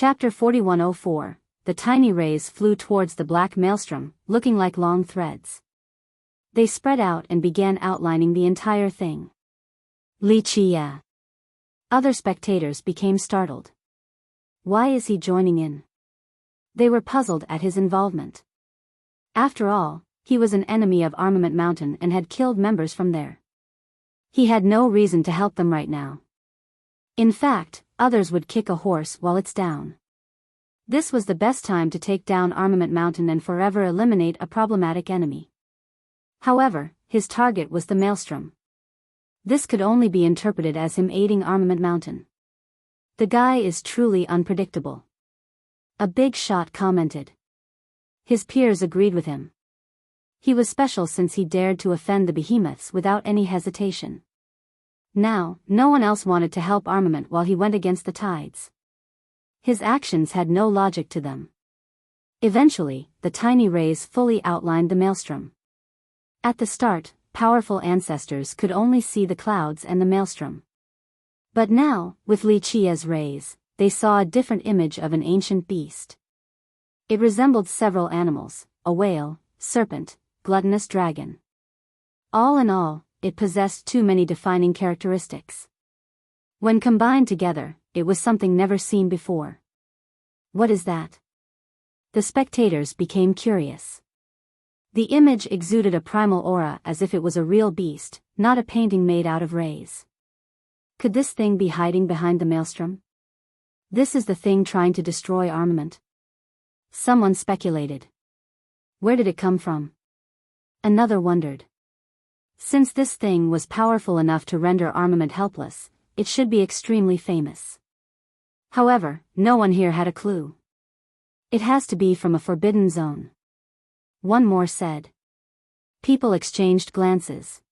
Chapter 4104. The tiny rays flew towards the black maelstrom, looking like long threads. They spread out and began outlining the entire thing. Li Qie. Other spectators became startled. Why is he joining in? They were puzzled at his involvement. After all, he was an enemy of Armament Mountain and had killed members from there. He had no reason to help them right now. In fact, others would kick a horse while it's down. This was the best time to take down Armament Mountain and forever eliminate a problematic enemy. However, his target was the maelstrom. This could only be interpreted as him aiding Armament Mountain. The guy is truly unpredictable. A big shot commented. His peers agreed with him. He was special since he dared to offend the behemoths without any hesitation. Now, no one else wanted to help Armament while he went against the tides. His actions had no logic to them. Eventually, the tiny rays fully outlined the maelstrom. At the start, powerful ancestors could only see the clouds and the maelstrom. But now, with Li Qie's rays, they saw a different image of an ancient beast. It resembled several animals, a whale, serpent, gluttonous dragon. All in all, it possessed too many defining characteristics. When combined together, it was something never seen before. What is that? The spectators became curious. The image exuded a primal aura as if it was a real beast, not a painting made out of rays. Could this thing be hiding behind the maelstrom? This is the thing trying to destroy Armament? Someone speculated. Where did it come from? Another wondered. Since this thing was powerful enough to render Armament helpless, it should be extremely famous. However, no one here had a clue. It has to be from a forbidden zone. One more said. People exchanged glances.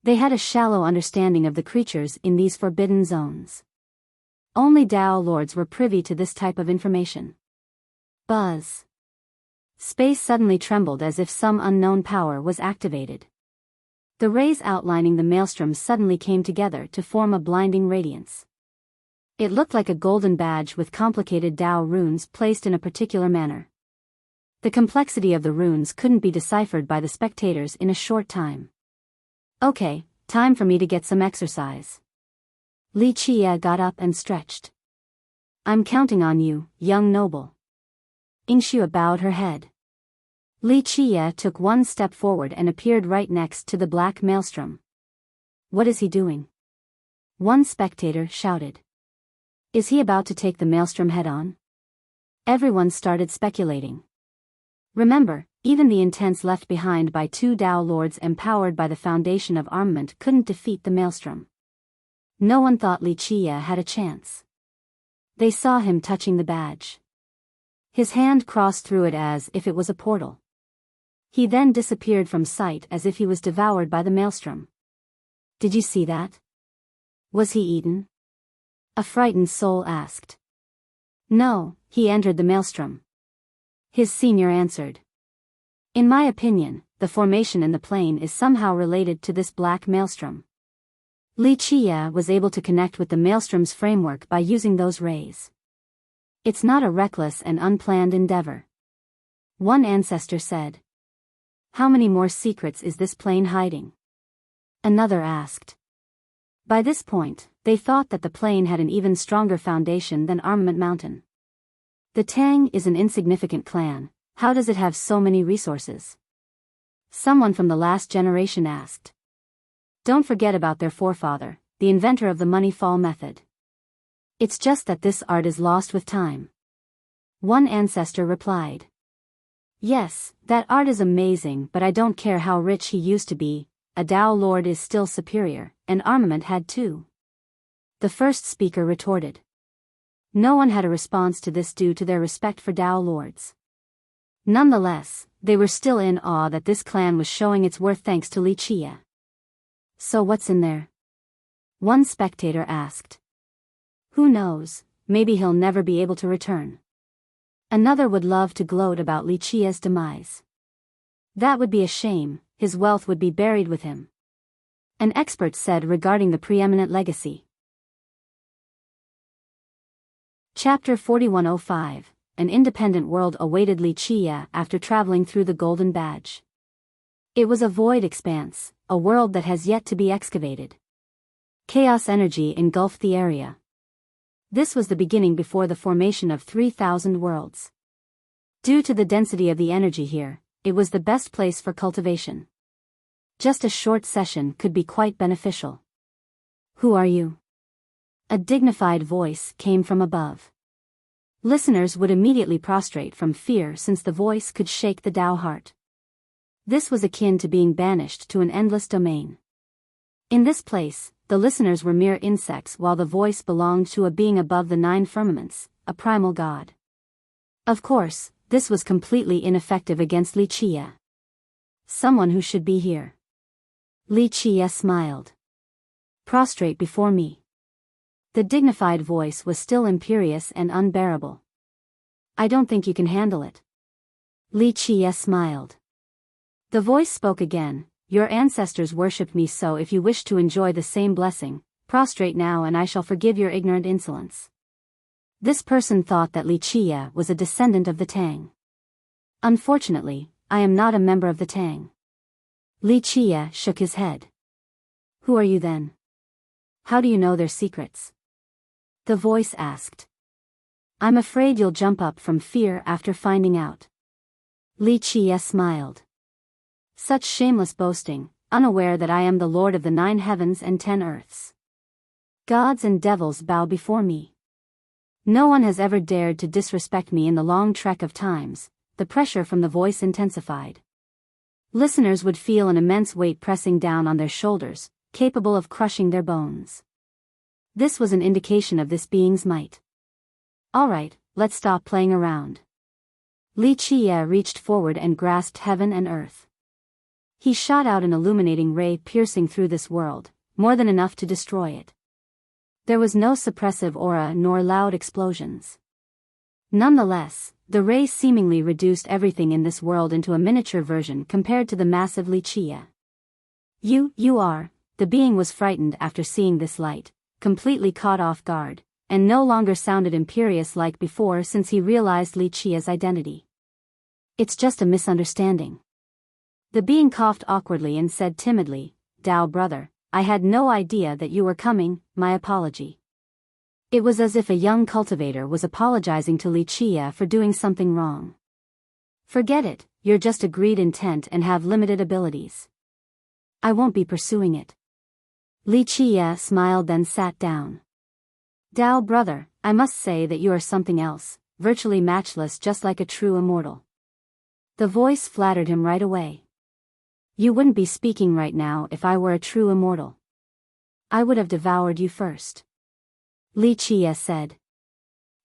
They had a shallow understanding of the creatures in these forbidden zones. Only Dao Lords were privy to this type of information. Buzz. Space suddenly trembled as if some unknown power was activated. The rays outlining the maelstrom suddenly came together to form a blinding radiance. It looked like a golden badge with complicated Dao runes placed in a particular manner. The complexity of the runes couldn't be deciphered by the spectators in a short time. Okay, time for me to get some exercise. Li Qie got up and stretched. I'm counting on you, young noble. Yingxue bowed her head. Li Qie took one step forward and appeared right next to the black maelstrom. What is he doing? One spectator shouted. Is he about to take the maelstrom head-on? Everyone started speculating. Remember, even the intense left behind by two Dao Lords empowered by the foundation of Armament couldn't defeat the maelstrom. No one thought Li Qie had a chance. They saw him touching the badge. His hand crossed through it as if it was a portal. He then disappeared from sight as if he was devoured by the maelstrom. Did you see that? Was he eaten? A frightened soul asked. No, he entered the maelstrom. His senior answered. In my opinion, the formation in the plane is somehow related to this black maelstrom. Li Qie was able to connect with the maelstrom's framework by using those rays. It's not a reckless and unplanned endeavor. One ancestor said. How many more secrets is this plane hiding? Another asked. By this point, they thought that the plane had an even stronger foundation than Armament Mountain. The Tang is an insignificant clan, how does it have so many resources? Someone from the last generation asked. Don't forget about their forefather, the inventor of the money fall method. It's just that this art is lost with time. One ancestor replied. Yes, that art is amazing, but I don't care how rich he used to be, a Dao Lord is still superior, and Armament had too. The first speaker retorted. No one had a response to this due to their respect for Dao Lords. Nonetheless, they were still in awe that this clan was showing its worth thanks to Li Qie. So what's in there? One spectator asked. Who knows, maybe he'll never be able to return. Another would love to gloat about Li Qie's demise. That would be a shame, his wealth would be buried with him. An expert said regarding the preeminent legacy. Chapter 4105. An independent world awaited Li Qia after traveling through the Golden Badge. It was a void expanse, a world that has yet to be excavated. Chaos energy engulfed the area. This was the beginning before the formation of 3,000 worlds. Due to the density of the energy here, it was the best place for cultivation. Just a short session could be quite beneficial. Who are you? A dignified voice came from above. Listeners would immediately prostrate from fear since the voice could shake the Tao heart. This was akin to being banished to an endless domain. In this place, the listeners were mere insects while the voice belonged to a being above the 9 firmaments, a primal god. Of course, this was completely ineffective against Li Qia. Someone who should be here. Li Qia smiled. Prostrate before me. The dignified voice was still imperious and unbearable. I don't think you can handle it. Li Qia smiled. The voice spoke again. Your ancestors worshipped me, so if you wish to enjoy the same blessing, prostrate now and I shall forgive your ignorant insolence. This person thought that Li Qia was a descendant of the Tang. Unfortunately, I am not a member of the Tang. Li Qia shook his head. Who are you then? How do you know their secrets? The voice asked. I'm afraid you'll jump up from fear after finding out. Li Qia smiled. Such shameless boasting, unaware that I am the Lord of the 9 heavens and 10 earths. Gods and devils bow before me. No one has ever dared to disrespect me in the long trek of times. The pressure from the voice intensified. Listeners would feel an immense weight pressing down on their shoulders, capable of crushing their bones. This was an indication of this being's might. Alright, let's stop playing around. Li Qia reached forward and grasped heaven and earth. He shot out an illuminating ray piercing through this world, more than enough to destroy it. There was no suppressive aura nor loud explosions. Nonetheless, the ray seemingly reduced everything in this world into a miniature version compared to the massive Li Qia. You are. The being was frightened after seeing this light, completely caught off guard, and no longer sounded imperious like before since he realized Li Qia's identity. It's just a misunderstanding. The being coughed awkwardly and said timidly, Tao brother, I had no idea that you were coming, my apology. It was as if a young cultivator was apologizing to Li Qia for doing something wrong. Forget it, you're just a greed intent and have limited abilities. I won't be pursuing it. Li Qia smiled then sat down. Tao brother, I must say that you are something else, virtually matchless, just like a true immortal. The voice flattered him right away. You wouldn't be speaking right now if I were a true immortal. I would have devoured you first. Li Qia said.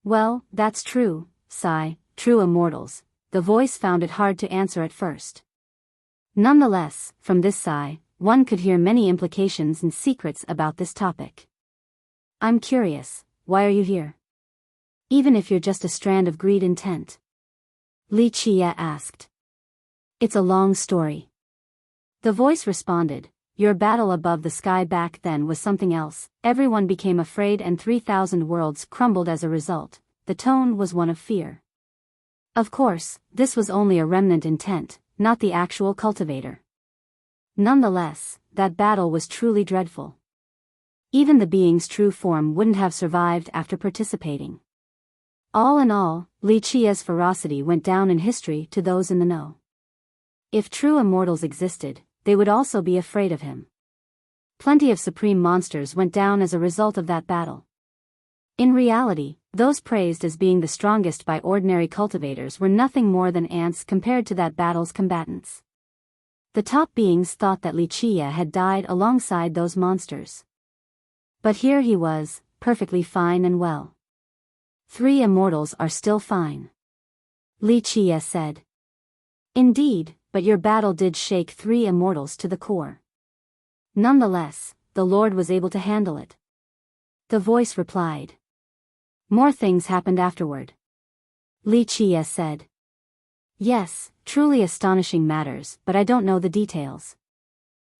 Well, that's true, sigh, true immortals. The voice found it hard to answer at first. Nonetheless, from this sigh, one could hear many implications and secrets about this topic. I'm curious, why are you here? Even if you're just a strand of greed intent. Li Qia asked. It's a long story. The voice responded, your battle above the sky back then was something else, everyone became afraid and 3,000 worlds crumbled as a result. The tone was one of fear. Of course, this was only a remnant intent, not the actual cultivator. Nonetheless, that battle was truly dreadful. Even the being's true form wouldn't have survived after participating. All in all, Li Qia's ferocity went down in history to those in the know. If true immortals existed, they would also be afraid of him. Plenty of supreme monsters went down as a result of that battle. In reality, those praised as being the strongest by ordinary cultivators were nothing more than ants compared to that battle's combatants. The top beings thought that Li Qia had died alongside those monsters. But here he was, perfectly fine and well. 3 immortals are still fine. Li Qia said. Indeed, but your battle did shake 3 immortals to the core. Nonetheless, the Lord was able to handle it. The voice replied. More things happened afterward. Li Qia said. Yes, truly astonishing matters, but I don't know the details.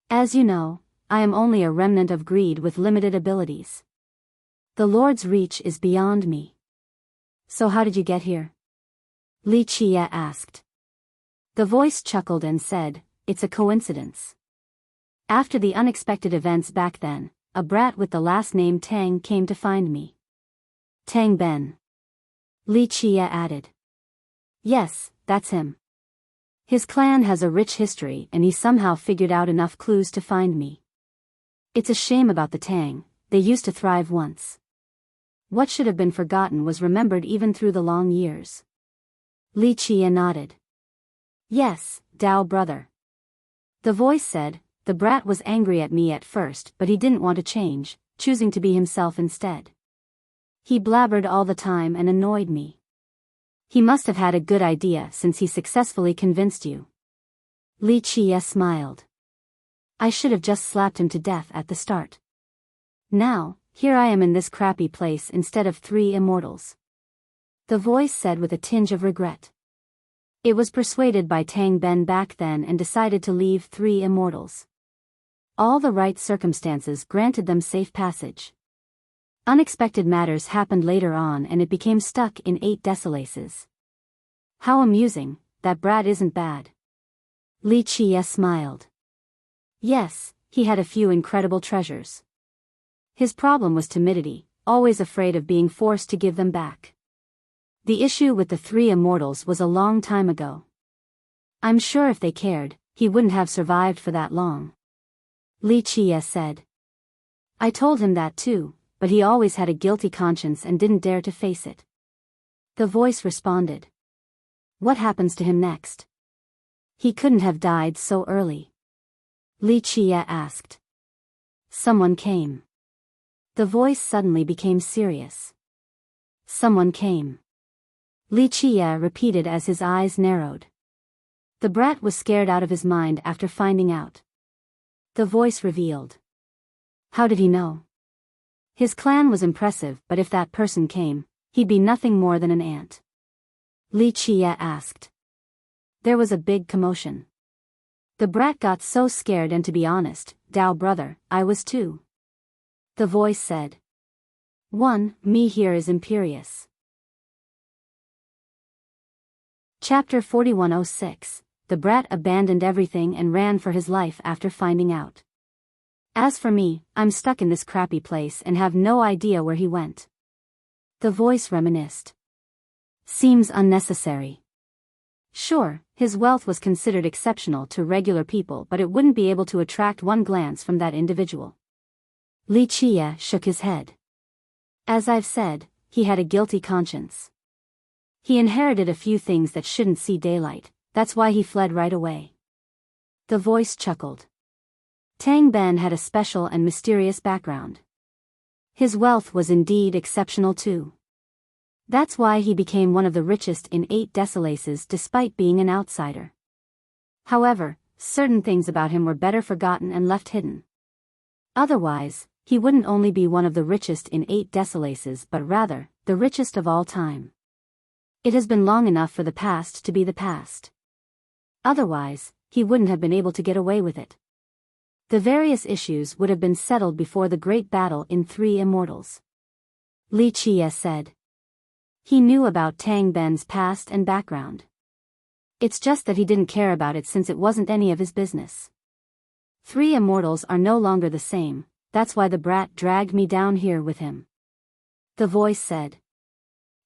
As you know, I am only a remnant of greed with limited abilities. The Lord's reach is beyond me. So how did you get here? Li Chia asked. The voice chuckled and said, it's a coincidence. After the unexpected events back then, a brat with the last name Tang came to find me. Tang Ben. Li Chia added. Yes, that's him. His clan has a rich history and he somehow figured out enough clues to find me. It's a shame about the Tang, they used to thrive once. What should have been forgotten was remembered even through the long years. Li Chia nodded. Yes, Dao brother. The voice said, the brat was angry at me at first but he didn't want to change, choosing to be himself instead. He blabbered all the time and annoyed me. He must have had a good idea since he successfully convinced you. Li Chia smiled. I should have just slapped him to death at the start. Now, here I am in this crappy place instead of 3 immortals. The voice said with a tinge of regret. It was persuaded by Tang Ben back then and decided to leave 3 immortals. All the right circumstances granted them safe passage. Unexpected matters happened later on and it became stuck in 8 desolaces. How amusing, that brat isn't bad. Li Chia smiled. Yes, he had a few incredible treasures. His problem was timidity, always afraid of being forced to give them back. The issue with the 3 immortals was a long time ago. I'm sure if they cared, he wouldn't have survived for that long. Li Chia said. I told him that too, but he always had a guilty conscience and didn't dare to face it. The voice responded. What happens to him next? He couldn't have died so early. Li Chia asked. Someone came. The voice suddenly became serious. Someone came. Li Chia repeated as his eyes narrowed. The brat was scared out of his mind after finding out. The voice revealed. How did he know? His clan was impressive, but if that person came, he'd be nothing more than an ant. Li Chia asked. There was a big commotion. The brat got so scared and to be honest, Dao brother, I was too. The voice said. Me here is imperious. Chapter 4106, The brat abandoned everything and ran for his life after finding out. As for me, I'm stuck in this crappy place and have no idea where he went. The voice reminisced. Seems unnecessary. Sure, his wealth was considered exceptional to regular people, but it wouldn't be able to attract one glance from that individual. Li Chia shook his head. As I've said, he had a guilty conscience. He inherited a few things that shouldn't see daylight, that's why he fled right away. The voice chuckled. Tang Ben had a special and mysterious background. His wealth was indeed exceptional too. That's why he became one of the richest in 8 desolaces despite being an outsider. However, certain things about him were better forgotten and left hidden. Otherwise, he wouldn't only be one of the richest in 8 desolaces but rather, the richest of all time. It has been long enough for the past to be the past. Otherwise, he wouldn't have been able to get away with it. The various issues would have been settled before the great battle in 3 immortals. Li Chia said. He knew about Tang Ben's past and background. It's just that he didn't care about it since it wasn't any of his business. 3 immortals are no longer the same, that's why the brat dragged me down here with him. The voice said.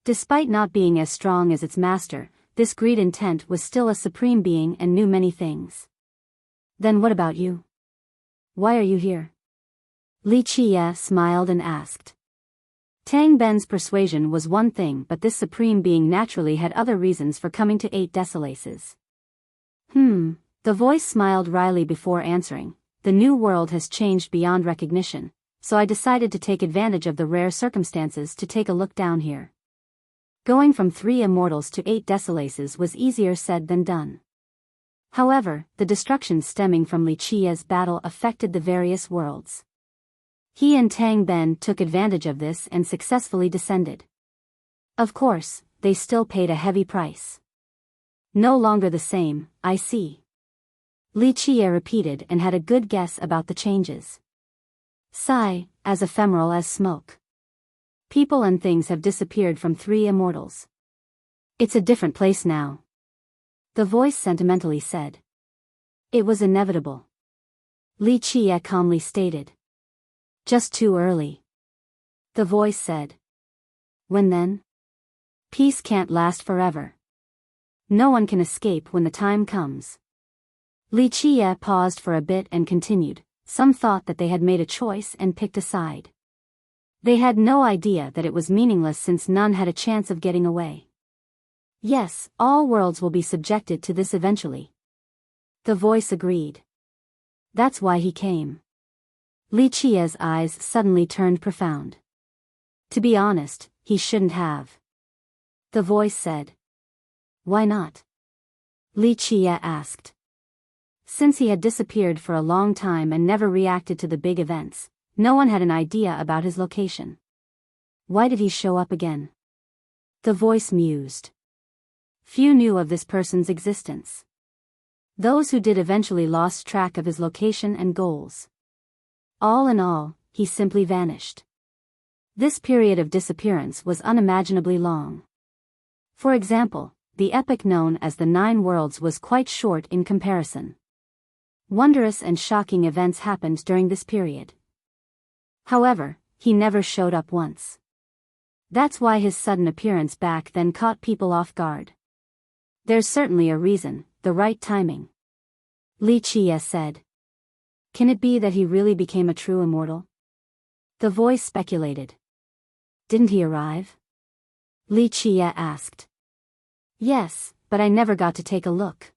Despite not being as strong as its master, this greed intent was still a supreme being and knew many things. Then what about you? Why are you here? Li Chia smiled and asked. Tang Ben's persuasion was one thing, but this supreme being naturally had other reasons for coming to 8 desolaces. The voice smiled wryly before answering. The new world has changed beyond recognition, so I decided to take advantage of the rare circumstances to take a look down here. Going from 3 immortals to 8 desolaces was easier said than done. However, the destruction stemming from Li Chia's battle affected the various worlds. He and Tang Ben took advantage of this and successfully descended. Of course, they still paid a heavy price. No longer the same, I see. Li Chia repeated and had a good guess about the changes. Sigh, as ephemeral as smoke. People and things have disappeared from 3 immortals. It's a different place now. The voice sentimentally said. It was inevitable. Li Qie calmly stated. Just too early. The voice said. When then? Peace can't last forever. No one can escape when the time comes. Li Qie paused for a bit and continued. Some thought that they had made a choice and picked a side. They had no idea that it was meaningless since none had a chance of getting away. Yes, all worlds will be subjected to this eventually. The voice agreed. That's why he came. Li Qie's eyes suddenly turned profound. To be honest, he shouldn't have. The voice said. Why not? Li Qie asked. Since he had disappeared for a long time and never reacted to the big events, no one had an idea about his location. Why did he show up again? The voice mused. Few knew of this person's existence. Those who did eventually lost track of his location and goals. All in all, he simply vanished. This period of disappearance was unimaginably long. For example, the epoch known as the 9 Worlds was quite short in comparison. Wondrous and shocking events happened during this period. However, he never showed up once. That's why his sudden appearance back then caught people off guard. There's certainly a reason, the right timing. Li Qie said. Can it be that he really became a true immortal? The voice speculated. Didn't he arrive? Li Qie asked. Yes, but I never got to take a look.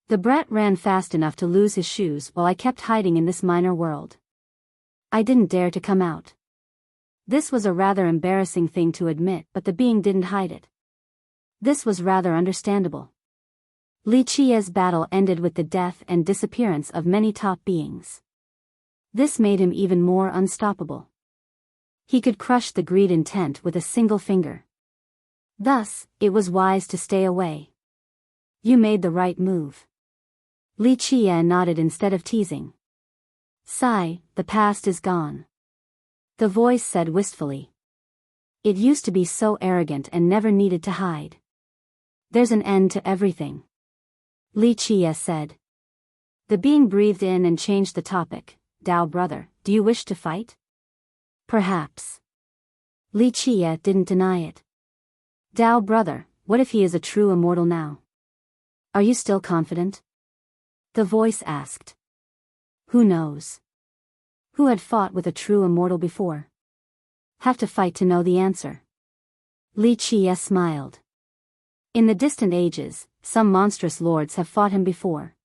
The brat ran fast enough to lose his shoes while I kept hiding in this minor world. I didn't dare to come out. This was a rather embarrassing thing to admit, but the being didn't hide it. This was rather understandable. Li Qie's battle ended with the death and disappearance of many top beings. This made him even more unstoppable. He could crush the greed intent with a single finger. Thus, it was wise to stay away. You made the right move. Li Qie nodded instead of teasing. Sigh, the past is gone. The voice said wistfully. It used to be so arrogant and never needed to hide. There's an end to everything. Li Qie said. The being breathed in and changed the topic. Dao brother, do you wish to fight? Perhaps. Li Qie didn't deny it. Dao brother, what if he is a true immortal now? Are you still confident? The voice asked. Who knows? Who had fought with a true immortal before? Have to fight to know the answer. Li Qie smiled. In the distant ages, some monstrous lords have fought him before.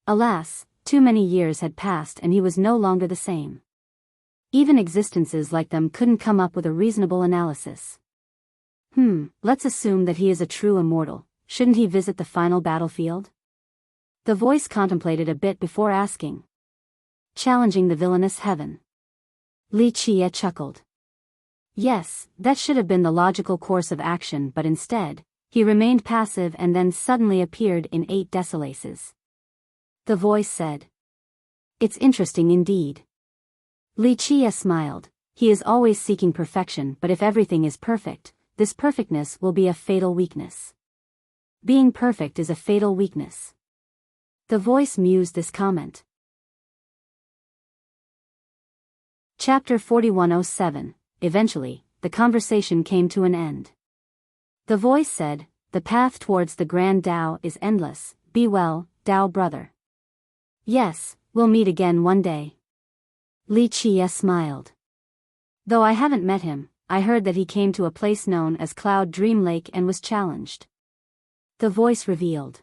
Alas, too many years had passed and he was no longer the same. Even existences like them couldn't come up with a reasonable analysis. Let's assume that he is a true immortal. Shouldn't he visit the final battlefield? The voice contemplated a bit before asking. Challenging the villainous heaven. Li Qie chuckled. Yes, that should have been the logical course of action, but instead, he remained passive and then suddenly appeared in 8 Desolaces. The voice said. It's interesting indeed. Li Qie smiled. He is always seeking perfection, but if everything is perfect, this perfectness will be a fatal weakness. Being perfect is a fatal weakness. The voice mused this comment. Chapter 4107. Eventually, the conversation came to an end. The voice said, the path towards the Grand Tao is endless. Be well, Tao brother. Yes, we'll meet again one day. Li Qie smiled. Though I haven't met him, I heard that he came to a place known as Cloud Dream Lake and was challenged. The voice revealed.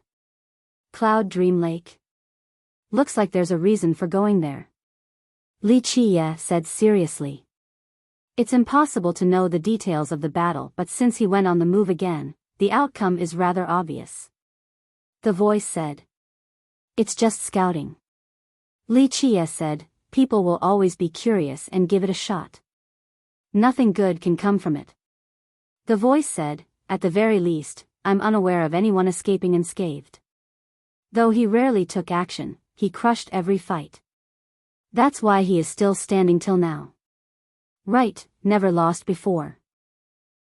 Cloud Dream Lake? Looks like there's a reason for going there. Li Qie said seriously. It's impossible to know the details of the battle, but since he went on the move again, the outcome is rather obvious. The voice said. It's just scouting. Li Qie said, people will always be curious and give it a shot. Nothing good can come from it. The voice said, at the very least, I'm unaware of anyone escaping unscathed. Though he rarely took action, he crushed every fight. That's why he is still standing till now. Right, never lost before.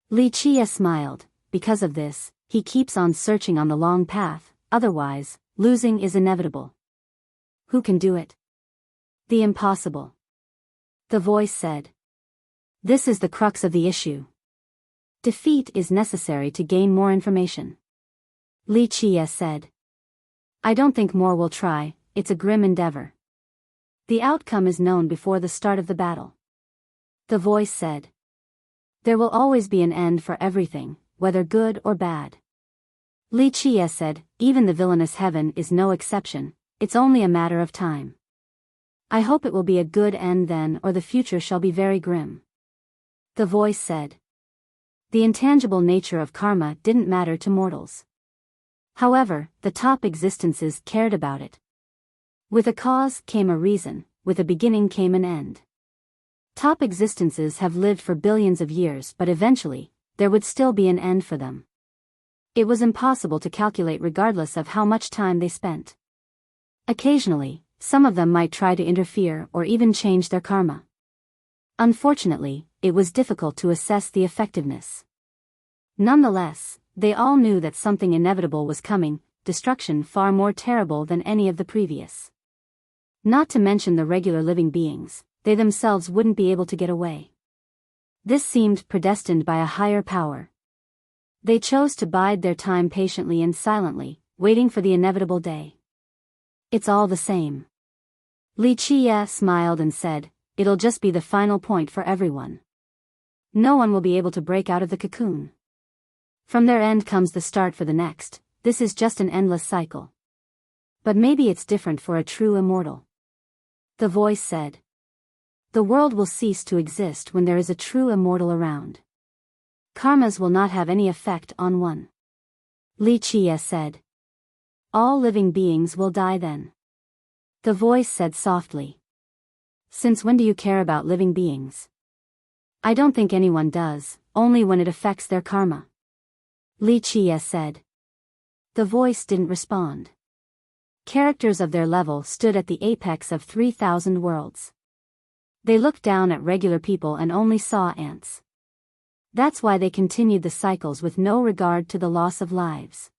Wuxia smiled. Because of this, he keeps on searching on the long path, otherwise, losing is inevitable. Who can do it? The impossible. The voice said. This is the crux of the issue. Defeat is necessary to gain more information. Wuxia said. I don't think more will try, it's a grim endeavor. The outcome is known before the start of the battle. The voice said. There will always be an end for everything, whether good or bad. Wuxia said, even the villainous heaven is no exception, it's only a matter of time. I hope it will be a good end then, or the future shall be very grim. The voice said. The intangible nature of karma didn't matter to mortals. However, the top existences cared about it. With a cause came a reason, with a beginning came an end. Top existences have lived for billions of years, but eventually, there would still be an end for them. It was impossible to calculate regardless of how much time they spent. Occasionally, some of them might try to interfere or even change their karma. Unfortunately, it was difficult to assess the effectiveness. Nonetheless, they all knew that something inevitable was coming, destruction far more terrible than any of the previous. Not to mention the regular living beings, they themselves wouldn't be able to get away. This seemed predestined by a higher power. They chose to bide their time patiently and silently, waiting for the inevitable day. It's all the same. Wuxia smiled and said, it'll just be the final point for everyone. No one will be able to break out of the cocoon. From their end comes the start for the next, this is just an endless cycle. But maybe it's different for a true immortal. The voice said. The world will cease to exist when there is a true immortal around. Karmas will not have any effect on one. Wuxia said. All living beings will die then. The voice said softly. Since when do you care about living beings? I don't think anyone does, only when it affects their karma. Wuxia said. The voice didn't respond. Characters of their level stood at the apex of 3,000 worlds. They looked down at regular people and only saw ants. That's why they continued the cycles with no regard to the loss of lives.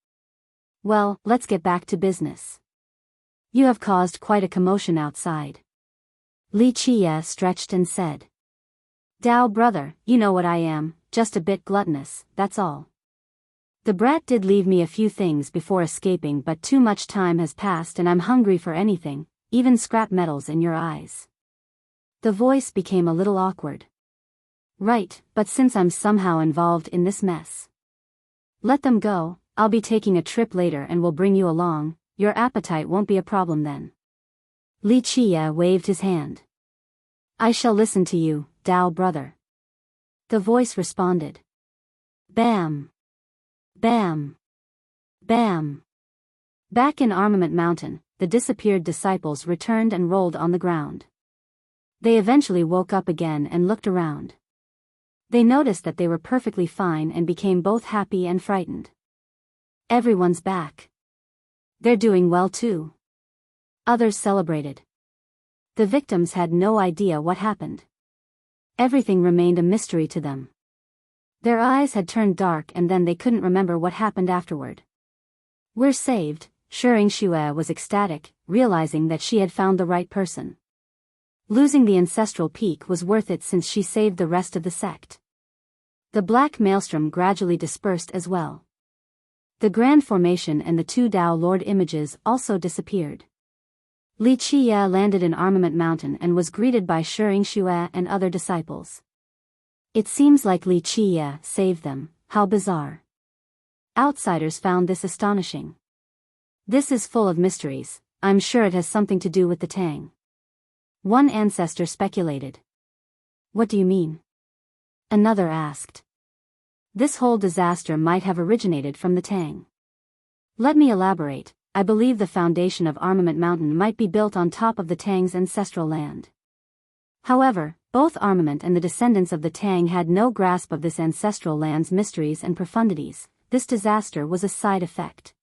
Well, let's get back to business. You have caused quite a commotion outside. Wuxia stretched and said. Dao brother, you know what I am, just a bit gluttonous, that's all. The brat did leave me a few things before escaping, but too much time has passed and I'm hungry for anything, even scrap metals in your eyes. The voice became a little awkward. Right, but since I'm somehow involved in this mess. Let them go, I'll be taking a trip later and will bring you along, your appetite won't be a problem then. Wuxia waved his hand. I shall listen to you, Dao brother. The voice responded. Bam. Bam. Bam. Back in Armament Mountain, the disappeared disciples returned and rolled on the ground. They eventually woke up again and looked around. They noticed that they were perfectly fine and became both happy and frightened. Everyone's back. They're doing well too. Others celebrated. The victims had no idea what happened. Everything remained a mystery to them. Their eyes had turned dark and then they couldn't remember what happened afterward. We're saved, Shering Xue was ecstatic, realizing that she had found the right person. Losing the ancestral peak was worth it since she saved the rest of the sect. The black maelstrom gradually dispersed as well. The grand formation and the two Dao Lord images also disappeared. Wuxia landed in Armament Mountain and was greeted by Shering Xue and other disciples. It seems like Wuxia saved them, how bizarre. Outsiders found this astonishing. This is full of mysteries, I'm sure it has something to do with the Tang. One ancestor speculated. What do you mean? Another asked. This whole disaster might have originated from the Tang. Let me elaborate. I believe the foundation of Armament Mountain might be built on top of the Tang's ancestral land. However, both Armament and the descendants of the Tang had no grasp of this ancestral land's mysteries and profundities. This disaster was a side effect.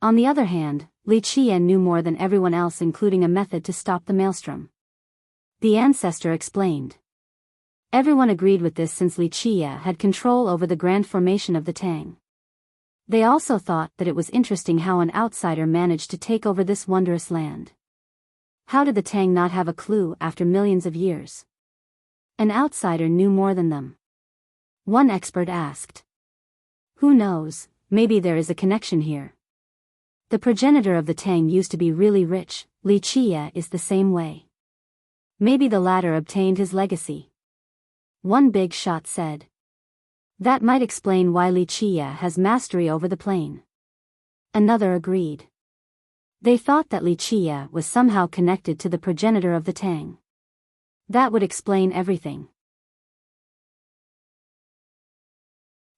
On the other hand, Wuxia knew more than everyone else, including a method to stop the maelstrom. The ancestor explained. Everyone agreed with this since Li Qia had control over the grand formation of the Tang. They also thought that it was interesting how an outsider managed to take over this wondrous land. How did the Tang not have a clue after millions of years? An outsider knew more than them. One expert asked. Who knows, maybe there is a connection here. The progenitor of the Tang used to be really rich, Li Qia is the same way. Maybe the latter obtained his legacy. One big shot said. That might explain why Li Qia has mastery over the plane. Another agreed. They thought that Li Qia was somehow connected to the progenitor of the Tang. That would explain everything.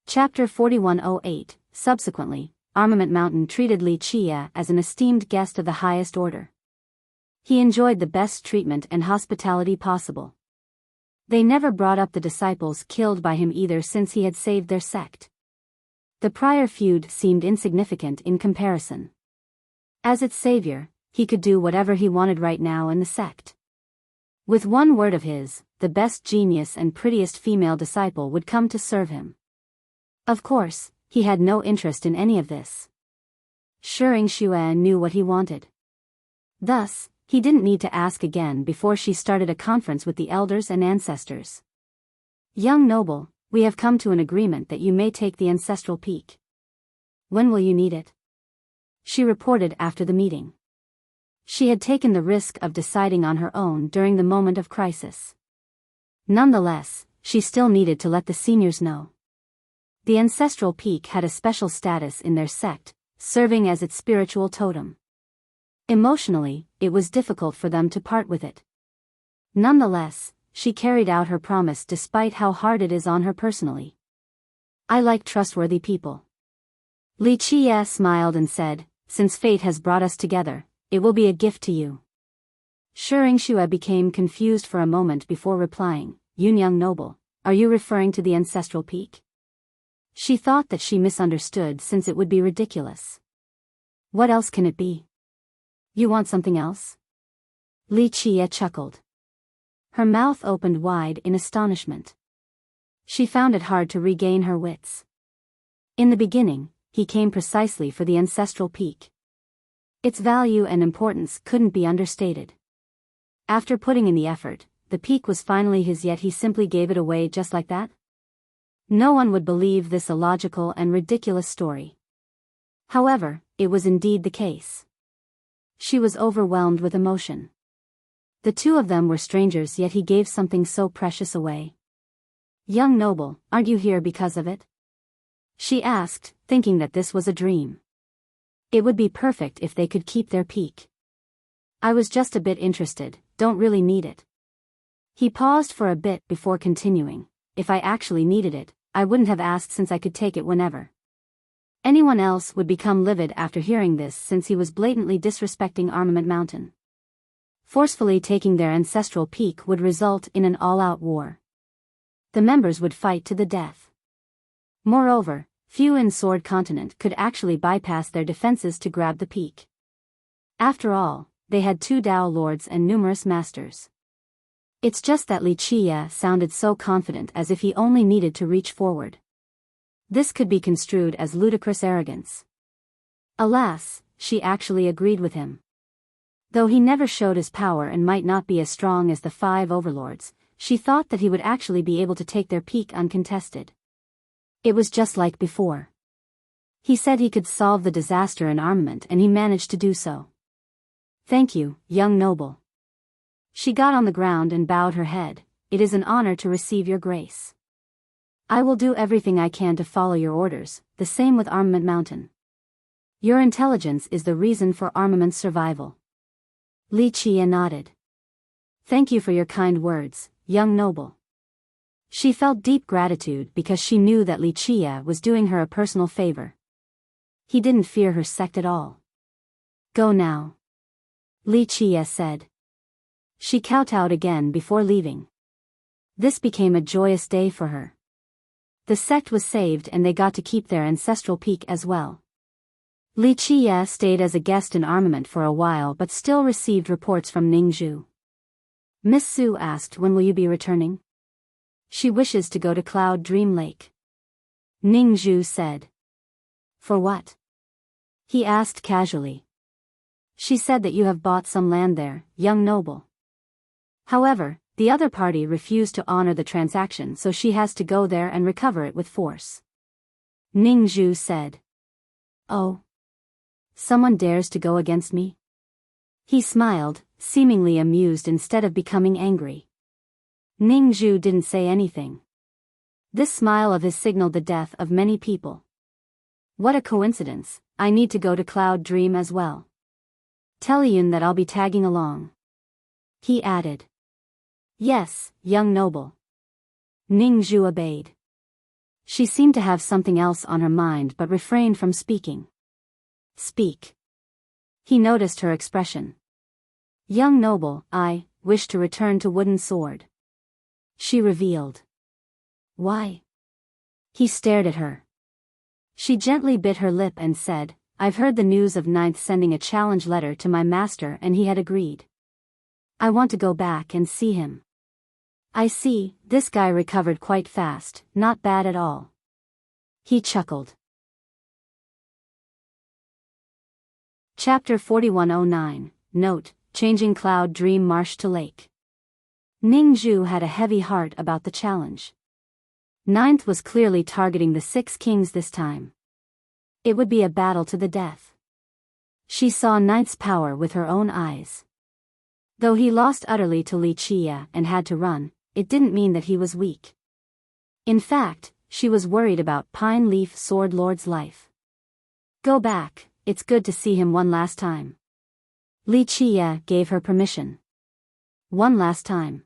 Chapter 4108. Subsequently, Armament Mountain treated Li Qia as an esteemed guest of the highest order. He enjoyed the best treatment and hospitality possible. They never brought up the disciples killed by him either since he had saved their sect. The prior feud seemed insignificant in comparison. As its savior, he could do whatever he wanted right now in the sect. With one word of his, the best genius and prettiest female disciple would come to serve him. Of course, he had no interest in any of this. Shering Xue knew what he wanted. Thus, he didn't need to ask again before she started a conference with the elders and ancestors. Young noble, we have come to an agreement that you may take the ancestral peak. When will you need it? She reported after the meeting. She had taken the risk of deciding on her own during the moment of crisis. Nonetheless, she still needed to let the seniors know. The ancestral peak had a special status in their sect, serving as its spiritual totem. Emotionally, it was difficult for them to part with it. Nonetheless, she carried out her promise despite how hard it is on her personally. I like trustworthy people. Li Qia smiled and said, since fate has brought us together, it will be a gift to you. Shering Xue became confused for a moment before replying, Young noble, are you referring to the ancestral peak? She thought that she misunderstood since it would be ridiculous. What else can it be? You want something else? Li Qia chuckled. Her mouth opened wide in astonishment. She found it hard to regain her wits. In the beginning, he came precisely for the ancestral peak. Its value and importance couldn't be understated. After putting in the effort, the peak was finally his, yet he simply gave it away just like that? No one would believe this illogical and ridiculous story. However, it was indeed the case. She was overwhelmed with emotion. The two of them were strangers, yet he gave something so precious away. Young noble, aren't you here because of it? She asked, thinking that this was a dream. It would be perfect if they could keep their peak. I was just a bit interested, don't really need it. He paused for a bit before continuing. If I actually needed it, I wouldn't have asked since I could take it whenever. Anyone else would become livid after hearing this since he was blatantly disrespecting Armament Mountain. Forcefully taking their ancestral peak would result in an all-out war. The members would fight to the death. Moreover, few in Sword Continent could actually bypass their defenses to grab the peak. After all, they had 2 Dao Lords and numerous masters. It's just that Li Qia sounded so confident, as if he only needed to reach forward. This could be construed as ludicrous arrogance. Alas, she actually agreed with him. Though he never showed his power and might not be as strong as the 5 overlords, she thought that he would actually be able to take their peak uncontested. It was just like before. He said he could solve the disaster in armament, and he managed to do so. Thank you, young noble. She got on the ground and bowed her head. It is an honor to receive your grace. I will do everything I can to follow your orders, the same with Armament Mountain. Your intelligence is the reason for armament's survival. Li Qia nodded. Thank you for your kind words, young noble. She felt deep gratitude because she knew that Li Qia was doing her a personal favor. He didn't fear her sect at all. Go now. Li Qia said. She kowtowed again before leaving. This became a joyous day for her. The sect was saved and they got to keep their ancestral peak as well. Li Qia stayed as a guest in armament for a while but still received reports from Ningzhu. Miss Su asked, when will you be returning? She wishes to go to Cloud Dream Lake. Ning Zhu said. For what? He asked casually. She said that you have bought some land there, young noble. However, the other party refused to honor the transaction, so she has to go there and recover it with force. Ning Zhu said. Oh. Someone dares to go against me? He smiled, seemingly amused instead of becoming angry. Ning Zhu didn't say anything. This smile of his signaled the death of many people. What a coincidence, I need to go to Cloud Dream as well. Tell Yun that I'll be tagging along. He added. Yes, young noble. Ning Zhu obeyed. She seemed to have something else on her mind but refrained from speaking. Speak. He noticed her expression. Young noble, I wish to return to Wooden Sword. She revealed. Why? He stared at her. She gently bit her lip and said, I've heard the news of Ninth sending a challenge letter to my master and he had agreed. I want to go back and see him. I see, this guy recovered quite fast, not bad at all. He chuckled. Chapter 4109, Note, Changing Cloud Dream Marsh to Lake. Ning Zhu had a heavy heart about the challenge. Ninth was clearly targeting the 6 kings this time. It would be a battle to the death. She saw Ninth's power with her own eyes. Though he lost utterly to Li Qia and had to run, it didn't mean that he was weak. In fact, she was worried about Pine Leaf Sword Lord's life. Go back, it's good to see him one last time. Li Qia gave her permission. One last time.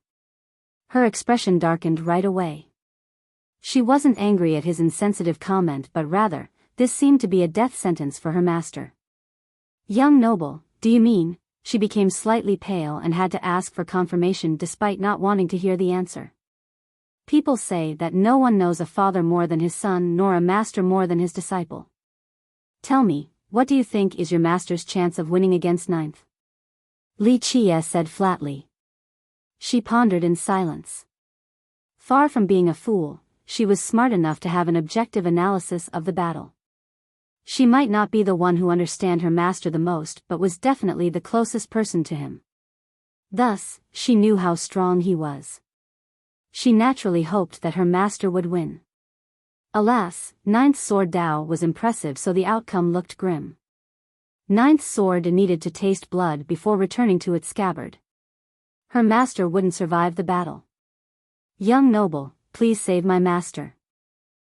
Her expression darkened right away. She wasn't angry at his insensitive comment but rather, this seemed to be a death sentence for her master. Young noble, do you mean? She became slightly pale and had to ask for confirmation despite not wanting to hear the answer. People say that no one knows a father more than his son nor a master more than his disciple. Tell me, what do you think is your master's chance of winning against Ninth? Li Qia said flatly. She pondered in silence. Far from being a fool, she was smart enough to have an objective analysis of the battle. She might not be the one who understood her master the most but was definitely the closest person to him. Thus, she knew how strong he was. She naturally hoped that her master would win. Alas, Ninth's sword Dao was impressive so the outcome looked grim. Ninth's sword needed to taste blood before returning to its scabbard. Her master wouldn't survive the battle. Young noble, please save my master.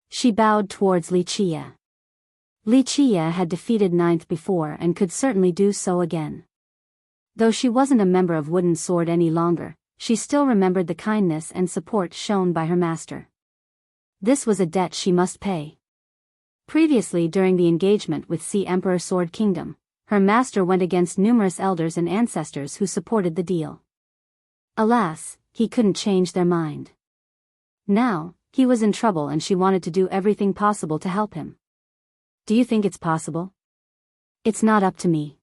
She bowed towards Li Qia. Li Qia had defeated Ninth before and could certainly do so again. Though she wasn't a member of Wooden Sword any longer, she still remembered the kindness and support shown by her master. This was a debt she must pay. Previously during the engagement with Sea Emperor Sword Kingdom, her master went against numerous elders and ancestors who supported the deal. Alas, he couldn't change their mind. Now, he was in trouble and she wanted to do everything possible to help him. Do you think it's possible? It's not up to me.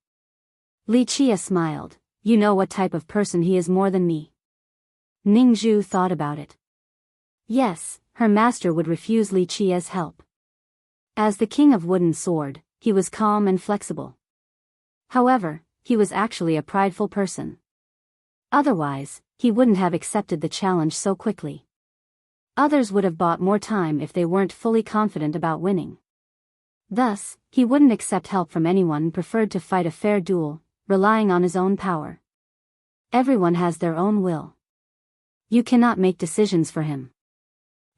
Li Qia smiled. You know what type of person he is more than me. Ning Zhu thought about it. Yes, her master would refuse Li Qia's help. As the king of Wooden Sword, he was calm and flexible. However, he was actually a prideful person. Otherwise, he wouldn't have accepted the challenge so quickly. Others would have bought more time if they weren't fully confident about winning. Thus, he wouldn't accept help from anyone and preferred to fight a fair duel, relying on his own power. Everyone has their own will. You cannot make decisions for him.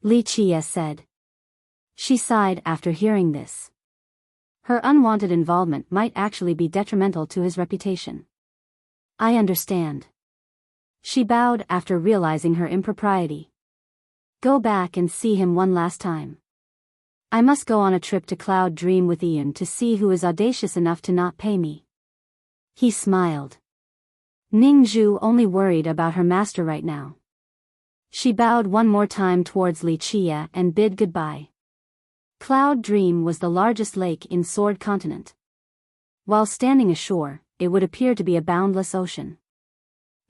Li Qia said. She sighed after hearing this. Her unwanted involvement might actually be detrimental to his reputation. I understand. She bowed after realizing her impropriety. Go back and see him one last time. I must go on a trip to Cloud Dream with Ian to see who is audacious enough to not pay me. He smiled. Ning Zhu only worried about her master right now. She bowed one more time towards Li Qia and bid goodbye. Cloud Dream was the largest lake in Sword Continent. While standing ashore, it would appear to be a boundless ocean.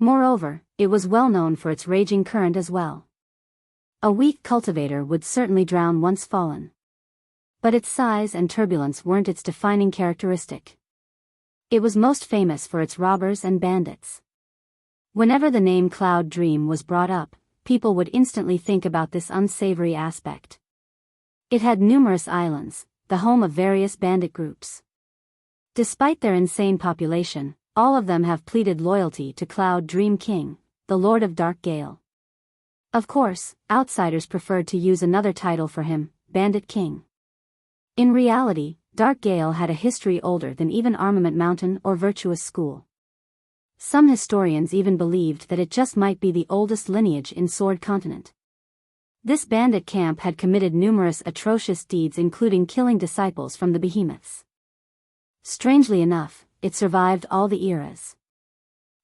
Moreover, it was well known for its raging current as well. A weak cultivator would certainly drown once fallen. But its size and turbulence weren't its defining characteristic. It was most famous for its robbers and bandits. Whenever the name Cloud Dream was brought up, people would instantly think about this unsavory aspect. It had numerous islands, the home of various bandit groups. Despite their insane population, all of them have pleaded loyalty to Cloud Dream King, the Lord of Dark Gale. Of course, outsiders preferred to use another title for him, Bandit King. In reality, Dark Gale had a history older than even Armament Mountain or Virtuous School. Some historians even believed that it just might be the oldest lineage in Sword Continent. This bandit camp had committed numerous atrocious deeds, including killing disciples from the behemoths. Strangely enough, it survived all the eras.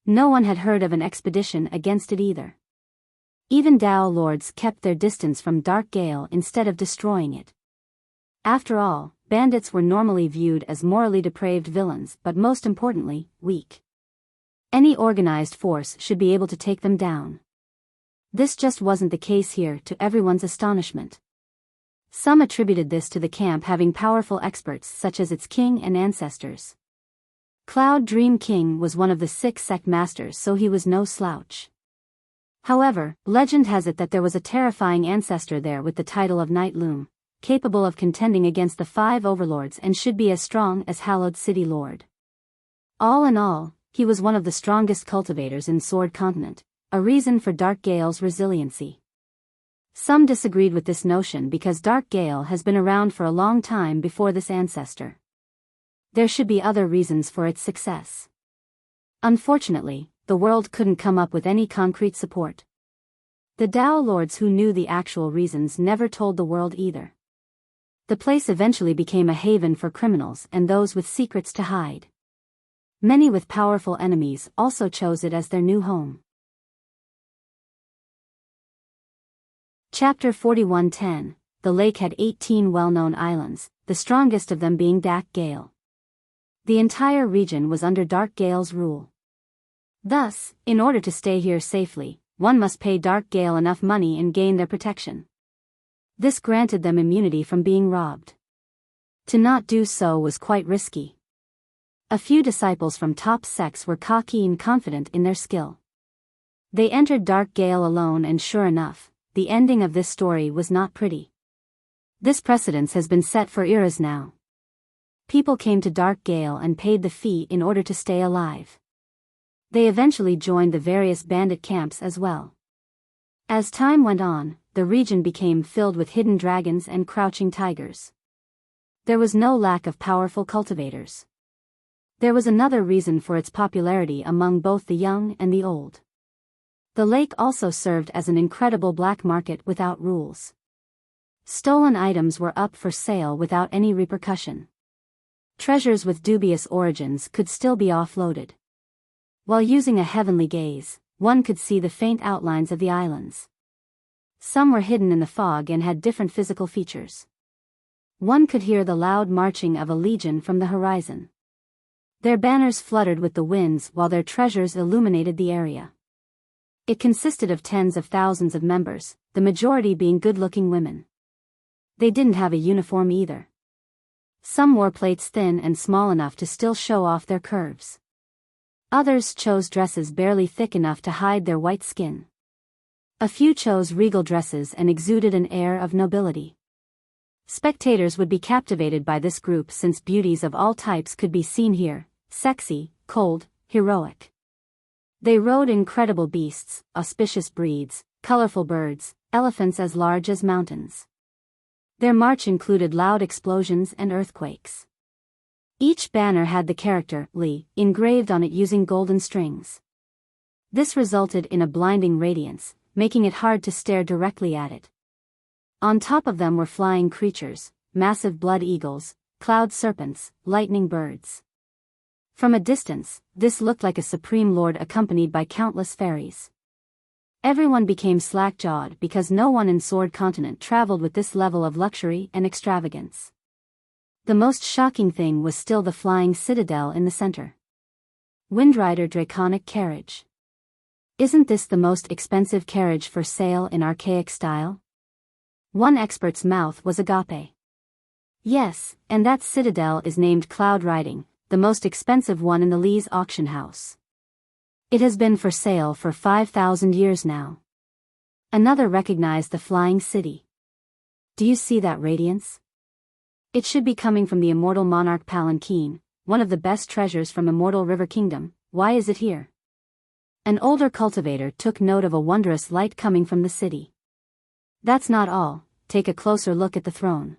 No one had heard of an expedition against it either. Even Dao lords kept their distance from Dark Gale instead of destroying it. After all, bandits were normally viewed as morally depraved villains, but most importantly, weak. Any organized force should be able to take them down. This just wasn't the case here, to everyone's astonishment. Some attributed this to the camp having powerful experts such as its king and ancestors. Cloud Dream King was one of the 6 sect masters, so he was no slouch. However, legend has it that there was a terrifying ancestor there with the title of Night Loom, capable of contending against the 5 overlords and should be as strong as Hallowed City Lord. All in all, he was one of the strongest cultivators in Sword Continent, a reason for Dark Gale's resiliency. Some disagreed with this notion because Dark Gale has been around for a long time before this ancestor. There should be other reasons for its success. Unfortunately, the world couldn't come up with any concrete support. The Dao lords who knew the actual reasons never told the world either. The place eventually became a haven for criminals and those with secrets to hide. Many with powerful enemies also chose it as their new home. Chapter 41:10. The lake had 18 well-known islands, the strongest of them being Dark Gale. The entire region was under Dark Gale's rule. Thus, in order to stay here safely, one must pay Dark Gale enough money and gain their protection. This granted them immunity from being robbed. To not do so was quite risky. A few disciples from top sects were cocky and confident in their skill. They entered Dark Gale alone, and sure enough, the ending of this story was not pretty. This precedence has been set for eras now. People came to Dark Gale and paid the fee in order to stay alive. They eventually joined the various bandit camps as well. As time went on, the region became filled with hidden dragons and crouching tigers. There was no lack of powerful cultivators. There was another reason for its popularity among both the young and the old. The lake also served as an incredible black market without rules. Stolen items were up for sale without any repercussion. Treasures with dubious origins could still be offloaded. While using a heavenly gaze, one could see the faint outlines of the islands. Some were hidden in the fog and had different physical features. One could hear the loud marching of a legion from the horizon. Their banners fluttered with the winds while their treasures illuminated the area. It consisted of tens of thousands of members, the majority being good-looking women. They didn't have a uniform either. Some wore plates thin and small enough to still show off their curves. Others chose dresses barely thick enough to hide their white skin. A few chose regal dresses and exuded an air of nobility. Spectators would be captivated by this group since beauties of all types could be seen here, sexy, cold, heroic. They rode incredible beasts, auspicious breeds, colorful birds, elephants as large as mountains. Their march included loud explosions and earthquakes. Each banner had the character Li engraved on it using golden strings. This resulted in a blinding radiance, making it hard to stare directly at it. On top of them were flying creatures, massive blood eagles, cloud serpents, lightning birds. From a distance, this looked like a supreme lord accompanied by countless fairies. Everyone became slack-jawed because no one in Sword Continent traveled with this level of luxury and extravagance. The most shocking thing was still the flying citadel in the center. Windrider Draconic Carriage. Isn't this the most expensive carriage for sale in archaic style? One expert's mouth was agape. Yes, and that citadel is named Cloud Riding, the most expensive one in the Lee's auction house. It has been for sale for 5,000 years now. Another recognized the flying city. Do you see that radiance? It should be coming from the immortal monarch Palanquin, one of the best treasures from Immortal River Kingdom. Why is it here? An older cultivator took note of a wondrous light coming from the city. That's not all, take a closer look at the throne.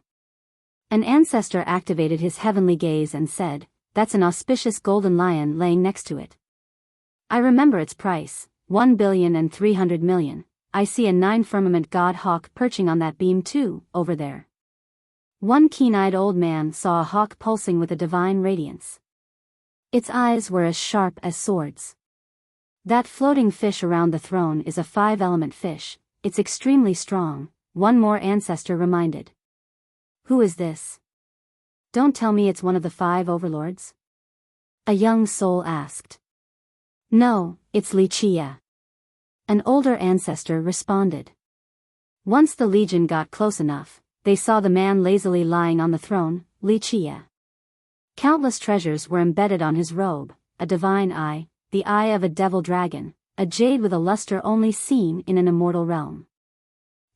An ancestor activated his heavenly gaze and said, that's an auspicious golden lion laying next to it. I remember its price, 1,300,000,000. I see a 9-firmament god hawk perching on that beam too, over there. One keen-eyed old man saw a hawk pulsing with a divine radiance. Its eyes were as sharp as swords. That floating fish around the throne is a 5-element fish, it's extremely strong, one more ancestor reminded. Who is this? Don't tell me it's one of the 5 overlords? A young soul asked. No, it's Wuxia. An older ancestor responded. Once the legion got close enough, they saw the man lazily lying on the throne, Wuxia. Countless treasures were embedded on his robe, a divine eye, the eye of a devil dragon, a jade with a luster only seen in an immortal realm.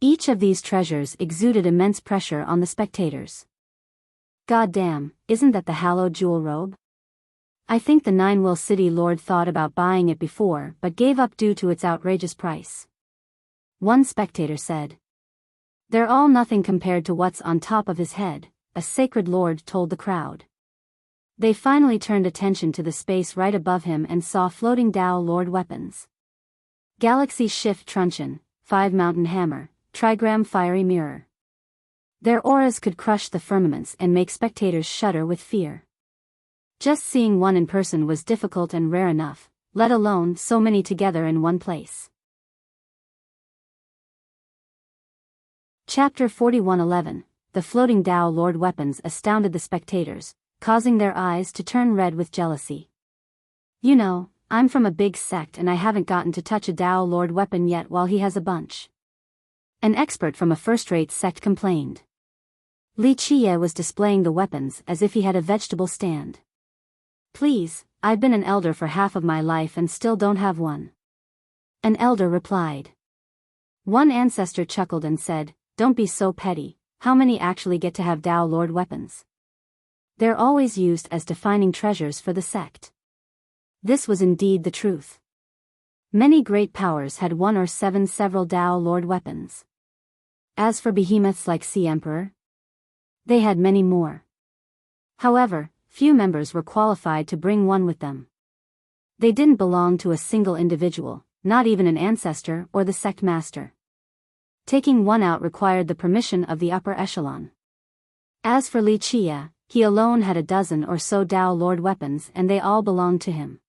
Each of these treasures exuded immense pressure on the spectators. God damn, isn't that the hallowed jewel robe? I think the Nine-Will City Lord thought about buying it before but gave up due to its outrageous price. One spectator said. They're all nothing compared to what's on top of his head, a sacred lord told the crowd. They finally turned attention to the space right above him and saw floating Tao Lord weapons. Galaxy Shift Truncheon, 5 Mountain Hammer, Trigram Fiery Mirror. Their auras could crush the firmaments and make spectators shudder with fear. Just seeing one in person was difficult and rare enough, let alone so many together in one place. Chapter 41:11. The floating Tao Lord weapons astounded the spectators, causing their eyes to turn red with jealousy. You know, I'm from a big sect and I haven't gotten to touch a Tao Lord weapon yet while he has a bunch. An expert from a first-rate sect complained. Wuxia was displaying the weapons as if he had a vegetable stand. Please, I've been an elder for half of my life and still don't have one. An elder replied. One ancestor chuckled and said, don't be so petty, how many actually get to have Tao Lord weapons? They're always used as defining treasures for the sect. This was indeed the truth. Many great powers had 1 or 7 several Tao Lord weapons. As for behemoths like Sea Emperor, they had many more. However, few members were qualified to bring one with them. They didn't belong to a single individual, not even an ancestor or the sect master. Taking one out required the permission of the upper echelon. As for Wuxia, he alone had a dozen or so Tao Lord weapons and they all belonged to him.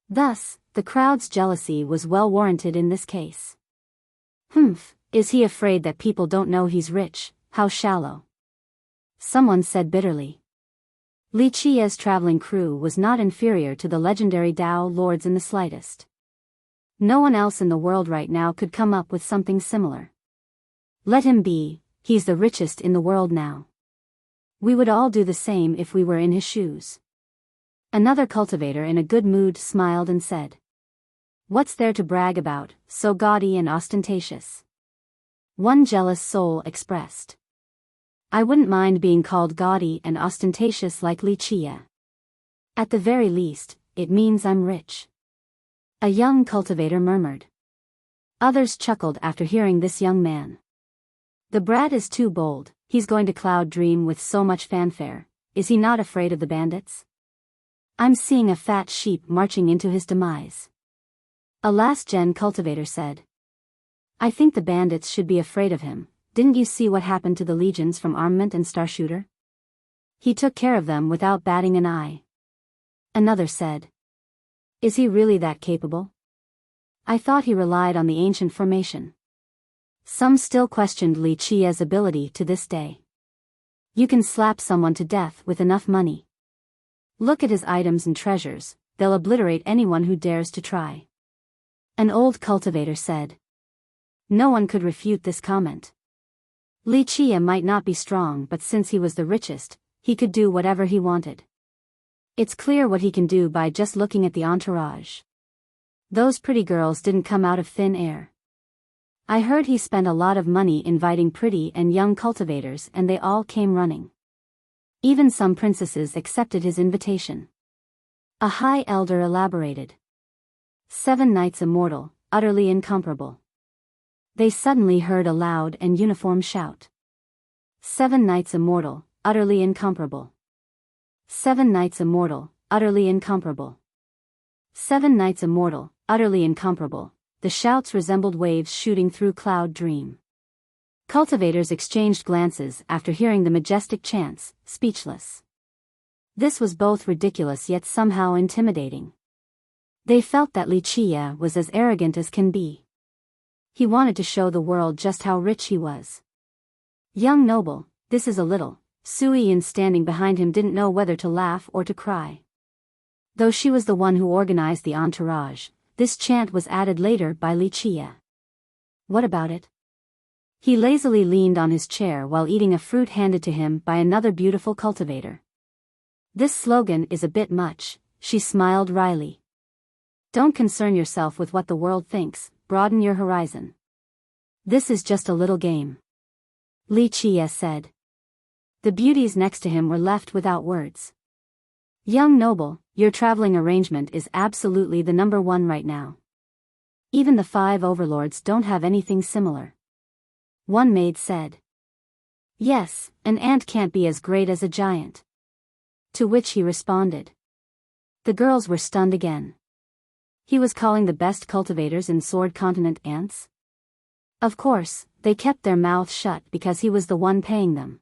Thus, the crowd's jealousy was well warranted in this case. Is he afraid that people don't know he's rich? How shallow. Someone said bitterly. Wuxia's traveling crew was not inferior to the legendary Tao Lords in the slightest. No one else in the world right now could come up with something similar. Let him be, he's the richest in the world now. We would all do the same if we were in his shoes. Another cultivator in a good mood smiled and said. What's there to brag about, so gaudy and ostentatious? One jealous soul expressed. I wouldn't mind being called gaudy and ostentatious like Wuxia. At the very least, it means I'm rich. A young cultivator murmured. Others chuckled after hearing this young man. The brat is too bold, he's going to Cloud Dream with so much fanfare, is he not afraid of the bandits? I'm seeing a fat sheep marching into his demise. A last-gen cultivator said. I think the bandits should be afraid of him, didn't you see what happened to the legions from Armament and Starshooter? He took care of them without batting an eye. Another said. Is he really that capable? I thought he relied on the ancient formation. Some still questioned Wuxia's ability to this day. You can slap someone to death with enough money. Look at his items and treasures, they'll obliterate anyone who dares to try. An old cultivator said. No one could refute this comment. Li Chia might not be strong, but since he was the richest, he could do whatever he wanted. It's clear what he can do by just looking at the entourage. Those pretty girls didn't come out of thin air. I heard he spent a lot of money inviting pretty and young cultivators, and they all came running. Even some princesses accepted his invitation. A high elder elaborated. 7 knights immortal, utterly incomparable. They suddenly heard a loud and uniform shout. 7 knights immortal, utterly incomparable. 7 knights immortal, utterly incomparable. 7 knights immortal, utterly incomparable. The shouts resembled waves shooting through Cloud Dream. Cultivators exchanged glances after hearing the majestic chants, speechless. This was both ridiculous yet somehow intimidating. They felt that Li Chia was as arrogant as can be. He wanted to show the world just how rich he was. Young noble, this is a little. Sui Yin standing behind him didn't know whether to laugh or to cry. Though she was the one who organized the entourage, this chant was added later by Li Chia. What about it? He lazily leaned on his chair while eating a fruit handed to him by another beautiful cultivator. This slogan is a bit much, she smiled wryly. Don't concern yourself with what the world thinks, broaden your horizon. This is just a little game. Li Chia said. The beauties next to him were left without words. Young noble, your traveling arrangement is absolutely the number one right now. Even the 5 overlords don't have anything similar. One maid said. Yes, an ant can't be as great as a giant. To which he responded. The girls were stunned again. He was calling the best cultivators in Sword Continent ants? Of course, they kept their mouths shut because he was the one paying them.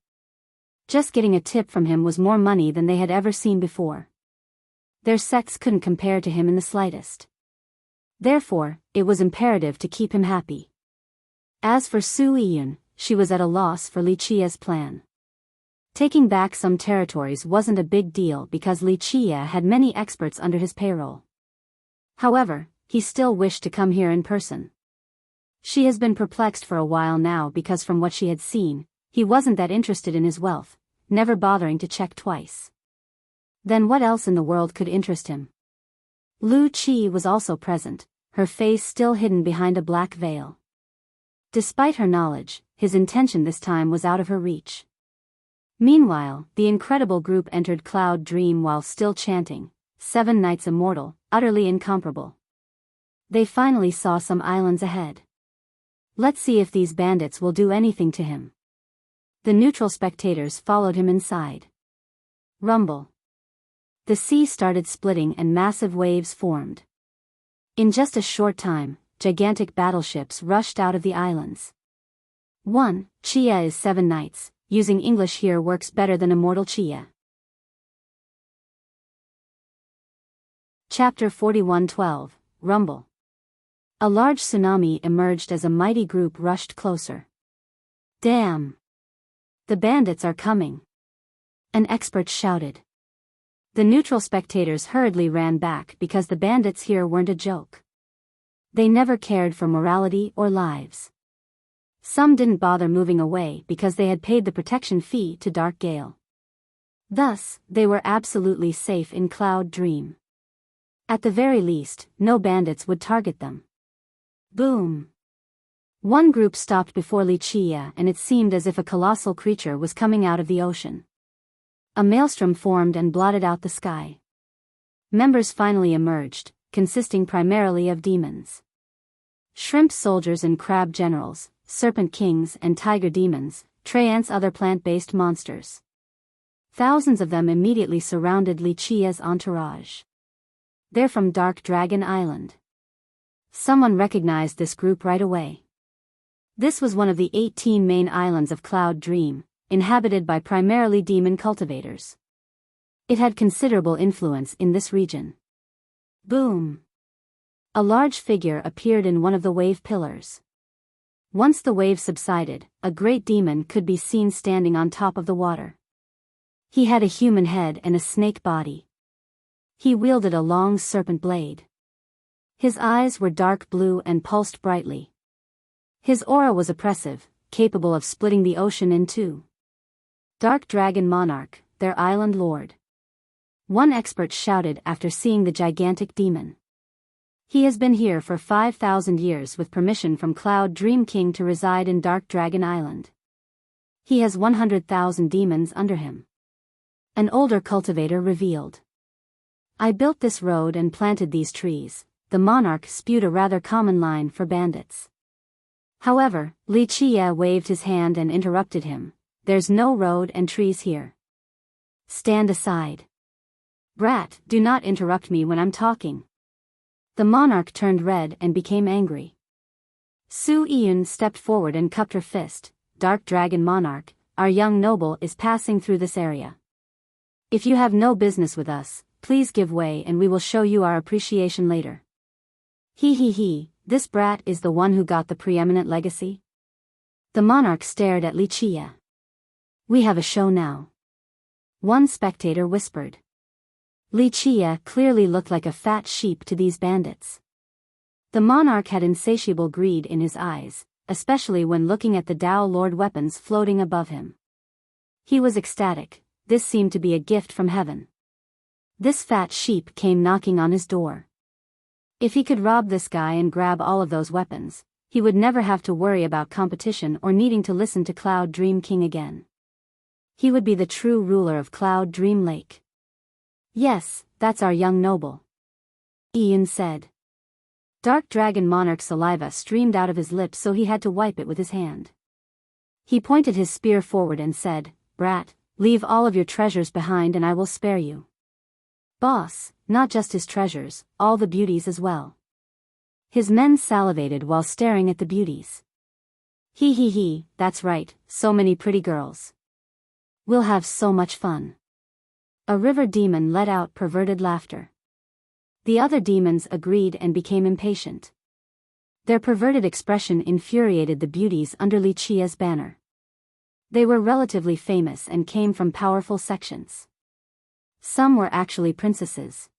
Just getting a tip from him was more money than they had ever seen before. Their sects couldn't compare to him in the slightest. Therefore, it was imperative to keep him happy. As for Sui Yun, she was at a loss for Li Chia's plan. Taking back some territories wasn't a big deal because Li Chia had many experts under his payroll. However, he still wished to come here in person. She has been perplexed for a while now because from what she had seen, he wasn't that interested in his wealth, never bothering to check twice. Then what else in the world could interest him? Lu Qi was also present, her face still hidden behind a black veil. Despite her knowledge, his intention this time was out of her reach. Meanwhile, the incredible group entered Cloud Dream while still chanting, 7 knights immortal, utterly incomparable. They finally saw some islands ahead. Let's see if these bandits will do anything to him. The neutral spectators followed him inside. Rumble. The sea started splitting and massive waves formed. In just a short time, gigantic battleships rushed out of the islands. 1. Chia is 7 knights. Using English here works better than Immortal Chia. Chapter 41:12, Rumble. A large tsunami emerged as a mighty group rushed closer. Damn! The bandits are coming! An expert shouted. The neutral spectators hurriedly ran back because the bandits here weren't a joke. They never cared for morality or lives. Some didn't bother moving away because they had paid the protection fee to Dark Gale. Thus, they were absolutely safe in Cloud Dream. At the very least, no bandits would target them. Boom! One group stopped before Li Chia and it seemed as if a colossal creature was coming out of the ocean. A maelstrom formed and blotted out the sky. Members finally emerged, consisting primarily of demons. Shrimp soldiers and crab generals, serpent kings and tiger demons, treants other plant-based monsters. Thousands of them immediately surrounded Li Chia's entourage. They're from Dark Dragon Island. Someone recognized this group right away. This was one of the 18 main islands of Cloud Dream, inhabited by primarily demon cultivators. It had considerable influence in this region. Boom! A large figure appeared in one of the wave pillars. Once the wave subsided, a great demon could be seen standing on top of the water. He had a human head and a snake body. He wielded a long serpent blade. His eyes were dark blue and pulsed brightly. His aura was oppressive, capable of splitting the ocean in two. Dark Dragon Monarch, their island lord. One expert shouted after seeing the gigantic demon. He has been here for 5,000 years with permission from Cloud Dream King to reside in Dark Dragon Island. He has 100,000 demons under him. An older cultivator revealed. I built this road and planted these trees. The monarch spewed a rather common line for bandits. However, Li Qie waved his hand and interrupted him. There's no road and trees here. Stand aside. Brat, do not interrupt me when I'm talking. The monarch turned red and became angry. Su Yun stepped forward and cupped her fist. Dark Dragon Monarch, our young noble is passing through this area. If you have no business with us, please give way and we will show you our appreciation later. He, this brat is the one who got the preeminent legacy? The monarch stared at Li Qie. We have a show now. One spectator whispered. Li Qie clearly looked like a fat sheep to these bandits. The monarch had insatiable greed in his eyes, especially when looking at the Dao Lord weapons floating above him. He was ecstatic. This seemed to be a gift from heaven. This fat sheep came knocking on his door. If he could rob this guy and grab all of those weapons, he would never have to worry about competition or needing to listen to Cloud Dream King again. He would be the true ruler of Cloud Dream Lake. Yes, that's our young noble. Ian said. Dark Dragon Monarch's saliva streamed out of his lips, so he had to wipe it with his hand. He pointed his spear forward and said, Brat, leave all of your treasures behind and I will spare you. Boss, not just his treasures, all the beauties as well. His men salivated while staring at the beauties. He, that's right, so many pretty girls. We'll have so much fun. A river demon let out perverted laughter. The other demons agreed and became impatient. Their perverted expression infuriated the beauties under Li Qie's banner. They were relatively famous and came from powerful sections. Some were actually princesses.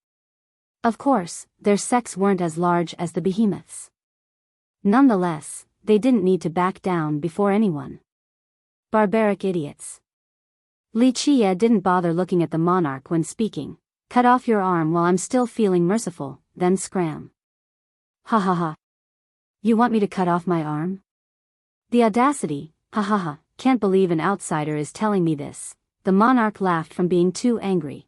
Of course, their sects weren't as large as the behemoths. Nonetheless, they didn't need to back down before anyone. Barbaric idiots. Li Qie didn't bother looking at the monarch when speaking. Cut off your arm while I'm still feeling merciful, then scram. Ha. You want me to cut off my arm? The audacity, ha. Can't believe an outsider is telling me this. The monarch laughed from being too angry.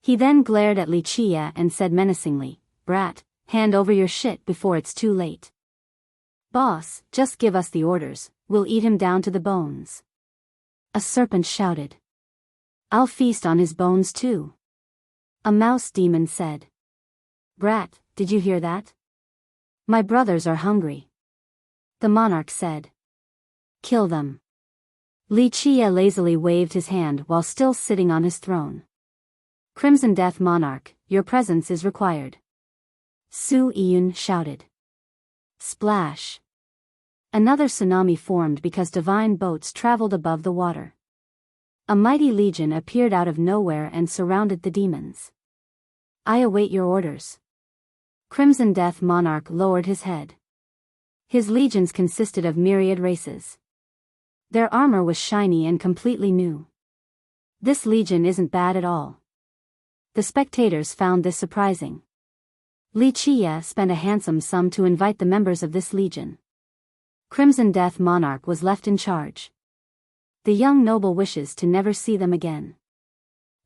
He then glared at Li Qie and said menacingly, Brat, hand over your shit before it's too late. Boss, just give us the orders, we'll eat him down to the bones. A serpent shouted. I'll feast on his bones too. A mouse demon said. Brat, did you hear that? My brothers are hungry. The monarch said. Kill them. Li Qie lazily waved his hand while still sitting on his throne. Crimson Death Monarch, your presence is required. Su Yun shouted. Splash. Another tsunami formed because divine boats traveled above the water. A mighty legion appeared out of nowhere and surrounded the demons. I await your orders. Crimson Death Monarch lowered his head. His legions consisted of myriad races. Their armor was shiny and completely new. This legion isn't bad at all. The spectators found this surprising. Li Qie spent a handsome sum to invite the members of this legion. Crimson Death Monarch was left in charge. The young noble wishes to never see them again.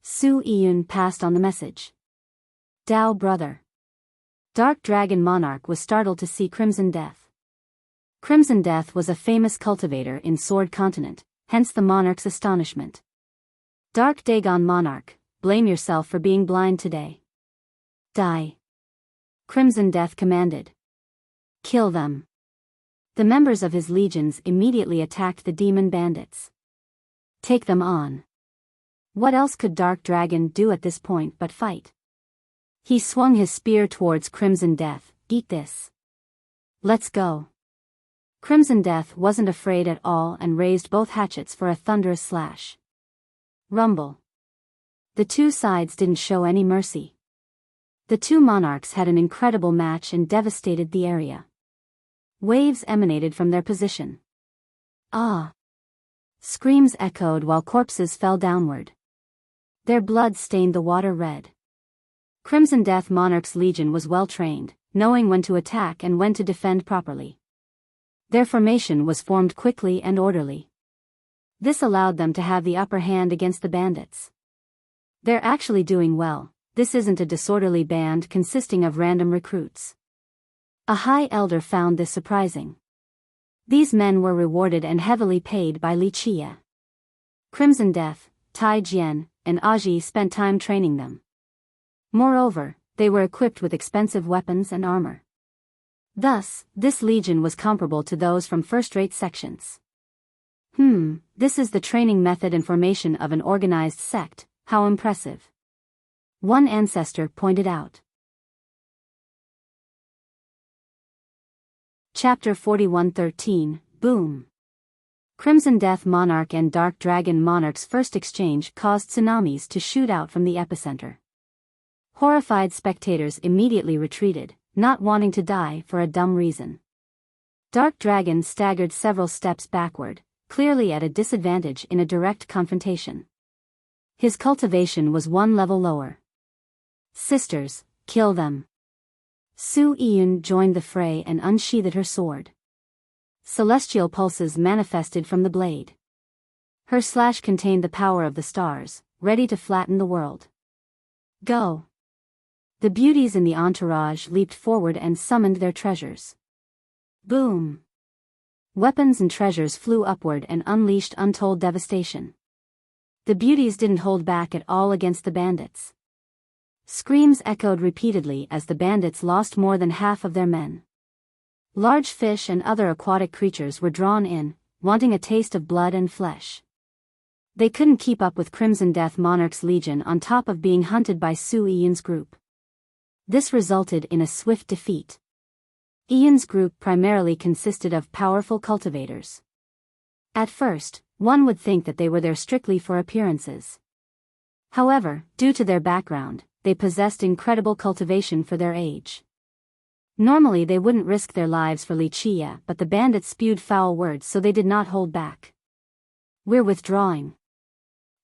Su Yun passed on the message. Dao brother. Dark Dragon Monarch was startled to see Crimson Death. Crimson Death was a famous cultivator in Sword Continent, hence the monarch's astonishment. Dark Dagon Monarch, blame yourself for being blind today. Die. Crimson Death commanded. Kill them. The members of his legions immediately attacked the demon bandits. Take them on. What else could Dark Dragon do at this point but fight? He swung his spear towards Crimson Death. Eat this. Let's go. Crimson Death wasn't afraid at all and raised both hatchets for a thunderous slash. Rumble. The two sides didn't show any mercy. The two monarchs had an incredible match and devastated the area. Waves emanated from their position. Ah! Screams echoed while corpses fell downward. Their blood stained the water red. Crimson Death Monarch's legion was well trained, knowing when to attack and when to defend properly. Their formation was formed quickly and orderly. This allowed them to have the upper hand against the bandits. They're actually doing well. This isn't a disorderly band consisting of random recruits. A high elder found this surprising. These men were rewarded and heavily paid by Li Qie. Crimson Death, Tai Jian, and Aji spent time training them. Moreover, they were equipped with expensive weapons and armor. Thus, this legion was comparable to those from first-rate sections. This is the training method and formation of an organized sect, how impressive. One ancestor pointed out. Chapter 41:13, Boom. Crimson Death Monarch and Dark Dragon Monarch's first exchange caused tsunamis to shoot out from the epicenter. Horrified spectators immediately retreated, not wanting to die for a dumb reason. Dark Dragon staggered several steps backward, clearly at a disadvantage in a direct confrontation. His cultivation was one level lower. Sisters, kill them. Su Yun joined the fray and unsheathed her sword. Celestial pulses manifested from the blade. Her slash contained the power of the stars, ready to flatten the world. Go! The beauties in the entourage leaped forward and summoned their treasures. Boom! Weapons and treasures flew upward and unleashed untold devastation. The beauties didn't hold back at all against the bandits. Screams echoed repeatedly as the bandits lost more than half of their men. Large fish and other aquatic creatures were drawn in, wanting a taste of blood and flesh. They couldn't keep up with Crimson Death Monarch's legion on top of being hunted by Su Yun's group. This resulted in a swift defeat. Yun's group primarily consisted of powerful cultivators. At first, one would think that they were there strictly for appearances. However, due to their background, they possessed incredible cultivation for their age. Normally they wouldn't risk their lives for Li Qie, but the bandits spewed foul words so they did not hold back. We're withdrawing.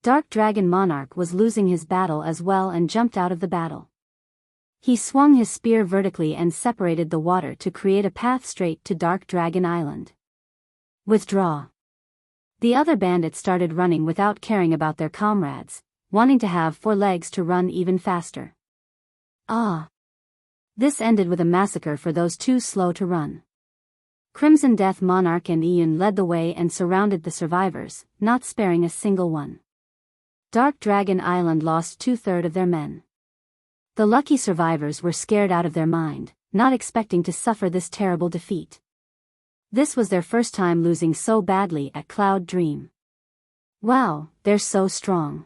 Dark Dragon Monarch was losing his battle as well and jumped out of the battle. He swung his spear vertically and separated the water to create a path straight to Dark Dragon Island. Withdraw. The other bandits started running without caring about their comrades, wanting to have 4 legs to run even faster. Ah! This ended with a massacre for those too slow to run. Crimson Death Monarch and Yun led the way and surrounded the survivors, not sparing a single one. Dark Dragon Island lost 2/3 of their men. The lucky survivors were scared out of their mind, not expecting to suffer this terrible defeat. This was their first time losing so badly at Cloud Dream. Wow, they're so strong.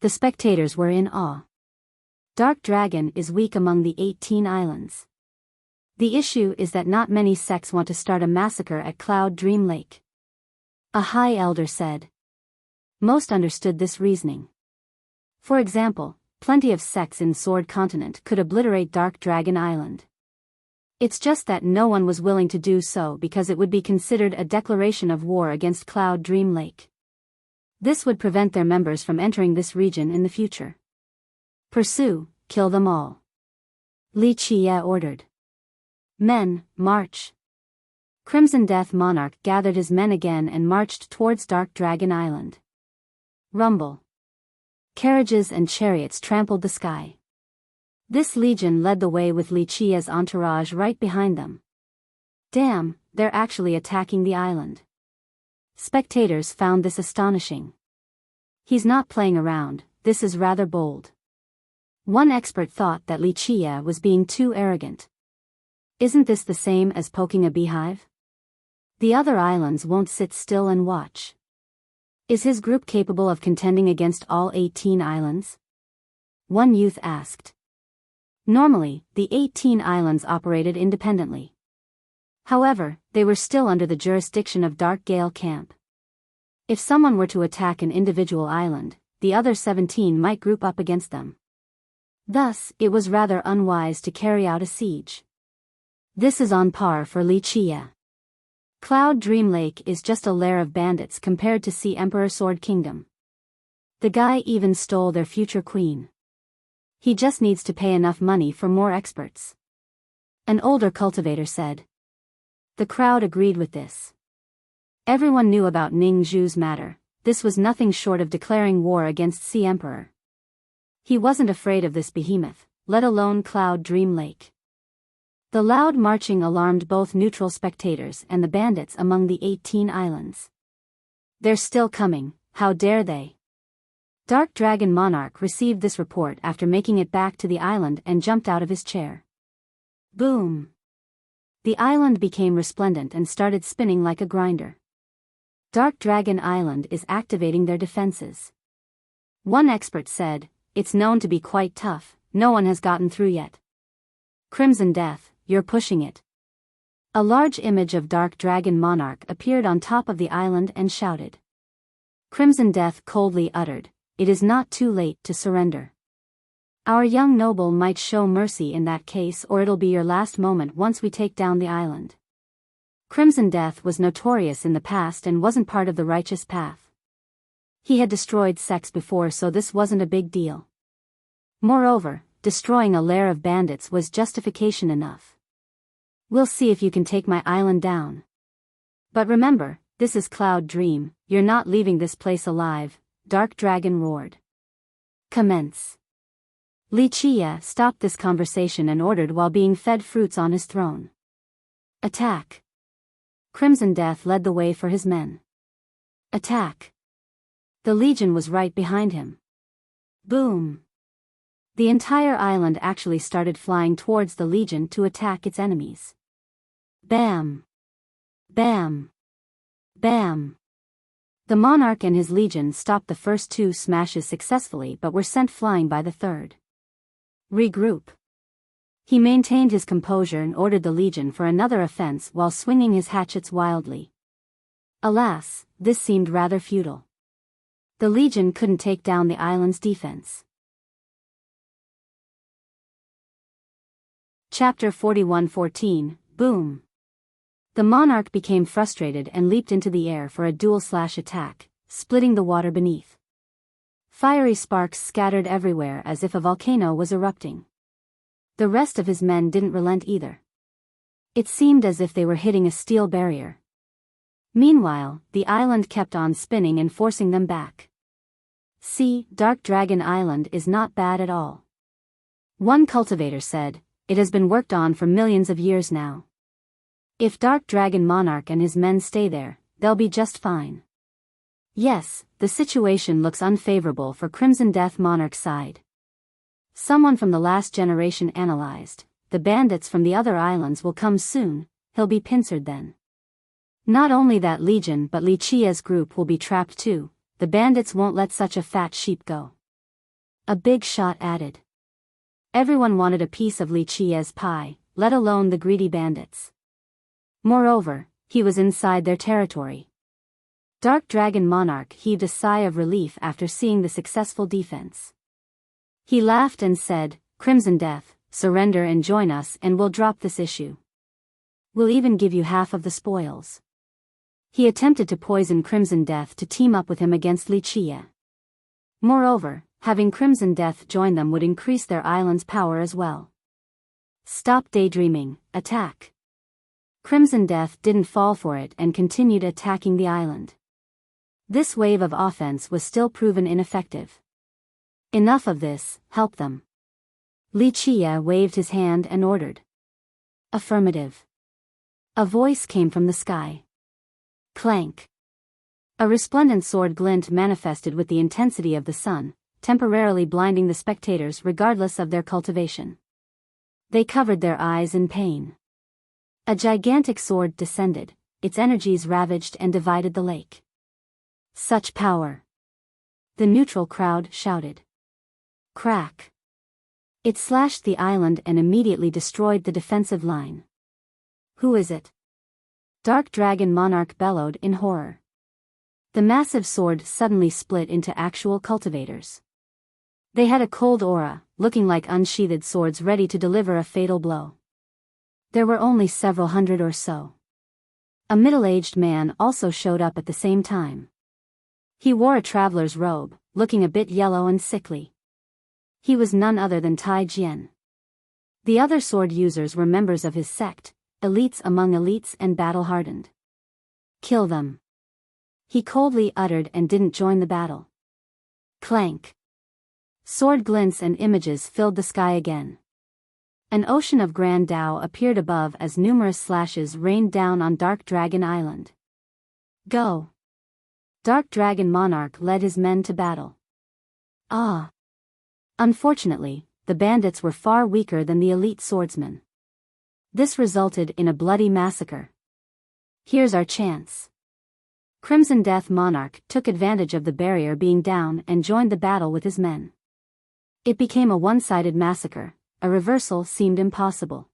The spectators were in awe. Dark Dragon is weak among the 18 islands. The issue is that not many sects want to start a massacre at Cloud Dream Lake. A high elder said. Most understood this reasoning. For example, plenty of sects in Sword Continent could obliterate Dark Dragon Island. It's just that no one was willing to do so because it would be considered a declaration of war against Cloud Dream Lake. This would prevent their members from entering this region in the future. Pursue, kill them all. Li Qie ordered. Men, march. Crimson Death Monarch gathered his men again and marched towards Dark Dragon Island. Rumble. Carriages and chariots trampled the sky. This legion led the way with Li Qie's entourage right behind them. Damn, they're actually attacking the island. Spectators found this astonishing. He's not playing around, this is rather bold. One expert thought that Li Qie was being too arrogant. Isn't this the same as poking a beehive? The other islands won't sit still and watch. Is his group capable of contending against all 18 islands? One youth asked. Normally, the 18 islands operated independently. However, they were still under the jurisdiction of Dark Gale Camp. If someone were to attack an individual island, the other 17 might group up against them. Thus, it was rather unwise to carry out a siege. This is on par for Li Qie. Cloud Dream Lake is just a lair of bandits compared to Sea Emperor Sword Kingdom. The guy even stole their future queen. He just needs to pay enough money for more experts. An older cultivator said. The crowd agreed with this. Everyone knew about Ning Zhu's matter. This was nothing short of declaring war against Sea Emperor. He wasn't afraid of this behemoth, let alone Cloud Dream Lake. The loud marching alarmed both neutral spectators and the bandits among the 18 islands. They're still coming, how dare they? Dark Dragon Monarch received this report after making it back to the island and jumped out of his chair. Boom! The island became resplendent and started spinning like a grinder. Dark Dragon Island is activating their defenses. One expert said, it's known to be quite tough, no one has gotten through yet. Crimson Death, you're pushing it. A large image of Dark Dragon Monarch appeared on top of the island and shouted. Crimson Death coldly uttered, it is not too late to surrender. Our young noble might show mercy in that case, or it'll be your last moment once we take down the island. Crimson Death was notorious in the past and wasn't part of the righteous path. He had destroyed sects before, so this wasn't a big deal. Moreover, destroying a lair of bandits was justification enough. We'll see if you can take my island down. But remember, this is Cloud Dream, you're not leaving this place alive, Dark Dragon roared. Commence. Li Qia stopped this conversation and ordered while being fed fruits on his throne. Attack. Crimson Death led the way for his men. Attack. The Legion was right behind him. Boom. The entire island actually started flying towards the Legion to attack its enemies. Bam! Bam! Bam! The monarch and his legion stopped the first two smashes successfully but were sent flying by the third. Regroup. He maintained his composure and ordered the legion for another offense while swinging his hatchets wildly. Alas, this seemed rather futile. The legion couldn't take down the island's defense. Chapter 41:14, Boom. The monarch became frustrated and leaped into the air for a dual-slash attack, splitting the water beneath. Fiery sparks scattered everywhere as if a volcano was erupting. The rest of his men didn't relent either. It seemed as if they were hitting a steel barrier. Meanwhile, the island kept on spinning and forcing them back. See, Dark Dragon Island is not bad at all. One cultivator said, it has been worked on for millions of years now. If Dark Dragon Monarch and his men stay there, they'll be just fine. Yes, the situation looks unfavorable for Crimson Death Monarch's side. Someone from the last generation analyzed, the bandits from the other islands will come soon, he'll be pincered then. Not only that legion but Li Qia's group will be trapped too, the bandits won't let such a fat sheep go. A big shot added. Everyone wanted a piece of Li Qia's pie, let alone the greedy bandits. Moreover, he was inside their territory. Dark Dragon Monarch heaved a sigh of relief after seeing the successful defense. He laughed and said, Crimson Death, surrender and join us and we'll drop this issue. We'll even give you half of the spoils. He attempted to poison Crimson Death to team up with him against Li Qia. Moreover, having Crimson Death join them would increase their island's power as well. Stop daydreaming, attack. Crimson Death didn't fall for it and continued attacking the island. This wave of offense was still proven ineffective. Enough of this, help them. Li Qia waved his hand and ordered. Affirmative. A voice came from the sky. Clank. A resplendent sword glint manifested with the intensity of the sun, temporarily blinding the spectators regardless of their cultivation. They covered their eyes in pain. A gigantic sword descended, its energies ravaged and divided the lake. Such power! The neutral crowd shouted. Crack! It slashed the island and immediately destroyed the defensive line. Who is it? Dark Dragon Monarch bellowed in horror. The massive sword suddenly split into actual cultivators. They had a cold aura, looking like unsheathed swords ready to deliver a fatal blow. There were only several hundred or so. A middle-aged man also showed up at the same time. He wore a traveler's robe, looking a bit yellow and sickly. He was none other than Tai Jian. The other sword users were members of his sect, elites among elites and battle-hardened. Kill them. He coldly uttered and didn't join the battle. Clank. Sword glints and images filled the sky again. An ocean of Grand Dao appeared above as numerous slashes rained down on Dark Dragon Island. Go! Dark Dragon Monarch led his men to battle. Ah! Unfortunately, the bandits were far weaker than the elite swordsmen. This resulted in a bloody massacre. Here's our chance. Crimson Death Monarch took advantage of the barrier being down and joined the battle with his men. It became a one-sided massacre. A reversal seemed impossible.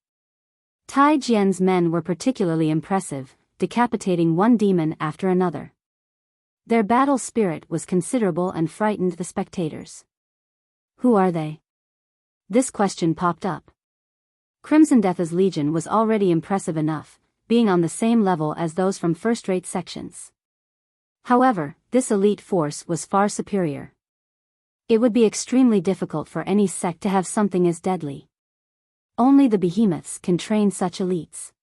Tai Jian's men were particularly impressive, decapitating one demon after another. Their battle spirit was considerable and frightened the spectators. Who are they? This question popped up. Crimson Death's legion was already impressive enough, being on the same level as those from first-rate sections. However, this elite force was far superior. It would be extremely difficult for any sect to have something as deadly. Only the behemoths can train such elites.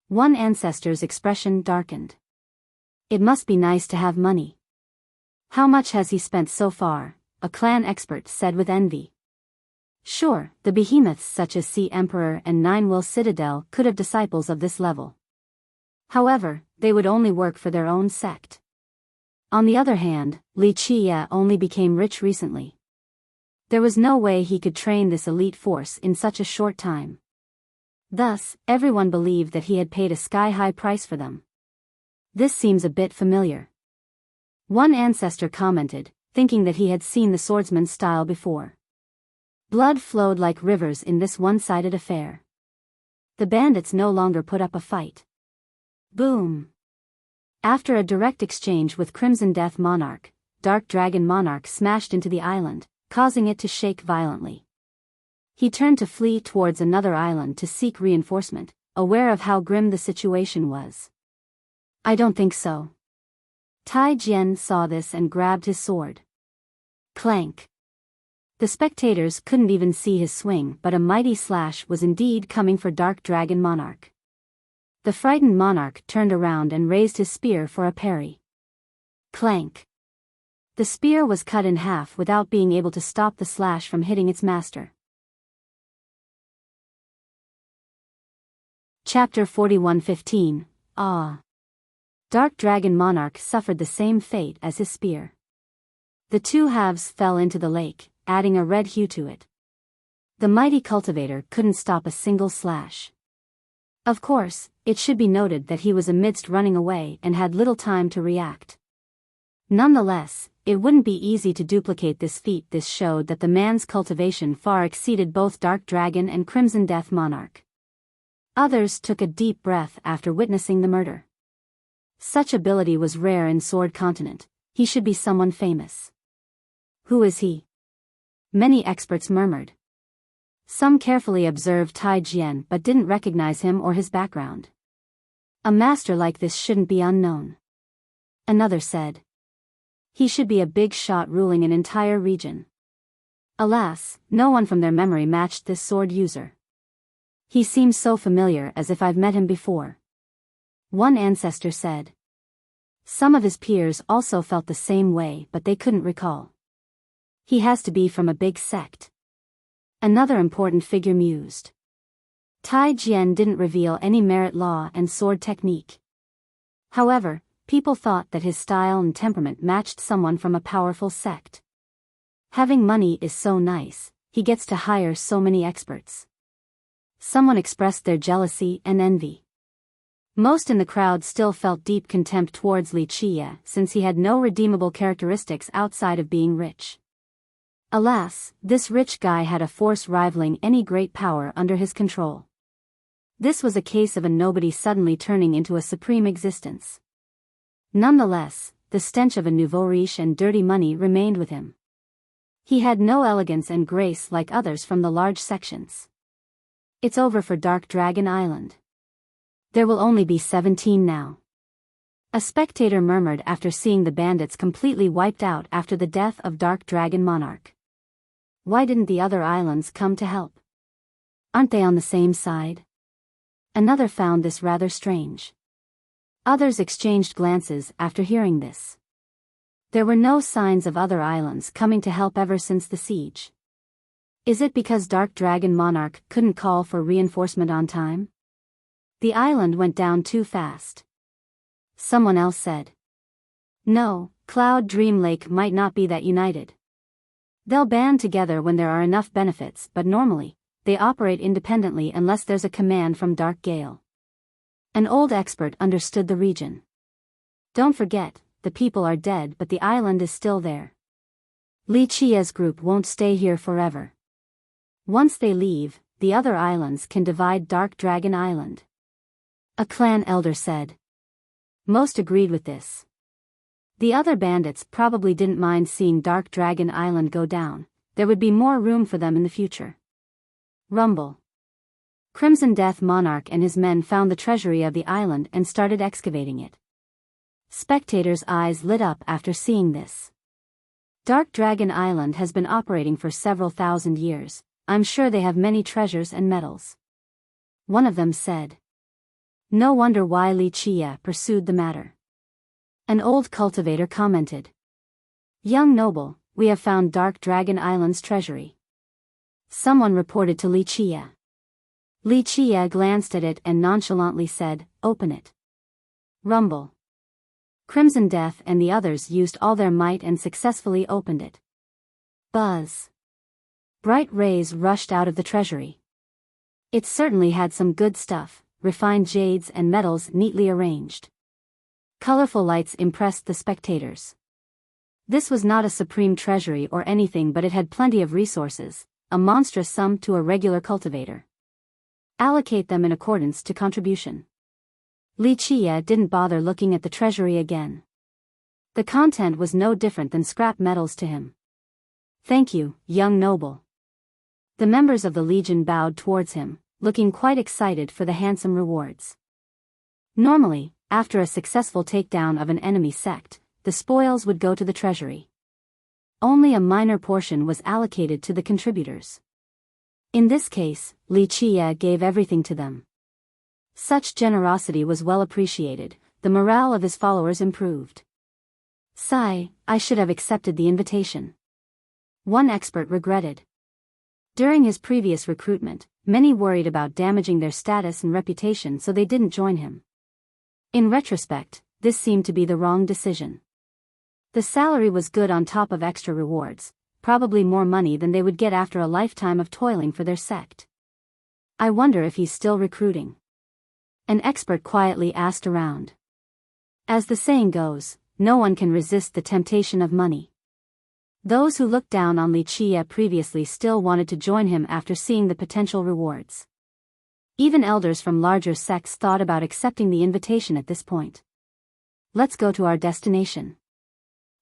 One ancestor's expression darkened. It must be nice to have money. How much has he spent so far? A clan expert said with envy. Sure, the behemoths such as Sea Emperor and Nine Will Citadel could have disciples of this level. However, they would only work for their own sect. On the other hand, Li Qia only became rich recently. There was no way he could train this elite force in such a short time. Thus, everyone believed that he had paid a sky-high price for them. This seems a bit familiar. One ancestor commented, thinking that he had seen the swordsman's style before. Blood flowed like rivers in this one-sided affair. The bandits no longer put up a fight. Boom! After a direct exchange with Crimson Death Monarch, Dark Dragon Monarch smashed into the island, causing it to shake violently. He turned to flee towards another island to seek reinforcement, aware of how grim the situation was. I don't think so. Tai Jian saw this and grabbed his sword. Clank. The spectators couldn't even see his swing, but a mighty slash was indeed coming for Dark Dragon Monarch. The frightened monarch turned around and raised his spear for a parry. Clank. The spear was cut in half without being able to stop the slash from hitting its master. Chapter 41:15. Ah. Dark Dragon Monarch suffered the same fate as his spear. The two halves fell into the lake, adding a red hue to it. The mighty cultivator couldn't stop a single slash. Of course, it should be noted that he was amidst running away and had little time to react. Nonetheless, it wouldn't be easy to duplicate this feat. This showed that the man's cultivation far exceeded both Dark Dragon and Crimson Death Monarch. Others took a deep breath after witnessing the murder. Such ability was rare in Sword Continent. He should be someone famous. Who is he? Many experts murmured. Some carefully observed Tai Jian but didn't recognize him or his background. A master like this shouldn't be unknown. Another said. He should be a big shot ruling an entire region. Alas, no one from their memory matched this sword user. He seems so familiar, as if I've met him before. One ancestor said. Some of his peers also felt the same way, but they couldn't recall. He has to be from a big sect. Another important figure mused. Tai Jian didn't reveal any merit law and sword technique. However, people thought that his style and temperament matched someone from a powerful sect. Having money is so nice, he gets to hire so many experts. Someone expressed their jealousy and envy. Most in the crowd still felt deep contempt towards Li Qia since he had no redeemable characteristics outside of being rich. Alas, this rich guy had a force rivaling any great power under his control. This was a case of a nobody suddenly turning into a supreme existence. Nonetheless, the stench of a nouveau riche and dirty money remained with him. He had no elegance and grace like others from the large sections. It's over for Dark Dragon Island. There will only be 17 now. A spectator murmured after seeing the bandits completely wiped out after the death of Dark Dragon Monarch. Why didn't the other islands come to help? Aren't they on the same side? Another found this rather strange. Others exchanged glances after hearing this. There were no signs of other islands coming to help ever since the siege. Is it because Dark Dragon Monarch couldn't call for reinforcement on time? The island went down too fast. Someone else said. No, Cloud Dream Lake might not be that united. They'll band together when there are enough benefits, but normally, they operate independently unless there's a command from Dark Gale. An old expert understood the region. Don't forget, the people are dead but the island is still there. Li Chia's group won't stay here forever. Once they leave, the other islands can divide Dark Dragon Island. A clan elder said. Most agreed with this. The other bandits probably didn't mind seeing Dark Dragon Island go down. There would be more room for them in the future. Rumble. Crimson Death Monarch and his men found the treasury of the island and started excavating it. Spectators' eyes lit up after seeing this. Dark Dragon Island has been operating for several thousand years. I'm sure they have many treasures and metals. One of them said. No wonder why Li Chia pursued the matter. An old cultivator commented. Young noble, we have found Dark Dragon Island's treasury. Someone reported to Li Chia. Li Chia glanced at it and nonchalantly said, open it. Rumble. Crimson Death and the others used all their might and successfully opened it. Buzz. Bright rays rushed out of the treasury. It certainly had some good stuff, refined jades and metals neatly arranged. Colorful lights impressed the spectators. This was not a supreme treasury or anything, but it had plenty of resources, a monstrous sum to a regular cultivator. Allocate them in accordance to contribution. Li Chia didn't bother looking at the treasury again. The content was no different than scrap metals to him. Thank you, young noble. The members of the Legion bowed towards him, looking quite excited for the handsome rewards. Normally, after a successful takedown of an enemy sect, the spoils would go to the treasury. Only a minor portion was allocated to the contributors. In this case, Li Chia gave everything to them. Such generosity was well appreciated, the morale of his followers improved. Sigh, I should have accepted the invitation. One expert regretted. During his previous recruitment, many worried about damaging their status and reputation, so they didn't join him. In retrospect, this seemed to be the wrong decision. The salary was good on top of extra rewards, probably more money than they would get after a lifetime of toiling for their sect. I wonder if he's still recruiting. An expert quietly asked around. As the saying goes, no one can resist the temptation of money. Those who looked down on Li Chia previously still wanted to join him after seeing the potential rewards. Even elders from larger sects thought about accepting the invitation at this point. Let's go to our destination.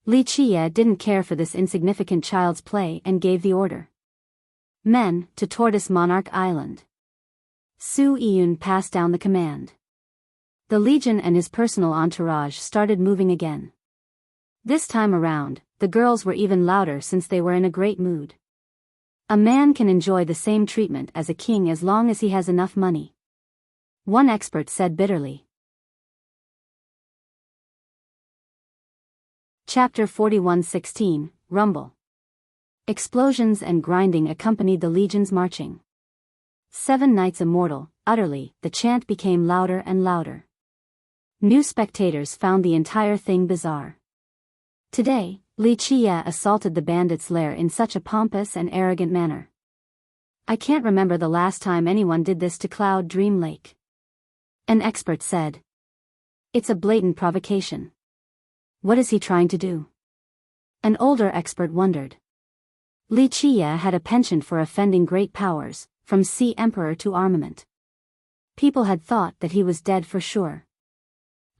Li Chia didn't care for this insignificant child's play and gave the order. Men, to Tortoise Monarch Island. Su Iyun passed down the command. The Legion and his personal entourage started moving again. This time around, the girls were even louder since they were in a great mood. A man can enjoy the same treatment as a king as long as he has enough money. One expert said bitterly. Chapter 41:16, Rumble. Explosions and grinding accompanied the Legion's marching. 7 Knights Immortal, utterly, the chant became louder and louder. New spectators found the entire thing bizarre. Today, Li Chia assaulted the bandits' lair in such a pompous and arrogant manner. I can't remember the last time anyone did this to Cloud Dream Lake. An expert said. It's a blatant provocation. What is he trying to do? An older expert wondered. Li Chia had a penchant for offending great powers, from Sea Emperor to armament. People had thought that he was dead for sure.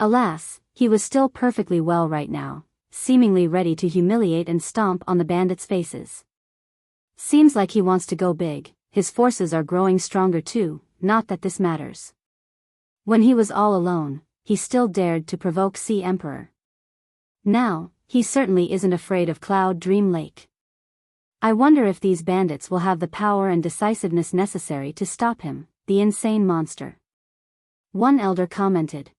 Alas, he was still perfectly well right now, seemingly ready to humiliate and stomp on the bandits' faces. Seems like he wants to go big. His forces are growing stronger too, not that this matters. When he was all alone, he still dared to provoke Sea Emperor. Now, he certainly isn't afraid of Cloud Dream Lake. I wonder if these bandits will have the power and decisiveness necessary to stop him, the insane monster. One elder commented.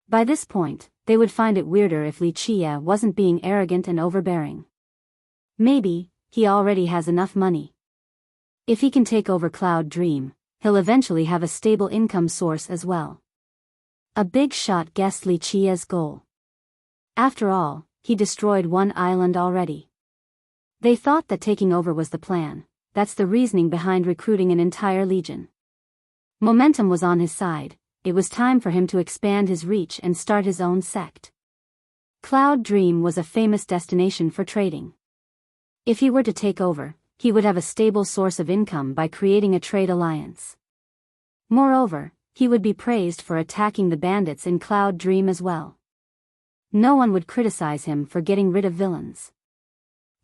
By this point, they would find it weirder if Li Chia wasn't being arrogant and overbearing. Maybe, he already has enough money. If he can take over Cloud Dream, he'll eventually have a stable income source as well. A big shot guessed Li Chia's goal. After all, he destroyed one island already. They thought that taking over was the plan. That's the reasoning behind recruiting an entire legion. Momentum was on his side. It was time for him to expand his reach and start his own sect. Cloud Dream was a famous destination for trading. If he were to take over, he would have a stable source of income by creating a trade alliance. Moreover, he would be praised for attacking the bandits in Cloud Dream as well. No one would criticize him for getting rid of villains.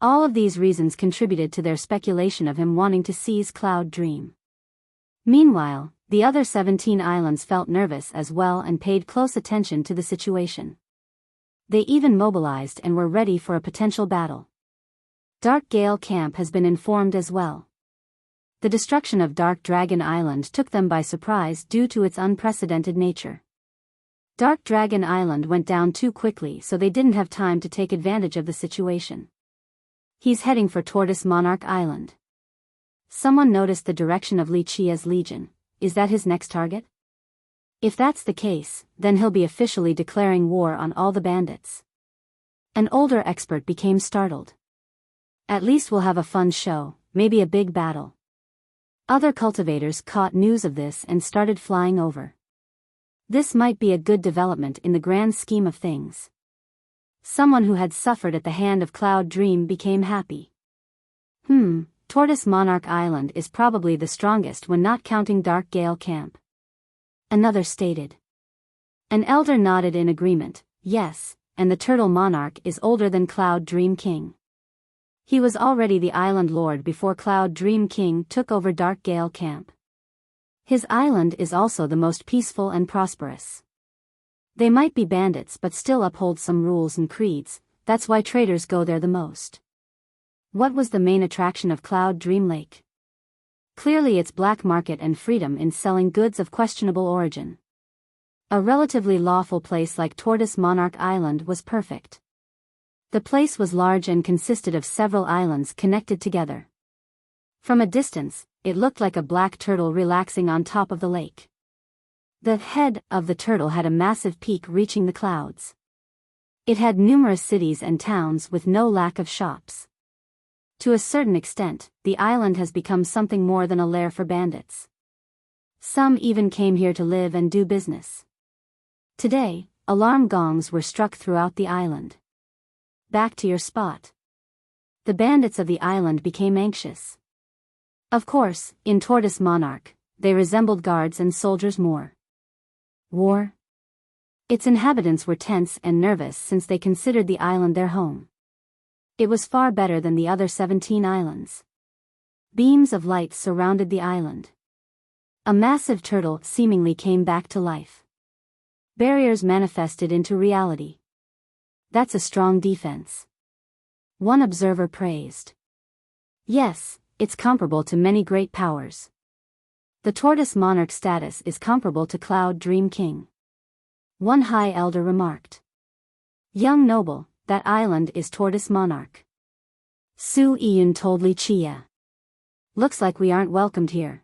All of these reasons contributed to their speculation of him wanting to seize Cloud Dream. Meanwhile, the other 17 islands felt nervous as well and paid close attention to the situation. They even mobilized and were ready for a potential battle. Dark Gale Camp has been informed as well. The destruction of Dark Dragon Island took them by surprise due to its unprecedented nature. Dark Dragon Island went down too quickly, so they didn't have time to take advantage of the situation. He's heading for Tortoise Monarch Island. Someone noticed the direction of Li Chia's legion. Is that his next target? If that's the case, then he'll be officially declaring war on all the bandits. An older expert became startled. At least we'll have a fun show, maybe a big battle. Other cultivators caught news of this and started flying over. This might be a good development in the grand scheme of things. Someone who had suffered at the hand of Cloud Dream became happy. Tortoise Monarch Island is probably the strongest when not counting Dark Gale Camp. Another stated. An elder nodded in agreement, yes, and the Turtle Monarch is older than Cloud Dream King. He was already the island lord before Cloud Dream King took over Dark Gale Camp. His island is also the most peaceful and prosperous. They might be bandits but still uphold some rules and creeds, that's why traders go there the most. What was the main attraction of Cloud Dream Lake? Clearly its black market and freedom in selling goods of questionable origin. A relatively lawful place like Tortoise Monarch Island was perfect. The place was large and consisted of several islands connected together. From a distance, it looked like a black turtle relaxing on top of the lake. The head of the turtle had a massive peak reaching the clouds. It had numerous cities and towns with no lack of shops. To a certain extent, the island has become something more than a lair for bandits. Some even came here to live and do business. Today, alarm gongs were struck throughout the island. Back to your spot. The bandits of the island became anxious. Of course, in Tortoise Monarch, they resembled guards and soldiers more. War? Its inhabitants were tense and nervous since they considered the island their home. It was far better than the other 17 islands. Beams of light surrounded the island. A massive turtle seemingly came back to life. Barriers manifested into reality. That's a strong defense. One observer praised. Yes, it's comparable to many great powers. The Tortoise Monarch status is comparable to Cloud Dream King. One high elder remarked. Young noble, that island is Tortoise Monarch. Su Iyun told Li Chia. Looks like we aren't welcomed here.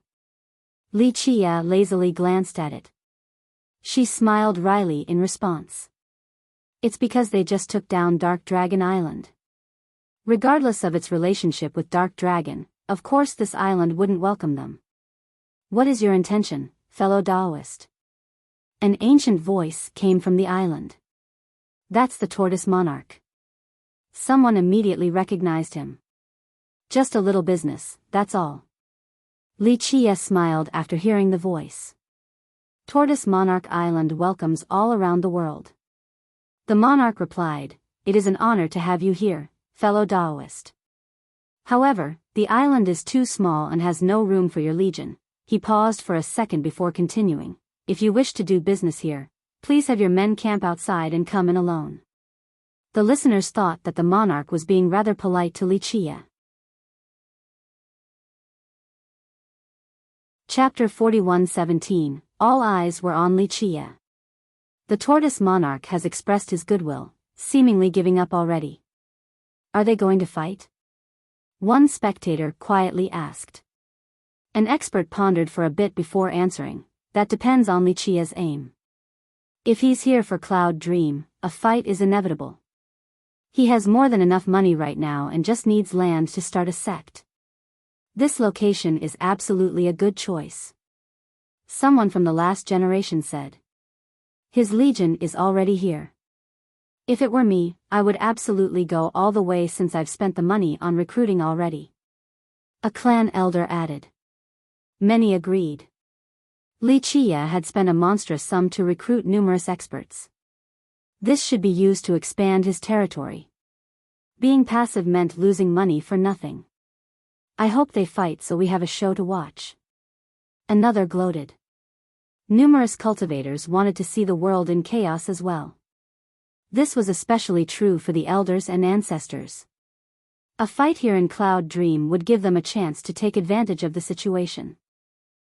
Li Chia lazily glanced at it. She smiled wryly in response. It's because they just took down Dark Dragon Island. Regardless of its relationship with Dark Dragon, of course this island wouldn't welcome them. What is your intention, fellow Daoist? An ancient voice came from the island. That's the Tortoise Monarch. Someone immediately recognized him. Just a little business, that's all. Li Chia smiled after hearing the voice. Tortoise Monarch Island welcomes all around the world. The monarch replied, it is an honor to have you here, fellow Daoist. However, the island is too small and has no room for your legion. He paused for a second before continuing. if you wish to do business here, please have your men camp outside and come in alone. The listeners thought that the monarch was being rather polite to Wuxia. Chapter 41:17. All eyes were on Wuxia. The tortoise monarch has expressed his goodwill, seemingly giving up already. Are they going to fight? One spectator quietly asked. An expert pondered for a bit before answering, that depends on Wuxia's aim. If he's here for Cloud Dream, a fight is inevitable. He has more than enough money right now and just needs land to start a sect. This location is absolutely a good choice. Someone from the last generation said. His legion is already here. If it were me, I would absolutely go all the way since I've spent the money on recruiting already. A clan elder added. Many agreed. Wuxia had spent a monstrous sum to recruit numerous experts. This should be used to expand his territory. Being passive meant losing money for nothing. I hope they fight so we have a show to watch. Another gloated. Numerous cultivators wanted to see the world in chaos as well. This was especially true for the elders and ancestors. A fight here in Cloud Dream would give them a chance to take advantage of the situation.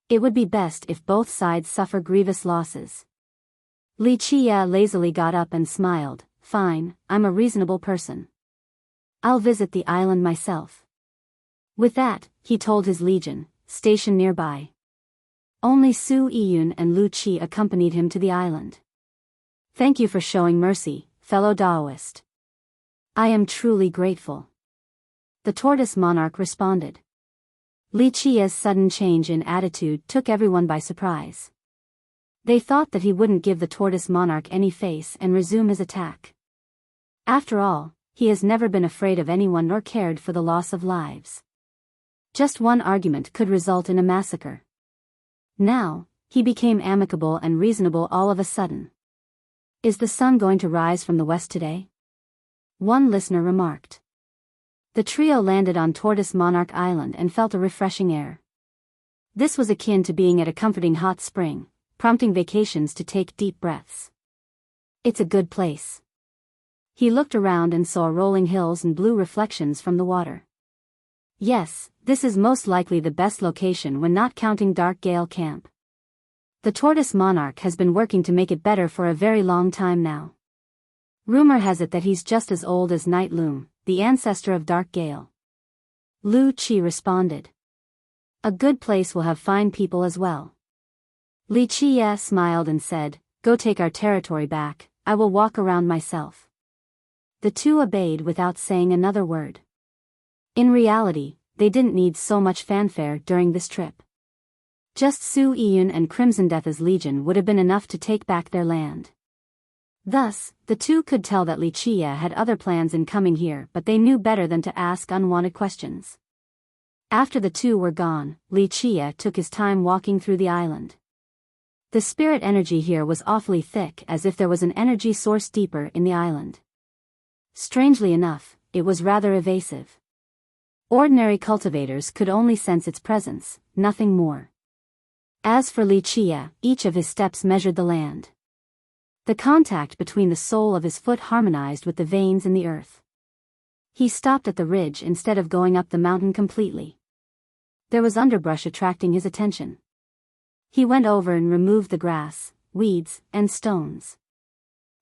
It would be best if both sides suffer grievous losses. Wuxia lazily got up and smiled. Fine, I'm a reasonable person. I'll visit the island myself. With that, he told his legion, stationed nearby. Only Su Yiyun and Lu Qi accompanied him to the island. Thank you for showing mercy, fellow Daoist. I am truly grateful. The tortoise monarch responded. Wuxia's sudden change in attitude took everyone by surprise. They thought that he wouldn't give the tortoise monarch any face and resume his attack. After all, he has never been afraid of anyone nor cared for the loss of lives. Just one argument could result in a massacre. Now, he became amicable and reasonable all of a sudden. Is the sun going to rise from the west today? One listener remarked. The trio landed on Tortoise Monarch Island and felt a refreshing air. This was akin to being at a comforting hot spring, prompting vacations to take deep breaths. It's a good place. He looked around and saw rolling hills and blue reflections from the water. Yes, this is most likely the best location when not counting Dark Gale Camp. The Tortoise Monarch has been working to make it better for a very long time now. Rumor has it that he's just as old as Night Loom, the ancestor of Dark Gale. Lu Qi responded. A good place will have fine people as well. Wuxia smiled and said, Go take our territory back, I will walk around myself. The two obeyed without saying another word. In reality, they didn't need so much fanfare during this trip. Just Su Yiyun and Crimson Death's legion would have been enough to take back their land. Thus, the two could tell that Wuxia had other plans in coming here, but they knew better than to ask unwanted questions. After the two were gone, Wuxia took his time walking through the island. The spirit energy here was awfully thick, as if there was an energy source deeper in the island. Strangely enough, it was rather evasive. Ordinary cultivators could only sense its presence, nothing more. As for Wuxia, each of his steps measured the land. The contact between the sole of his foot harmonized with the veins in the earth. He stopped at the ridge instead of going up the mountain completely. There was underbrush attracting his attention. He went over and removed the grass, weeds, and stones.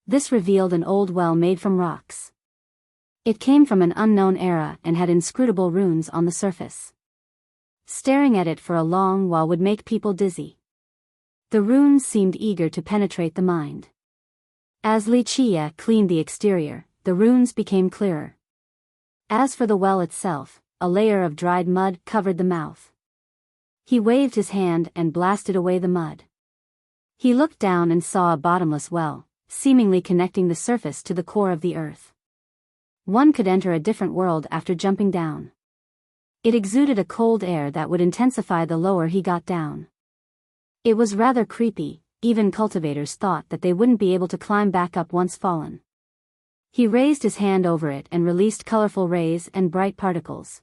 This revealed an old well made from rocks. It came from an unknown era and had inscrutable runes on the surface. Staring at it for a long while would make people dizzy. The runes seemed eager to penetrate the mind. As Wuxia cleaned the exterior, the runes became clearer. As for the well itself, a layer of dried mud covered the mouth. He waved his hand and blasted away the mud. He looked down and saw a bottomless well, seemingly connecting the surface to the core of the earth. One could enter a different world after jumping down. It exuded a cold air that would intensify the lower he got down. It was rather creepy, even cultivators thought that they wouldn't be able to climb back up once fallen. He raised his hand over it and released colorful rays and bright particles.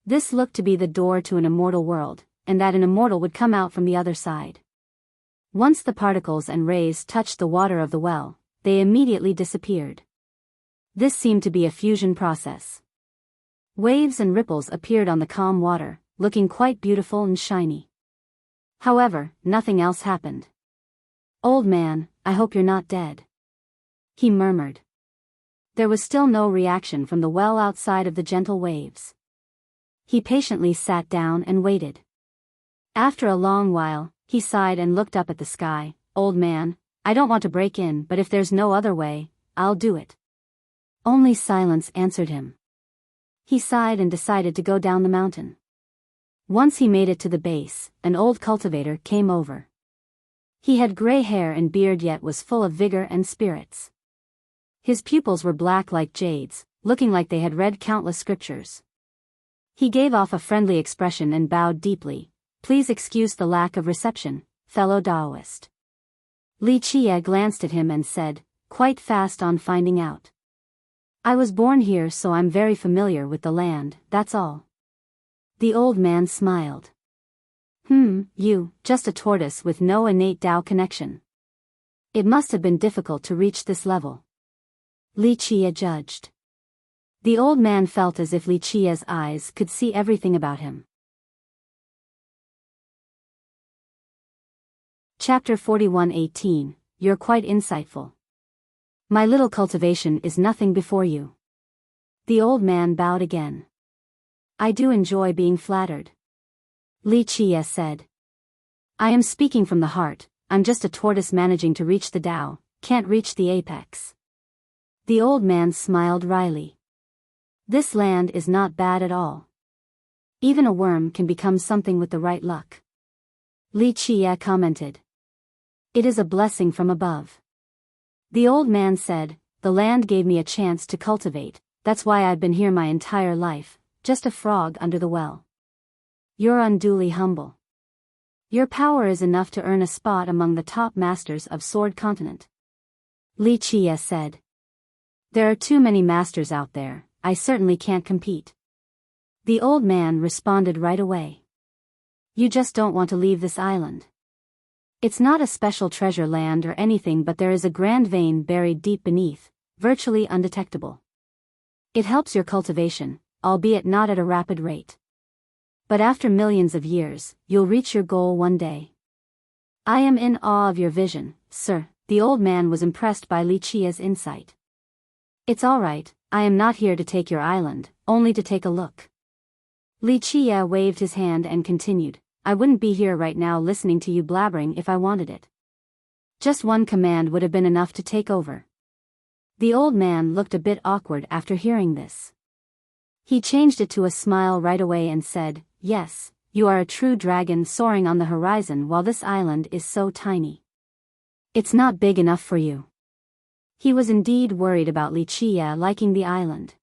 This looked to be the door to an immortal world, and that an immortal would come out from the other side. Once the particles and rays touched the water of the well, they immediately disappeared. This seemed to be a fusion process. Waves and ripples appeared on the calm water, looking quite beautiful and shiny. However, nothing else happened. "Old man, I hope you're not dead," he murmured. There was still no reaction from the well outside of the gentle waves. He patiently sat down and waited. After a long while, he sighed and looked up at the sky. "Old man, I don't want to break in, but if there's no other way, I'll do it." Only silence answered him. He sighed and decided to go down the mountain. Once he made it to the base, an old cultivator came over. He had gray hair and beard yet was full of vigor and spirits. His pupils were black like jades, looking like they had read countless scriptures. He gave off a friendly expression and bowed deeply. "Please excuse the lack of reception, fellow Taoist." Li Qie glanced at him and said, quite fast on finding out. "I was born here, so I'm very familiar with the land, that's all." The old man smiled. You, just a tortoise with no innate Tao connection. It must have been difficult to reach this level." Li Qie judged. The old man felt as if Li Qie's eyes could see everything about him. Chapter 41:18, You're quite insightful. My little cultivation is nothing before you. The old man bowed again. "I do enjoy being flattered," Li Qie said. "I am speaking from the heart, I'm just a tortoise managing to reach the Tao, can't reach the apex." The old man smiled wryly. "This land is not bad at all. Even a worm can become something with the right luck," Li Qie commented. "It is a blessing from above." The old man said, "The land gave me a chance to cultivate, that's why I've been here my entire life, just a frog under the well." "You're unduly humble. Your power is enough to earn a spot among the top masters of Sword Continent," Li Qie said. "There are too many masters out there, I certainly can't compete." The old man responded right away. "You just don't want to leave this island. It's not a special treasure land or anything, but there is a grand vein buried deep beneath, virtually undetectable. It helps your cultivation, albeit not at a rapid rate. But after millions of years, you'll reach your goal one day. I am in awe of your vision, sir." The old man was impressed by Li Qie's insight. "It's all right, I am not here to take your island, only to take a look." Li Qie waved his hand and continued, "I wouldn't be here right now listening to you blabbering if I wanted it. Just one command would have been enough to take over." The old man looked a bit awkward after hearing this. He changed it to a smile right away and said, "Yes, you are a true dragon soaring on the horizon while this island is so tiny. It's not big enough for you." He was indeed worried about Li Qie liking the island.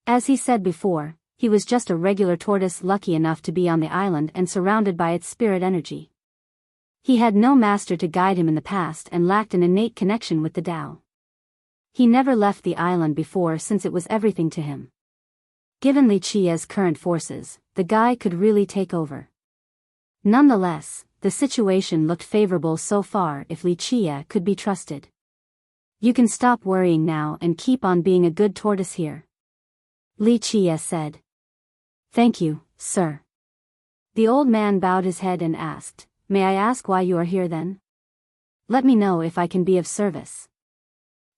As he said before, he was just a regular tortoise lucky enough to be on the island and surrounded by its spirit energy. He had no master to guide him in the past and lacked an innate connection with the Tao. He never left the island before since it was everything to him. Given Li Qie's current forces, the guy could really take over. Nonetheless, the situation looked favorable so far if Li Qie could be trusted. "You can stop worrying now and keep on being a good tortoise here," Li Qie said. "Thank you, sir." The old man bowed his head and asked, "May I ask why you are here then? Let me know if I can be of service.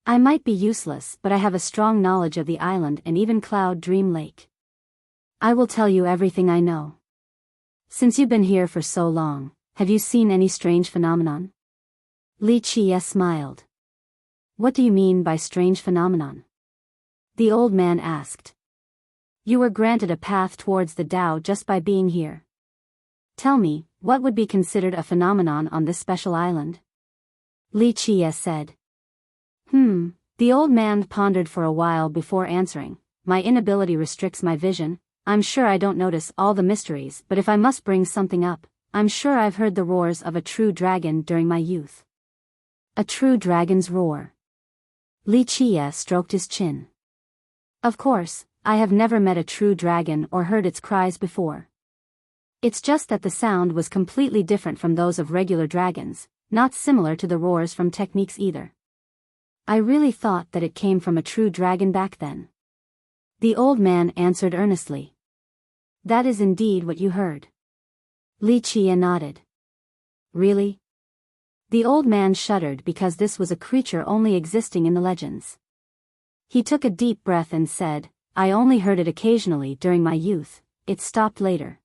I might be useless, but I have a strong knowledge of the island and even Cloud Dream Lake. I will tell you everything I know. Since you've been here for so long, have you seen any strange phenomenon?" Li Qie smiled. "What do you mean by strange phenomenon?" the old man asked. "You were granted a path towards the Tao just by being here. Tell me, what would be considered a phenomenon on this special island?" Li Qie said. The old man pondered for a while before answering. "My inability restricts my vision. I'm sure I don't notice all the mysteries, but if I must bring something up, I'm sure I've heard the roars of a true dragon during my youth." "A true dragon's roar?" Li Qie stroked his chin. "Of course, I have never met a true dragon or heard its cries before. It's just that the sound was completely different from those of regular dragons, not similar to the roars from techniques either. I really thought that it came from a true dragon back then. The old man answered earnestly. That is indeed what you heard. Li Qie nodded. Really? The old man shuddered because this was a creature only existing in the legends. He took a deep breath and said, I only heard it occasionally during my youth, it stopped later.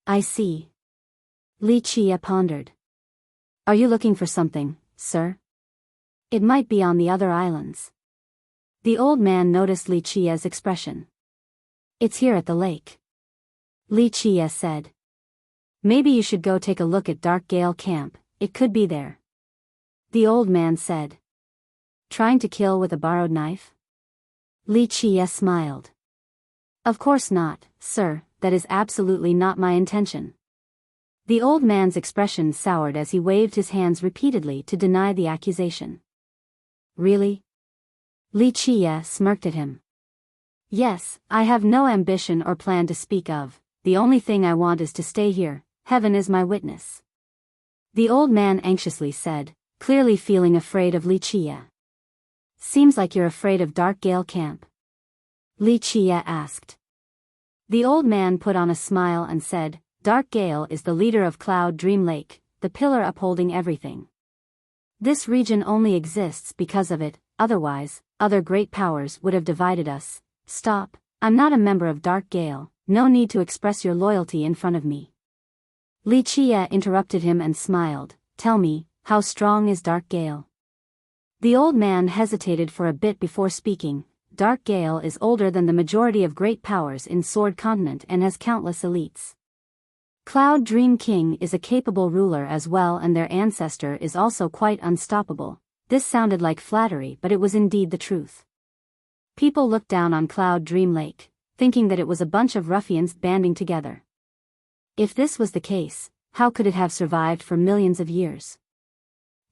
I see. Li Qie pondered. Are you looking for something, sir? It might be on the other islands. The old man noticed Li Qie's expression. It's here at the lake. Li Qie said. Maybe you should go take a look at Dark Gale Camp, it could be there. The old man said. Trying to kill with a borrowed knife? Li Qie smiled. Of course not, sir, that is absolutely not my intention. The old man's expression soured as he waved his hands repeatedly to deny the accusation. Really? Li Qie smirked at him. Yes, I have no ambition or plan to speak of, the only thing I want is to stay here, heaven is my witness. The old man anxiously said, clearly feeling afraid of Li Qie. Seems like you're afraid of Dark Gale Camp. Li Qie asked. The old man put on a smile and said, Dark Gale is the leader of Cloud Dream Lake, the pillar upholding everything. This region only exists because of it, otherwise, other great powers would have divided us. Stop, I'm not a member of Dark Gale, no need to express your loyalty in front of me. Li Qie interrupted him and smiled, tell me, how strong is Dark Gale? The old man hesitated for a bit before speaking. Dark Gale is older than the majority of great powers in Sword Continent and has countless elites. Cloud Dream King is a capable ruler as well, and their ancestor is also quite unstoppable. This sounded like flattery, but it was indeed the truth. People looked down on Cloud Dream Lake, thinking that it was a bunch of ruffians banding together. If this was the case, how could it have survived for millions of years?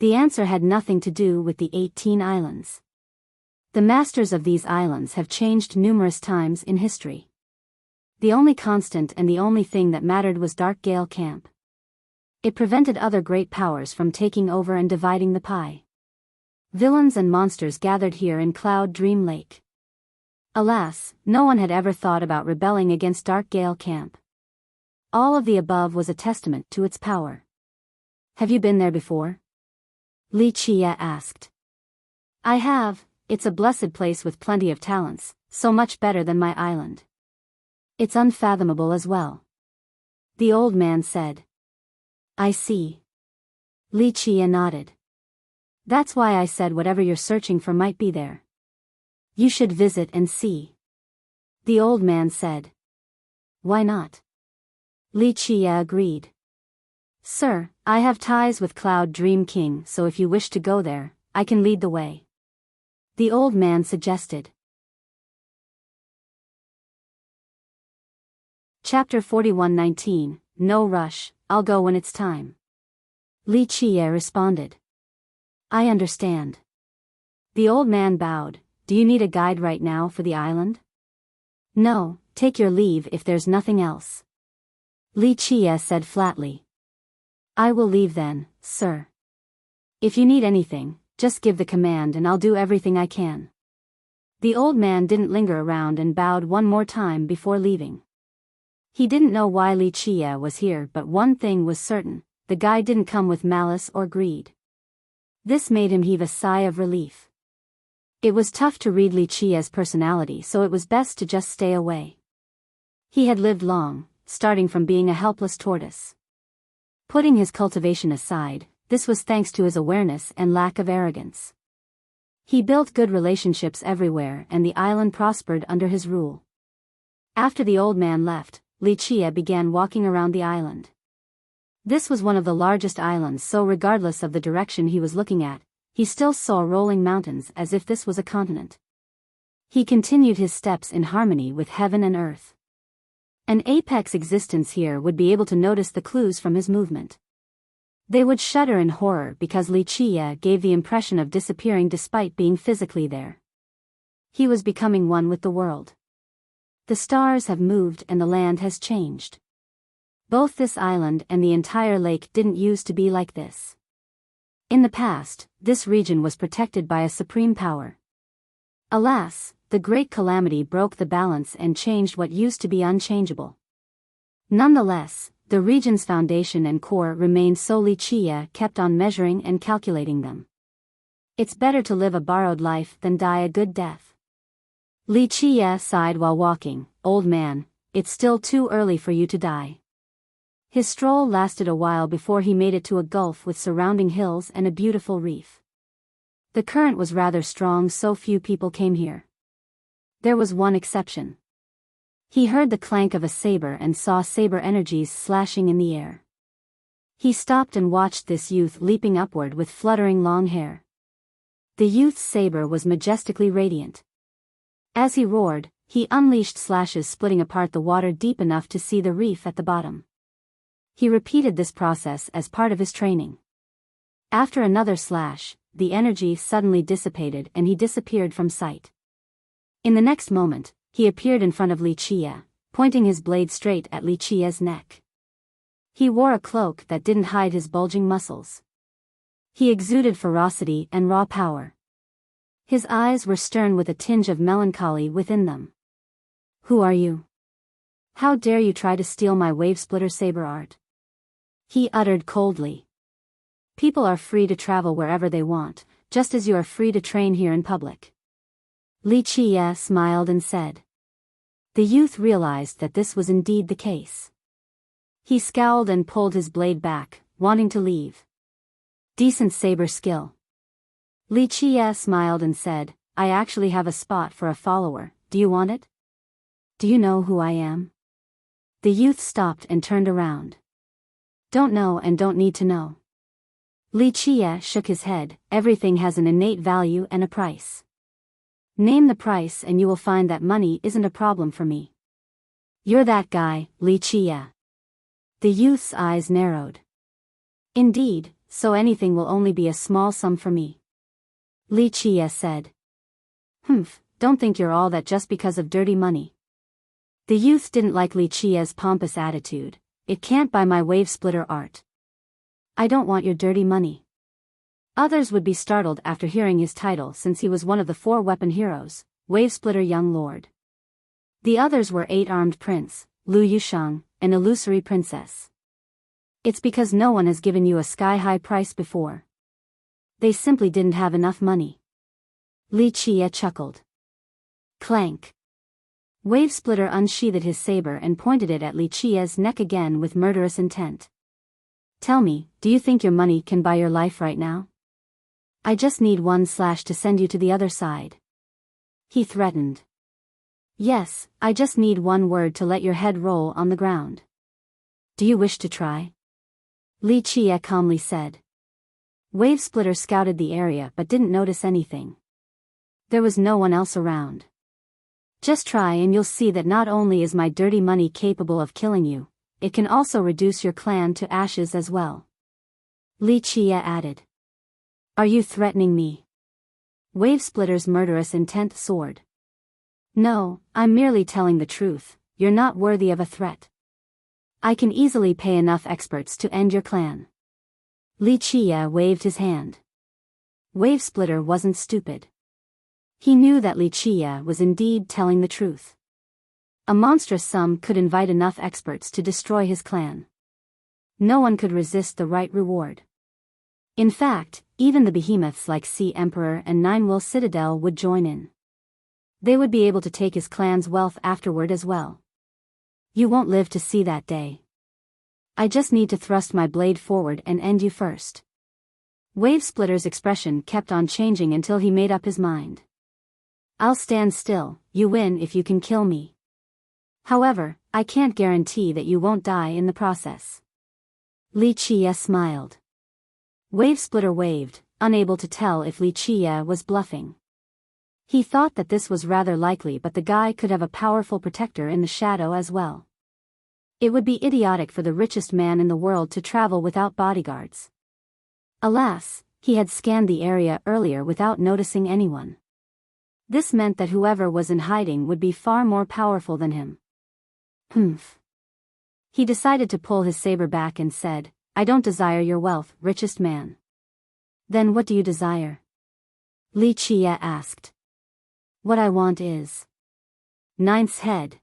The answer had nothing to do with the 18 islands. The masters of these islands have changed numerous times in history. The only constant and the only thing that mattered was Dark Gale Camp. It prevented other great powers from taking over and dividing the pie. Villains and monsters gathered here in Cloud Dream Lake. Alas, no one had ever thought about rebelling against Dark Gale Camp. All of the above was a testament to its power. Have you been there before? Li Qie asked. I have, it's a blessed place with plenty of talents, so much better than my island. It's unfathomable as well. The old man said. I see. Li Qie nodded. That's why I said whatever you're searching for might be there. You should visit and see. The old man said. Why not? Li Qie agreed. Sir, I have ties with Cloud Dream King, so if you wish to go there, I can lead the way. The old man suggested. Chapter 41:19, No rush, I'll go when it's time. Li Qie responded. I understand. The old man bowed. Do you need a guide right now for the island? No, take your leave if there's nothing else. Li Qie said flatly. I will leave then, sir. If you need anything, just give the command and I'll do everything I can. The old man didn't linger around and bowed one more time before leaving. He didn't know why Li Qie was here, but one thing was certain, the guy didn't come with malice or greed. This made him heave a sigh of relief. It was tough to read Li Qie's personality, so it was best to just stay away. He had lived long, starting from being a helpless tortoise. Putting his cultivation aside, this was thanks to his awareness and lack of arrogance. He built good relationships everywhere and the island prospered under his rule. After the old man left, Li Qie began walking around the island. This was one of the largest islands, so regardless of the direction he was looking at, he still saw rolling mountains as if this was a continent. He continued his steps in harmony with heaven and earth. An apex existence here would be able to notice the clues from his movement. They would shudder in horror because Li Qie gave the impression of disappearing despite being physically there. He was becoming one with the world. The stars have moved and the land has changed. Both this island and the entire lake didn't used to be like this. In the past, this region was protected by a supreme power. Alas, the great calamity broke the balance and changed what used to be unchangeable. Nonetheless, the region's foundation and core remained, so Li Qie kept on measuring and calculating them. It's better to live a borrowed life than die a good death. Li Qie sighed while walking. Old man, it's still too early for you to die. His stroll lasted a while before he made it to a gulf with surrounding hills and a beautiful reef. The current was rather strong, so few people came here. There was one exception. He heard the clank of a saber and saw saber energies slashing in the air. He stopped and watched this youth leaping upward with fluttering long hair. The youth's saber was majestically radiant. As he roared, he unleashed slashes splitting apart the water deep enough to see the reef at the bottom. He repeated this process as part of his training. After another slash, the energy suddenly dissipated and he disappeared from sight. In the next moment, he appeared in front of Li Qie, pointing his blade straight at Li Qie's neck. He wore a cloak that didn't hide his bulging muscles. He exuded ferocity and raw power. His eyes were stern with a tinge of melancholy within them. Who are you? How dare you try to steal my wave-splitter saber art? He uttered coldly. People are free to travel wherever they want, just as you are free to train here in public. Li Qie smiled and said. The youth realized that this was indeed the case. He scowled and pulled his blade back, wanting to leave. Decent saber skill. Li Qie smiled and said, I actually have a spot for a follower, do you want it? Do you know who I am? The youth stopped and turned around. Don't know and don't need to know. Li Qie shook his head. Everything has an innate value and a price. Name the price and you will find that money isn't a problem for me. You're that guy, Li Qie. The youth's eyes narrowed. Indeed, so anything will only be a small sum for me. Li Qie said. Don't think you're all that just because of dirty money. The youth didn't like Li Qie's pompous attitude. It can't buy my wave-splitter art. I don't want your dirty money. Others would be startled after hearing his title since he was one of the 4 weapon heroes, Wave-Splitter Young Lord. The others were 8-armed prince, Lu Yushang, an illusory princess. It's because no one has given you a sky-high price before. They simply didn't have enough money. Li Qie chuckled. Clank. Wave-Splitter unsheathed his saber and pointed it at Li Qie's neck again with murderous intent. Tell me, do you think your money can buy your life right now? I just need 1 slash to send you to the other side. He threatened. Yes, I just need 1 word to let your head roll on the ground. Do you wish to try? Li Qie calmly said. Wave-Splitter scouted the area but didn't notice anything. There was no one else around. Just try and you'll see that not only is my dirty money capable of killing you, it can also reduce your clan to ashes as well. Li Qie added. Are you threatening me? Wave-Splitter's murderous intent soared. No, I'm merely telling the truth. You're not worthy of a threat. I can easily pay enough experts to end your clan. Li Qie waved his hand. Wave-Splitter wasn't stupid. He knew that Li Qie was indeed telling the truth. A monstrous sum could invite enough experts to destroy his clan. No one could resist the right reward. In fact, even the behemoths like Sea Emperor and Nine-Will Citadel would join in. They would be able to take his clan's wealth afterward as well. You won't live to see that day. I just need to thrust my blade forward and end you first. Wave-Splitter's expression kept on changing until he made up his mind. I'll stand still, you win if you can kill me. However, I can't guarantee that you won't die in the process. Li Qie smiled. Wave-Splitter waved, unable to tell if Li Qie was bluffing. He thought that this was rather likely, but the guy could have a powerful protector in the shadow as well. It would be idiotic for the richest man in the world to travel without bodyguards. Alas, he had scanned the area earlier without noticing anyone. This meant that whoever was in hiding would be far more powerful than him. He decided to pull his saber back and said, I don't desire your wealth, richest man. Then what do you desire? Li Chia asked. What I want is Ninth's head,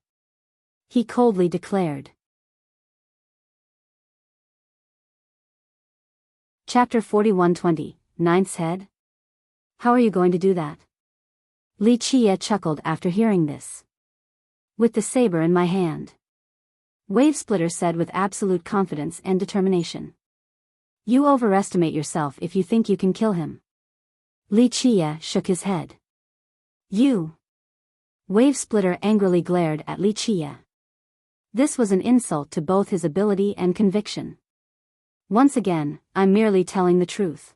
he coldly declared. Chapter 41:20, Ninth's head? How are you going to do that? Li Chia chuckled after hearing this. With the saber in my hand. Wavesplitter said with absolute confidence and determination. You overestimate yourself if you think you can kill him. Li Chia shook his head. You. Wavesplitter angrily glared at Li Chia. This was an insult to both his ability and conviction. Once again, I'm merely telling the truth.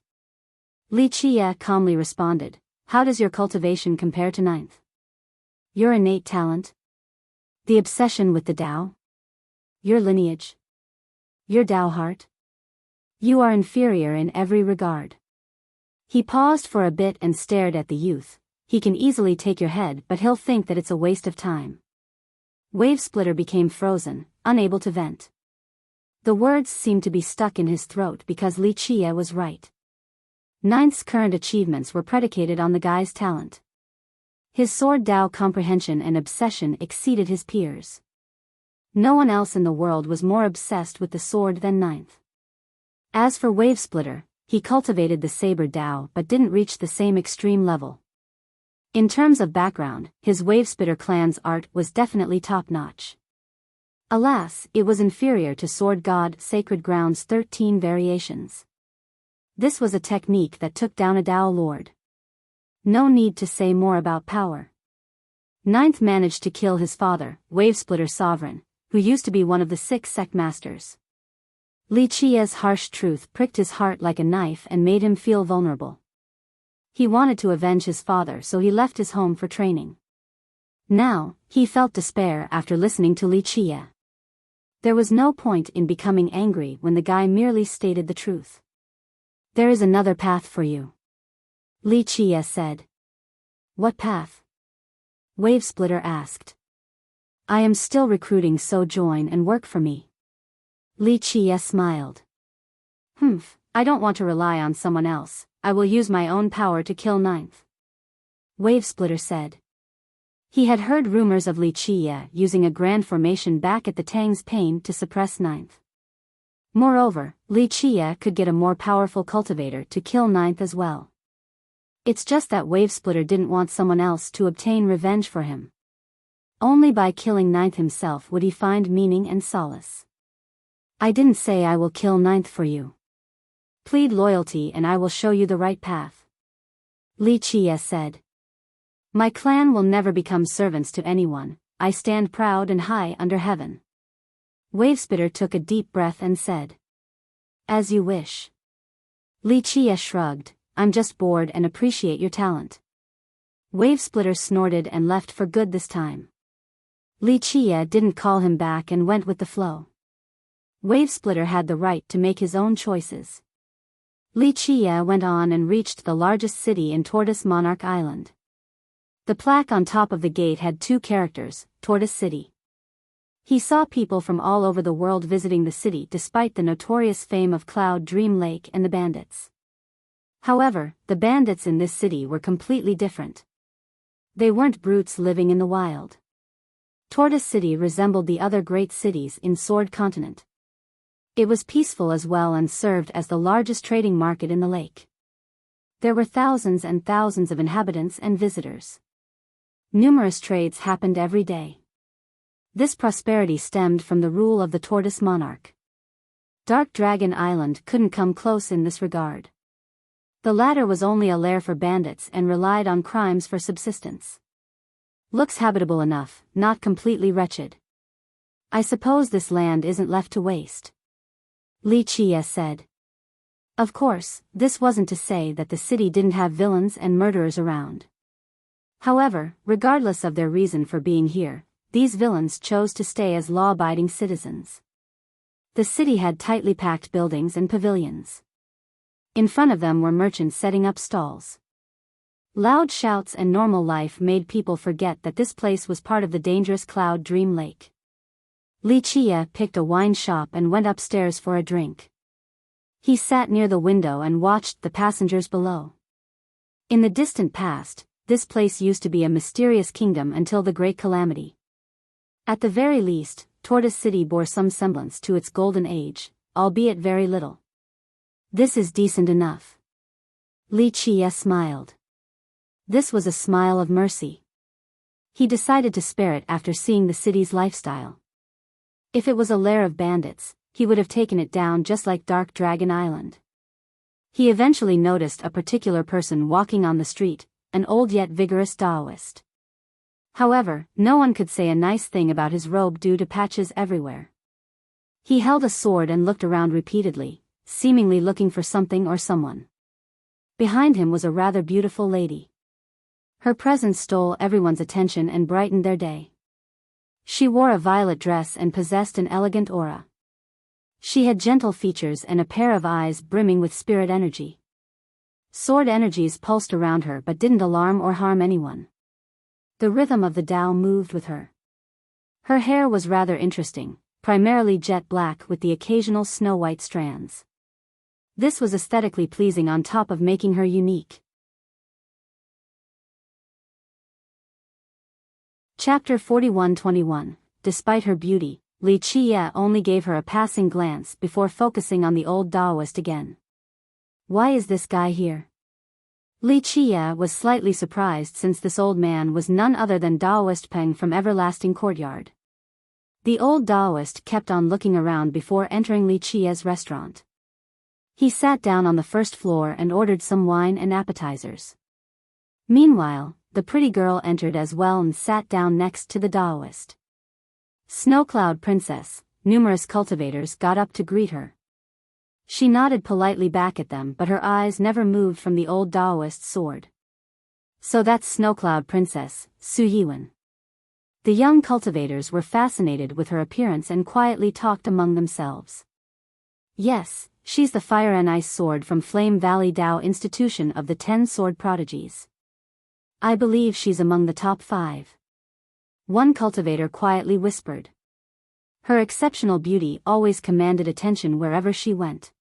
Li Chia calmly responded. How does your cultivation compare to ninth? Your innate talent? The obsession with the Tao? Your lineage? Your Tao heart? You are inferior in every regard. He paused for a bit and stared at the youth. He can easily take your head, but he'll think that it's a waste of time. Wavesplitter became frozen, unable to vent. The words seemed to be stuck in his throat because Li Chia was right. Ninth's current achievements were predicated on the guy's talent. His sword Tao comprehension and obsession exceeded his peers. No one else in the world was more obsessed with the sword than Ninth. As for Wavesplitter, he cultivated the saber Tao but didn't reach the same extreme level. In terms of background, his Wavesplitter clan's art was definitely top-notch. Alas, it was inferior to Sword God Sacred Ground's 13 variations. This was a technique that took down a Tao Lord. No need to say more about power. Ninth managed to kill his father, Wavesplitter Sovereign, who used to be one of the 6 sect masters. Li Chia's harsh truth pricked his heart like a knife and made him feel vulnerable. He wanted to avenge his father, so he left his home for training. Now, he felt despair after listening to Li Chia. There was no point in becoming angry when the guy merely stated the truth. There is another path for you. Li Chia said. What path? Wavesplitter asked. I am still recruiting, so join and work for me. Li Chia smiled. I don't want to rely on someone else. I will use my own power to kill Ninth. Wavesplitter said. He had heard rumors of Li Chia using a grand formation back at the Tang's Pain to suppress Ninth. Moreover, Li Chia could get a more powerful cultivator to kill Ninth as well. It's just that Wavesplitter didn't want someone else to obtain revenge for him. Only by killing Ninth himself would he find meaning and solace. I didn't say I will kill Ninth for you. Plead loyalty and I will show you the right path. Li Chia said. My clan will never become servants to anyone. I stand proud and high under heaven. Wavesplitter took a deep breath and said. As you wish. Li Chia shrugged. I'm just bored and appreciate your talent. Wavesplitter snorted and left for good this time. Li Chia didn't call him back and went with the flow. Wavesplitter had the right to make his own choices. Li Chia went on and reached the largest city in Tortoise Monarch Island. The plaque on top of the gate had 2 characters, Tortoise City. He saw people from all over the world visiting the city despite the notorious fame of Cloud Dream Lake and the bandits. However, the bandits in this city were completely different. They weren't brutes living in the wild. Tortoise City resembled the other great cities in Sword Continent. It was peaceful as well and served as the largest trading market in the lake. There were thousands and thousands of inhabitants and visitors. Numerous trades happened every day. This prosperity stemmed from the rule of the Tortoise Monarch. Dark Dragon Island couldn't come close in this regard. The latter was only a lair for bandits and relied on crimes for subsistence. Looks habitable enough, not completely wretched. I suppose this land isn't left to waste. Li Chia said. Of course, this wasn't to say that the city didn't have villains and murderers around. However, regardless of their reason for being here, these villains chose to stay as law-abiding citizens. The city had tightly packed buildings and pavilions. In front of them were merchants setting up stalls. Loud shouts and normal life made people forget that this place was part of the dangerous Cloud Dream Lake. Li Chia picked a wine shop and went upstairs for a drink. He sat near the window and watched the passengers below. In the distant past, this place used to be a mysterious kingdom until the Great Calamity. At the very least, Tortoise City bore some semblance to its golden age, albeit very little. This is decent enough. Li Qie smiled. This was a smile of mercy. He decided to spare it after seeing the city's lifestyle. If it was a lair of bandits, he would have taken it down just like Dark Dragon Island. He eventually noticed a particular person walking on the street, an old yet vigorous Taoist. However, no one could say a nice thing about his robe due to patches everywhere. He held a sword and looked around repeatedly, seemingly looking for something or someone. Behind him was a rather beautiful lady. Her presence stole everyone's attention and brightened their day. She wore a violet dress and possessed an elegant aura. She had gentle features and a pair of eyes brimming with spirit energy. Sword energies pulsed around her but didn't alarm or harm anyone. The rhythm of the Tao moved with her. Her hair was rather interesting, primarily jet black with the occasional snow-white strands. This was aesthetically pleasing on top of making her unique. Chapter 41-21. Despite her beauty, Li Qie only gave her a passing glance before focusing on the old Taoist again. Why is this guy here? Li Qie was slightly surprised since this old man was none other than Taoist Peng from Everlasting Courtyard. The old Taoist kept on looking around before entering Li Qie's restaurant. He sat down on the first floor and ordered some wine and appetizers. Meanwhile, the pretty girl entered as well and sat down next to the Taoist. Snowcloud Princess, numerous cultivators got up to greet her. She nodded politely back at them but her eyes never moved from the old Taoist's sword. So that's Snowcloud Princess, Su Yiwen. The young cultivators were fascinated with her appearance and quietly talked among themselves. Yes, she's the Fire and Ice Sword from Flame Valley Dao Institution of the 10 Sword Prodigies. I believe she's among the top 5. One cultivator quietly whispered. Her exceptional beauty always commanded attention wherever she went.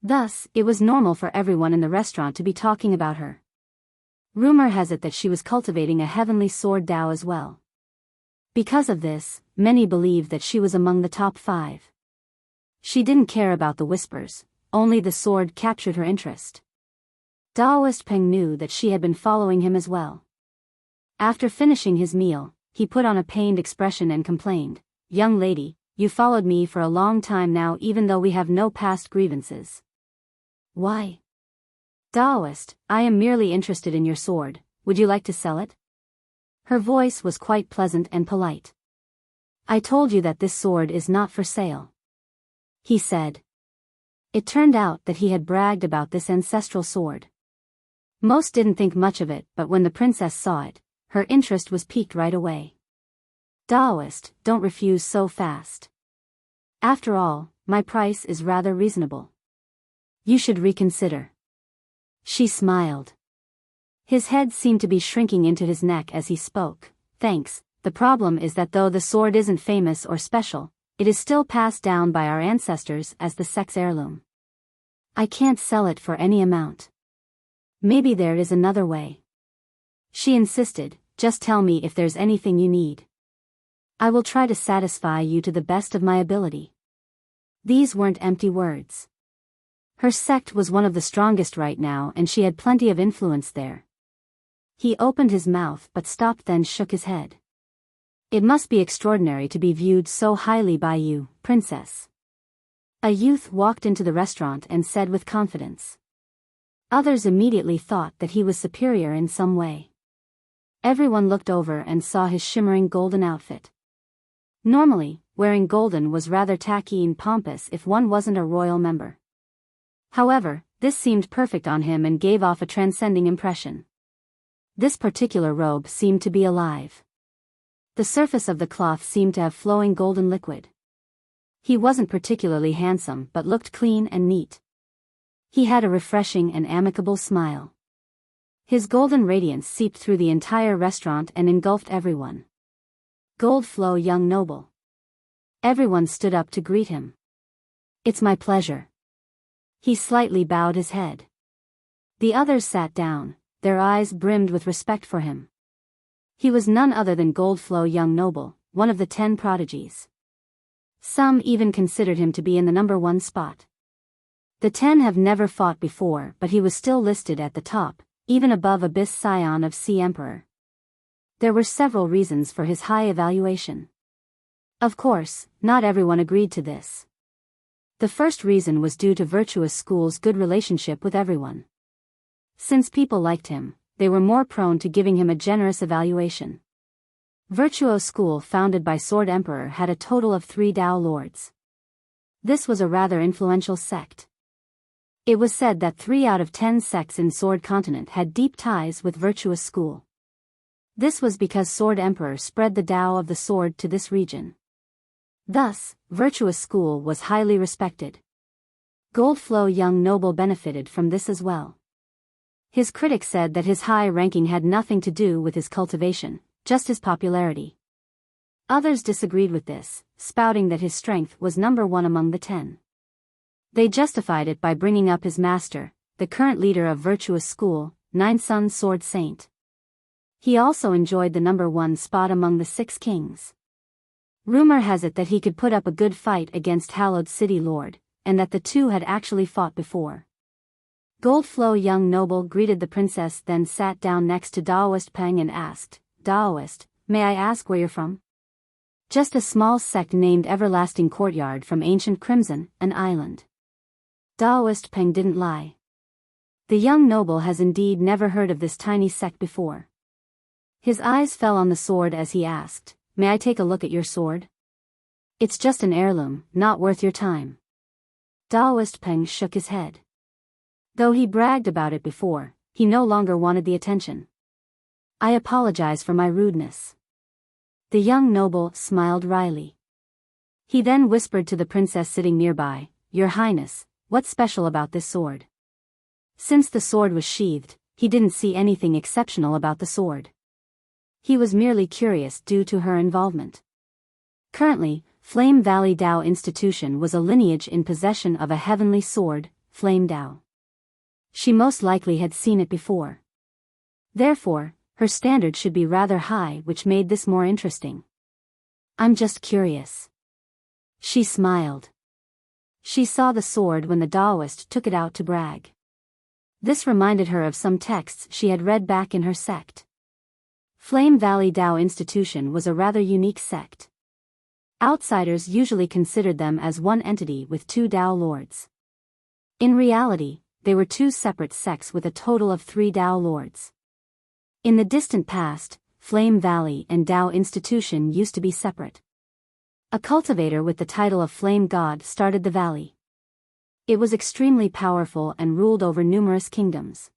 Thus, it was normal for everyone in the restaurant to be talking about her. Rumor has it that she was cultivating a heavenly sword Dao as well. Because of this, many believed that she was among the top 5. She didn't care about the whispers, only the sword captured her interest. Taoist Peng knew that she had been following him as well. After finishing his meal, he put on a pained expression and complained, "Young lady, you followed me for a long time now even though we have no past grievances." Why? Taoist, I am merely interested in your sword, would you like to sell it? Her voice was quite pleasant and polite. I told you that this sword is not for sale. He said. It turned out that he had bragged about this ancestral sword. Most didn't think much of it, but when the princess saw it, her interest was piqued right away. Taoist, don't refuse so fast. After all, my price is rather reasonable. You should reconsider. She smiled. His head seemed to be shrinking into his neck as he spoke. Thanks, the problem is that though the sword isn't famous or special, it is still passed down by our ancestors as the sex heirloom. I can't sell it for any amount. Maybe there is another way. She insisted, just tell me if there's anything you need. I will try to satisfy you to the best of my ability. These weren't empty words. Her sect was one of the strongest right now and she had plenty of influence there. He opened his mouth but stopped then shook his head. It must be extraordinary to be viewed so highly by you, princess. A youth walked into the restaurant and said with confidence. Others immediately thought that he was superior in some way. Everyone looked over and saw his shimmering golden outfit. Normally, wearing golden was rather tacky and pompous if one wasn't a royal member. However, this seemed perfect on him and gave off a transcending impression. This particular robe seemed to be alive. The surface of the cloth seemed to have flowing golden liquid. He wasn't particularly handsome but looked clean and neat. He had a refreshing and amicable smile. His golden radiance seeped through the entire restaurant and engulfed everyone. Gold Flow young noble. Everyone stood up to greet him. It's my pleasure. He slightly bowed his head. The others sat down, their eyes brimmed with respect for him. He was none other than Goldflow Young Noble, one of the 10 prodigies. Some even considered him to be in the number 1 spot. The 10 have never fought before, but he was still listed at the top, even above Abyss Scion of Sea Emperor. There were several reasons for his high evaluation. Of course, not everyone agreed to this. The first reason was due to Virtuous School's good relationship with everyone. Since people liked him, they were more prone to giving him a generous evaluation. Virtuous School, founded by Sword Emperor, had a total of 3 Dao Lords. This was a rather influential sect. It was said that 3 out of 10 sects in Sword Continent had deep ties with Virtuous School. This was because Sword Emperor spread the Dao of the sword to this region. Thus, Virtuous School was highly respected. Goldflow Young Noble benefited from this as well. His critics said that his high ranking had nothing to do with his cultivation, just his popularity. Others disagreed with this, spouting that his strength was number 1 among the 10. They justified it by bringing up his master, the current leader of Virtuous School, 9-Sun Sword Saint. He also enjoyed the number 1 spot among the 6 kings. Rumor has it that he could put up a good fight against Hallowed City Lord, and that the two had actually fought before. Goldflow Young Noble greeted the princess, then sat down next to Daoist Peng and asked, "Daoist, may I ask where you're from?" "Just a small sect named Everlasting Courtyard from ancient Crimson, an island." Daoist Peng didn't lie. The young noble has indeed never heard of this tiny sect before. His eyes fell on the sword as he asked, "May I take a look at your sword?" "It's just an heirloom, not worth your time." Daoist Peng shook his head. Though he bragged about it before, he no longer wanted the attention. "I apologize for my rudeness." The young noble smiled wryly. He then whispered to the princess sitting nearby, "Your Highness, what's special about this sword?" Since the sword was sheathed, he didn't see anything exceptional about the sword. He was merely curious due to her involvement. Currently, Flame Valley Dao Institution was a lineage in possession of a heavenly sword, Flame Dao. She most likely had seen it before. Therefore, her standard should be rather high, which made this more interesting. "I'm just curious." She smiled. She saw the sword when the Daoist took it out to brag. This reminded her of some texts she had read back in her sect. Flame Valley Dao Institution was a rather unique sect. Outsiders usually considered them as one entity with 2 Dao Lords. In reality, they were 2 separate sects with a total of 3 Dao Lords. In the distant past, Flame Valley and Dao Institution used to be separate. A cultivator with the title of Flame God started the valley. It was extremely powerful and ruled over numerous kingdoms.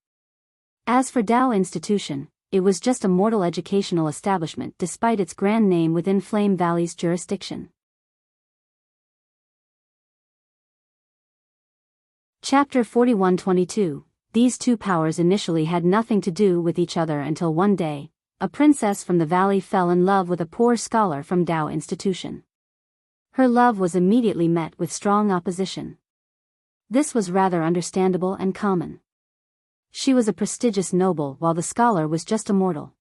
As for Dao Institution, it was just a mortal educational establishment despite its grand name within Flame Valley's jurisdiction. Chapter 41-22. These 2 powers initially had nothing to do with each other until one day, a princess from the valley fell in love with a poor scholar from Dao Institution. Her love was immediately met with strong opposition. This was rather understandable and common. She was a prestigious noble while the scholar was just a mortal.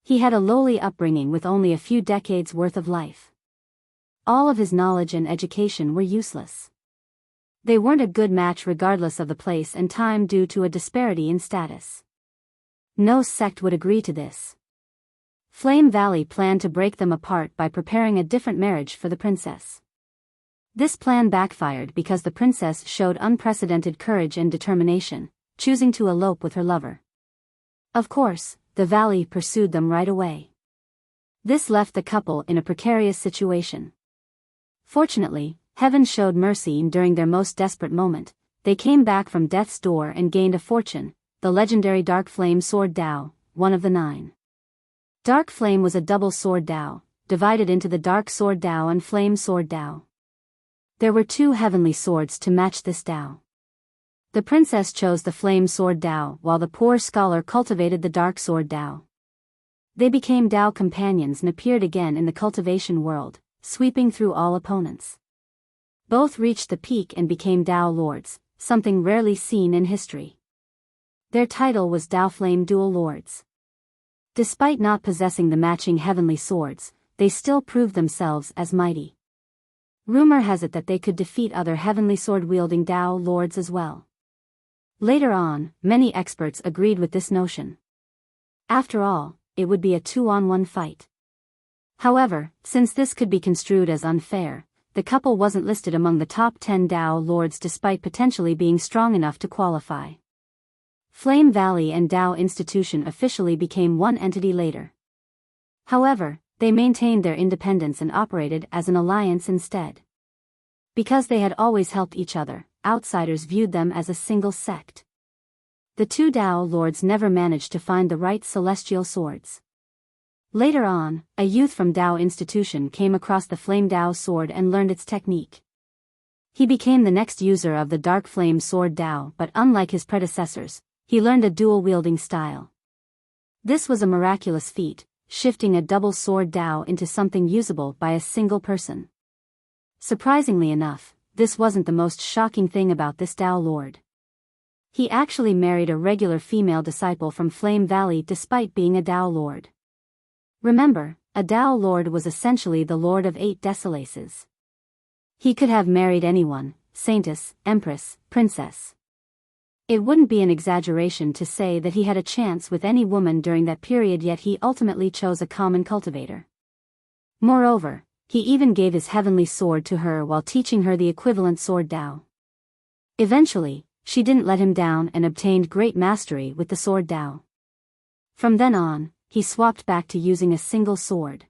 He had a lowly upbringing with only a few decades worth of life. All of his knowledge and education were useless. They weren't a good match regardless of the place and time due to a disparity in status. No sect would agree to this. Flame Valley planned to break them apart by preparing a different marriage for the princess. This plan backfired because the princess showed unprecedented courage and determination, choosing to elope with her lover. Of course, the valley pursued them right away. This left the couple in a precarious situation. Fortunately, heaven showed mercy during their most desperate moment. They came back from death's door and gained a fortune, the legendary Dark Flame Sword Dao, one of the 9. Dark Flame was a double sword Dao, divided into the Dark Sword Dao and Flame Sword Dao. There were 2 heavenly swords to match this Dao. The princess chose the Flame Sword Dao while the poor scholar cultivated the Dark Sword Dao. They became Dao companions and appeared again in the cultivation world, sweeping through all opponents. Both reached the peak and became Dao Lords, something rarely seen in history. Their title was Dao Flame Dual Lords. Despite not possessing the matching heavenly swords, they still proved themselves as mighty. Rumor has it that they could defeat other heavenly sword-wielding Dao Lords as well. Later on, many experts agreed with this notion. After all, it would be a 2-on-1 fight. However, since this could be construed as unfair, the couple wasn't listed among the top 10 Dao Lords despite potentially being strong enough to qualify. Flame Valley and Dao Institution officially became one entity later. However, they maintained their independence and operated as an alliance instead. Because they had always helped each other, outsiders viewed them as a single sect. The two Dao Lords never managed to find the right celestial swords. Later on, a youth from Dao Institution came across the Flame Dao sword and learned its technique. He became the next user of the Dark Flame Sword Dao, but unlike his predecessors, he learned a dual-wielding style. This was a miraculous feat, shifting a double sword Dao into something usable by a single person. Surprisingly enough, this wasn't the most shocking thing about this Dao Lord. He actually married a regular female disciple from Flame Valley despite being a Dao Lord. Remember, a Dao Lord was essentially the Lord of 8 Desolaces. He could have married anyone, Saintess, Empress, Princess. It wouldn't be an exaggeration to say that he had a chance with any woman during that period, yet he ultimately chose a common cultivator. Moreover, he even gave his heavenly sword to her while teaching her the equivalent sword Dao. Eventually, she didn't let him down and obtained great mastery with the sword Dao. From then on, he swapped back to using a single sword.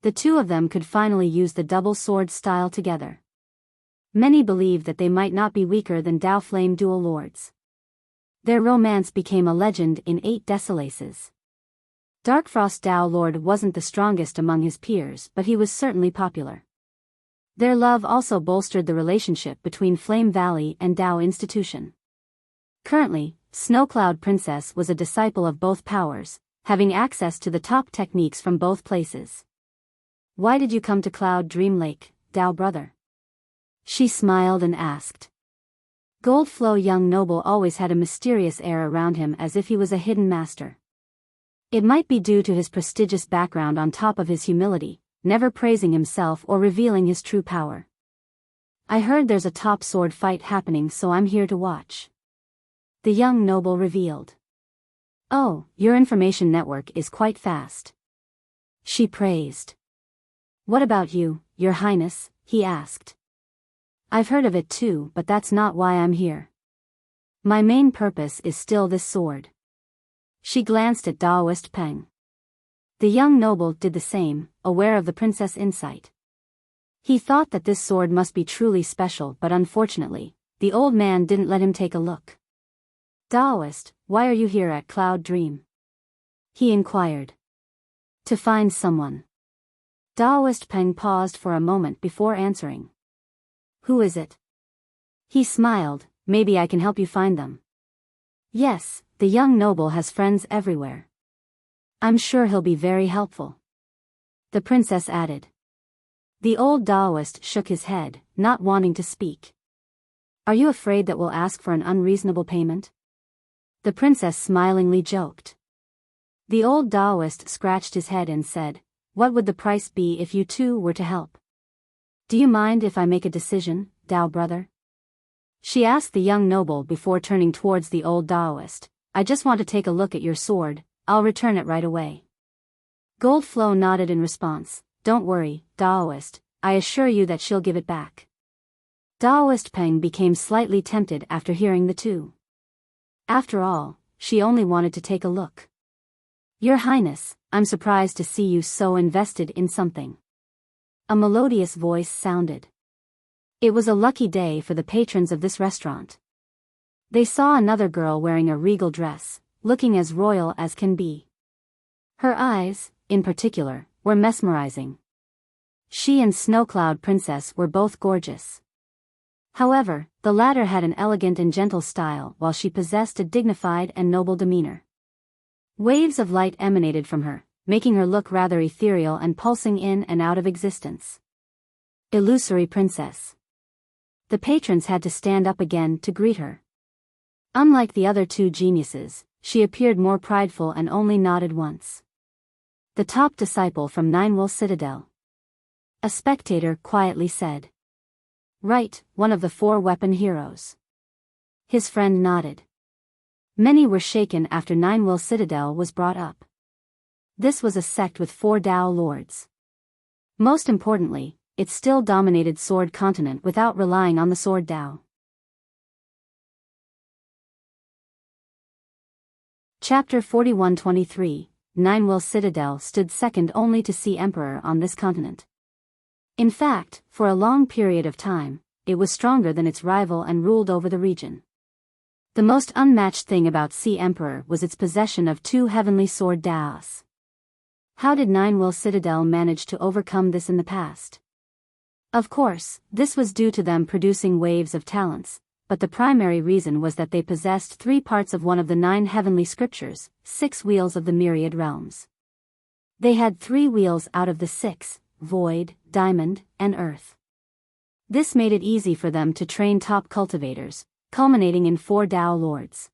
The two of them could finally use the double sword style together. Many believed that they might not be weaker than Dao Flame Dual Lords. Their romance became a legend in 8 Desolaces. Darkfrost Dao Lord wasn't the strongest among his peers, but he was certainly popular. Their love also bolstered the relationship between Flame Valley and Dao Institution. Currently, Snowcloud Princess was a disciple of both powers, having access to the top techniques from both places. "Why did you come to Cloud Dream Lake, Dao brother?" She smiled and asked. Goldflow Young Noble always had a mysterious air around him, as if he was a hidden master. It might be due to his prestigious background on top of his humility, never praising himself or revealing his true power. "I heard there's a top sword fight happening, so I'm here to watch," the young noble revealed. "Oh, your information network is quite fast," she praised. "What about you, Your Highness?" he asked. "I've heard of it too, but that's not why I'm here. My main purpose is still this sword." She glanced at Daoist Peng. The young noble did the same, aware of the princess' insight. He thought that this sword must be truly special, but unfortunately, the old man didn't let him take a look. "Daoist, why are you here at Cloud Dream?" he inquired. "To find someone." Daoist Peng paused for a moment before answering. "Who is it?" He smiled. "Maybe I can help you find them." "Yes, the young noble has friends everywhere. I'm sure he'll be very helpful," the princess added. The old Daoist shook his head, not wanting to speak. "Are you afraid that we'll ask for an unreasonable payment?" the princess smilingly joked. The old Daoist scratched his head and said, "What would the price be if you two were to help? Do you mind if I make a decision, Dao brother?" she asked the young noble before turning towards the old Daoist. "I just want to take a look at your sword, I'll return it right away." Goldflow nodded in response. "Don't worry, Daoist, I assure you that she'll give it back." Daoist Peng became slightly tempted after hearing the two. After all, she only wanted to take a look. "Your Highness, I'm surprised to see you so invested in something." A melodious voice sounded. It was a lucky day for the patrons of this restaurant. They saw another girl wearing a regal dress, looking as royal as can be. Her eyes, in particular, were mesmerizing. She and Snowcloud Princess were both gorgeous. However, the latter had an elegant and gentle style while she possessed a dignified and noble demeanor. Waves of light emanated from her, making her look rather ethereal and pulsing in and out of existence. Illusory Princess. The patrons had to stand up again to greet her. Unlike the other two geniuses, she appeared more prideful and only nodded once. The top disciple from Ninewell Citadel. A spectator quietly said. Right, one of the 4 weapon heroes. His friend nodded. Many were shaken after Ninewell Citadel was brought up. This was a sect with 4 Dao lords. Most importantly, it still dominated Sword Continent without relying on the Sword Dao. Chapter 41-23, Ninewell Citadel stood second only to Sea Emperor on this continent. In fact, for a long period of time, it was stronger than its rival and ruled over the region. The most unmatched thing about Sea Emperor was its possession of 2 heavenly sword Daos. How did Ninewell Citadel manage to overcome this in the past? Of course, this was due to them producing waves of talents, but the primary reason was that they possessed 3 parts of one of the 9 heavenly scriptures, 6 wheels of the myriad realms. They had 3 wheels out of the 6, void, diamond, and earth. This made it easy for them to train top cultivators, culminating in 4 Dao lords.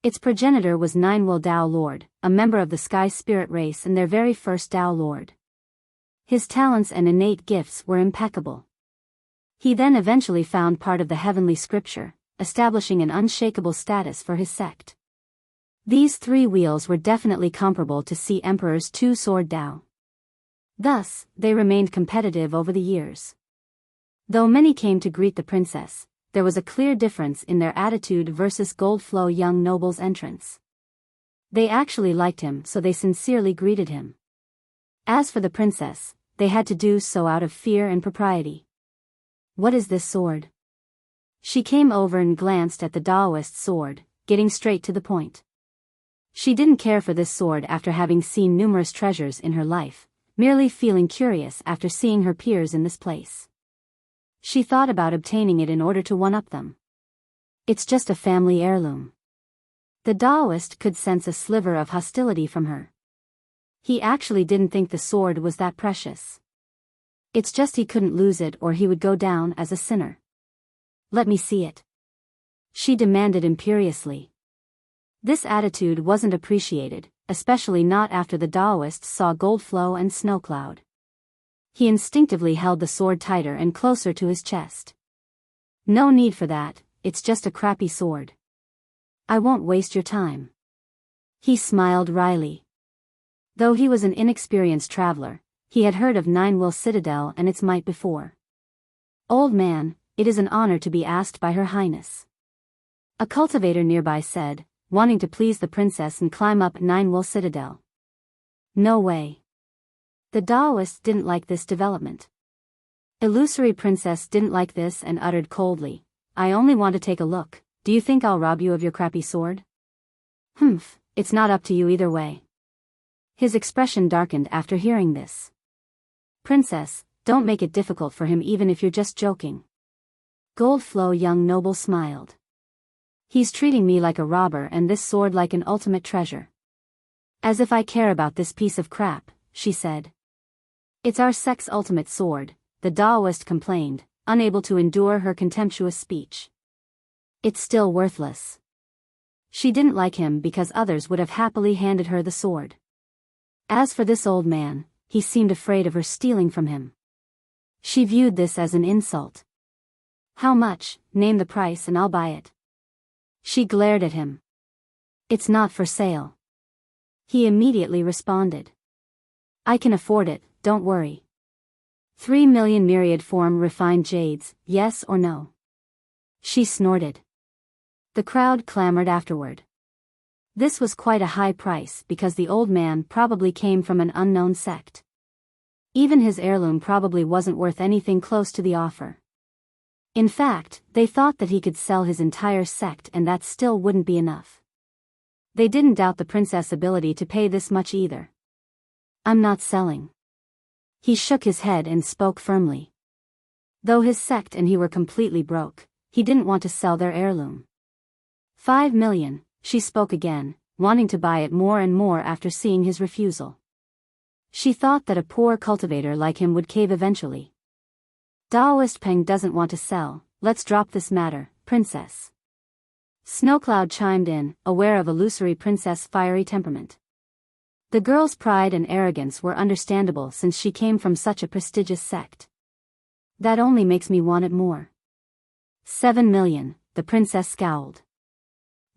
Its progenitor was Ninewell Dao Lord, a member of the Sky Spirit race and their very first Dao Lord. His talents and innate gifts were impeccable. He then eventually found part of the heavenly scripture, establishing an unshakable status for his sect. These 3 wheels were definitely comparable to Sea Emperor's 2 sword Dao. Thus, they remained competitive over the years. Though many came to greet the princess, there was a clear difference in their attitude versus Goldflow young noble's entrance. They actually liked him, so they sincerely greeted him. As for the princess, they had to do so out of fear and propriety. What is this sword? She came over and glanced at the Daoist sword, getting straight to the point. She didn't care for this sword after having seen numerous treasures in her life, merely feeling curious after seeing her peers in this place. She thought about obtaining it in order to one-up them. It's just a family heirloom. The Daoist could sense a sliver of hostility from her. He actually didn't think the sword was that precious. It's just he couldn't lose it or he would go down as a sinner. Let me see it. She demanded imperiously. This attitude wasn't appreciated, especially not after the Daoist saw Goldflow and Snowcloud. He instinctively held the sword tighter and closer to his chest. No need for that, it's just a crappy sword. I won't waste your time. He smiled wryly. Though he was an inexperienced traveler, he had heard of Ninewell Citadel and its might before. Old man, it is an honor to be asked by Her Highness. A cultivator nearby said, wanting to please the princess and climb up Ninewell Citadel. No way. The Daoist didn't like this development. Illusory Princess didn't like this and uttered coldly, I only want to take a look, do you think I'll rob you of your crappy sword? Humph, it's not up to you either way. His expression darkened after hearing this. Princess, don't make it difficult for him even if you're just joking. Goldflow young noble smiled. He's treating me like a robber and this sword like an ultimate treasure. As if I care about this piece of crap, she said. It's our sect's ultimate sword, the Daoist complained, unable to endure her contemptuous speech. It's still worthless. She didn't like him because others would have happily handed her the sword. As for this old man, he seemed afraid of her stealing from him. She viewed this as an insult. How much? Name the price and I'll buy it. She glared at him. It's not for sale. He immediately responded. I can afford it, don't worry. 3 million myriad form refined jades, yes or no? She snorted. The crowd clamored afterward. This was quite a high price because the old man probably came from an unknown sect. Even his heirloom probably wasn't worth anything close to the offer. In fact, they thought that he could sell his entire sect and that still wouldn't be enough. They didn't doubt the princess' ability to pay this much either. I'm not selling. He shook his head and spoke firmly. Though his sect and he were completely broke, he didn't want to sell their heirloom. 5 million, she spoke again, wanting to buy it more and more after seeing his refusal. She thought that a poor cultivator like him would cave eventually. Daoist Peng doesn't want to sell, let's drop this matter, princess. Snowcloud chimed in, aware of illusory princess' fiery temperament. The girl's pride and arrogance were understandable since she came from such a prestigious sect. That only makes me want it more. 7 million, the princess scowled.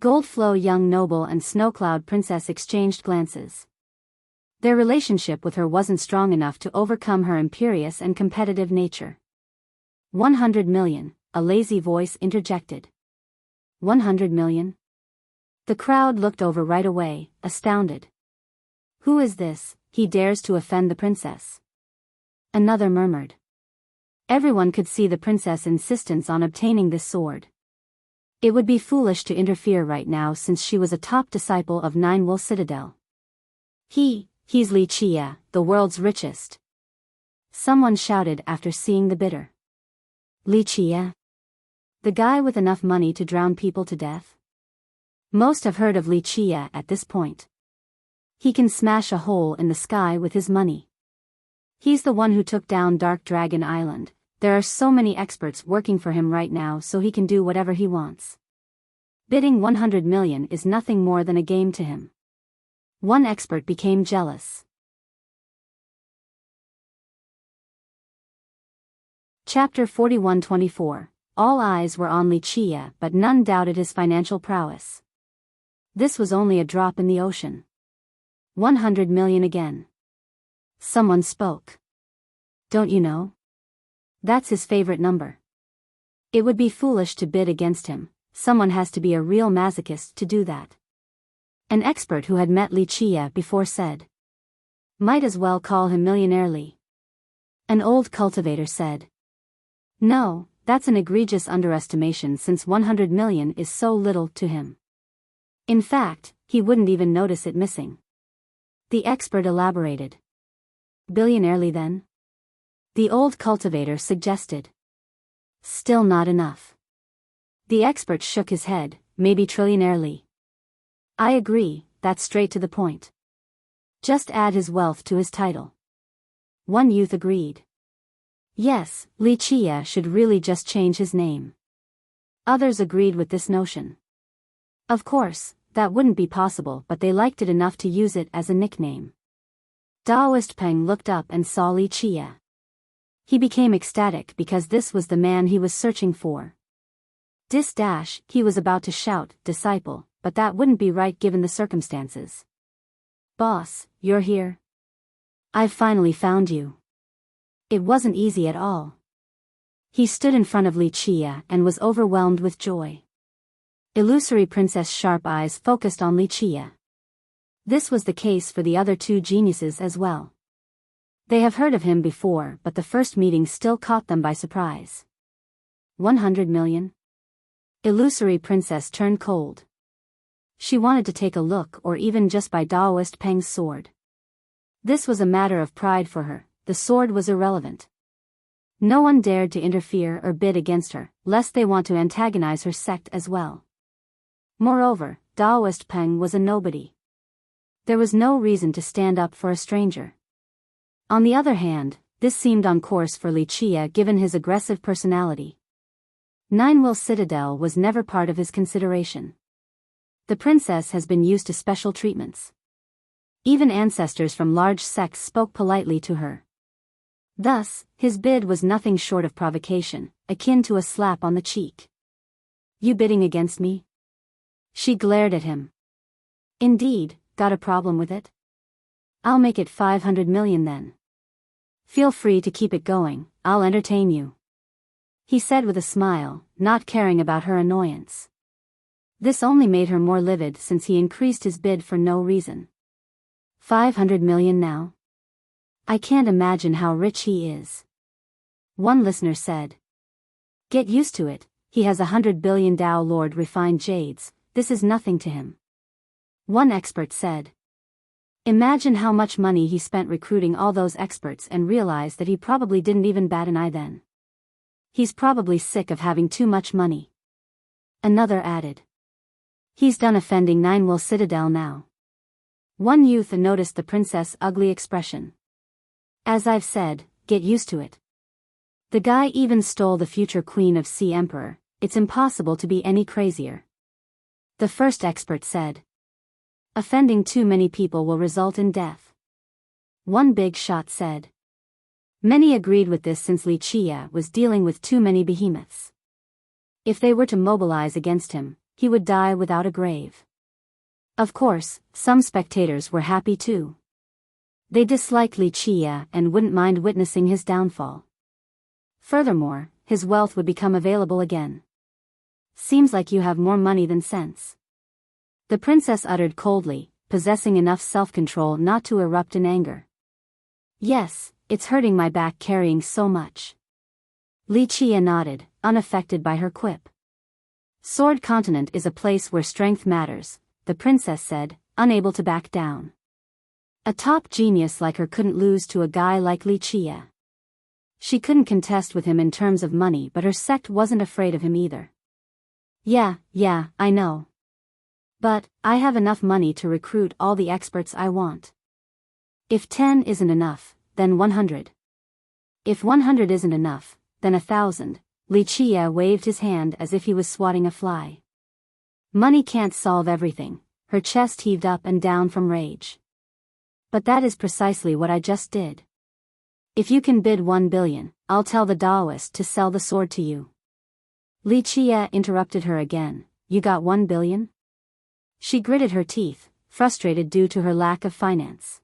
Goldflow young noble and Snowcloud princess exchanged glances. Their relationship with her wasn't strong enough to overcome her imperious and competitive nature. 100 million, a lazy voice interjected. 100 million? The crowd looked over right away, astounded. Who is this, he dares to offend the princess? Another murmured. Everyone could see the princess' insistence on obtaining this sword. It would be foolish to interfere right now since she was a top disciple of Ninewell Citadel. He's Li Chia, the world's richest. Someone shouted after seeing the bidder. Li Chia? The guy with enough money to drown people to death? Most have heard of Li Chia at this point. He can smash a hole in the sky with his money. He's the one who took down Dark Dragon Island. There are so many experts working for him right now so he can do whatever he wants. Bidding 100 million is nothing more than a game to him. One expert became jealous. Chapter 41-24. All eyes were on Li Chia, but none doubted his financial prowess. This was only a drop in the ocean. 100 million again. Someone spoke. Don't you know? That's his favorite number. It would be foolish to bid against him. Someone has to be a real masochist to do that. An expert who had met Li Chia before said. Might as well call him Millionaire Li. An old cultivator said. No, that's an egregious underestimation since 100 million is so little to him. In fact, he wouldn't even notice it missing. The expert elaborated. Billionaire Li then? The old cultivator suggested. Still not enough. The expert shook his head, maybe Trillionaire Li. I agree, that's straight to the point. Just add his wealth to his title. One youth agreed. Yes, Li Chia should really just change his name. Others agreed with this notion. Of course, that wouldn't be possible, but they liked it enough to use it as a nickname. Daoist Peng looked up and saw Li Chia. He became ecstatic because this was the man he was searching for. He was about to shout, disciple, but that wouldn't be right given the circumstances. Boss, you're here? I've finally found you. It wasn't easy at all. He stood in front of Li Chia and was overwhelmed with joy. Illusory Princess' sharp eyes focused on Li Chia. This was the case for the other two geniuses as well. They have heard of him before, but the first meeting still caught them by surprise. 100 million? Illusory Princess turned cold. She wanted to take a look or even just buy Daoist Peng's sword. This was a matter of pride for her, the sword was irrelevant. No one dared to interfere or bid against her, lest they want to antagonize her sect as well. Moreover, Daoist Peng was a nobody. There was no reason to stand up for a stranger. On the other hand, this seemed on course for Li Chia given his aggressive personality. Ninewell Citadel was never part of his consideration. The princess has been used to special treatments. Even ancestors from large sects spoke politely to her. Thus, his bid was nothing short of provocation, akin to a slap on the cheek. You bidding against me? She glared at him. Indeed, got a problem with it? I'll make it 500 million then. Feel free to keep it going, I'll entertain you. He said with a smile, not caring about her annoyance. This only made her more livid since he increased his bid for no reason. 500 million now? I can't imagine how rich he is. One listener said. Get used to it, he has 100 billion Dao Lord refined jades, this is nothing to him. One expert said. Imagine how much money he spent recruiting all those experts and realize that he probably didn't even bat an eye then. He's probably sick of having too much money. Another added. He's done offending Ninewell Citadel now. One youth noticed the princess' ugly expression. As I've said, get used to it. The guy even stole the future queen of Sea Emperor. It's impossible to be any crazier. The first expert said. Offending too many people will result in death. One big shot said. Many agreed with this since Li Qia was dealing with too many behemoths. If they were to mobilize against him, he would die without a grave. Of course, some spectators were happy too. They disliked Li Qia and wouldn't mind witnessing his downfall. Furthermore, his wealth would become available again. Seems like you have more money than sense. The princess uttered coldly, possessing enough self-control not to erupt in anger. Yes, it's hurting my back carrying so much. Li Qia nodded, unaffected by her quip. Sword Continent is a place where strength matters, the princess said, unable to back down. A top genius like her couldn't lose to a guy like Li Qia. She couldn't contest with him in terms of money, but her sect wasn't afraid of him either. Yeah, I know. But, I have enough money to recruit all the experts I want. If 10 isn't enough, then 100. If 100 isn't enough, then 1,000, Li Qia waved his hand as if he was swatting a fly. Money can't solve everything, her chest heaved up and down from rage. But that is precisely what I just did. If you can bid 1 billion, I'll tell the Daoist to sell the sword to you. Li Qia interrupted her again. You got 1 billion? She gritted her teeth, frustrated due to her lack of finance.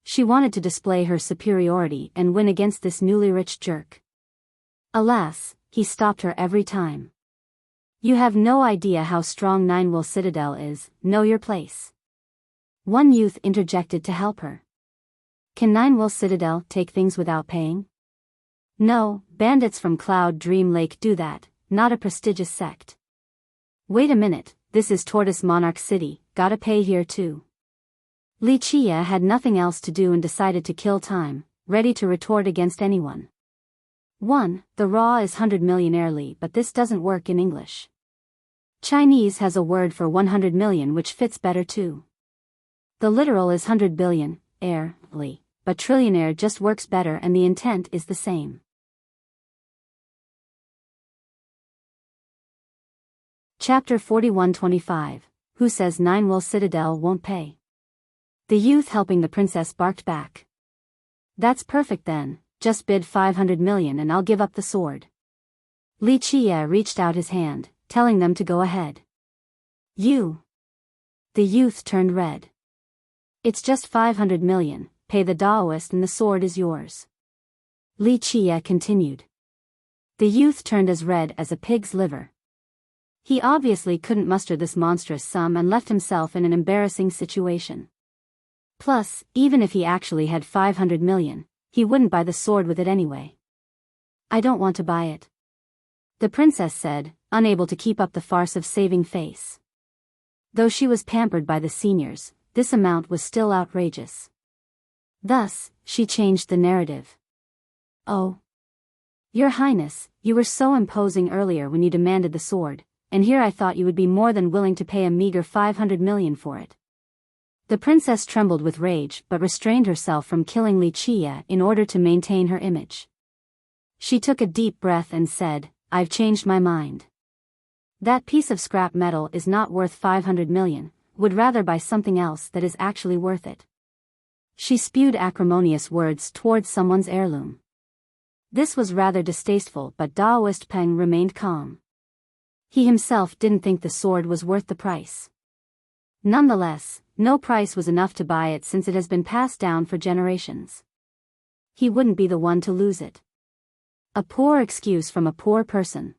She wanted to display her superiority and win against this newly rich jerk. Alas, he stopped her every time. You have no idea how strong Ninewell Citadel is, know your place. One youth interjected to help her. Can Ninewell Citadel take things without paying? No, bandits from Cloud Dream Lake do that, not a prestigious sect. Wait a minute, this is Tortoise Monarch City, gotta pay here too. Li Qia had nothing else to do and decided to kill time, ready to retort against anyone. 1. The raw is 100 millionairely, but this doesn't work in English. Chinese has a word for 100 million which fits better too. The literal is 100 billion, airly, but trillionaire just works better and the intent is the same. Chapter 41-25, Who says Ninewell Citadel won't pay? The youth helping the princess barked back. That's perfect then, just bid 500 million and I'll give up the sword. Li Qia reached out his hand, telling them to go ahead. You. The youth turned red. It's just 500 million, pay the Daoist and the sword is yours. Li Qia continued. The youth turned as red as a pig's liver. He obviously couldn't muster this monstrous sum and left himself in an embarrassing situation. Plus, even if he actually had 500 million, he wouldn't buy the sword with it anyway. I don't want to buy it. The princess said, unable to keep up the farce of saving face. Though she was pampered by the seniors, this amount was still outrageous. Thus, she changed the narrative. Oh. Your Highness, you were so imposing earlier when you demanded the sword, and here I thought you would be more than willing to pay a meager 500 million for it. The princess trembled with rage but restrained herself from killing Li Qia in order to maintain her image. She took a deep breath and said, I've changed my mind. That piece of scrap metal is not worth 500 million, would rather buy something else that is actually worth it. She spewed acrimonious words towards someone's heirloom. This was rather distasteful, but Daoist Peng remained calm. He himself didn't think the sword was worth the price. Nonetheless, no price was enough to buy it since it has been passed down for generations. He wouldn't be the one to lose it. A poor excuse from a poor person.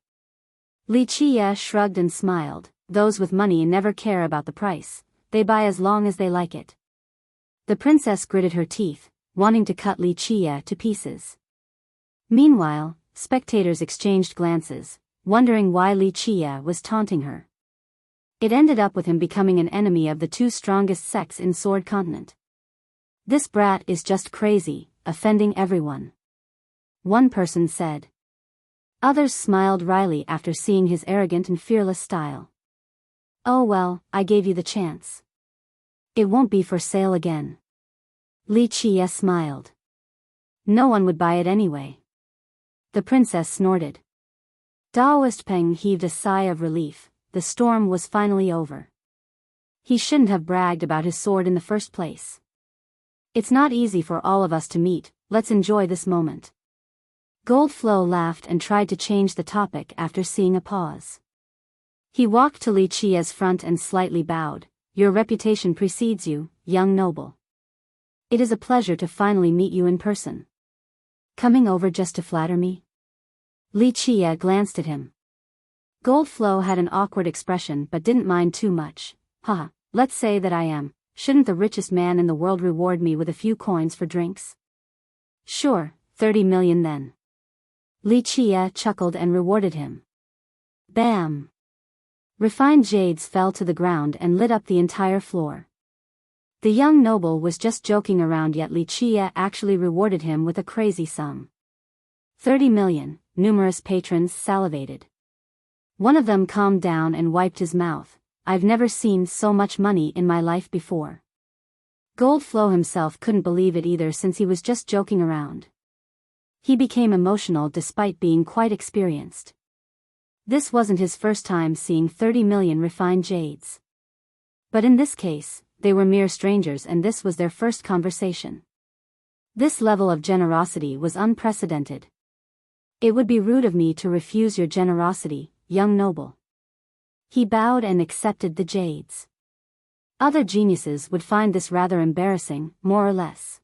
Li Qia shrugged and smiled. Those with money never care about the price, they buy as long as they like it. The princess gritted her teeth, wanting to cut Li Qia to pieces. Meanwhile, spectators exchanged glances, wondering why Li Qia was taunting her. It ended up with him becoming an enemy of the two strongest sects in Sword Continent. This brat is just crazy, offending everyone. One person said. Others smiled wryly after seeing his arrogant and fearless style. Oh well, I gave you the chance. It won't be for sale again. Li Qia smiled. No one would buy it anyway. The princess snorted. Daoist Peng heaved a sigh of relief. The storm was finally over. He shouldn't have bragged about his sword in the first place. It's not easy for all of us to meet, let's enjoy this moment. Goldflow laughed and tried to change the topic after seeing a pause. He walked to Li Qia's front and slightly bowed. Your reputation precedes you, young noble. It is a pleasure to finally meet you in person. Coming over just to flatter me? Li Qia glanced at him. Goldflow had an awkward expression but didn't mind too much. Haha, let's say that I am. Shouldn't the richest man in the world reward me with a few coins for drinks? Sure, 30 million then. Li Qia chuckled and rewarded him. Bam! Refined jades fell to the ground and lit up the entire floor. The young noble was just joking around, yet Li Qia actually rewarded him with a crazy sum. 30 million, numerous patrons salivated. One of them calmed down and wiped his mouth. I've never seen so much money in my life before. Goldflow himself couldn't believe it either since he was just joking around. He became emotional despite being quite experienced. This wasn't his first time seeing 30 million refined jades. But in this case, they were mere strangers and this was their first conversation. This level of generosity was unprecedented. It would be rude of me to refuse your generosity, young noble. He bowed and accepted the jades. Other geniuses would find this rather embarrassing, more or less.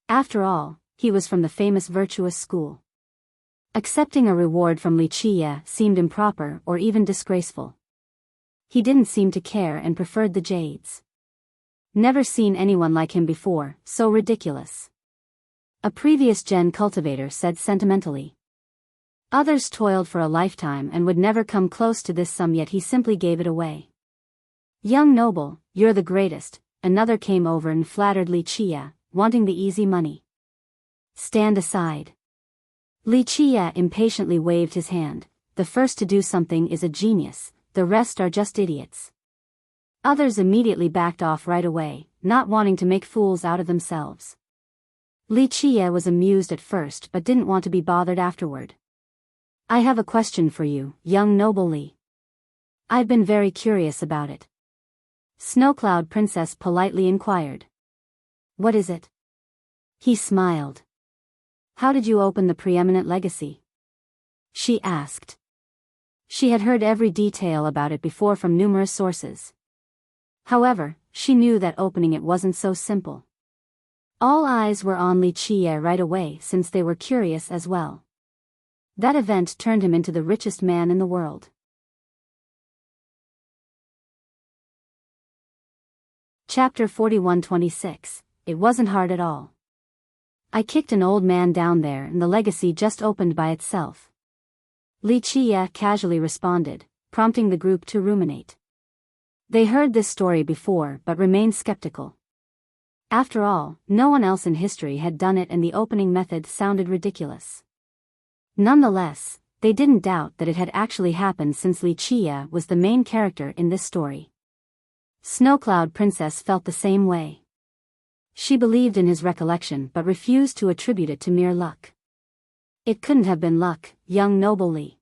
After all, he was from the famous virtuous school. Accepting a reward from Li Qia seemed improper or even disgraceful. He didn't seem to care and preferred the jades. Never seen anyone like him before, so ridiculous. A previous gen cultivator said sentimentally. Others toiled for a lifetime and would never come close to this sum, yet he simply gave it away. Young noble, you're the greatest. Another came over and flattered Li Qia, wanting the easy money. Stand aside. Li Qia impatiently waved his hand. The first to do something is a genius, the rest are just idiots. Others immediately backed off right away, not wanting to make fools out of themselves. Li Qia was amused at first but didn't want to be bothered afterward. I have a question for you, young noble Li. I've been very curious about it. Snowcloud Princess politely inquired. What is it? He smiled. How did you open the preeminent legacy? She asked. She had heard every detail about it before from numerous sources. However, she knew that opening it wasn't so simple. All eyes were on Li Qia right away since they were curious as well. That event turned him into the richest man in the world. Chapter 41-26. It wasn't hard at all. I kicked an old man down there and the legacy just opened by itself. Li Qia casually responded, prompting the group to ruminate. They heard this story before but remained skeptical. After all, no one else in history had done it and the opening method sounded ridiculous. Nonetheless, they didn't doubt that it had actually happened since Li Qia was the main character in this story. Snowcloud Princess felt the same way. She believed in his recollection but refused to attribute it to mere luck. It couldn't have been luck, young noble Li.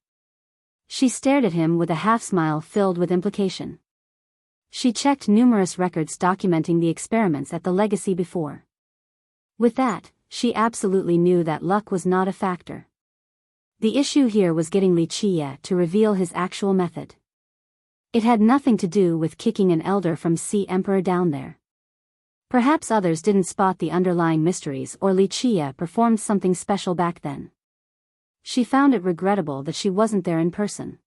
She stared at him with a half-smile filled with implication. She checked numerous records documenting the experiments at the legacy before. With that, she absolutely knew that luck was not a factor. The issue here was getting Li Qia to reveal his actual method. It had nothing to do with kicking an elder from Sea Emperor down there. Perhaps others didn't spot the underlying mysteries or Li Qia performed something special back then. She found it regrettable that she wasn't there in person.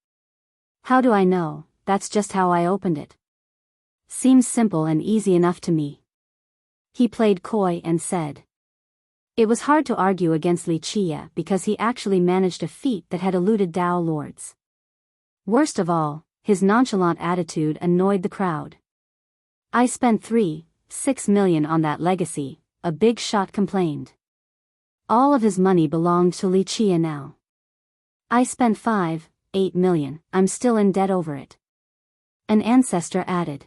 How do I know? That's just how I opened it. Seems simple and easy enough to me. He played coy and said. It was hard to argue against Li Qia because he actually managed a feat that had eluded Dao lords. Worst of all, his nonchalant attitude annoyed the crowd. I spent 3.6 million on that legacy, a big shot complained. All of his money belonged to Li Qia now. I spent 5.8 million, I'm still in debt over it. An ancestor added.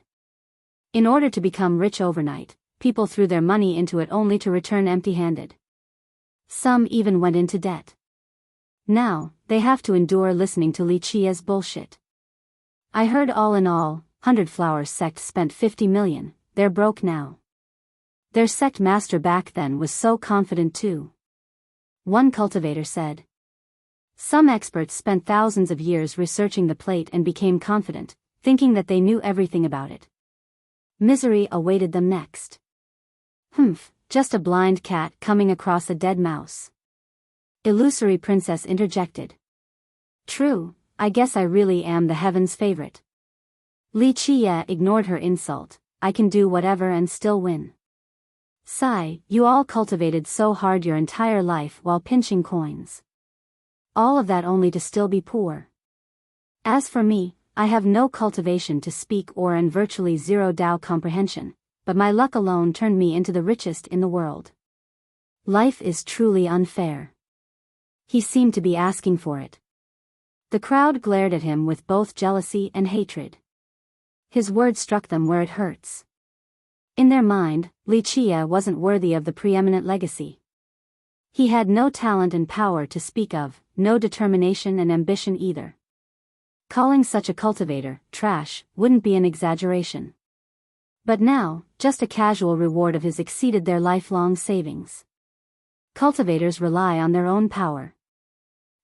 In order to become rich overnight, people threw their money into it only to return empty-handed. Some even went into debt. Now, they have to endure listening to Li Qia's bullshit. I heard all in all, 100 Flowers sect spent 50 million, they're broke now. Their sect master back then was so confident too. One cultivator said. Some experts spent thousands of years researching the plate and became confident, thinking that they knew everything about it. Misery awaited them next. Just a blind cat coming across a dead mouse. Illusory Princess interjected. True, I guess I really am the heaven's favorite. Li Qia ignored her insult, I can do whatever and still win. Sigh, you all cultivated so hard your entire life while pinching coins. All of that only to still be poor. As for me, I have no cultivation to speak or and virtually zero Tao comprehension, but my luck alone turned me into the richest in the world. Life is truly unfair. He seemed to be asking for it. The crowd glared at him with both jealousy and hatred. His words struck them where it hurts. In their mind, Li Qia wasn't worthy of the preeminent legacy. He had no talent and power to speak of, no determination and ambition either. Calling such a cultivator trash wouldn't be an exaggeration. But now, just a casual reward of his exceeded their lifelong savings. Cultivators rely on their own power.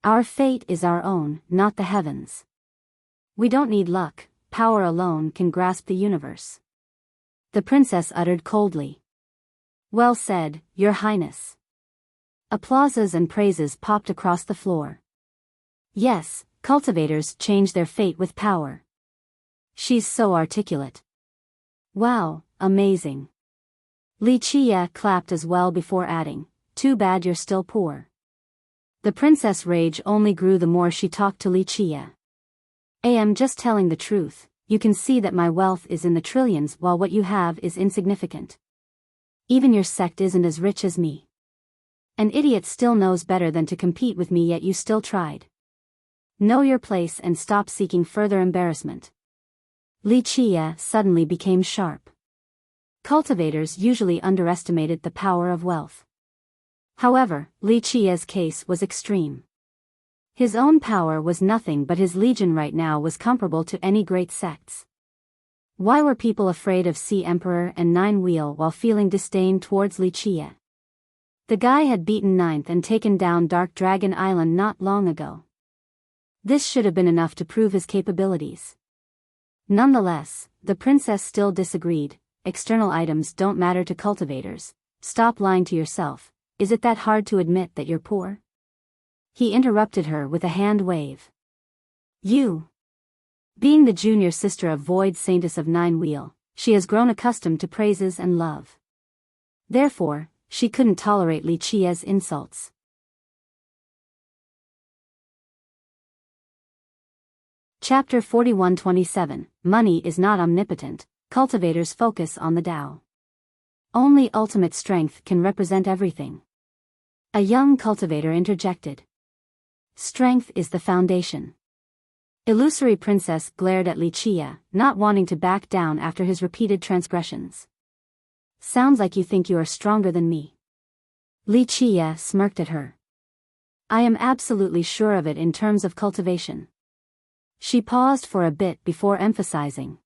Our fate is our own, not the heavens. We don't need luck, power alone can grasp the universe. The princess uttered coldly. Well said, Your Highness. Applauses and praises popped across the floor. Yes, cultivators change their fate with power. She's so articulate. Wow, amazing. Li Qia clapped as well before adding, too bad you're still poor. The princess' rage only grew the more she talked to Li Qia. I am just telling the truth, you can see that my wealth is in the trillions while what you have is insignificant. Even your sect isn't as rich as me. An idiot still knows better than to compete with me, yet you still tried. Know your place and stop seeking further embarrassment. Li Qia suddenly became sharp. Cultivators usually underestimated the power of wealth. However, Li Qia's case was extreme. His own power was nothing, but his legion right now was comparable to any great sects. Why were people afraid of Sea Emperor and Nine Wheel while feeling disdain towards Li Qia? The guy had beaten Ninth and taken down Dark Dragon Island not long ago. This should have been enough to prove his capabilities. Nonetheless, the princess still disagreed. External items don't matter to cultivators. Stop lying to yourself. Is it that hard to admit that you're poor? He interrupted her with a hand wave. You. Being the junior sister of Void Saintess of Nine Wheel, she has grown accustomed to praises and love. Therefore, she couldn't tolerate Li Qia's insults. Chapter 41-27, Money is not omnipotent, cultivators focus on the Tao. Only ultimate strength can represent everything. A young cultivator interjected. Strength is the foundation. Illusory Princess glared at Li Qia, not wanting to back down after his repeated transgressions. Sounds like you think you are stronger than me. Li Qia smirked at her. I am absolutely sure of it in terms of cultivation. She paused for a bit before emphasizing.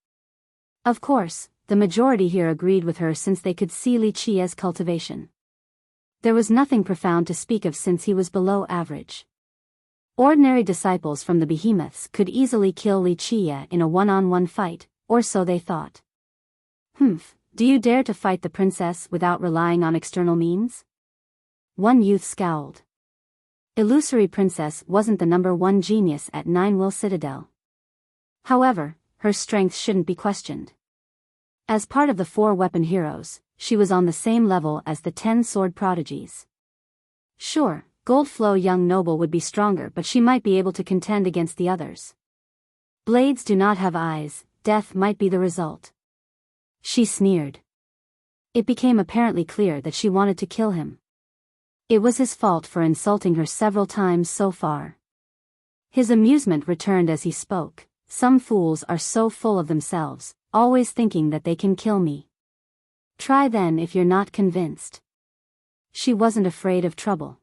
Of course, the majority here agreed with her since they could see Li Qia's cultivation. There was nothing profound to speak of since he was below average. Ordinary disciples from the behemoths could easily kill Li Qia in a one-on-one fight, or so they thought. Do you dare to fight the princess without relying on external means? One youth scowled. Illusory Princess wasn't the #1 genius at Ninewell Citadel. However, her strength shouldn't be questioned. As part of the 4 weapon heroes, she was on the same level as the 10 sword prodigies. Sure, Goldflow Young Noble would be stronger, but she might be able to contend against the others. Blades do not have eyes, death might be the result. She sneered. It became apparently clear that she wanted to kill him. It was his fault for insulting her several times so far. His amusement returned as he spoke. Some fools are so full of themselves, always thinking that they can kill me. Try then if you're not convinced. She wasn't afraid of trouble.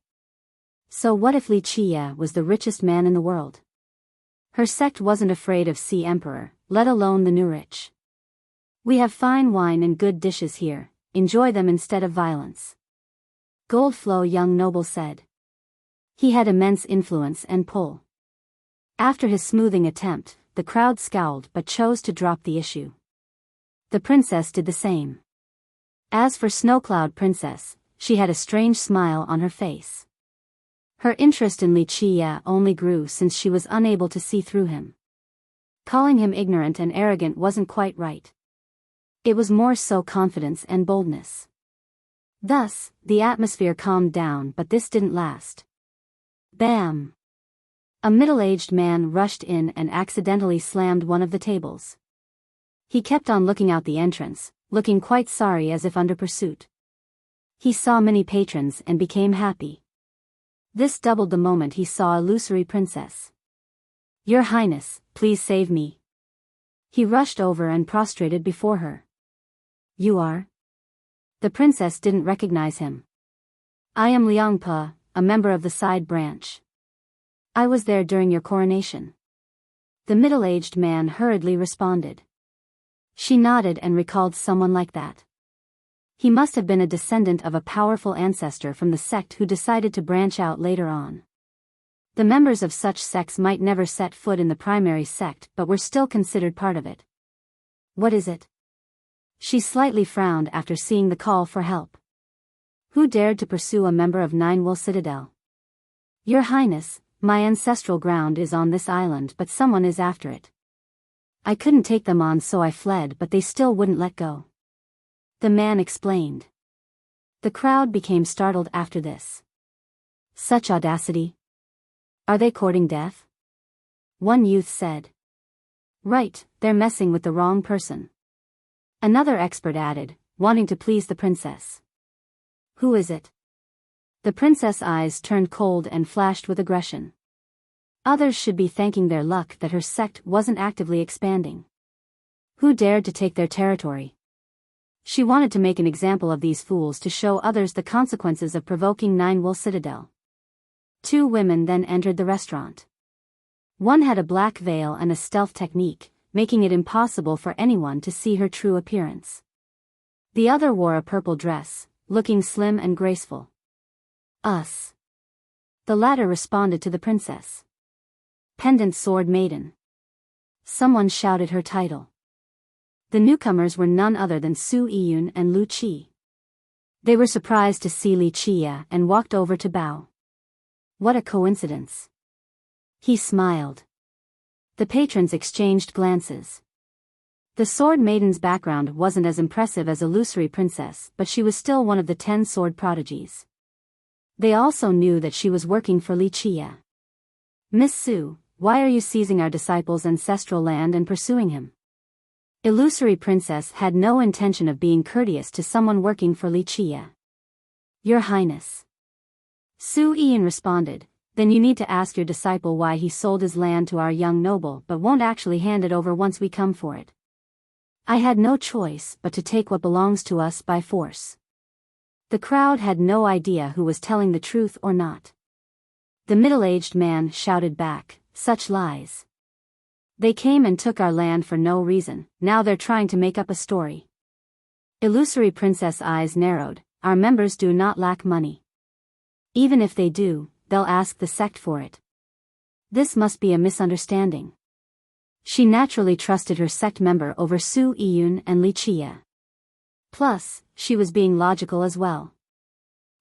So what if Li Qia was the richest man in the world? Her sect wasn't afraid of Sea Emperor, let alone the new rich. We have fine wine and good dishes here, enjoy them instead of violence. Goldflow young noble said. He had immense influence and pull. After his smoothing attempt, the crowd scowled but chose to drop the issue. The princess did the same. As for Snowcloud Princess, she had a strange smile on her face. Her interest in Li Qia only grew since she was unable to see through him. Calling him ignorant and arrogant wasn't quite right. It was more so confidence and boldness. Thus, the atmosphere calmed down, but this didn't last. Bam! A middle-aged man rushed in and accidentally slammed one of the tables. He kept on looking out the entrance, looking quite sorry as if under pursuit. He saw many patrons and became happy. This doubled the moment he saw Illusory Princess. Your Highness, please save me. He rushed over and prostrated before her. You are? The princess didn't recognize him. I am Liangpa, a member of the side branch. I was there during your coronation. The middle-aged man hurriedly responded. She nodded and recalled someone like that. He must have been a descendant of a powerful ancestor from the sect who decided to branch out later on. The members of such sects might never set foot in the primary sect but were still considered part of it. What is it? She slightly frowned after seeing the call for help. Who dared to pursue a member of Ninewell Citadel? Your Highness, my ancestral ground is on this island but someone is after it. I couldn't take them on so I fled but they still wouldn't let go. The man explained. The crowd became startled after this. Such audacity. Are they courting death? One youth said. Right, they're messing with the wrong person. Another expert added, wanting to please the princess. Who is it? The princess' eyes turned cold and flashed with aggression. Others should be thanking their luck that her sect wasn't actively expanding. Who dared to take their territory? She wanted to make an example of these fools to show others the consequences of provoking Ninewell Citadel. Two women then entered the restaurant. One had a black veil and a stealth technique, making it impossible for anyone to see her true appearance. The other wore a purple dress, looking slim and graceful. Us. The latter responded to the princess. Pendant Sword Maiden. Someone shouted her title. The newcomers were none other than Su Yiyun and Lu Qi. They were surprised to see Li Qia and walked over to bow. What a coincidence. He smiled. The patrons exchanged glances. The Sword Maiden's background wasn't as impressive as Illusory Princess, but she was still one of the 10 sword prodigies. They also knew that she was working for Li Qia. Miss Su, why are you seizing our disciple's ancestral land and pursuing him? Illusory Princess had no intention of being courteous to someone working for Li Qia. Your Highness. Su Yiyun responded, then you need to ask your disciple why he sold his land to our young noble but won't actually hand it over once we come for it. I had no choice but to take what belongs to us by force. The crowd had no idea who was telling the truth or not. The middle-aged man shouted back, such lies. They came and took our land for no reason, now they're trying to make up a story. Illusory Princess' eyes narrowed, our members do not lack money. Even if they do, they'll ask the sect for it. This must be a misunderstanding. She naturally trusted her sect member over Su Yiyun and Li Qia. Plus, she was being logical as well.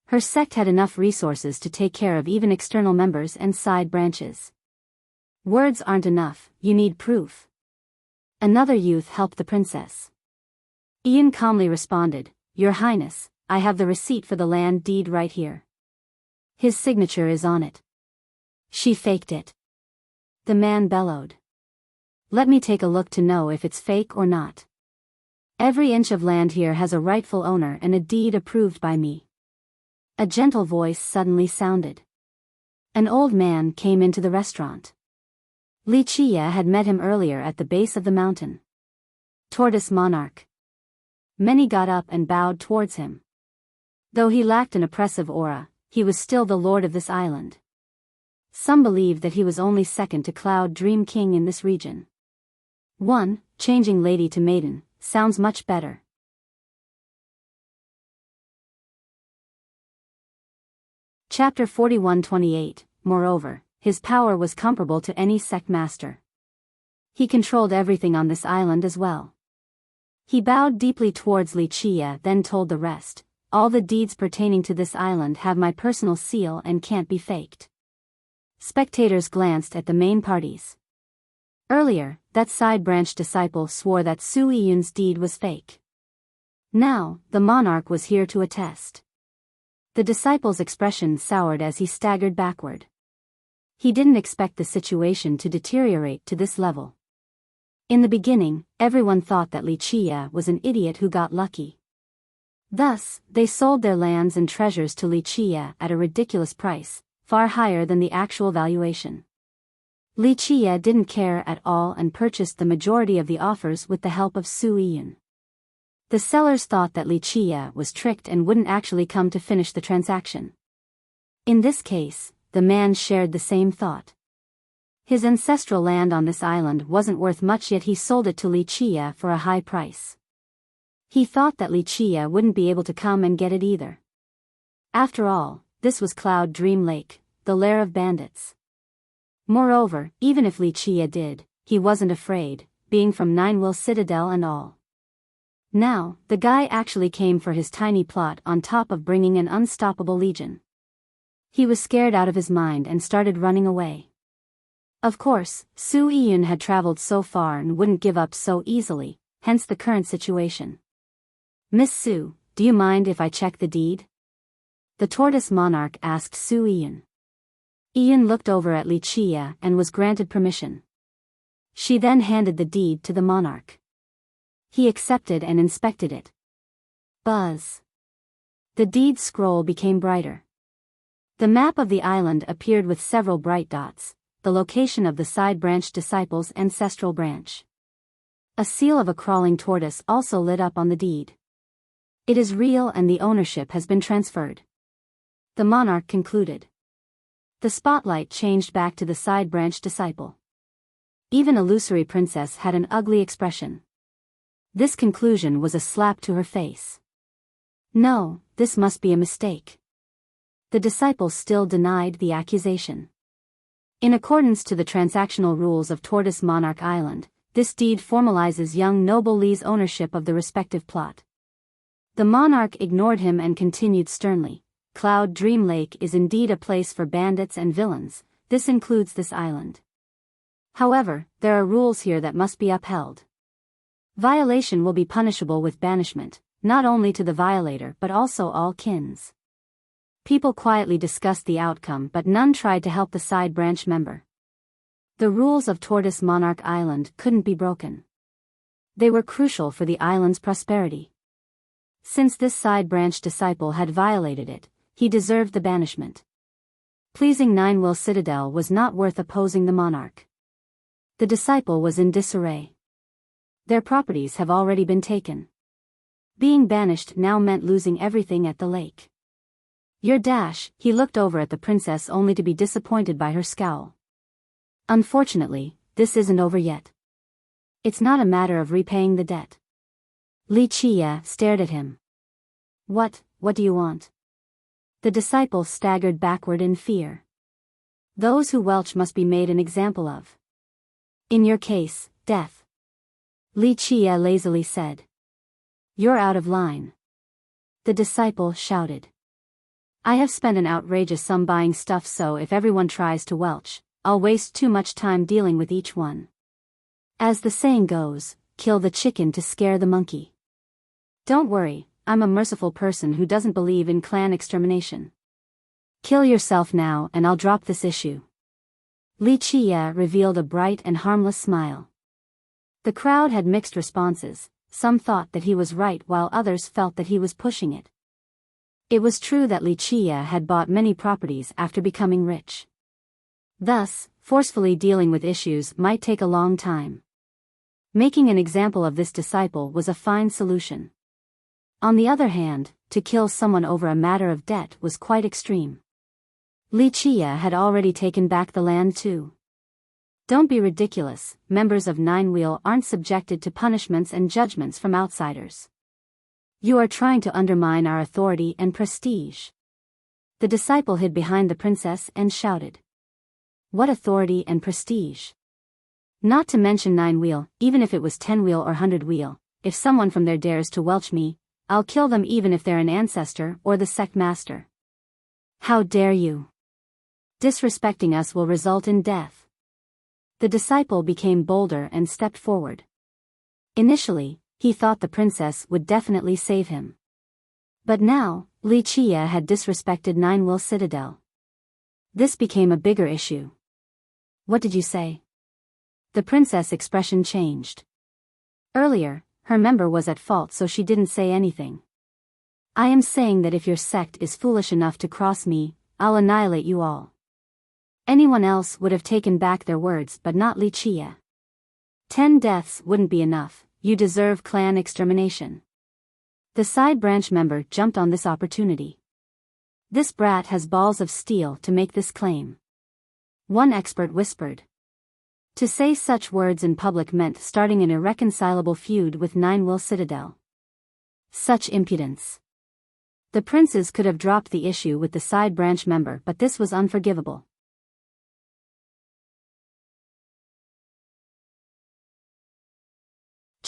Her sect had enough resources to take care of even external members and side branches. Words aren't enough, you need proof. Another youth helped the princess. Ian calmly responded, Your Highness, I have the receipt for the land deed right here. His signature is on it. She faked it. The man bellowed. Let me take a look to know if it's fake or not. Every inch of land here has a rightful owner and a deed approved by me. A gentle voice suddenly sounded. An old man came into the restaurant. Li Qia had met him earlier at the base of the mountain. Tortoise Monarch. Many got up and bowed towards him. Though he lacked an oppressive aura, he was still the lord of this island. Some believed that he was only second to Cloud Dream King in this region. 1. Changing lady to maiden, sounds much better. Chapter 41-28. Moreover, his power was comparable to any sect master. He controlled everything on this island as well. He bowed deeply towards Wuxia, then told the rest, all the deeds pertaining to this island have my personal seal and can't be faked. Spectators glanced at the main parties. Earlier, that side branch disciple swore that Su Yun's deed was fake. Now, the monarch was here to attest. The disciple's expression soured as he staggered backward. He didn't expect the situation to deteriorate to this level. In the beginning, everyone thought that Wuxia was an idiot who got lucky. Thus, they sold their lands and treasures to Wuxia at a ridiculous price, far higher than the actual valuation. Wuxia didn't care at all and purchased the majority of the offers with the help of Su Yun. The sellers thought that Wuxia was tricked and wouldn't actually come to finish the transaction. In this case, the man shared the same thought. His ancestral land on this island wasn't worth much, yet he sold it to Wuxia for a high price. He thought that Wuxia wouldn't be able to come and get it either. After all, this was Cloud Dream Lake, the lair of bandits. Moreover, even if Wuxia did, he wasn't afraid, being from Ninewell Citadel and all. Now, the guy actually came for his tiny plot on top of bringing an unstoppable legion. He was scared out of his mind and started running away. Of course, Su Yun had traveled so far and wouldn't give up so easily, hence the current situation. Miss Su, do you mind if I check the deed? The tortoise monarch asked Su Yun. Yun looked over at Wuxia and was granted permission. She then handed the deed to the monarch. He accepted and inspected it. Buzz. The deed scroll became brighter. The map of the island appeared with several bright dots, the location of the side branch disciple's ancestral branch. A seal of a crawling tortoise also lit up on the deed. It is real and the ownership has been transferred. The monarch concluded. The spotlight changed back to the side branch disciple. Even illusory princess had an ugly expression. This conclusion was a slap to her face. No, this must be a mistake. The disciple still denied the accusation. In accordance to the transactional rules of Tortoise Monarch Island, this deed formalizes young noble Li's ownership of the respective plot. The monarch ignored him and continued sternly. Cloud Dream Lake is indeed a place for bandits and villains, this includes this island. However, there are rules here that must be upheld. Violation will be punishable with banishment, not only to the violator but also all kins. People quietly discussed the outcome but none tried to help the side branch member. The rules of Tortoise Monarch Island couldn't be broken. They were crucial for the island's prosperity. Since this side branch disciple had violated it, he deserved the banishment. Pleasing Ninewell Citadel was not worth opposing the monarch. The disciple was in disarray. Their properties have already been taken. Being banished now meant losing everything at the lake. Your dash, he looked over at the princess only to be disappointed by her scowl. Unfortunately, this isn't over yet. It's not a matter of repaying the debt. Wuxia stared at him. What do you want? The disciple staggered backward in fear. Those who welch must be made an example of. In your case, death. Wuxia lazily said. You're out of line. The disciple shouted. I have spent an outrageous sum buying stuff, so if everyone tries to welch, I'll waste too much time dealing with each one. As the saying goes, kill the chicken to scare the monkey. Don't worry, I'm a merciful person who doesn't believe in clan extermination. Kill yourself now and I'll drop this issue. Wuxia revealed a bright and harmless smile. The crowd had mixed responses, some thought that he was right while others felt that he was pushing it. It was true that Wuxia had bought many properties after becoming rich. Thus, forcefully dealing with issues might take a long time. Making an example of this disciple was a fine solution. On the other hand, to kill someone over a matter of debt was quite extreme. Wuxia had already taken back the land too. Don't be ridiculous, members of Nine Wheel aren't subjected to punishments and judgments from outsiders. You are trying to undermine our authority and prestige. The disciple hid behind the princess and shouted. What authority and prestige? Not to mention 9 wheel, even if it was 10 wheel or 100 wheel, if someone from there dares to welch me, I'll kill them even if they're an ancestor or the sect master. How dare you? Disrespecting us will result in death. The disciple became bolder and stepped forward. Initially, he thought the princess would definitely save him. But now, Wuxia had disrespected 9 Wheel Citadel. This became a bigger issue. What did you say? The princess' expression changed. Earlier, her member was at fault so she didn't say anything. I am saying that if your sect is foolish enough to cross me, I'll annihilate you all. Anyone else would have taken back their words but not Wuxia. 10 deaths wouldn't be enough, you deserve clan extermination. The side branch member jumped on this opportunity. This brat has balls of steel to make this claim. One expert whispered. To say such words in public meant starting an irreconcilable feud with 9 Wheel Citadel. Such impudence. The princes could have dropped the issue with the side branch member, but this was unforgivable.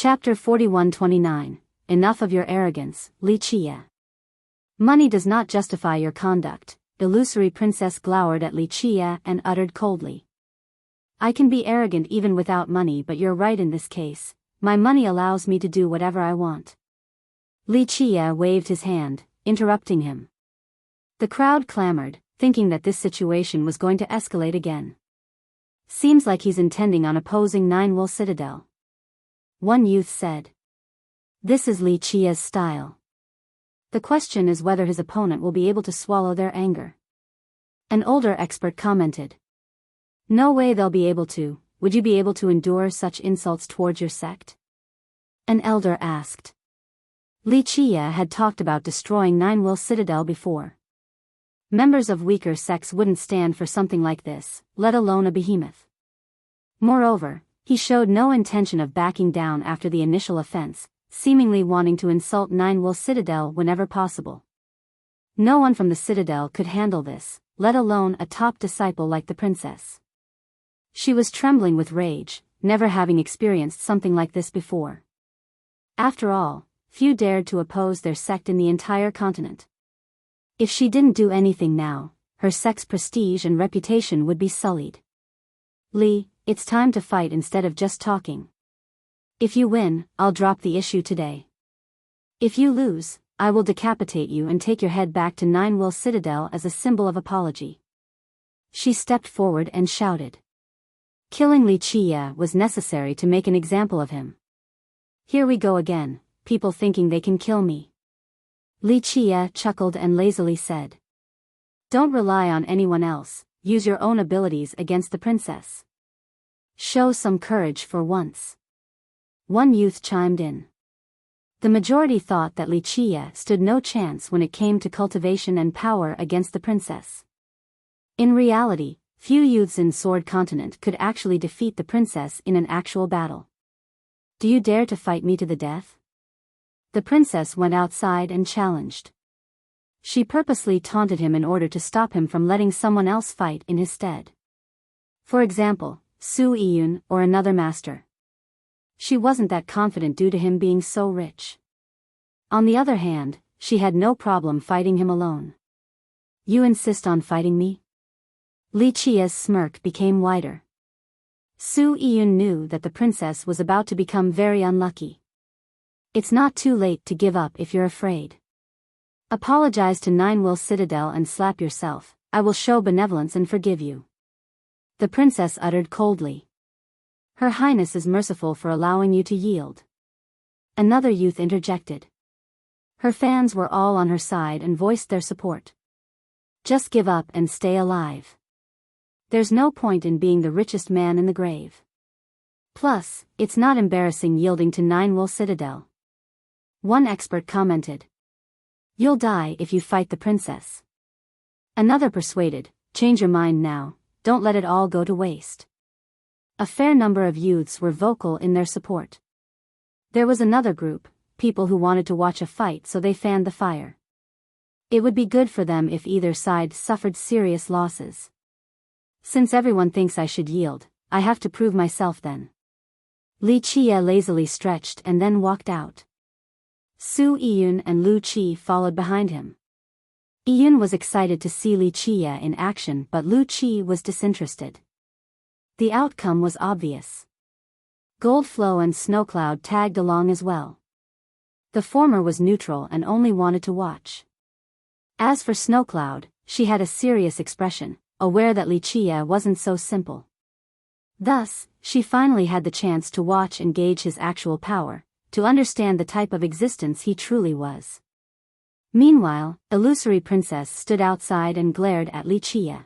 Chapter 41-29. Enough of your arrogance, Wuxia. Money does not justify your conduct, illusory princess glowered at Wuxia and uttered coldly. I can be arrogant even without money, but you're right in this case. My money allows me to do whatever I want. Wuxia waved his hand, interrupting him. The crowd clamored, thinking that this situation was going to escalate again. Seems like he's intending on opposing 9 Wheel Citadel. One youth said. This is Wuxia's style. The question is whether his opponent will be able to swallow their anger. An older expert commented. No way they'll be able to. Would you be able to endure such insults towards your sect? An elder asked. Wuxia had talked about destroying 9 Wheel Citadel before. Members of weaker sects wouldn't stand for something like this, let alone a behemoth. Moreover, he showed no intention of backing down after the initial offense, seemingly wanting to insult 9 Wheel Citadel whenever possible. No one from the Citadel could handle this, let alone a top disciple like the princess. She was trembling with rage, never having experienced something like this before. After all, few dared to oppose their sect in the entire continent. If she didn't do anything now, her sect's prestige and reputation would be sullied. It's time to fight instead of just talking. If you win, I'll drop the issue today. If you lose, I will decapitate you and take your head back to 9 Wheel Citadel as a symbol of apology. She stepped forward and shouted. Killing Wuxia was necessary to make an example of him. Here we go again, people thinking they can kill me. Wuxia chuckled and lazily said. Don't rely on anyone else, use your own abilities against the princess. Show some courage for once. One youth chimed in. The majority thought that Wuxia stood no chance when it came to cultivation and power against the princess. In reality, few youths in Sword Continent could actually defeat the princess in an actual battle. Do you dare to fight me to the death? The princess went outside and challenged. She purposely taunted him in order to stop him from letting someone else fight in his stead. For example, Su Yun or another master. She wasn't that confident due to him being so rich. On the other hand, she had no problem fighting him alone. You insist on fighting me? Wuxia's smirk became wider. Su Yun knew that the princess was about to become very unlucky. It's not too late to give up if you're afraid. Apologize to 9 Wheel Citadel and slap yourself, I will show benevolence and forgive you. The princess uttered coldly. Her Highness is merciful for allowing you to yield. Another youth interjected. Her fans were all on her side and voiced their support. Just give up and stay alive. There's no point in being the richest man in the grave. Plus, it's not embarrassing yielding to 9 Wheel Citadel. One expert commented. You'll die if you fight the princess. Another persuaded, change your mind now, don't let it all go to waste. A fair number of youths were vocal in their support. There was another group, people who wanted to watch a fight, so they fanned the fire. It would be good for them if either side suffered serious losses. Since everyone thinks I should yield, I have to prove myself then. Li Qie lazily stretched and then walked out. Su Yun and Lu Qi followed behind him. Yun was excited to see Li Qie in action, but Lu Qi was disinterested. The outcome was obvious. Goldflow and Snowcloud tagged along as well. The former was neutral and only wanted to watch. As for Snowcloud, she had a serious expression, aware that Li Qie wasn't so simple. Thus, she finally had the chance to watch and gauge his actual power, to understand the type of existence he truly was. Meanwhile, Illusory Princess stood outside and glared at Li Qie.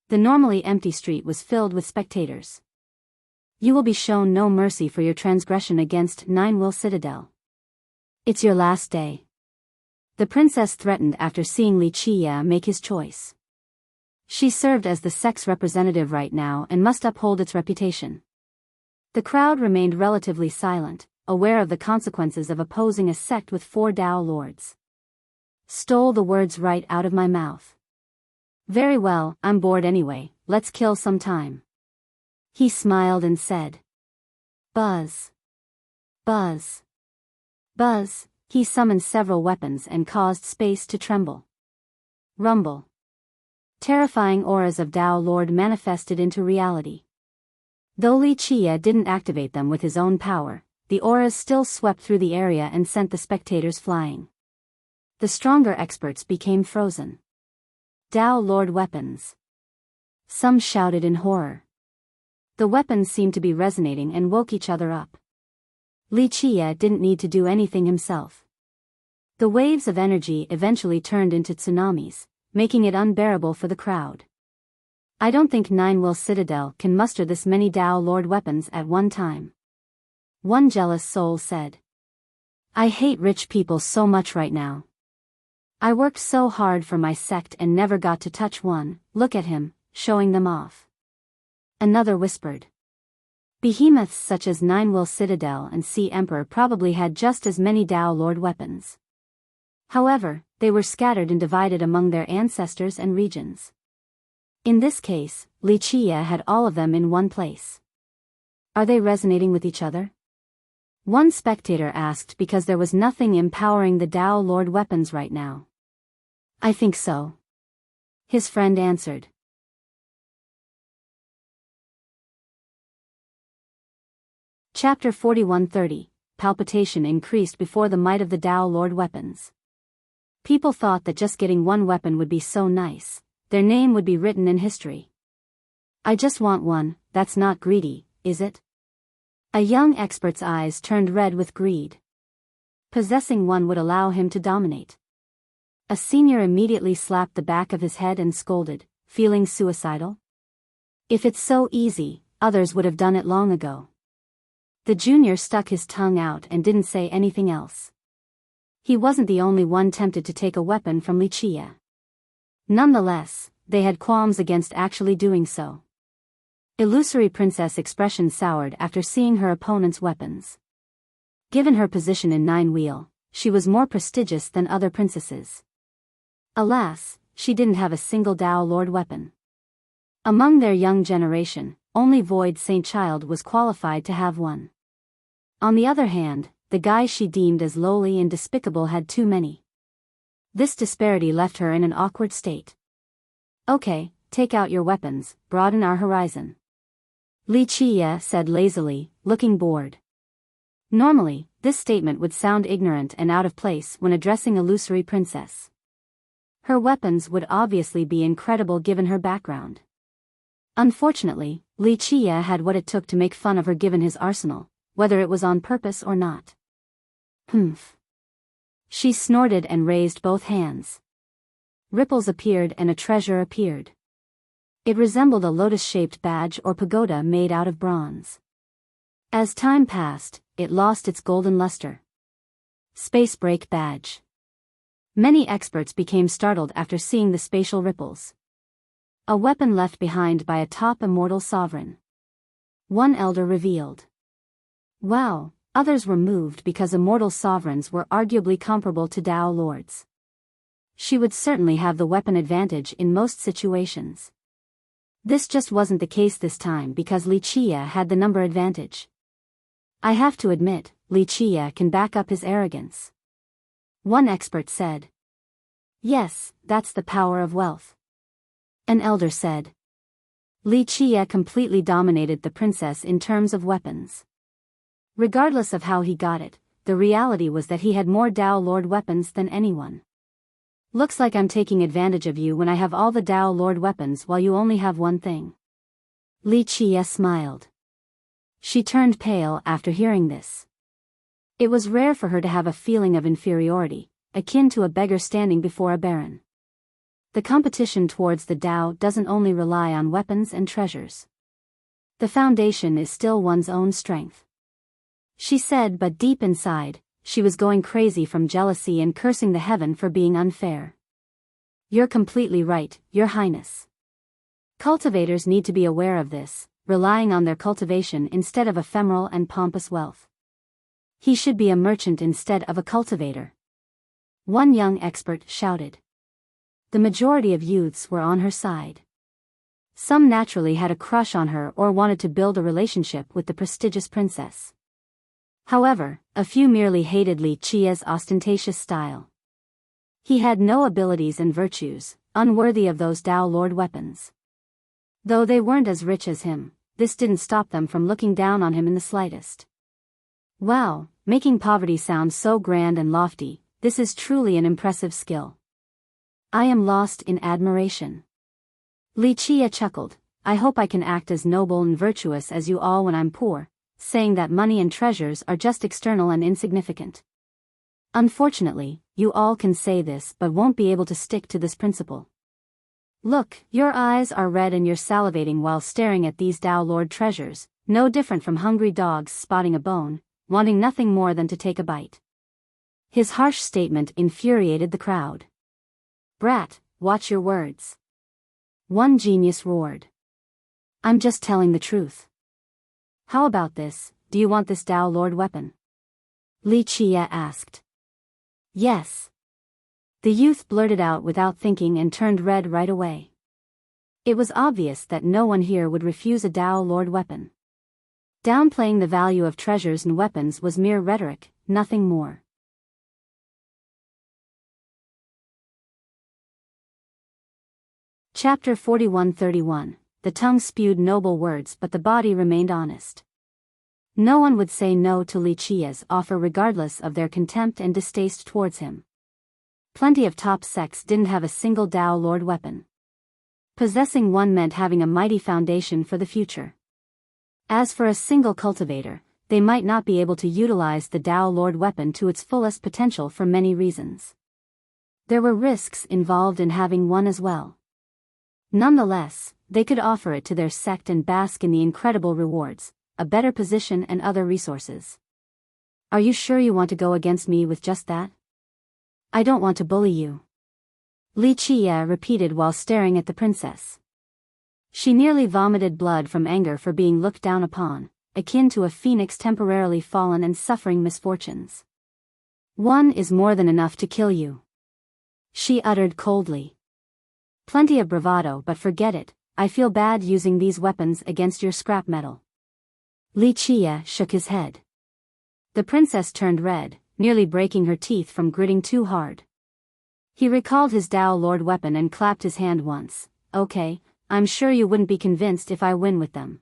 The normally empty street was filled with spectators. You will be shown no mercy for your transgression against Ninewell Citadel. It's your last day. The princess threatened after seeing Li Qie make his choice. She served as the sex representative right now and must uphold its reputation. The crowd remained relatively silent, aware of the consequences of opposing a sect with 4 Dao lords. Stole the words right out of my mouth. Very well, I'm bored anyway, let's kill some time. He smiled and said. Buzz. Buzz. Buzz. He summoned several weapons and caused space to tremble. Rumble. Terrifying auras of Dao Lord manifested into reality. Though Li Qie didn't activate them with his own power, the auras still swept through the area and sent the spectators flying. The stronger experts became frozen. Dao Lord weapons. Some shouted in horror. The weapons seemed to be resonating and woke each other up. Li Qie didn't need to do anything himself. The waves of energy eventually turned into tsunamis, making it unbearable for the crowd. I don't think Ninewell Citadel can muster this many Dao Lord weapons at one time. One jealous soul said. I hate rich people so much right now. I worked so hard for my sect and never got to touch one, look at him, showing them off. Another whispered. Behemoths such as Ninewell Citadel and Sea Emperor probably had just as many Dao Lord weapons. However, they were scattered and divided among their ancestors and regions. In this case, Li Qie had all of them in one place. Are they resonating with each other? One spectator asked because there was nothing empowering the Dao Lord weapons right now. I think so. His friend answered. Chapter 4130, Palpitation increased before the might of the Dao Lord weapons. People thought that just getting one weapon would be so nice, their name would be written in history. I just want one, that's not greedy, is it? A young expert's eyes turned red with greed. Possessing one would allow him to dominate. A senior immediately slapped the back of his head and scolded, feeling suicidal? If it's so easy, others would have done it long ago. The junior stuck his tongue out and didn't say anything else. He wasn't the only one tempted to take a weapon from Li Qie. Nonetheless, they had qualms against actually doing so. Illusory Princess' expression soured after seeing her opponent's weapons. Given her position in Ninewell, she was more prestigious than other princesses. Alas, she didn't have a single Dao Lord weapon. Among their young generation, only Void Saint Child was qualified to have one. On the other hand, the guy she deemed as lowly and despicable had too many. This disparity left her in an awkward state. Okay, take out your weapons, broaden our horizon. Li Qie said lazily, looking bored. Normally, this statement would sound ignorant and out of place when addressing Illusory Princess. Her weapons would obviously be incredible given her background. Unfortunately, Li Qie had what it took to make fun of her given his arsenal, whether it was on purpose or not. Humph. She snorted and raised both hands. Ripples appeared and a treasure appeared. It resembled a lotus-shaped badge or pagoda made out of bronze. As time passed, it lost its golden luster. Space break badge. Many experts became startled after seeing the spatial ripples. A weapon left behind by a top immortal sovereign. One elder revealed. Wow, others were moved because immortal sovereigns were arguably comparable to Dao lords. She would certainly have the weapon advantage in most situations. This just wasn't the case this time because Wuxia had the number advantage. I have to admit, Wuxia can back up his arrogance. One expert said. Yes, that's the power of wealth. An elder said. Wuxia completely dominated the princess in terms of weapons. Regardless of how he got it, the reality was that he had more Dao Lord weapons than anyone. Looks like I'm taking advantage of you when I have all the Dao Lord weapons while you only have one thing. Wuxia smiled. She turned pale after hearing this. It was rare for her to have a feeling of inferiority, akin to a beggar standing before a baron. The competition towards the Dao doesn't only rely on weapons and treasures. The foundation is still one's own strength. She said, but deep inside, she was going crazy from jealousy and cursing the heaven for being unfair. You're completely right, Your Highness. Cultivators need to be aware of this, relying on their cultivation instead of ephemeral and pompous wealth. He should be a merchant instead of a cultivator. One young expert shouted. The majority of youths were on her side. Some naturally had a crush on her or wanted to build a relationship with the prestigious princess. However, a few merely hated Wuxia's ostentatious style. He had no abilities and virtues, unworthy of those Dao Lord weapons. Though they weren't as rich as him, this didn't stop them from looking down on him in the slightest. Wow, making poverty sound so grand and lofty, this is truly an impressive skill. I am lost in admiration. Wuxia chuckled, I hope I can act as noble and virtuous as you all when I'm poor, saying that money and treasures are just external and insignificant. Unfortunately, you all can say this but won't be able to stick to this principle. Look, your eyes are red and you're salivating while staring at these Dao Lord treasures, no different from hungry dogs spotting a bone, wanting nothing more than to take a bite. His harsh statement infuriated the crowd. Brat, watch your words. One genius roared. I'm just telling the truth. How about this, do you want this Dao Lord weapon? Wuxia asked. Yes. The youth blurted out without thinking and turned red right away. It was obvious that no one here would refuse a Dao Lord weapon. Downplaying the value of treasures and weapons was mere rhetoric, nothing more. Chapter 41-31. The tongue spewed noble words but the body remained honest. No one would say no to Wuxia's offer regardless of their contempt and distaste towards him. Plenty of top sects didn't have a single Dao Lord weapon. Possessing one meant having a mighty foundation for the future. As for a single cultivator, they might not be able to utilize the Dao Lord weapon to its fullest potential for many reasons. There were risks involved in having one as well. Nonetheless, they could offer it to their sect and bask in the incredible rewards, a better position and other resources. Are you sure you want to go against me with just that? I don't want to bully you. Wuxia repeated while staring at the princess. She nearly vomited blood from anger for being looked down upon, akin to a phoenix temporarily fallen and suffering misfortunes. One is more than enough to kill you. She uttered coldly. Plenty of bravado but forget it, I feel bad using these weapons against your scrap metal. Wuxia shook his head. The princess turned red, nearly breaking her teeth from gritting too hard. He recalled his Dao Lord weapon and clapped his hand once. Okay, I'm sure you wouldn't be convinced if I win with them.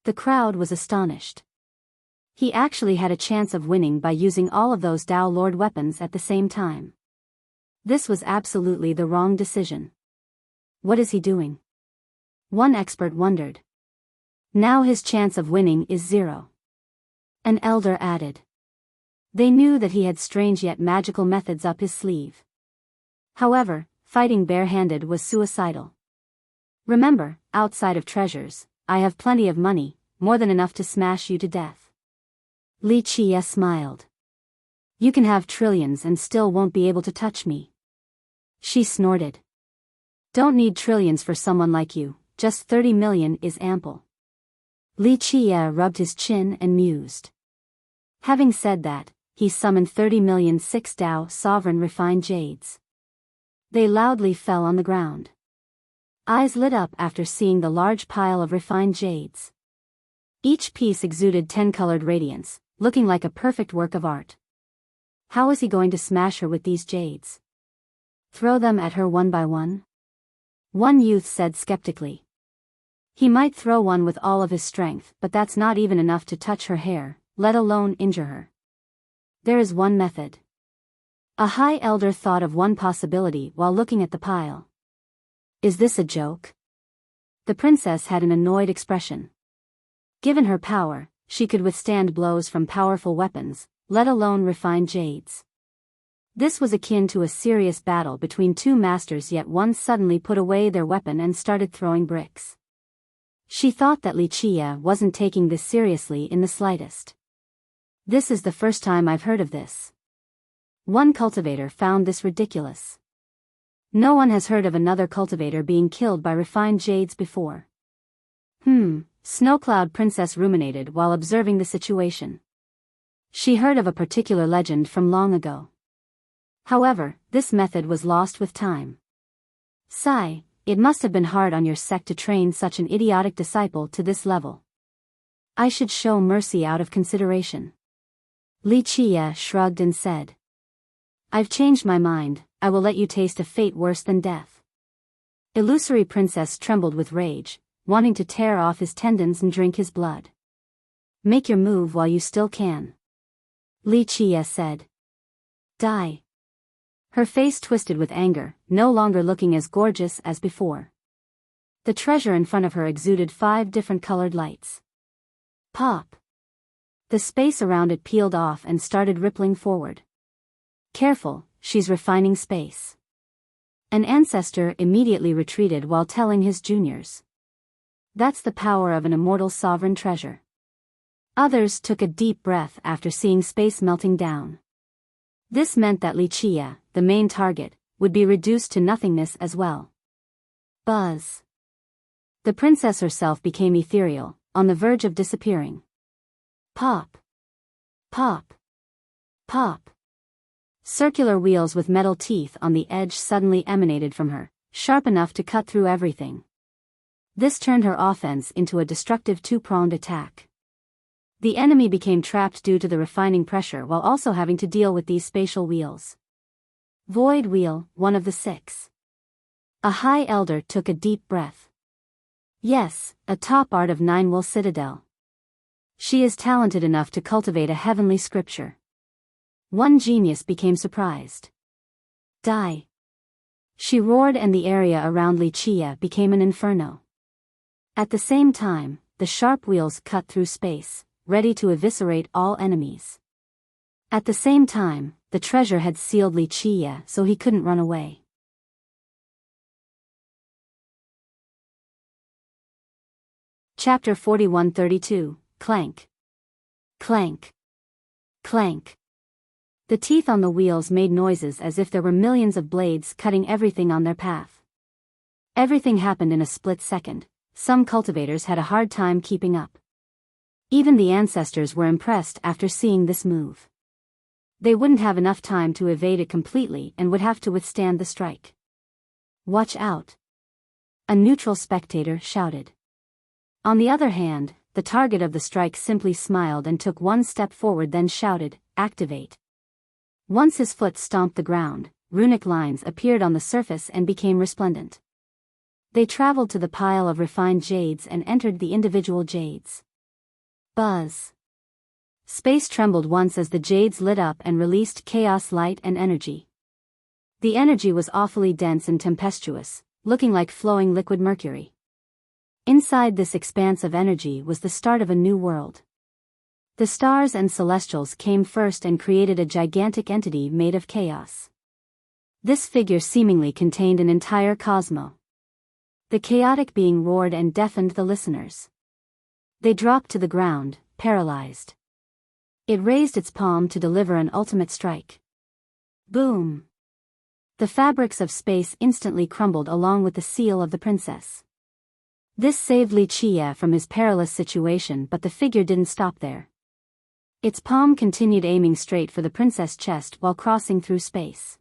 The crowd was astonished. He actually had a chance of winning by using all of those Dao Lord weapons at the same time. This was absolutely the wrong decision. What is he doing? One expert wondered. Now his chance of winning is 0. An elder added. They knew that he had strange yet magical methods up his sleeve. However, fighting barehanded was suicidal. Remember, outside of treasures, I have plenty of money, more than enough to smash you to death. Wuxia smiled. You can have trillions and still won't be able to touch me. She snorted. Don't need trillions for someone like you, just 30 million is ample. Li Qie rubbed his chin and mused. Having said that, he summoned 30 million 6 Dao sovereign refined jades. They loudly fell on the ground. Eyes lit up after seeing the large pile of refined jades. Each piece exuded 10-colored radiance, looking like a perfect work of art. How is he going to smash her with these jades? Throw them at her one by one? One youth said skeptically. He might throw one with all of his strength, but that's not even enough to touch her hair, let alone injure her. There is one method. A high elder thought of one possibility while looking at the pile. Is this a joke? The princess had an annoyed expression. Given her power, she could withstand blows from powerful weapons, let alone refined jades. This was akin to a serious battle between two masters, yet one suddenly put away their weapon and started throwing bricks. She thought that Li Qie wasn't taking this seriously in the slightest. This is the first time I've heard of this. One cultivator found this ridiculous. No one has heard of another cultivator being killed by refined jades before. Snowcloud Princess ruminated while observing the situation. She heard of a particular legend from long ago. However, this method was lost with time. Sigh, it must have been hard on your sect to train such an idiotic disciple to this level. I should show mercy out of consideration. Li Qie shrugged and said. I've changed my mind, I will let you taste a fate worse than death. Illusory Princess trembled with rage, wanting to tear off his tendons and drink his blood. Make your move while you still can. Li Qie said. Die. Her face twisted with anger, no longer looking as gorgeous as before. The treasure in front of her exuded 5 different colored lights. Pop. The space around it peeled off and started rippling forward. Careful, she's refining space. An ancestor immediately retreated while telling his juniors. That's the power of an immortal sovereign treasure. Others took a deep breath after seeing space melting down. This meant that Li Qie, the main target, would be reduced to nothingness as well. Buzz. The princess herself became ethereal, on the verge of disappearing. Pop. Pop. Pop. Circular wheels with metal teeth on the edge suddenly emanated from her, sharp enough to cut through everything. This turned her offense into a destructive 2-pronged attack. The enemy became trapped due to the refining pressure while also having to deal with these spatial wheels. Void Wheel, one of the 6. A high elder took a deep breath. Yes, a top art of Ninewell Citadel. She is talented enough to cultivate a heavenly scripture. One genius became surprised. Die. She roared and the area around Li Qie became an inferno. At the same time, the sharp wheels cut through space, ready to eviscerate all enemies. At the same time, the treasure had sealed Li Qie so he couldn't run away. Chapter 4132, Clank. Clank. Clank. The teeth on the wheels made noises as if there were millions of blades cutting everything on their path. Everything happened in a split second. Some cultivators had a hard time keeping up. Even the ancestors were impressed after seeing this move. They wouldn't have enough time to evade it completely and would have to withstand the strike. Watch out! A neutral spectator shouted. On the other hand, the target of the strike simply smiled and took one step forward, then shouted, "Activate." Once his foot stomped the ground, runic lines appeared on the surface and became resplendent. They traveled to the pile of refined jades and entered the individual jades. Buzz. Space trembled once as the jades lit up and released chaos light and energy. The energy was awfully dense and tempestuous, looking like flowing liquid mercury. Inside this expanse of energy was the start of a new world. The stars and celestials came first and created a gigantic entity made of chaos. This figure seemingly contained an entire cosmos. The chaotic being roared and deafened the listeners. They dropped to the ground, paralyzed. It raised its palm to deliver an ultimate strike. Boom! The fabrics of space instantly crumbled along with the seal of the princess. This saved Li Qie from his perilous situation, but the figure didn't stop there. Its palm continued aiming straight for the princess' chest while crossing through space.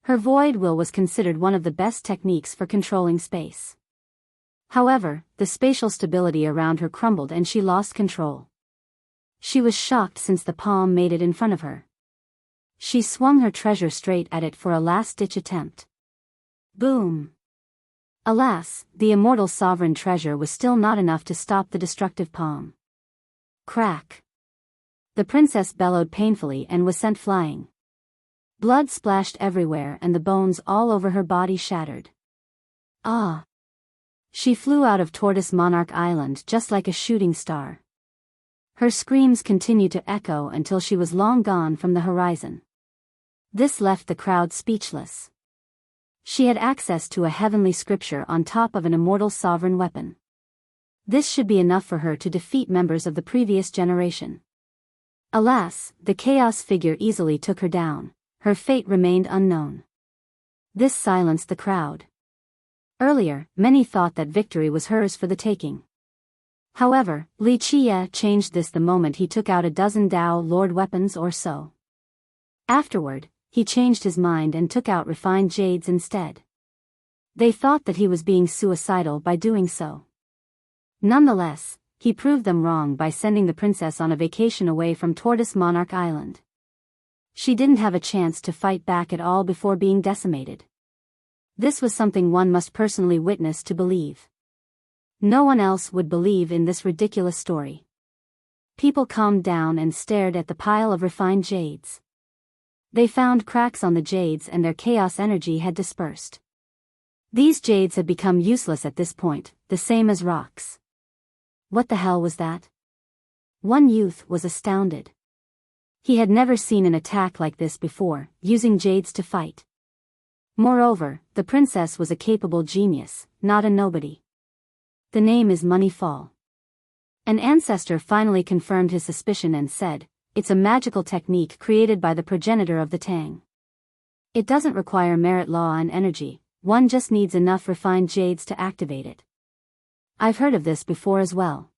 Her void will was considered one of the best techniques for controlling space. However, the spatial stability around her crumbled and she lost control. She was shocked since the palm made it in front of her. She swung her treasure straight at it for a last-ditch attempt. Boom! Alas, the immortal sovereign treasure was still not enough to stop the destructive palm. Crack! The princess bellowed painfully and was sent flying. Blood splashed everywhere and the bones all over her body shattered. Ah! She flew out of Tortoise Monarch Island just like a shooting star. Her screams continued to echo until she was long gone from the horizon. This left the crowd speechless. She had access to a heavenly scripture on top of an immortal sovereign weapon. This should be enough for her to defeat members of the previous generation. Alas, the chaos figure easily took her down. Her fate remained unknown. This silenced the crowd. Earlier, many thought that victory was hers for the taking. However, Li Qie changed this the moment he took out a dozen Dao Lord weapons or so. Afterward, he changed his mind and took out refined jades instead. They thought that he was being suicidal by doing so. Nonetheless, he proved them wrong by sending the princess on a vacation away from Tortoise Monarch Island. She didn't have a chance to fight back at all before being decimated. This was something one must personally witness to believe. No one else would believe in this ridiculous story. People calmed down and stared at the pile of refined jades. They found cracks on the jades and their chaos energy had dispersed. These jades had become useless at this point, the same as rocks. What the hell was that? One youth was astounded. He had never seen an attack like this before, using jades to fight. Moreover, the princess was a capable genius, not a nobody. The name is Money Fall. An ancestor finally confirmed his suspicion and said, "It's a magical technique created by the progenitor of the Tang. It doesn't require merit law and energy, one just needs enough refined jades to activate it." I've heard of this before as well.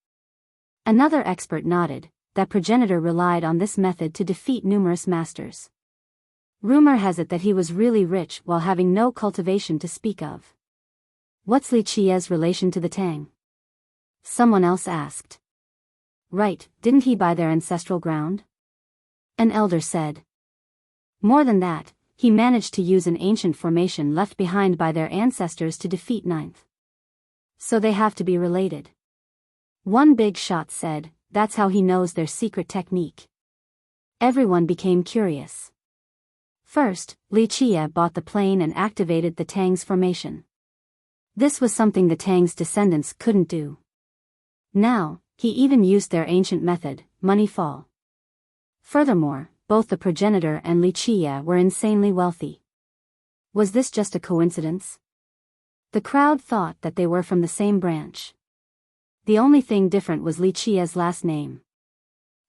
Another expert nodded, that progenitor relied on this method to defeat numerous masters. Rumor has it that he was really rich while having no cultivation to speak of. What's Li Qie's relation to the Tang? Someone else asked. Right, didn't he buy their ancestral ground? An elder said. More than that, he managed to use an ancient formation left behind by their ancestors to defeat Ninth. So they have to be related. One big shot said, that's how he knows their secret technique. Everyone became curious. First, Li Qie bought the plane and activated the Tang's formation. This was something the Tang's descendants couldn't do. Now, he even used their ancient method, Money Fall. Furthermore, both the progenitor and Li Qie were insanely wealthy. Was this just a coincidence? The crowd thought that they were from the same branch. The only thing different was Li Qie's last name.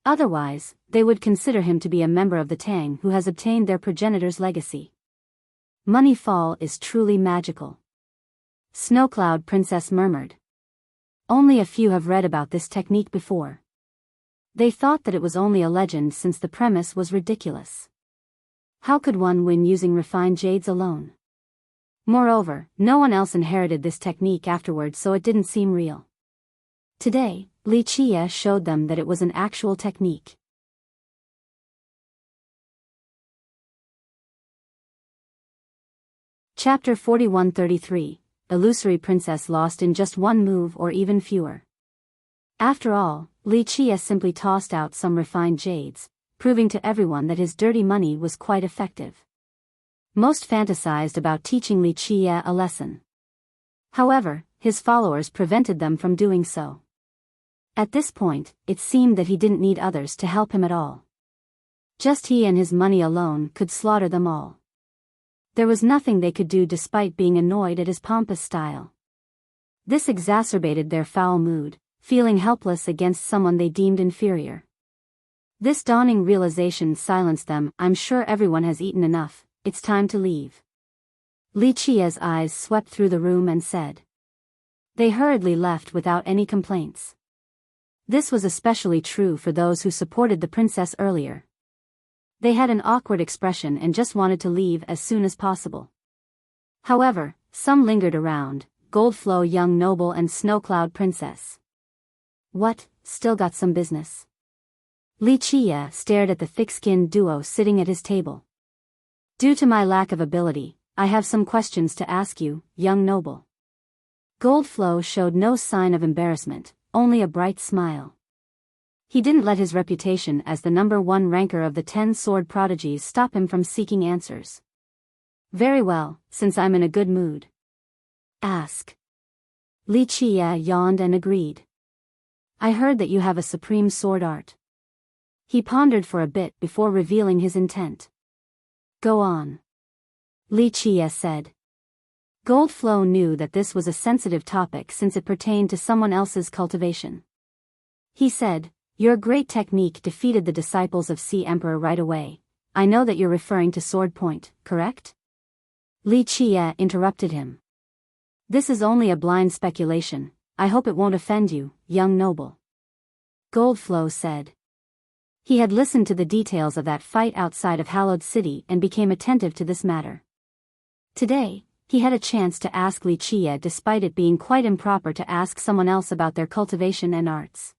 Otherwise, they would consider him to be a member of the Tang who has obtained their progenitor's legacy. Money Fall is truly magical. Snowcloud Princess murmured. Only a few have read about this technique before. They thought that it was only a legend since the premise was ridiculous. How could one win using refined jades alone? Moreover, no one else inherited this technique afterwards, so it didn't seem real. Today, Li Qie showed them that it was an actual technique. Chapter 4133, Illusory Princess lost in just one move or even fewer. After all, Li Qie simply tossed out some refined jades, proving to everyone that his dirty money was quite effective. Most fantasized about teaching Li Qie a lesson. However, his followers prevented them from doing so. At this point, it seemed that he didn't need others to help him at all. Just he and his money alone could slaughter them all. There was nothing they could do despite being annoyed at his pompous style. This exacerbated their foul mood, feeling helpless against someone they deemed inferior. This dawning realization silenced them. I'm sure everyone has eaten enough, it's time to leave. Li Qia's eyes swept through the room and said. They hurriedly left without any complaints. This was especially true for those who supported the princess earlier. They had an awkward expression and just wanted to leave as soon as possible. However, some lingered around, Goldflow young noble and Snowcloud princess. What, still got some business? Li Qia stared at the thick-skinned duo sitting at his table. Due to my lack of ability, I have some questions to ask you, young noble. Goldflow showed no sign of embarrassment, only a bright smile. He didn't let his reputation as the #1 ranker of the 10 sword prodigies stop him from seeking answers. Very well, since I'm in a good mood. Ask. Li Qia yawned and agreed. I heard that you have a supreme sword art. He pondered for a bit before revealing his intent. Go on. Li Qia said. Goldflow knew that this was a sensitive topic since it pertained to someone else's cultivation. He said, your great technique defeated the disciples of Sea Emperor right away. I know that you're referring to sword point, correct? Li Qia interrupted him. This is only a blind speculation, I hope it won't offend you, young noble. Goldflow said. He had listened to the details of that fight outside of Hallowed City and became attentive to this matter. Today, he had a chance to ask Li Qia despite it being quite improper to ask someone else about their cultivation and arts.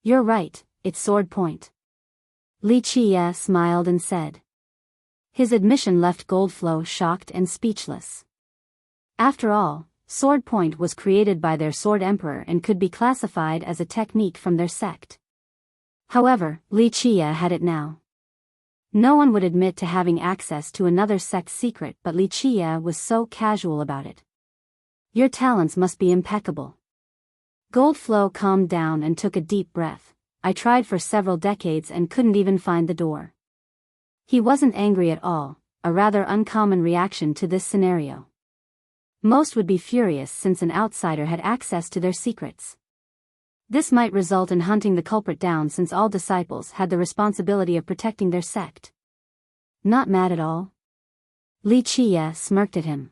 You're right, it's sword point. Li Qia smiled and said. His admission left Goldflow shocked and speechless. After all, sword point was created by their sword emperor and could be classified as a technique from their sect. However, Li Qia had it now. No one would admit to having access to another sect's secret, but Li Qia was so casual about it. Your talents must be impeccable. Goldflow calmed down and took a deep breath. I tried for several decades and couldn't even find the door. He wasn't angry at all, a rather uncommon reaction to this scenario. Most would be furious since an outsider had access to their secrets. This might result in hunting the culprit down since all disciples had the responsibility of protecting their sect. Not mad at all? Li Qia smirked at him.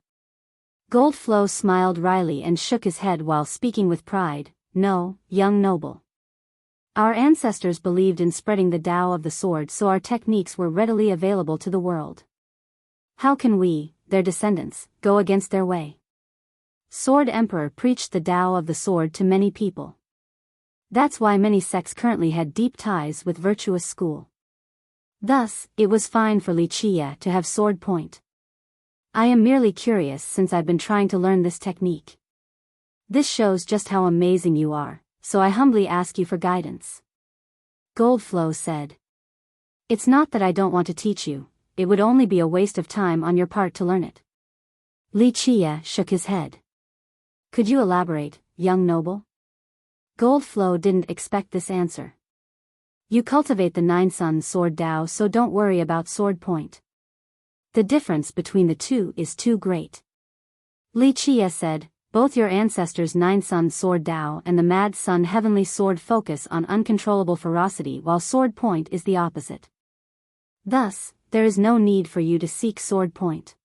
Goldflow smiled wryly and shook his head while speaking with pride. No, young noble. Our ancestors believed in spreading the Tao of the sword, so our techniques were readily available to the world. How can we, their descendants, go against their way? Sword Emperor preached the Tao of the sword to many people. That's why many sects currently had deep ties with virtuous school. Thus, it was fine for Li Qia to have sword point. I am merely curious since I've been trying to learn this technique. This shows just how amazing you are, so I humbly ask you for guidance. Goldflow said. It's not that I don't want to teach you, it would only be a waste of time on your part to learn it. Li Qia shook his head. Could you elaborate, young noble? Goldflow didn't expect this answer. You cultivate the 9-sun sword Tao, so don't worry about sword point. The difference between the two is too great. Li Qia said, both your ancestors' 9-sun sword Tao and the Mad Sun heavenly sword focus on uncontrollable ferocity, while sword point is the opposite. Thus, there is no need for you to seek sword point.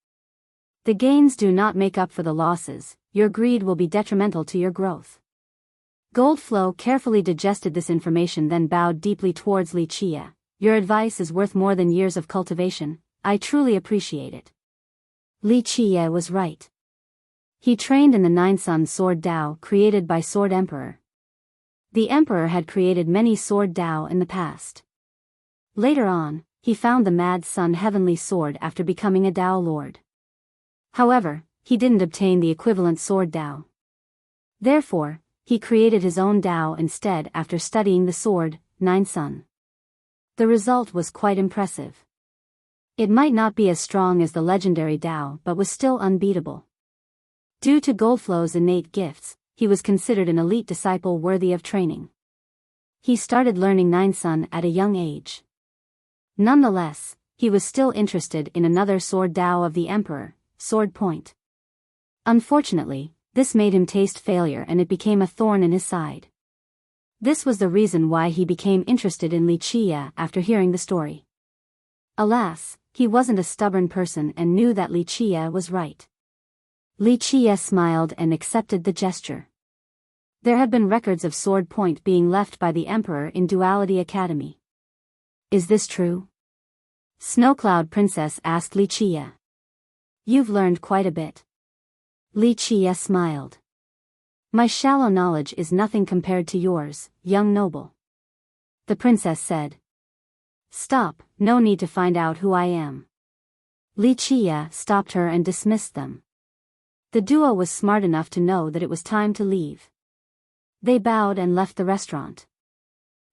The gains do not make up for the losses, your greed will be detrimental to your growth. Goldflow carefully digested this information, then bowed deeply towards Li Qia. Your advice is worth more than years of cultivation, I truly appreciate it. Li Qia was right. He trained in the 9-sun sword Tao created by Sword Emperor. The Emperor had created many sword Tao in the past. Later on, he found the Mad Sun heavenly sword after becoming a Tao lord. However, he didn't obtain the equivalent sword Tao. Therefore, he created his own Tao instead after studying the sword, 9-sun. The result was quite impressive. It might not be as strong as the legendary Tao, but was still unbeatable. Due to Goldflow's innate gifts, he was considered an elite disciple worthy of training. He started learning 9-sun at a young age. Nonetheless, he was still interested in another sword Tao of the Emperor, sword point. Unfortunately, this made him taste failure and it became a thorn in his side. This was the reason why he became interested in Li Qia after hearing the story. Alas, he wasn't a stubborn person and knew that Li Qia was right. Li Qia smiled and accepted the gesture. There have been records of sword point being left by the Emperor in Duality Academy. Is this true? Snowcloud Princess asked Li Qia. You've learned quite a bit. Li Qia smiled. My shallow knowledge is nothing compared to yours, young noble. The princess said. Stop, no need to find out who I am. Li Qia stopped her and dismissed them. The duo was smart enough to know that it was time to leave. They bowed and left the restaurant.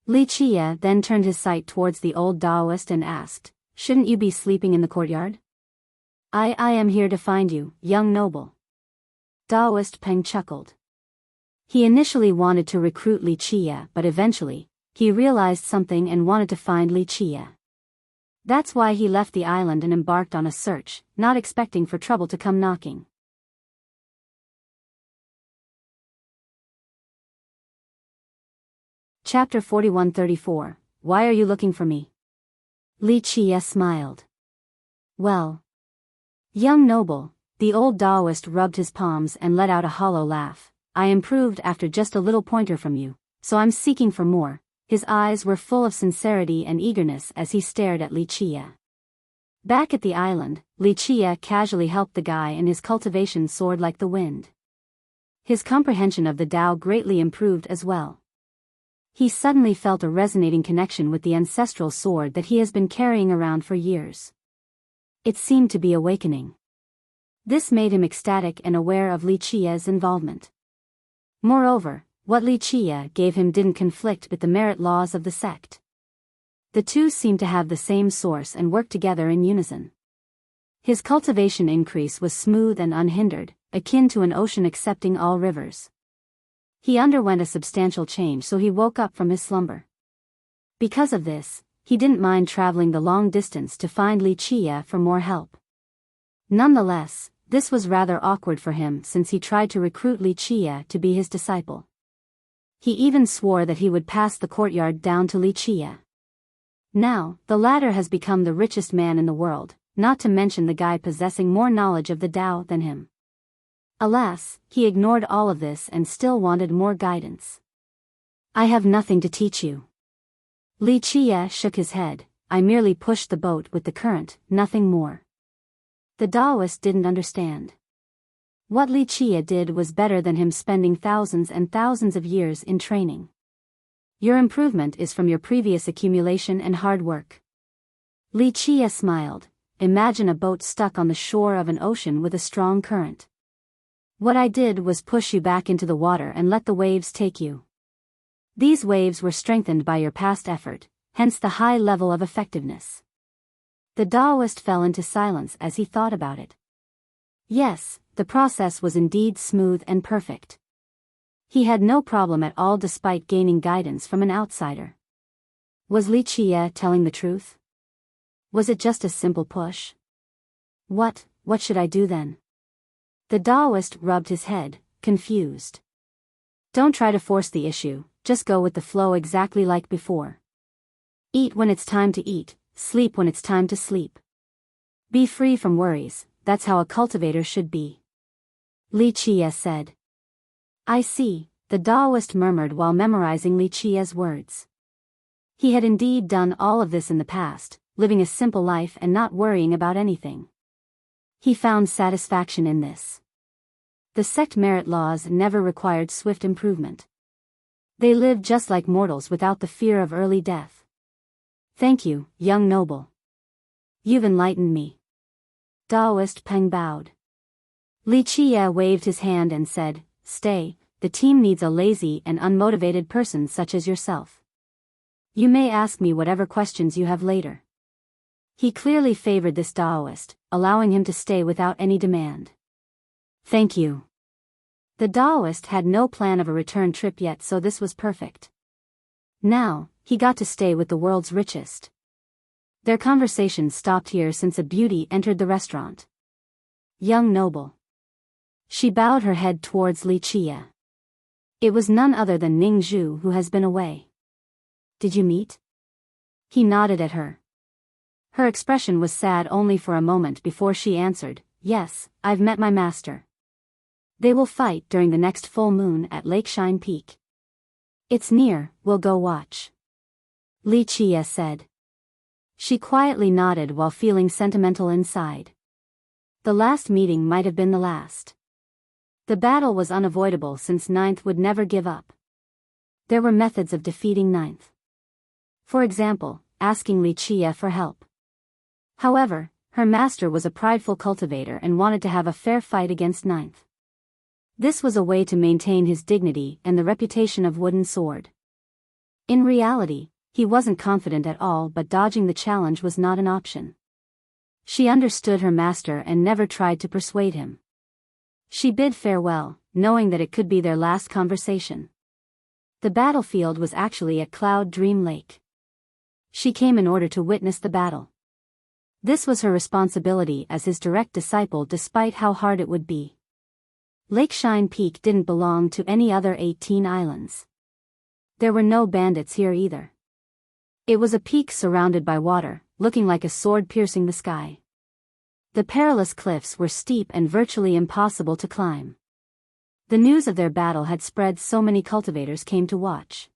Li Qia then turned his sight towards the old Taoist and asked, Shouldn't you be sleeping in the courtyard? I am here to find you, young noble. Taoist Peng chuckled. He initially wanted to recruit Li Qia, but eventually, he realized something and wanted to find Li Qia. That's why he left the island and embarked on a search, not expecting for trouble to come knocking. Chapter 41-34, Why are you looking for me? Li Qia smiled. Well. Young noble, the old Taoist rubbed his palms and let out a hollow laugh. I improved after just a little pointer from you, so I'm seeking for more. His eyes were full of sincerity and eagerness as he stared at Li Qia. Back at the island, Li Qia casually helped the guy and his cultivation soared like the wind. His comprehension of the Tao greatly improved as well. He suddenly felt a resonating connection with the ancestral sword that he has been carrying around for years. It seemed to be awakening. This made him ecstatic and aware of Li Qia's involvement. Moreover, what Li Qia gave him didn't conflict with the merit laws of the sect. The two seemed to have the same source and work together in unison. His cultivation increase was smooth and unhindered, akin to an ocean accepting all rivers. He underwent a substantial change, so he woke up from his slumber. Because of this, he didn't mind traveling the long distance to find Li Qia for more help. Nonetheless, this was rather awkward for him since he tried to recruit Li Qia to be his disciple. He even swore that he would pass the courtyard down to Li Qia. Now, the latter has become the richest man in the world, not to mention the guy possessing more knowledge of the Tao than him. Alas, he ignored all of this and still wanted more guidance. I have nothing to teach you. Li Qia shook his head. I merely pushed the boat with the current, nothing more. The Taoist didn't understand. What Li Qia did was better than him spending thousands and thousands of years in training. Your improvement is from your previous accumulation and hard work. Li Qia smiled. Imagine a boat stuck on the shore of an ocean with a strong current. What I did was push you back into the water and let the waves take you. These waves were strengthened by your past effort, hence the high level of effectiveness. The Taoist fell into silence as he thought about it. Yes, the process was indeed smooth and perfect. He had no problem at all despite gaining guidance from an outsider. Was Li Qia telling the truth? Was it just a simple push? What should I do then? The Taoist rubbed his head, confused. Don't try to force the issue, just go with the flow exactly like before. Eat when it's time to eat, sleep when it's time to sleep. Be free from worries, that's how a cultivator should be. Li Qia said. I see, the Taoist murmured while memorizing Li Qia's words. He had indeed done all of this in the past, living a simple life and not worrying about anything. He found satisfaction in this. The sect merit laws never required swift improvement. They lived just like mortals without the fear of early death. Thank you, young noble. You've enlightened me. Taoist Peng bowed. Li Qia waved his hand and said, Stay, the team needs a lazy and unmotivated person such as yourself. You may ask me whatever questions you have later. He clearly favored this Taoist, allowing him to stay without any demand. Thank you. The Taoist had no plan of a return trip yet, so this was perfect. Now, he got to stay with the world's richest. Their conversation stopped here since a beauty entered the restaurant. Young noble. She bowed her head towards Li Qia. It was none other than Ning Zhu who has been away. Did you meet? He nodded at her. Her expression was sad only for a moment before she answered, yes, I've met my master. They will fight during the next full moon at Lakeshine Peak. It's near, we'll go watch. Li Chia said. She quietly nodded while feeling sentimental inside. The last meeting might have been the last. The battle was unavoidable since Ninth would never give up. There were methods of defeating Ninth. For example, asking Li Chia for help. However, her master was a prideful cultivator and wanted to have a fair fight against Ninth. This was a way to maintain his dignity and the reputation of wooden sword. In reality, he wasn't confident at all, but dodging the challenge was not an option. She understood her master and never tried to persuade him. She bid farewell, knowing that it could be their last conversation. The battlefield was actually at Cloud Dream Lake. She came in order to witness the battle. This was her responsibility as his direct disciple, despite how hard it would be. Lakeshine Peak didn't belong to any other 18 islands. There were no bandits here either. It was a peak surrounded by water, looking like a sword piercing the sky. The perilous cliffs were steep and virtually impossible to climb. The news of their battle had spread, so many cultivators came to watch.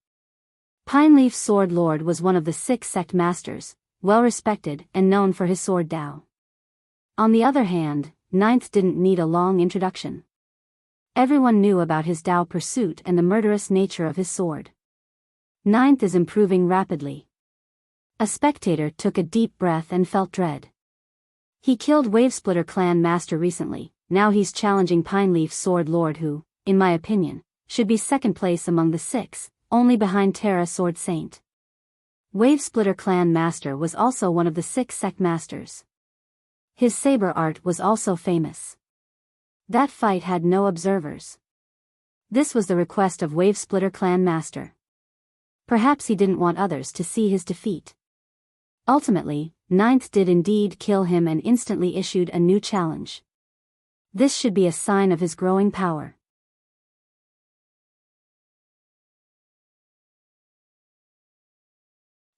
Pineleaf Sword Lord was one of the 6 sect masters, well respected and known for his sword Dao. On the other hand, Ninth didn't need a long introduction. Everyone knew about his Dao pursuit and the murderous nature of his sword. Ninth is improving rapidly. A spectator took a deep breath and felt dread. He killed Wavesplitter clan master recently, now he's challenging Pineleaf Sword Lord who, in my opinion, should be second place among the 6, only behind Terra Sword Saint. Wavesplitter clan master was also one of the 6 sect masters. His saber art was also famous. That fight had no observers. This was the request of Wavesplitter clan master. Perhaps he didn't want others to see his defeat. Ultimately, Ninth did indeed kill him and instantly issued a new challenge. This should be a sign of his growing power.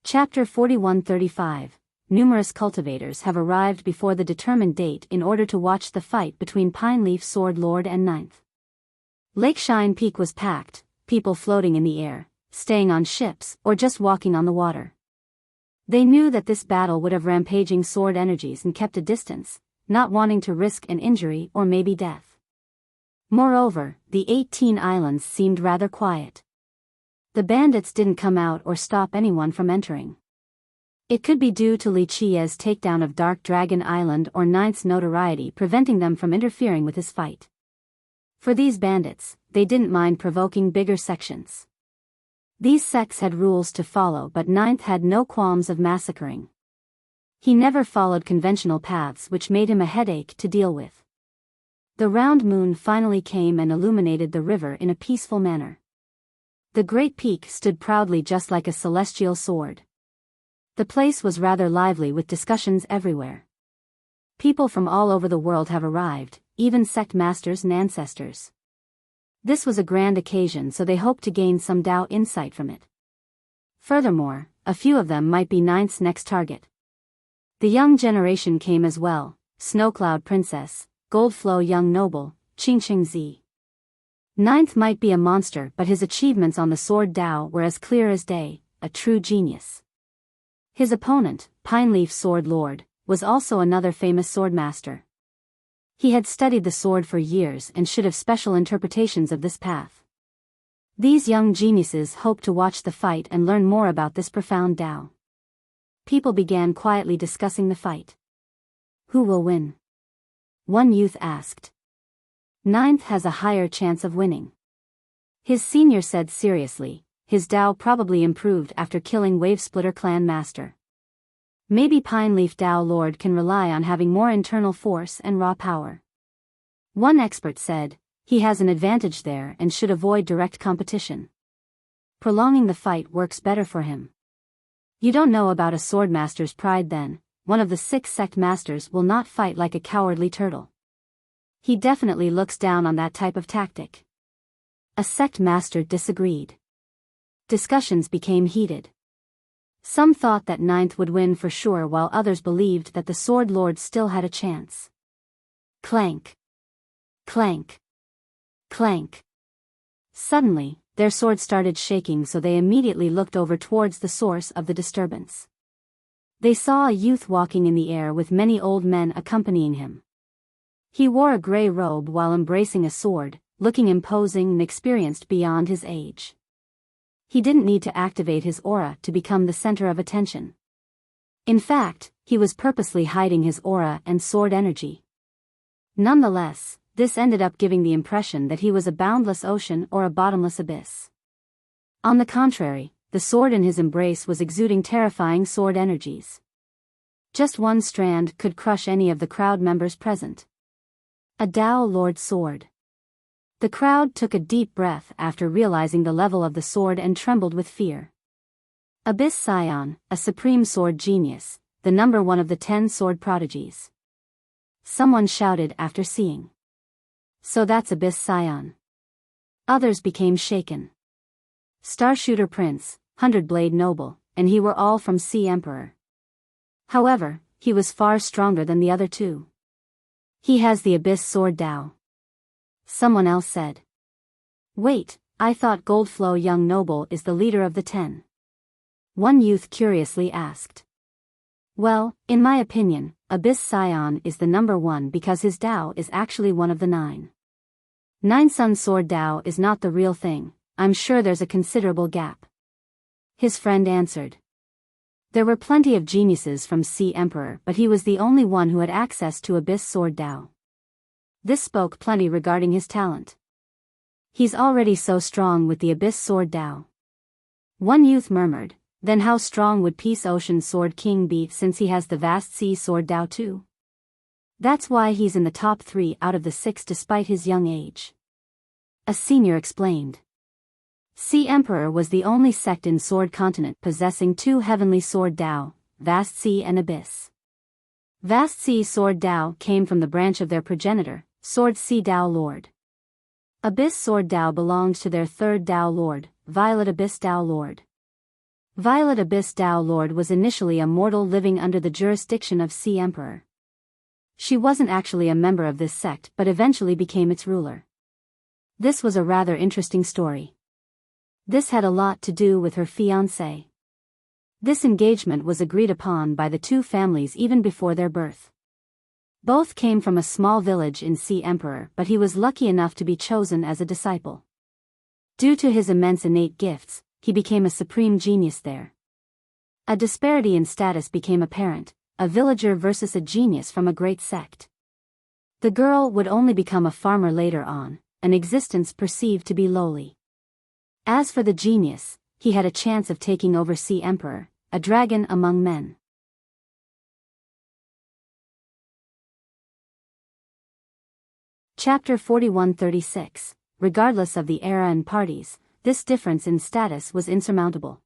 Chapter 4135. Numerous cultivators have arrived before the determined date in order to watch the fight between Pineleaf Sword Lord and Ninth. Lakeshine Peak was packed, people floating in the air, staying on ships, or just walking on the water. They knew that this battle would have rampaging sword energies and kept a distance, not wanting to risk an injury or maybe death. Moreover, the 18 islands seemed rather quiet. The bandits didn't come out or stop anyone from entering. It could be due to Li Chia's takedown of Dark Dragon Island or Ninth's notoriety preventing them from interfering with his fight. For these bandits, they didn't mind provoking bigger sections. These sects had rules to follow, but Ninth had no qualms of massacring. He never followed conventional paths, which made him a headache to deal with. The round moon finally came and illuminated the river in a peaceful manner. The great peak stood proudly just like a celestial sword. The place was rather lively with discussions everywhere. People from all over the world have arrived, even sect masters and ancestors. This was a grand occasion, so they hoped to gain some Dao insight from it. Furthermore, a few of them might be Ninth's next target. The young generation came as well: Snowcloud Princess, Goldflow Young Noble, Qingqing Zi. Ninth might be a monster, but his achievements on the sword Dao were as clear as day, a true genius. His opponent, Pineleaf Sword Lord, was also another famous swordmaster. He had studied the sword for years and should have special interpretations of this path. These young geniuses hoped to watch the fight and learn more about this profound Dao. People began quietly discussing the fight. Who will win? One youth asked. Ninth has a higher chance of winning. His senior said seriously, his Dao probably improved after killing Wavesplitter clan master. Maybe Pineleaf Dao Lord can rely on having more internal force and raw power. One expert said, he has an advantage there and should avoid direct competition. Prolonging the fight works better for him. You don't know about a swordmaster's pride then. One of the 6 sect masters will not fight like a cowardly turtle. He definitely looks down on that type of tactic. A sect master disagreed. Discussions became heated. Some thought that ninth would win for sure, while others believed that the Sword Lord still had a chance. Clank. Clank. Clank. Suddenly, their swords started shaking, so they immediately looked over towards the source of the disturbance. They saw a youth walking in the air with many old men accompanying him. He wore a gray robe while embracing a sword, looking imposing and experienced beyond his age. He didn't need to activate his aura to become the center of attention. In fact, he was purposely hiding his aura and sword energy. Nonetheless, this ended up giving the impression that he was a boundless ocean or a bottomless abyss. On the contrary, the sword in his embrace was exuding terrifying sword energies. Just one strand could crush any of the crowd members present. A Tao Lord sword. The crowd took a deep breath after realizing the level of the sword and trembled with fear. Abyss Scion, a supreme sword genius, the number one of the 10 sword prodigies. Someone shouted after seeing. So that's Abyss Scion. Others became shaken. Starshooter Prince, 100-Blade Noble, and he were all from Sea Emperor. However, he was far stronger than the other two. He has the Abyss Sword Tao. Someone else said. Wait, I thought Goldflow Young Noble is the leader of the 10. One youth curiously asked. Well, in my opinion, Abyss Scion is the number one because his Tao is actually one of the 9. 9 Sun Sword Tao is not the real thing. I'm sure there's a considerable gap. His friend answered. There were plenty of geniuses from Sea Emperor, but he was the only one who had access to Abyss Sword Tao. This spoke plenty regarding his talent. He's already so strong with the Abyss Sword Tao. One youth murmured, then how strong would Peace Ocean Sword King be since he has the Vast Sea Sword Tao too? That's why he's in the top 3 out of the 6 despite his young age. A senior explained. Sea Emperor was the only sect in Sword Continent possessing 2 heavenly Sword Tao, Vast Sea and Abyss. Vast Sea Sword Tao came from the branch of their progenitor, Sword Sea Tao Lord. Abyss Sword Tao belonged to their 3rd Tao Lord, Violet Abyss Tao Lord. Violet Abyss Tao Lord was initially a mortal living under the jurisdiction of Sea Emperor. She wasn't actually a member of this sect but eventually became its ruler. This was a rather interesting story. This had a lot to do with her fiancé. This engagement was agreed upon by the 2 families even before their birth. Both came from a small village in Sea Emperor, but he was lucky enough to be chosen as a disciple. Due to his immense innate gifts, he became a supreme genius there. A disparity in status became apparent, a villager versus a genius from a great sect. The girl would only become a farmer later on, an existence perceived to be lowly. As for the genius, he had a chance of taking over Sea Emperor, a dragon among men. Chapter 4136. Regardless of the era and parties, this difference in status was insurmountable.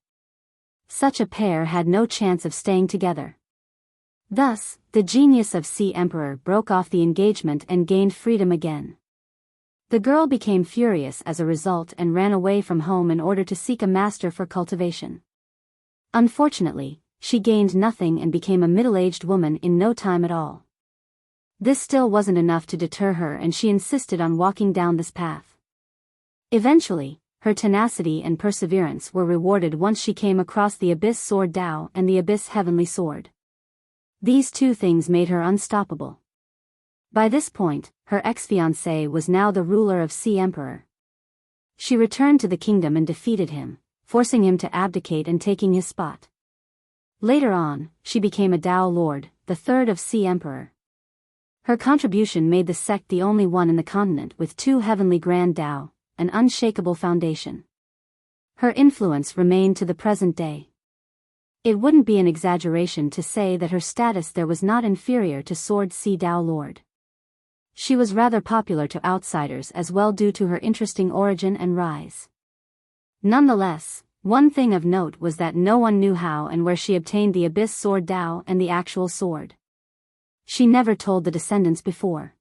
Such a pair had no chance of staying together. Thus, the genius of Sea Emperor broke off the engagement and gained freedom again. The girl became furious as a result and ran away from home in order to seek a master for cultivation. Unfortunately, she gained nothing and became a middle-aged woman in no time at all. This still wasn't enough to deter her, and she insisted on walking down this path. Eventually, her tenacity and perseverance were rewarded once she came across the Abyss Sword Tao and the Abyss Heavenly Sword. These 2 things made her unstoppable. By this point, her ex-fiancé was now the ruler of Sea Emperor. She returned to the kingdom and defeated him, forcing him to abdicate and taking his spot. Later on, she became a Tao Lord, the 3rd of Sea Emperor. Her contribution made the sect the only one in the continent with 2 heavenly Grand Tao, an unshakable foundation. Her influence remained to the present day. It wouldn't be an exaggeration to say that her status there was not inferior to Sword Sea Tao Lord. She was rather popular to outsiders as well due to her interesting origin and rise. Nonetheless, one thing of note was that no one knew how and where she obtained the Abyss Sword Tao and the actual sword. She never told the descendants before.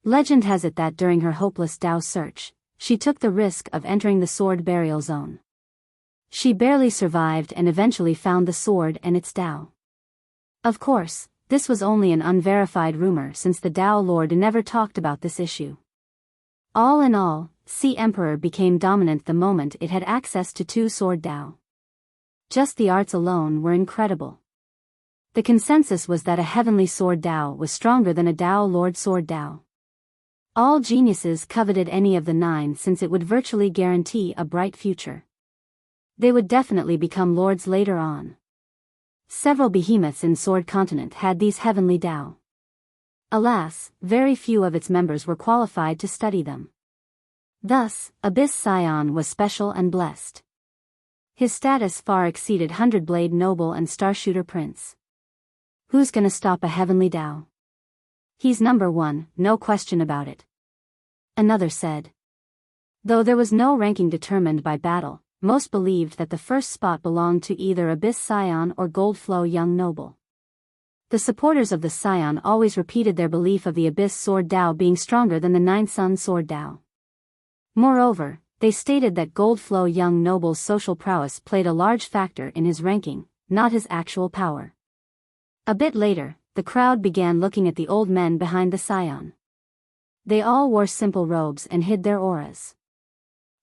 Legend has it that during her hopeless Tao search, she took the risk of entering the sword burial zone. She barely survived and eventually found the sword and its Tao. Of course, this was only an unverified rumor since the Tao Lord never talked about this issue. All in all, Sea Emperor became dominant the moment it had access to two sword Tao. Just the arts alone were incredible. The consensus was that a heavenly sword Tao was stronger than a Tao Lord sword Tao. All geniuses coveted any of the 9 since it would virtually guarantee a bright future. They would definitely become lords later on. Several behemoths in Sword Continent had these heavenly Tao. Alas, very few of its members were qualified to study them. Thus, Abyss Scion was special and blessed. His status far exceeded Hundred-Blade Noble and Starshooter Prince. Who's gonna stop a heavenly Tao? He's number 1, no question about it. Another said. Though there was no ranking determined by battle, most believed that the first spot belonged to either Abyss Scion or Goldflow Young Noble. The supporters of the Scion always repeated their belief of the Abyss Sword Tao being stronger than the Nine Sun Sword Tao. Moreover, they stated that Goldflow Young Noble's social prowess played a large factor in his ranking, not his actual power. A bit later, the crowd began looking at the old men behind the Scion. They all wore simple robes and hid their auras.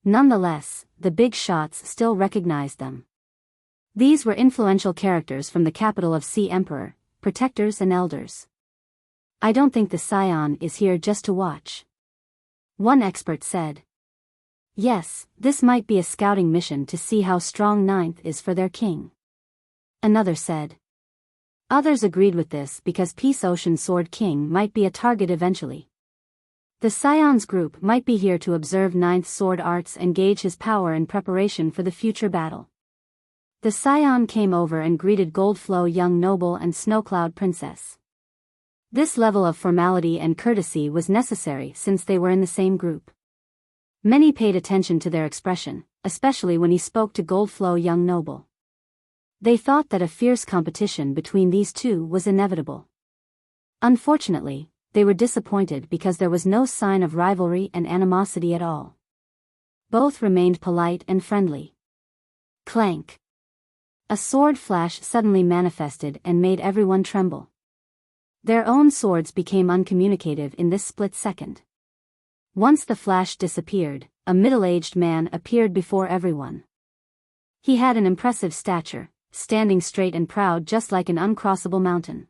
Nonetheless, the big shots still recognized them. These were influential characters from the capital of Sea Emperor, protectors and elders. I don't think the Scion is here just to watch. One expert said. Yes, this might be a scouting mission to see how strong Ninth is for their king. Another said. Others agreed with this because Peace Ocean Sword King might be a target eventually. The Scion's group might be here to observe Ninth's sword arts and gauge his power in preparation for the future battle. The Scion came over and greeted Goldflow Young Noble and Snowcloud Princess. This level of formality and courtesy was necessary since they were in the same group. Many paid attention to their expression, especially when he spoke to Goldflow Young Noble. They thought that a fierce competition between these two was inevitable. Unfortunately, they were disappointed because there was no sign of rivalry and animosity at all. Both remained polite and friendly. Clank. A sword flash suddenly manifested and made everyone tremble. Their own swords became uncommunicative in this split second. Once the flash disappeared, a middle-aged man appeared before everyone. He had an impressive stature, standing straight and proud just like an uncrossable mountain.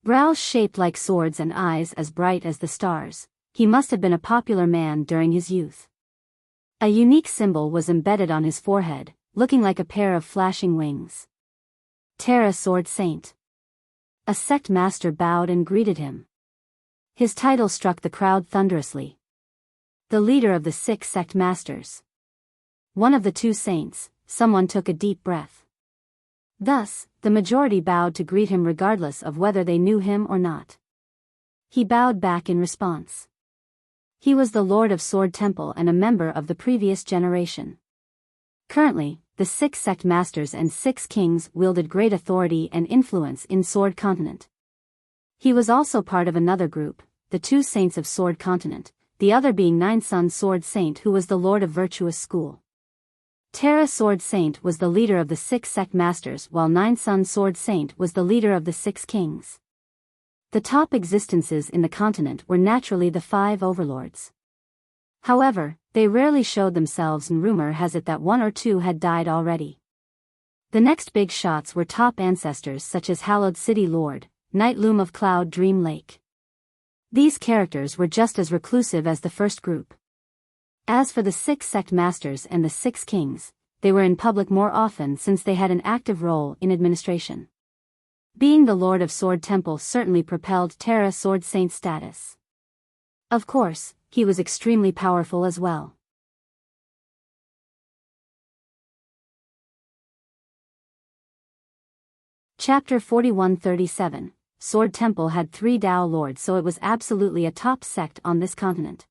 Brows shaped like swords and eyes as bright as the stars, he must have been a popular man during his youth. A unique symbol was embedded on his forehead, looking like a pair of flashing wings. Terra Sword Saint. A sect master bowed and greeted him. His title struck the crowd thunderously. The leader of the 6 sect masters. One of the 2 saints, someone took a deep breath. Thus, the majority bowed to greet him regardless of whether they knew him or not. He bowed back in response. He was the Lord of Sword Temple and a member of the previous generation. Currently, the 6 sect masters and 6 kings wielded great authority and influence in Sword Continent. He was also part of another group, the 2 saints of Sword Continent, the other being Nine Sun Sword Saint who was the Lord of Virtuous School. Terra Sword Saint was the leader of the 6 sect masters while Nine Sun Sword Saint was the leader of the 6 kings. The top existences in the continent were naturally the 5 overlords. However, they rarely showed themselves and rumor has it that 1 or 2 had died already. The next big shots were top ancestors such as Hallowed City Lord, Night Loom of Cloud Dream Lake. These characters were just as reclusive as the first group. As for the 6 sect masters and the 6 kings, they were in public more often since they had an active role in administration. Being the Lord of Sword Temple certainly propelled Terra Sword Saint's status. Of course, he was extremely powerful as well. Chapter 4137, Sword Temple had 3 Tao Lords so it was absolutely a top sect on this continent.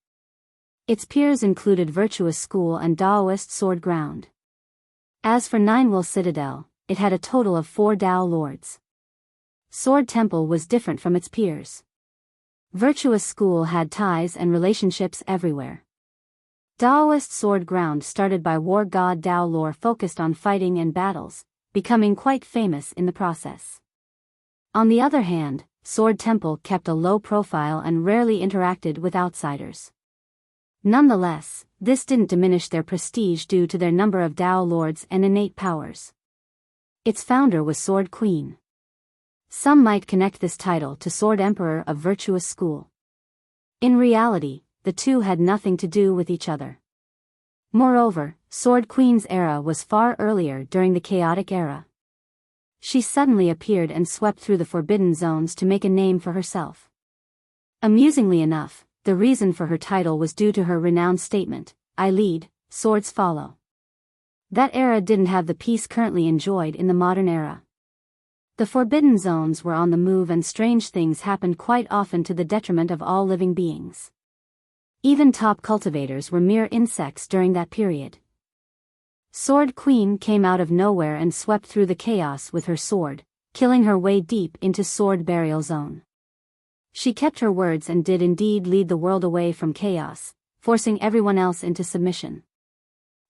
Its peers included Virtuous School and Daoist Sword Ground. As for Ninewell Citadel, it had a total of 4 Tao Lords. Sword Temple was different from its peers. Virtuous School had ties and relationships everywhere. Daoist sword ground started by war god Dao lore focused on fighting and battles, becoming quite famous in the process. On the other hand, Sword Temple kept a low profile and rarely interacted with outsiders. Nonetheless, this didn't diminish their prestige due to their number of Dao lords and innate powers. Its founder was Sword Queen. Some might connect this title to Sword Emperor of Virtuous School. In reality, the two had nothing to do with each other. Moreover, Sword Queen's era was far earlier during the Chaotic Era. She suddenly appeared and swept through the forbidden zones to make a name for herself. Amusingly enough, the reason for her title was due to her renowned statement, "I lead, swords follow." That era didn't have the peace currently enjoyed in the modern era. The forbidden zones were on the move and strange things happened quite often to the detriment of all living beings. Even top cultivators were mere insects during that period. Sword Queen came out of nowhere and swept through the chaos with her sword, killing her way deep into Sword Burial Zone. She kept her words and did indeed lead the world away from chaos, forcing everyone else into submission.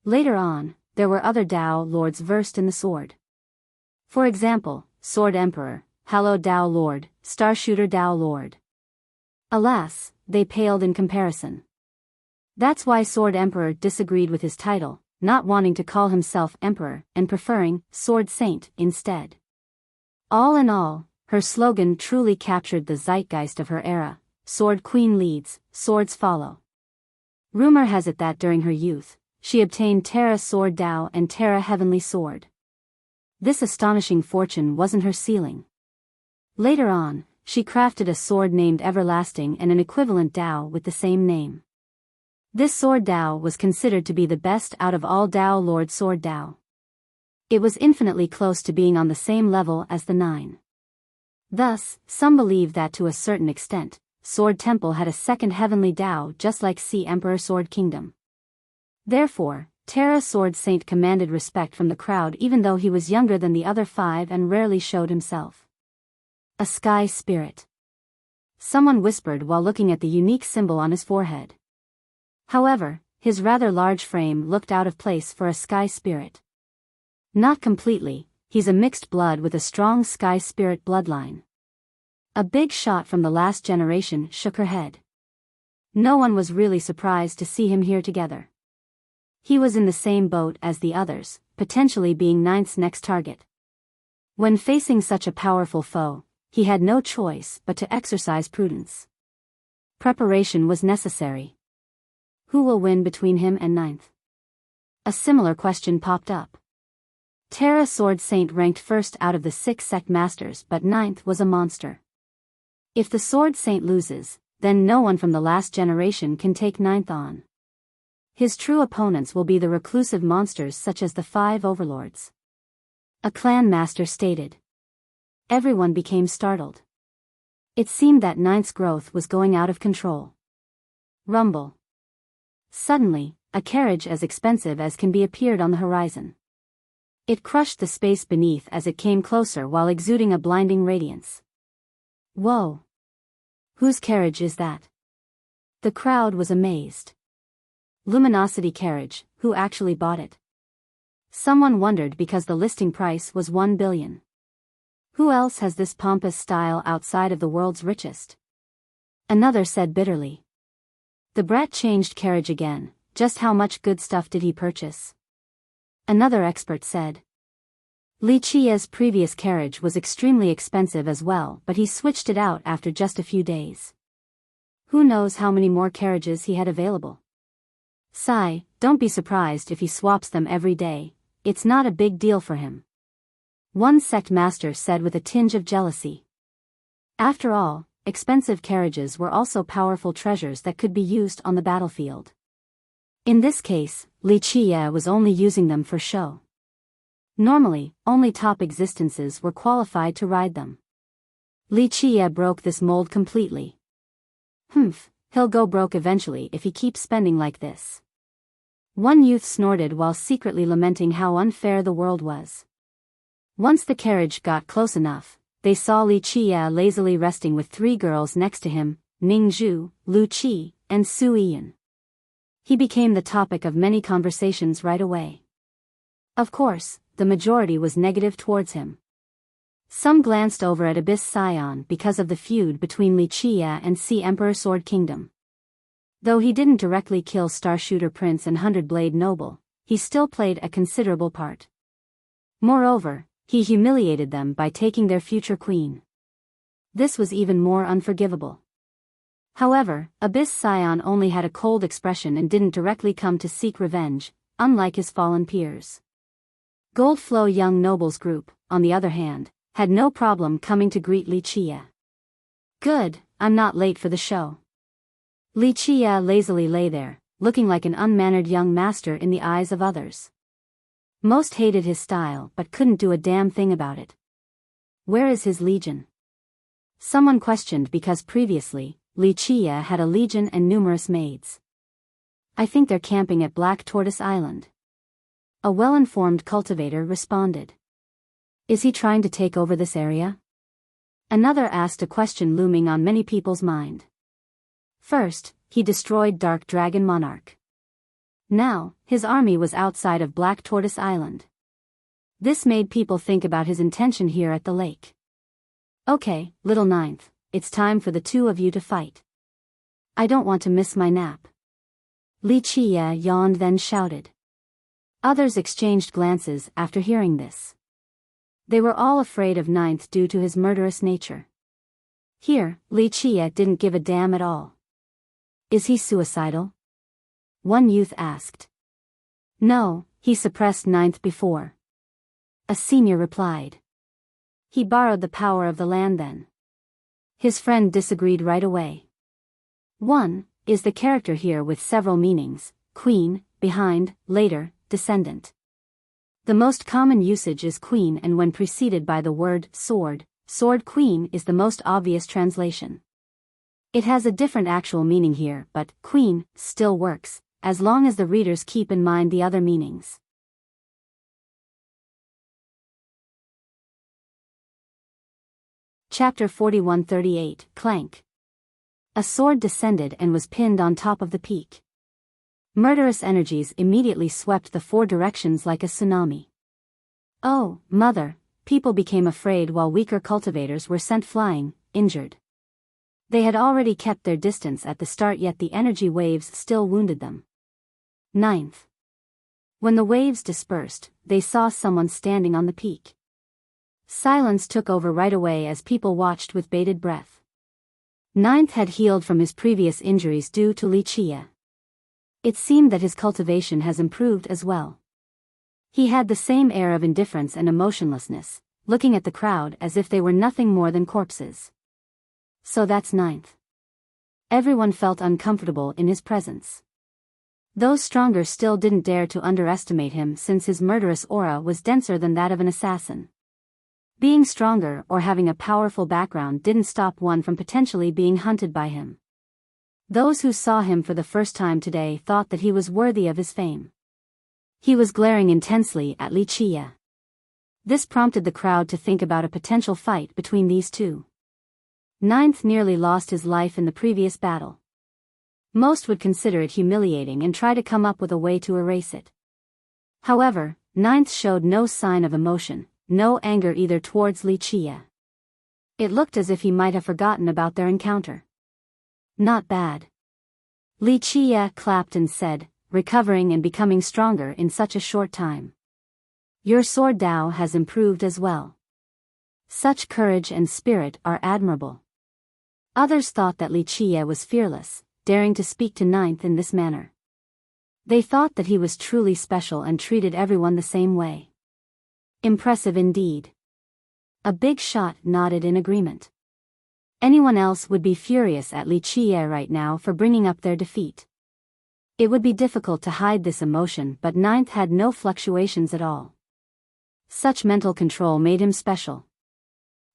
Later on, there were other Dao lords versed in the sword. For example, Sword Emperor, Hallowed Dao Lord, Starshooter Dao Lord. Alas, they paled in comparison. That's why Sword Emperor disagreed with his title, not wanting to call himself Emperor and preferring Sword Saint instead. All in all, her slogan truly captured the zeitgeist of her era: Sword Queen leads, swords follow. Rumor has it that during her youth, she obtained Terra Sword Dao and Terra Heavenly Sword. This astonishing fortune wasn't her ceiling. Later on, she crafted a sword named Everlasting and an equivalent Dao with the same name. This sword Dao was considered to be the best out of all Dao Lord Sword Dao. It was infinitely close to being on the same level as the 9. Thus, some believe that to a certain extent, Sword Temple had a second heavenly Dao just like Sea Emperor Sword Kingdom. Therefore, Terra Sword Saint commanded respect from the crowd even though he was younger than the other 5 and rarely showed himself. A sky spirit. Someone whispered while looking at the unique symbol on his forehead. However, his rather large frame looked out of place for a sky spirit. Not completely, he's a mixed blood with a strong sky spirit bloodline. A big shot from the last generation shook her head. No one was really surprised to see him here together. He was in the same boat as the others, potentially being Ninth's next target. When facing such a powerful foe, he had no choice but to exercise prudence. Preparation was necessary. Who will win between him and Ninth? A similar question popped up. Terra Sword Saint ranked first out of the 6 sect masters, but Ninth was a monster. If the Sword Saint loses, then no one from the last generation can take Ninth on. His true opponents will be the reclusive monsters such as the 5 overlords. A clan master stated. Everyone became startled. It seemed that Ninth's growth was going out of control. Rumble. Suddenly, a carriage as expensive as can be appeared on the horizon. It crushed the space beneath as it came closer while exuding a blinding radiance. Whoa! Whose carriage is that? The crowd was amazed. Luminosity carriage, who actually bought it? Someone wondered because the listing price was 1 billion. Who else has this pompous style outside of the world's richest? Another said bitterly. The brat changed carriage again, just how much good stuff did he purchase? Another expert said. Li Qia's previous carriage was extremely expensive as well, but he switched it out after just a few days. Who knows how many more carriages he had available? Sigh, don't be surprised if he swaps them every day, it's not a big deal for him. One sect master said with a tinge of jealousy. After all, expensive carriages were also powerful treasures that could be used on the battlefield. In this case, Li Qia was only using them for show. Normally, only top existences were qualified to ride them. Li Qia broke this mold completely. He'll go broke eventually if he keeps spending like this. One youth snorted while secretly lamenting how unfair the world was. Once the carriage got close enough, they saw Li Qia lazily resting with 3 girls next to him, Ning Zhu, Lu Qi, and Su Ian. He became the topic of many conversations right away. Of course, the majority was negative towards him. Some glanced over at Abyss Scion because of the feud between Wuxia and Sea Emperor Sword Kingdom. Though he didn't directly kill Starshooter Prince and Hundred Blade Noble, he still played a considerable part. Moreover, he humiliated them by taking their future queen. This was even more unforgivable. However, Abyss Scion only had a cold expression and didn't directly come to seek revenge, unlike his fallen peers. Goldflow Young Nobles Group, on the other hand, had no problem coming to greet Wuxia. Good, I'm not late for the show. Wuxia lazily lay there, looking like an unmannered young master in the eyes of others. Most hated his style but couldn't do a damn thing about it. Where is his legion? Someone questioned because previously, Wuxia had a legion and numerous maids. I think they're camping at Black Tortoise Island. A well-informed cultivator responded. Is he trying to take over this area? Another asked a question looming on many people's mind. First, he destroyed Dark Dragon Monarch. Now, his army was outside of Black Tortoise Island. This made people think about his intention here at the lake. Okay, little ninth, it's time for the two of you to fight. I don't want to miss my nap. Wuxia yawned then shouted. Others exchanged glances after hearing this. They were all afraid of Ninth due to his murderous nature. Here, Wuxia didn't give a damn at all. Is he suicidal? One youth asked. No, he suppressed Ninth before. A senior replied. He borrowed the power of the land then. His friend disagreed right away. 1. Is the character here with several meanings, queen, behind, later, descendant. The most common usage is queen, and when preceded by the word sword, sword queen is the most obvious translation. It has a different actual meaning here, but queen still works, as long as the readers keep in mind the other meanings. Chapter 4138, Clank. A sword descended and was pinned on top of the peak. Murderous energies immediately swept the four directions like a tsunami. Oh, mother, people became afraid while weaker cultivators were sent flying, injured. They had already kept their distance at the start, yet the energy waves still wounded them. 9th. When the waves dispersed, they saw someone standing on the peak. Silence took over right away as people watched with bated breath. 9th had healed from his previous injuries due to Wuxia. It seemed that his cultivation has improved as well. He had the same air of indifference and emotionlessness, looking at the crowd as if they were nothing more than corpses. So that's 9th. Everyone felt uncomfortable in his presence. Those stronger still didn't dare to underestimate him since his murderous aura was denser than that of an assassin. Being stronger or having a powerful background didn't stop one from potentially being hunted by him. Those who saw him for the first time today thought that he was worthy of his fame. He was glaring intensely at Wuxia. This prompted the crowd to think about a potential fight between these two. 9th nearly lost his life in the previous battle. Most would consider it humiliating and try to come up with a way to erase it. However, 9th showed no sign of emotion, no anger either towards Wuxia. It looked as if he might have forgotten about their encounter. Not bad. Wuxia clapped and said, recovering and becoming stronger in such a short time. Your sword Dao has improved as well. Such courage and spirit are admirable. Others thought that Wuxia was fearless, daring to speak to 9th in this manner. They thought that he was truly special and treated everyone the same way. Impressive indeed. A big shot nodded in agreement. Anyone else would be furious at Wuxia right now for bringing up their defeat. It would be difficult to hide this emotion, but 9th had no fluctuations at all. Such mental control made him special.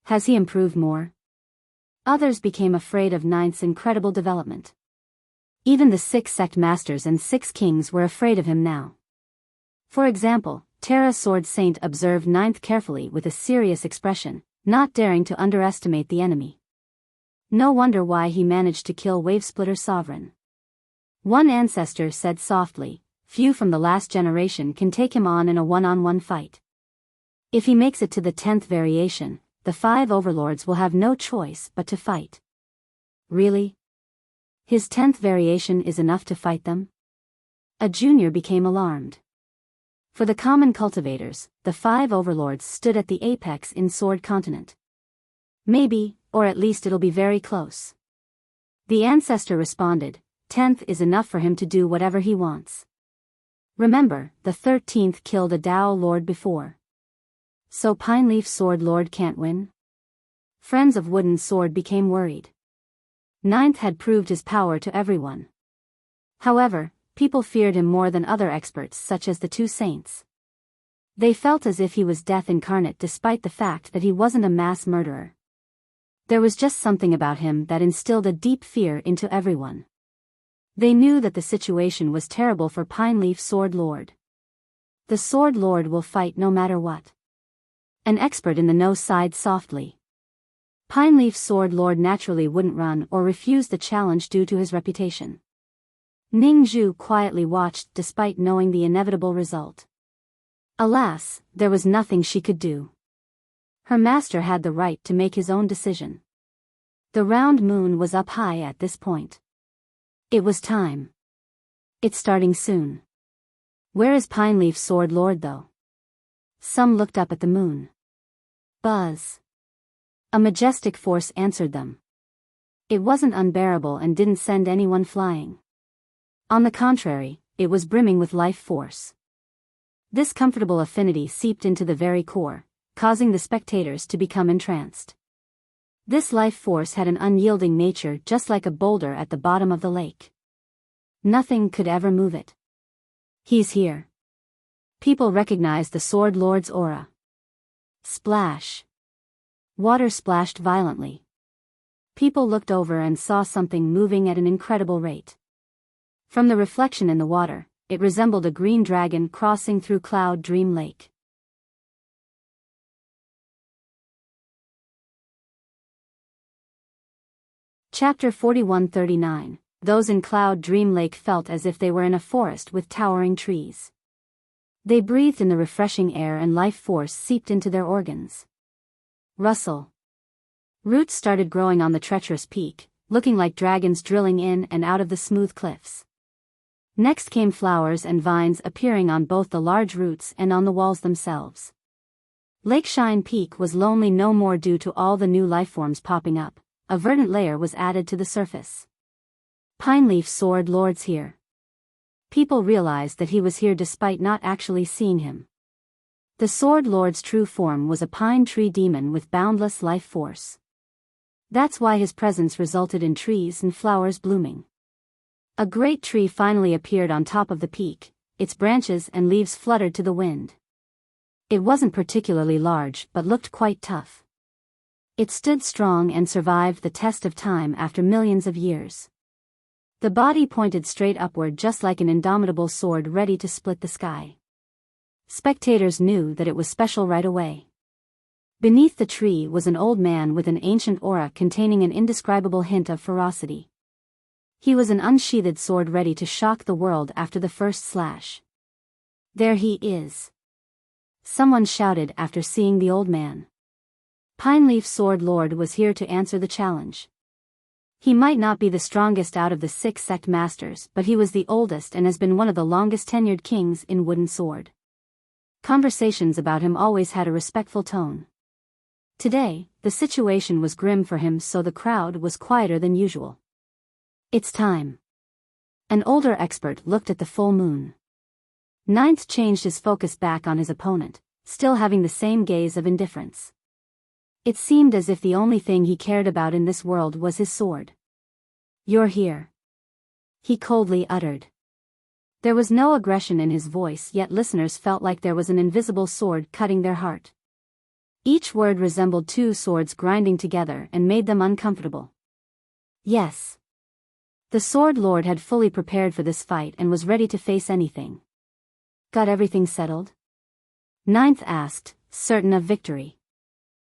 Has he improved more? Others became afraid of 9th's incredible development. Even the 6 sect masters and 6 kings were afraid of him now. For example, Terra Sword Saint observed 9th carefully with a serious expression, not daring to underestimate the enemy. No wonder why he managed to kill Wavesplitter Sovereign. One ancestor said softly, "Few from the last generation can take him on in a one-on-one fight. If he makes it to the 10th variation, the 5 overlords will have no choice but to fight." Really? His 10th variation is enough to fight them? A junior became alarmed. For the common cultivators, the 5 overlords stood at the apex in Sword Continent. Maybe, or at least it'll be very close. The ancestor responded, 10th is enough for him to do whatever he wants. Remember, the 13th killed a Dao Lord before. So Pineleaf Sword Lord can't win? Friends of Wooden Sword became worried. 9th had proved his power to everyone. However, people feared him more than other experts such as the 2 saints. They felt as if he was death incarnate despite the fact that he wasn't a mass murderer. There was just something about him that instilled a deep fear into everyone. They knew that the situation was terrible for Pineleaf Sword Lord. The Sword Lord will fight no matter what. An expert in the know sighed softly. Pineleaf Sword Lord naturally wouldn't run or refuse the challenge due to his reputation. Ning Zhu quietly watched despite knowing the inevitable result. Alas, there was nothing she could do. Her master had the right to make his own decision. The round moon was up high at this point. It was time. It's starting soon. Where is Pineleaf Sword Lord though? Some looked up at the moon. Buzz. A majestic force answered them. It wasn't unbearable and didn't send anyone flying. On the contrary, it was brimming with life force. This comfortable affinity seeped into the very core, causing the spectators to become entranced. This life force had an unyielding nature just like a boulder at the bottom of the lake. Nothing could ever move it. He's here. People recognized the Sword Lord's aura. Splash. Water splashed violently. People looked over and saw something moving at an incredible rate. From the reflection in the water, it resembled a green dragon crossing through Cloud Dream Lake. Chapter 4139. Those in Cloud Dream Lake felt as if they were in a forest with towering trees. They breathed in the refreshing air and life force seeped into their organs. Rustle. Roots started growing on the treacherous peak, looking like dragons drilling in and out of the smooth cliffs. Next came flowers and vines appearing on both the large roots and on the walls themselves. Lakeshine Peak was lonely no more due to all the new lifeforms popping up. A verdant layer was added to the surface. Pineleaf Sword Lord's here. People realized that he was here despite not actually seeing him. The Sword Lord's true form was a pine tree demon with boundless life force. That's why his presence resulted in trees and flowers blooming. A great tree finally appeared on top of the peak, its branches and leaves fluttered to the wind. It wasn't particularly large but looked quite tough. It stood strong and survived the test of time after millions of years. The body pointed straight upward just like an indomitable sword ready to split the sky. Spectators knew that it was special right away. Beneath the tree was an old man with an ancient aura containing an indescribable hint of ferocity. He was an unsheathed sword ready to shock the world after the first slash. There he is. Someone shouted after seeing the old man. Pineleaf Sword Lord was here to answer the challenge. He might not be the strongest out of the 6 sect masters, but he was the oldest and has been one of the longest tenured kings in Wooden Sword. Conversations about him always had a respectful tone. Today, the situation was grim for him, so the crowd was quieter than usual. It's time. An older expert looked at the full moon. 9th changed his focus back on his opponent, still having the same gaze of indifference. It seemed as if the only thing he cared about in this world was his sword. You're here. He coldly uttered. There was no aggression in his voice, yet listeners felt like there was an invisible sword cutting their heart. Each word resembled 2 swords grinding together and made them uncomfortable. Yes. The Sword Lord had fully prepared for this fight and was ready to face anything. Got everything settled? 9th asked, certain of victory.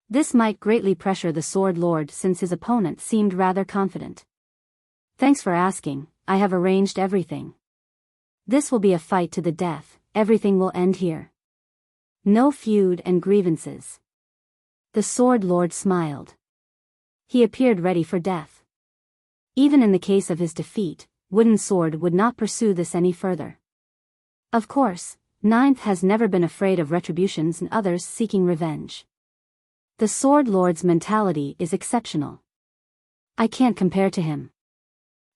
This might greatly pressure the Sword Lord since his opponent seemed rather confident. Thanks for asking, I have arranged everything. This will be a fight to the death, everything will end here. No feud and grievances. The Sword Lord smiled. He appeared ready for death. Even in the case of his defeat, Wooden Sword would not pursue this any further. Of course, Ninth has never been afraid of retributions and others seeking revenge. The Sword Lord's mentality is exceptional. I can't compare to him.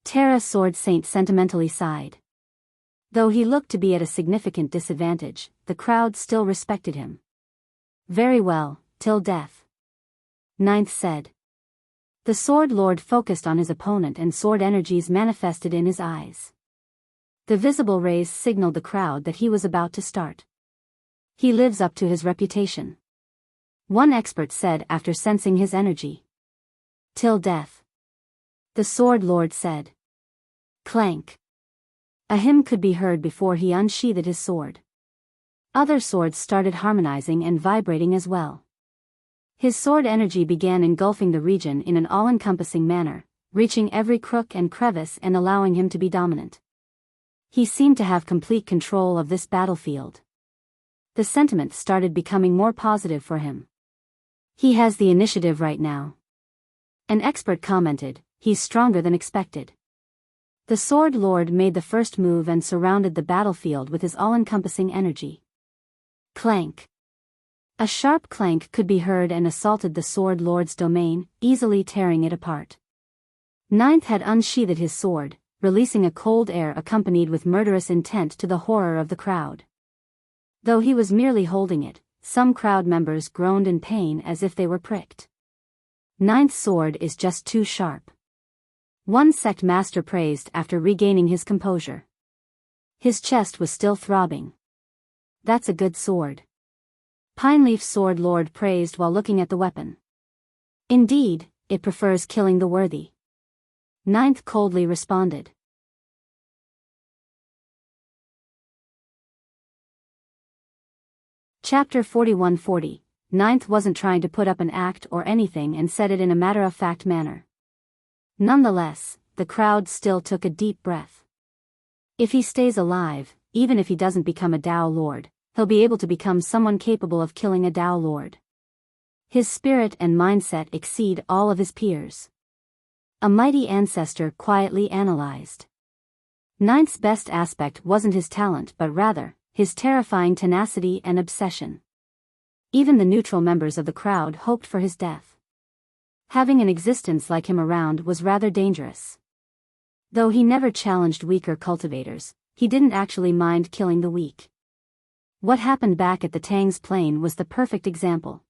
Terra Sword Saint sentimentally sighed. Though he looked to be at a significant disadvantage, the crowd still respected him. Very well, till death. Ninth said. The Sword Lord focused on his opponent and sword energies manifested in his eyes. The visible rays signaled the crowd that he was about to start. He lives up to his reputation. One expert said after sensing his energy. Till death. The Sword Lord said. Clank. A hymn could be heard before he unsheathed his sword. Other swords started harmonizing and vibrating as well. His sword energy began engulfing the region in an all-encompassing manner, reaching every crook and crevice and allowing him to be dominant. He seemed to have complete control of this battlefield. The sentiment started becoming more positive for him. He has the initiative right now. An expert commented, he's stronger than expected. The Sword Lord made the first move and surrounded the battlefield with his all-encompassing energy. Clank. A sharp clank could be heard and assaulted the Sword Lord's domain, easily tearing it apart. Ninth had unsheathed his sword, releasing a cold air accompanied with murderous intent to the horror of the crowd. Though he was merely holding it, some crowd members groaned in pain as if they were pricked. Ninth's sword is just too sharp. One sect master praised after regaining his composure. His chest was still throbbing. That's a good sword. Pineleaf Sword Lord praised while looking at the weapon. Indeed, it prefers killing the worthy. Ninth coldly responded. Chapter 4140. Ninth wasn't trying to put up an act or anything and said it in a matter-of-fact manner. Nonetheless, the crowd still took a deep breath. If he stays alive, even if he doesn't become a Dao Lord, he'll be able to become someone capable of killing a Dao Lord. His spirit and mindset exceed all of his peers. A mighty ancestor quietly analyzed. Ninth's best aspect wasn't his talent but rather, his terrifying tenacity and obsession. Even the neutral members of the crowd hoped for his death. Having an existence like him around was rather dangerous. Though he never challenged weaker cultivators, he didn't actually mind killing the weak. What happened back at the Tang's Plain was the perfect example.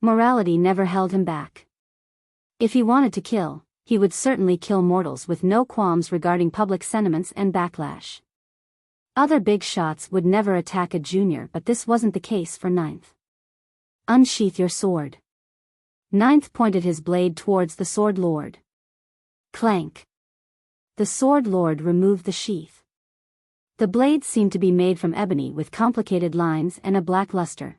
Morality never held him back. If he wanted to kill, he would certainly kill mortals with no qualms regarding public sentiments and backlash. Other big shots would never attack a junior, but this wasn't the case for Ninth. Unsheath your sword. Ninth pointed his blade towards the Sword Lord. Clank. The Sword Lord removed the sheath. The blade seemed to be made from ebony with complicated lines and a black luster.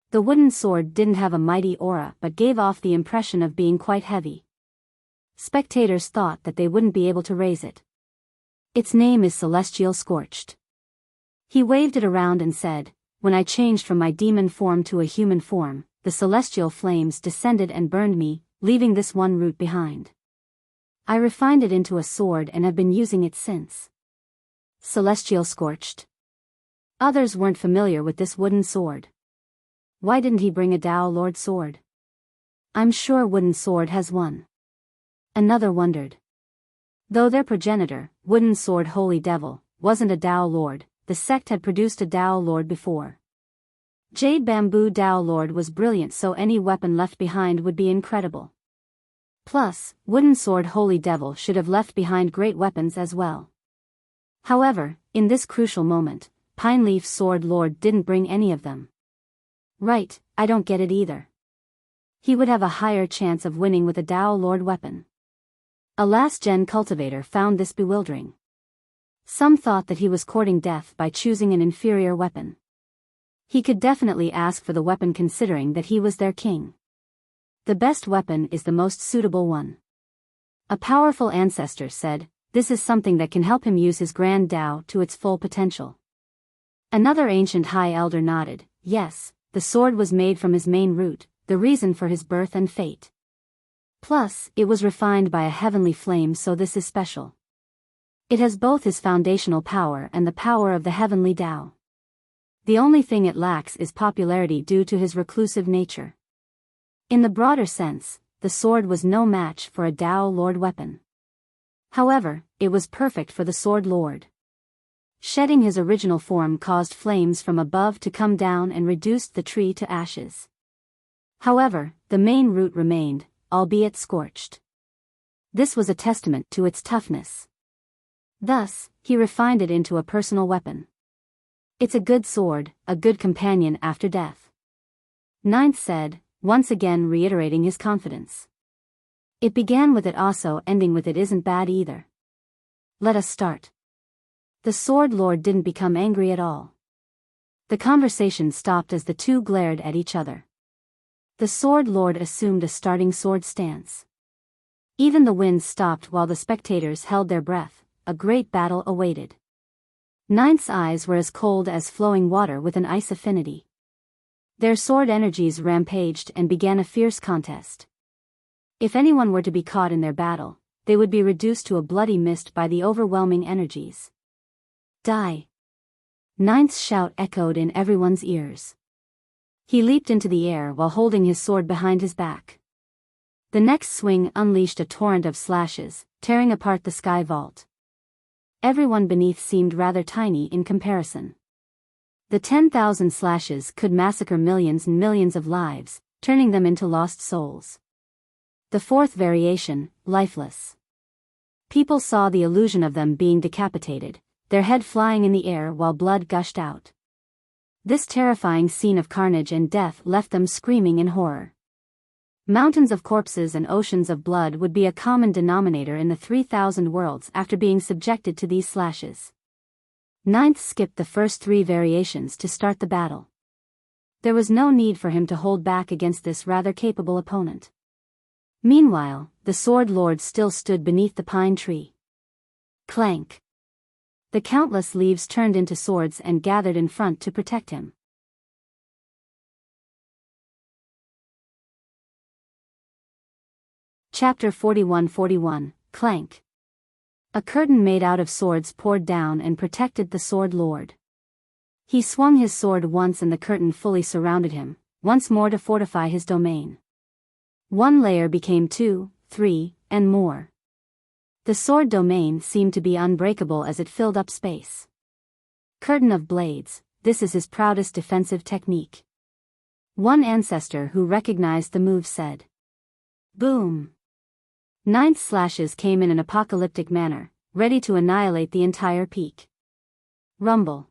The wooden sword didn't have a mighty aura but gave off the impression of being quite heavy. Spectators thought that they wouldn't be able to raise it. Its name is Celestial Scorched. He waved it around and said, when I changed from my demon form to a human form, the celestial flames descended and burned me, leaving this one root behind. I refined it into a sword and have been using it since. Celestial Scorched. Others weren't familiar with this wooden sword. Why didn't he bring a Dao Lord sword? I'm sure Wooden Sword has one. Another wondered. Though their progenitor, Wooden Sword Holy Devil, wasn't a Dao Lord, the sect had produced a Dao Lord before. Jade Bamboo Dao Lord was brilliant, so any weapon left behind would be incredible. Plus, Wooden Sword Holy Devil should have left behind great weapons as well. However, in this crucial moment, Pineleaf Sword Lord didn't bring any of them. Right, I don't get it either. He would have a higher chance of winning with a Dao Lord weapon. A last-gen cultivator found this bewildering. Some thought that he was courting death by choosing an inferior weapon. He could definitely ask for the weapon considering that he was their king. The best weapon is the most suitable one. A powerful ancestor said, This is something that can help him use his grand Tao to its full potential. Another ancient high elder nodded. Yes, the sword was made from his main root, the reason for his birth and fate. Plus, it was refined by a heavenly flame, so this is special. It has both his foundational power and the power of the heavenly Tao. The only thing it lacks is popularity due to his reclusive nature. In the broader sense, the sword was no match for a Tao Lord weapon. However, it was perfect for the Sword Lord. Shedding his original form caused flames from above to come down and reduced the tree to ashes. However, the main root remained, albeit scorched. This was a testament to its toughness. Thus, he refined it into a personal weapon. It's a good sword, a good companion after death. Ninth said, once again reiterating his confidence. It began with it, also ending with it isn't bad either. Let us start. The Sword Lord didn't become angry at all. The conversation stopped as the two glared at each other. The Sword Lord assumed a starting sword stance. Even the wind stopped while the spectators held their breath. A great battle awaited. Ninth's eyes were as cold as flowing water with an ice affinity. Their sword energies rampaged and began a fierce contest. If anyone were to be caught in their battle, they would be reduced to a bloody mist by the overwhelming energies. Die! Ninth's shout echoed in everyone's ears. He leaped into the air while holding his sword behind his back. The next swing unleashed a torrent of slashes, tearing apart the sky vault. Everyone beneath seemed rather tiny in comparison. The 10,000 slashes could massacre millions and millions of lives, turning them into lost souls. The fourth variation, lifeless. People saw the illusion of them being decapitated, their head flying in the air while blood gushed out. This terrifying scene of carnage and death left them screaming in horror. Mountains of corpses and oceans of blood would be a common denominator in the 3,000 worlds after being subjected to these slashes. Ninth skipped the first three variations to start the battle. There was no need for him to hold back against this rather capable opponent. Meanwhile, the Sword Lord still stood beneath the pine tree. Clank! The countless leaves turned into swords and gathered in front to protect him. Chapter 41-41, Clank. A curtain made out of swords poured down and protected the Sword Lord. He swung his sword once and the curtain fully surrounded him, once more to fortify his domain. One layer became 2, 3, and more. The sword domain seemed to be unbreakable as it filled up space. Curtain of blades, this is his proudest defensive technique. One ancestor who recognized the move said. Boom! Ninth slashes came in an apocalyptic manner, ready to annihilate the entire peak. Rumble.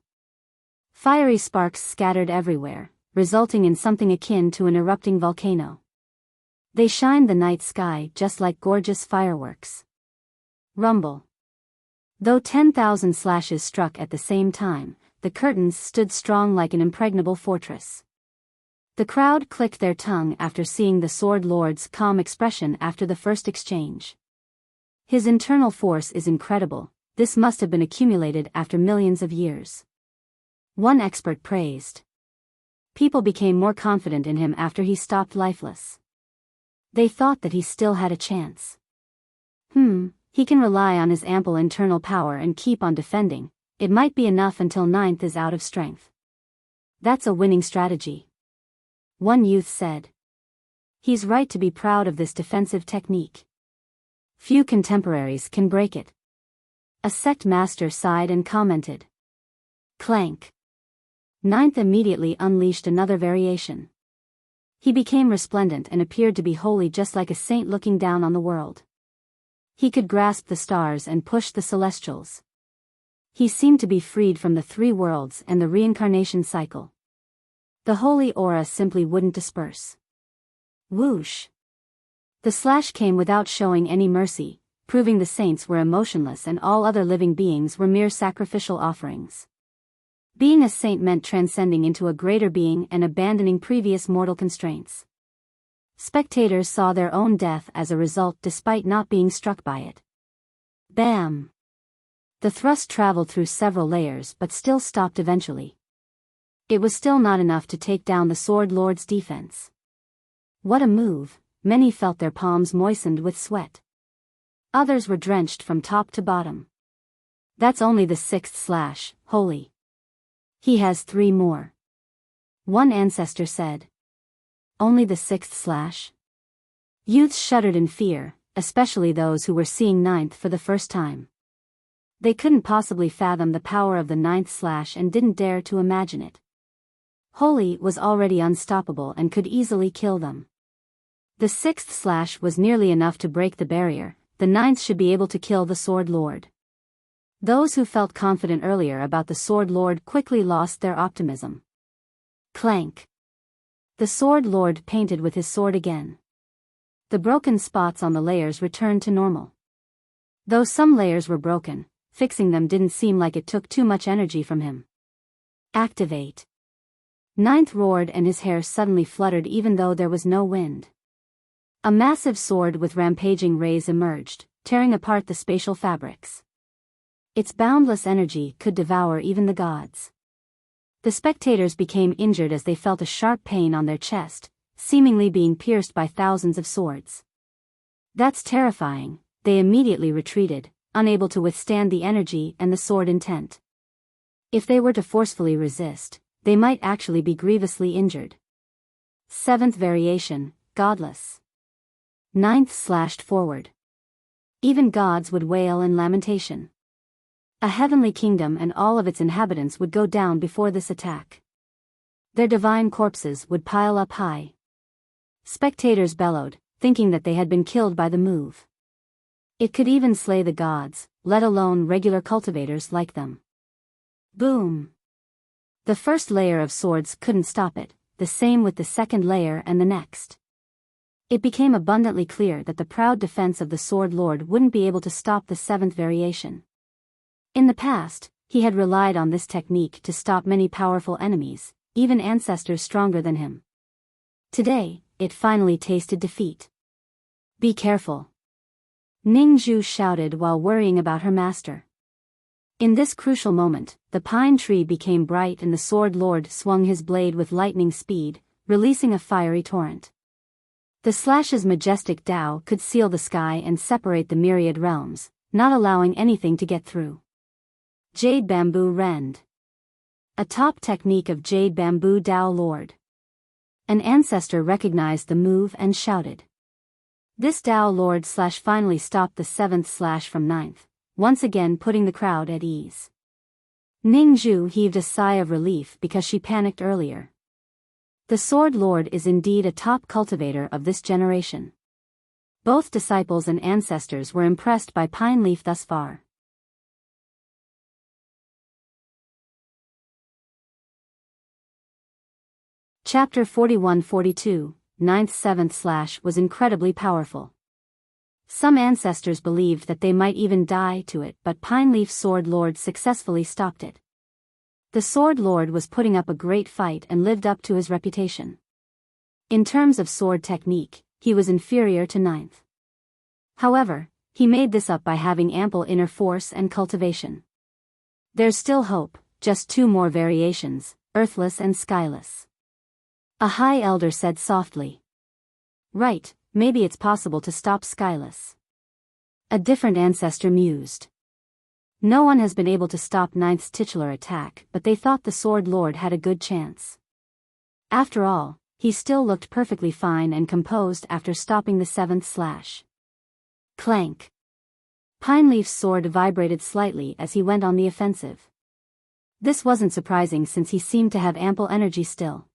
Fiery sparks scattered everywhere, resulting in something akin to an erupting volcano. They shined the night sky just like gorgeous fireworks. Rumble. Though 10,000 slashes struck at the same time, the curtains stood strong like an impregnable fortress. The crowd clicked their tongue after seeing the Sword Lord's calm expression after the first exchange. His internal force is incredible, this must have been accumulated after millions of years. One expert praised. People became more confident in him after he stopped lifeless. They thought that he still had a chance. He can rely on his ample internal power and keep on defending, it might be enough until Ninth is out of strength. That's a winning strategy. One youth said. He's right to be proud of this defensive technique. Few contemporaries can break it. A sect master sighed and commented. Clank. Ninth immediately unleashed another variation. He became resplendent and appeared to be holy, just like a saint looking down on the world. He could grasp the stars and push the celestials. He seemed to be freed from the three worlds and the reincarnation cycle. The holy aura simply wouldn't disperse. Whoosh! The slash came without showing any mercy, proving the saints were emotionless and all other living beings were mere sacrificial offerings. Being a saint meant transcending into a greater being and abandoning previous mortal constraints. Spectators saw their own death as a result despite not being struck by it. Bam! The thrust traveled through several layers but still stopped eventually. It was still not enough to take down the Sword Lord's defense. What a move! Many felt their palms moistened with sweat. Others were drenched from top to bottom. That's only the 6th slash, holy. He has 3 more. One ancestor said. Only the 6th slash? Youths shuddered in fear, especially those who were seeing 9th for the first time. They couldn't possibly fathom the power of the 9th slash and didn't dare to imagine it. Holy was already unstoppable and could easily kill them. The 6th slash was nearly enough to break the barrier. The 9th should be able to kill the Sword Lord. Those who felt confident earlier about the Sword Lord quickly lost their optimism. Clank. The Sword Lord painted with his sword again. The broken spots on the layers returned to normal. Though some layers were broken, fixing them didn't seem like it took too much energy from him. Activate. 9th roared and his hair suddenly fluttered even though there was no wind. A massive sword with rampaging rays emerged, tearing apart the spatial fabrics. Its boundless energy could devour even the gods. The spectators became injured as they felt a sharp pain on their chest, seemingly being pierced by thousands of swords. That's terrifying, they immediately retreated, unable to withstand the energy and the sword intent. If they were to forcefully resist, they might actually be grievously injured. 7th variation, godless. 9th slashed forward. Even gods would wail in lamentation. A heavenly kingdom and all of its inhabitants would go down before this attack. Their divine corpses would pile up high. Spectators bellowed, thinking that they had been killed by the move. It could even slay the gods, let alone regular cultivators like them. Boom! The first layer of swords couldn't stop it, the same with the second layer and the next. It became abundantly clear that the proud defense of the Sword Lord wouldn't be able to stop the 7th variation. In the past, he had relied on this technique to stop many powerful enemies, even ancestors stronger than him. Today, it finally tasted defeat. Be careful. Ningzhu shouted while worrying about her master. In this crucial moment, the pine tree became bright and the Sword Lord swung his blade with lightning speed, releasing a fiery torrent. The slash's majestic Tao could seal the sky and separate the myriad realms, not allowing anything to get through. Jade Bamboo Rend. A top technique of Jade Bamboo Tao Lord. An ancestor recognized the move and shouted. This Tao Lord slash finally stopped the 7th slash from 9th, once again putting the crowd at ease. Ningzhu heaved a sigh of relief because she panicked earlier. The Sword Lord is indeed a top cultivator of this generation. Both disciples and ancestors were impressed by Pine Leaf thus far. Chapter 41-42, 9th-7th slash was incredibly powerful. Some ancestors believed that they might even die to it, but Pine Leaf's Sword Lord successfully stopped it. The Sword Lord was putting up a great fight and lived up to his reputation. In terms of sword technique, he was inferior to 9th. However, he made this up by having ample inner force and cultivation. There's still hope, just 2 more variations, earthless and skyless. A high elder said softly. Right, maybe it's possible to stop skyless. A different ancestor mused. No one has been able to stop 9th's titular attack, but they thought the Sword Lord had a good chance. After all, he still looked perfectly fine and composed after stopping the 7th slash. Clank. Pine Leaf's sword vibrated slightly as he went on the offensive. This wasn't surprising since he seemed to have ample energy still.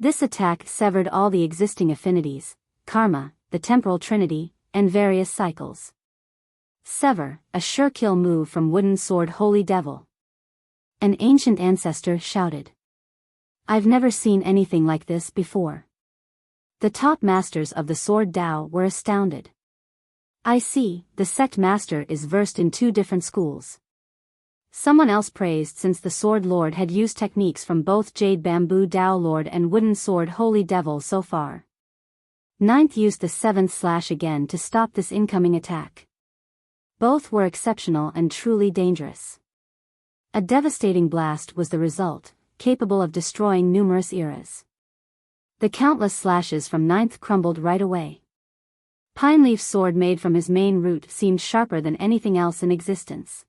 This attack severed all the existing affinities, karma, the temporal trinity, and various cycles. Sever, a sure kill move from Wooden Sword Holy Devil. An ancient ancestor shouted. I've never seen anything like this before. The top masters of the Sword Tao were astounded. I see, the sect master is versed in 2 different schools. Someone else praised since the Sword Lord had used techniques from both Jade Bamboo Tao Lord and Wooden Sword Holy Devil so far. 9th used the 7th slash again to stop this incoming attack. Both were exceptional and truly dangerous. A devastating blast was the result, capable of destroying numerous eras. The countless slashes from Ninth crumbled right away. Pineleaf's sword made from his main root seemed sharper than anything else in existence.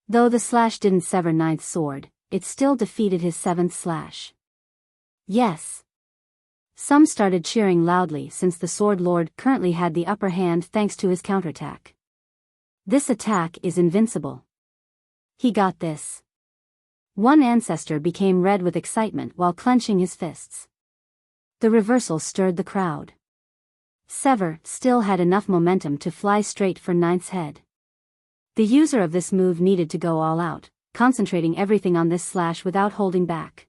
Though the slash didn't sever Ninth's sword, it still defeated his seventh slash. Yes. Some started cheering loudly since the Sword Lord currently had the upper hand thanks to his counterattack. This attack is invincible. He got this. One ancestor became red with excitement while clenching his fists. The reversal stirred the crowd. Sever still had enough momentum to fly straight for Ninth's head. The user of this move needed to go all out, concentrating everything on this slash without holding back.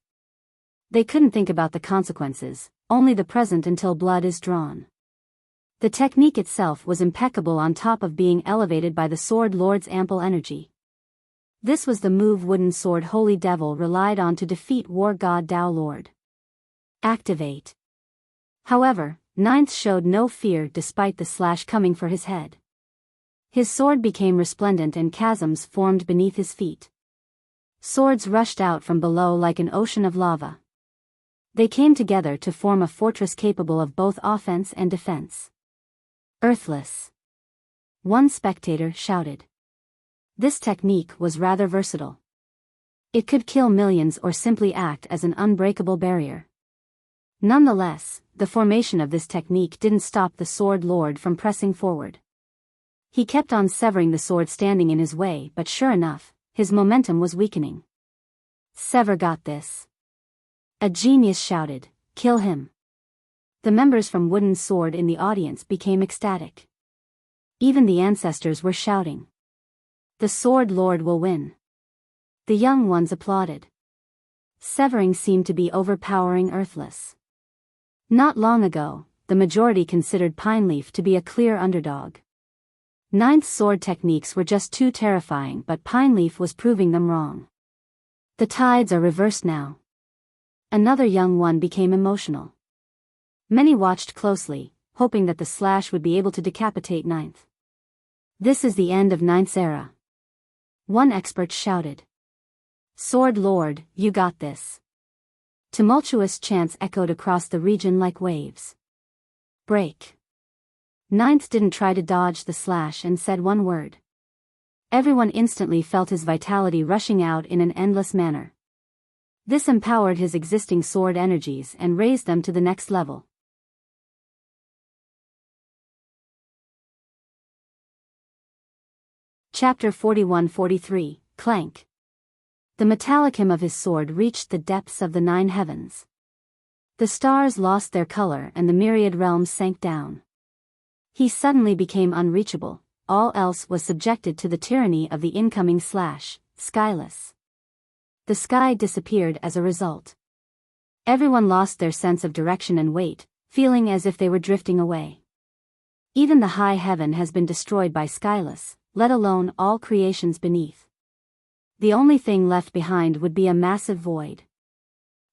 They couldn't think about the consequences, only the present until blood is drawn. The technique itself was impeccable on top of being elevated by the Sword Lord's ample energy. This was the move Wooden Sword Holy Devil relied on to defeat War God Dao Lord. Activate. However, Ninth showed no fear despite the slash coming for his head. His sword became resplendent and chasms formed beneath his feet. Swords rushed out from below like an ocean of lava. They came together to form a fortress capable of both offense and defense. Earthless. One spectator shouted. This technique was rather versatile. It could kill millions or simply act as an unbreakable barrier. Nonetheless, the formation of this technique didn't stop the Sword Lord from pressing forward. He kept on severing the sword standing in his way, but sure enough, his momentum was weakening. Sever got this. A genius shouted, "Kill him." The members from Wooden Sword in the audience became ecstatic. Even the ancestors were shouting. The Sword Lord will win. The young ones applauded. Severing seemed to be overpowering Earthless. Not long ago, the majority considered Pineleaf to be a clear underdog. Ninth's sword techniques were just too terrifying, but Pineleaf was proving them wrong. The tides are reversed now. Another young one became emotional. Many watched closely, hoping that the slash would be able to decapitate Ninth. This is the end of Ninth's era. One expert shouted. Sword Lord, you got this. Tumultuous chants echoed across the region like waves. Break. Ninth didn't try to dodge the slash and said one word. Everyone instantly felt his vitality rushing out in an endless manner. This empowered his existing sword energies and raised them to the next level. Chapter 41-43, Clank. The metallic hum of his sword reached the depths of the 9 heavens. The stars lost their color and the myriad realms sank down. He suddenly became unreachable, all else was subjected to the tyranny of the incoming slash, skyless. The sky disappeared as a result. Everyone lost their sense of direction and weight, feeling as if they were drifting away. Even the high heaven has been destroyed by skyless, let alone all creations beneath. The only thing left behind would be a massive void.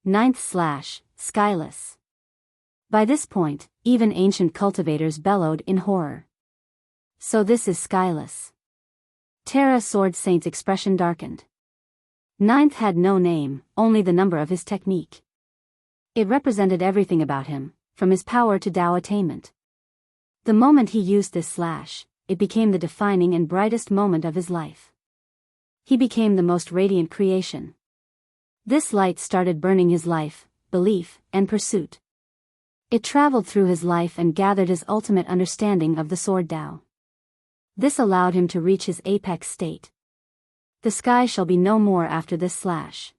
Ninth slash, skyless. By this point, even ancient cultivators bellowed in horror. So this is skyless. Terra Sword Saint's expression darkened. Ninth had no name, only the number of his technique. It represented everything about him, from his power to Dao attainment. The moment he used this slash, it became the defining and brightest moment of his life. He became the most radiant creation. This light started burning his life, belief, and pursuit. It traveled through his life and gathered his ultimate understanding of the Sword Dao. This allowed him to reach his apex state. The sky shall be no more after this slash.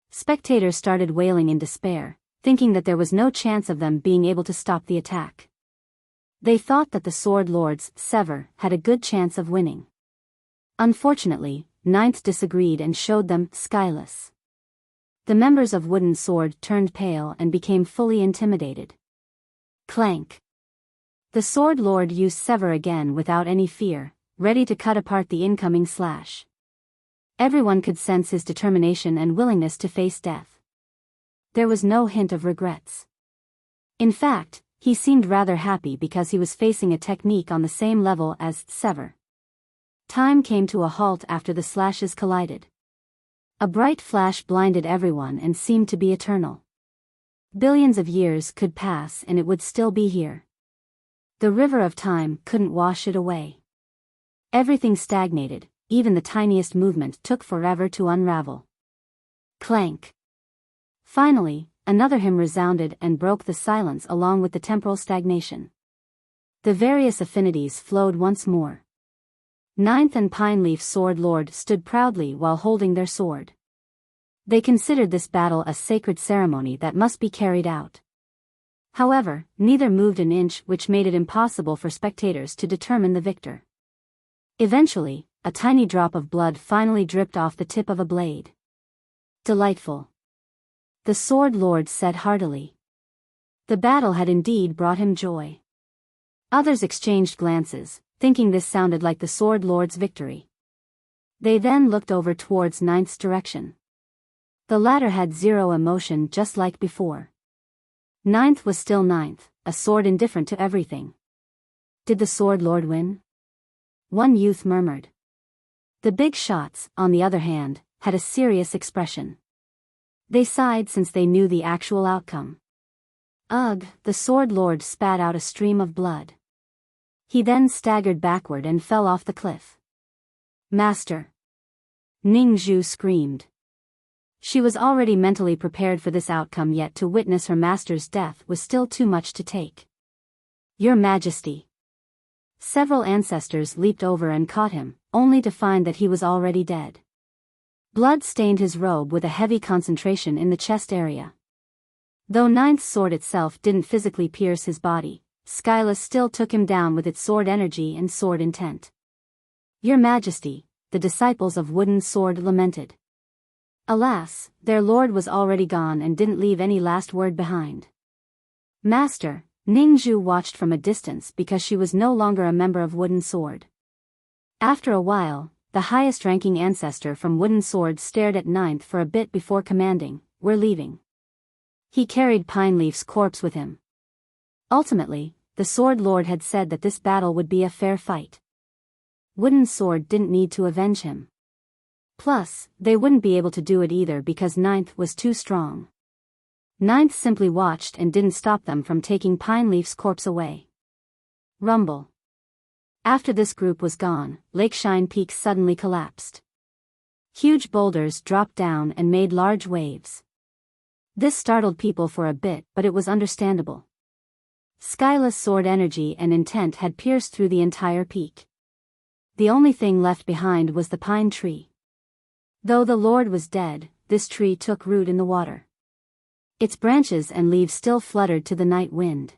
Spectators started wailing in despair, thinking that there was no chance of them being able to stop the attack. They thought that the Sword Lord's Sever had a good chance of winning. Unfortunately, Ninth disagreed and showed them skyless. The members of Wooden Sword turned pale and became fully intimidated. Clank. The Sword Lord used Sever again without any fear, ready to cut apart the incoming slash. Everyone could sense his determination and willingness to face death. There was no hint of regrets. In fact, he seemed rather happy because he was facing a technique on the same level as Sever. Time came to a halt after the slashes collided. A bright flash blinded everyone and seemed to be eternal. Billions of years could pass and it would still be here. The river of time couldn't wash it away. Everything stagnated, even the tiniest movement took forever to unravel. Clank. Finally, another hymn resounded and broke the silence along with the temporal stagnation. The various affinities flowed once more. Ninth and Pineleaf Sword Lord stood proudly while holding their sword. They considered this battle a sacred ceremony that must be carried out. However, neither moved an inch, which made it impossible for spectators to determine the victor. Eventually, a tiny drop of blood finally dripped off the tip of a blade. Delightful. The Sword Lord said heartily. The battle had indeed brought him joy. Others exchanged glances, thinking this sounded like the Sword Lord's victory. They then looked over towards Ninth's direction. The latter had zero emotion, just like before. Ninth was still Ninth, a sword indifferent to everything. Did the Sword Lord win? One youth murmured. The big shots, on the other hand, had a serious expression. They sighed since they knew the actual outcome. Ugh, the Sword Lord spat out a stream of blood. He then staggered backward and fell off the cliff. Master! Ningzhu screamed. She was already mentally prepared for this outcome, yet to witness her master's death was still too much to take. Your Majesty! Several ancestors leaped over and caught him, only to find that he was already dead. Blood stained his robe with a heavy concentration in the chest area. Though Ninth's sword itself didn't physically pierce his body, Skylus still took him down with its sword energy and sword intent. Your Majesty, the disciples of Wooden Sword lamented. Alas, their lord was already gone and didn't leave any last word behind. Master, Ningzhu watched from a distance because she was no longer a member of Wooden Sword. After a while, the highest-ranking ancestor from Wooden Sword stared at Ninth for a bit before commanding, "We're leaving." He carried Pineleaf's corpse with him. Ultimately, the Sword Lord had said that this battle would be a fair fight. Wooden Sword didn't need to avenge him. Plus, they wouldn't be able to do it either because Ninth was too strong. Ninth simply watched and didn't stop them from taking Pineleaf's corpse away. Rumble. After this group was gone, Lakeshine Peak suddenly collapsed. Huge boulders dropped down and made large waves. This startled people for a bit, but it was understandable. Skylus' sword energy and intent had pierced through the entire peak. The only thing left behind was the pine tree. Though the Lord was dead, this tree took root in the water. Its branches and leaves still fluttered to the night wind.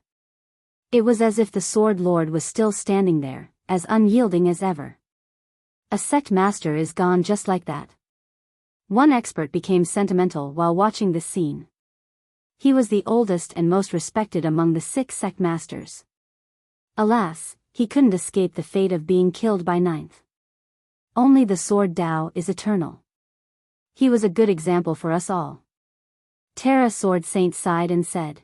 It was as if the Sword Lord was still standing there, as unyielding as ever. A sect master is gone just like that. One expert became sentimental while watching this scene. He was the oldest and most respected among the 6 sect masters. Alas, he couldn't escape the fate of being killed by Ninth. Only the Sword Dao is eternal. He was a good example for us all. Terra Sword Saint sighed and said.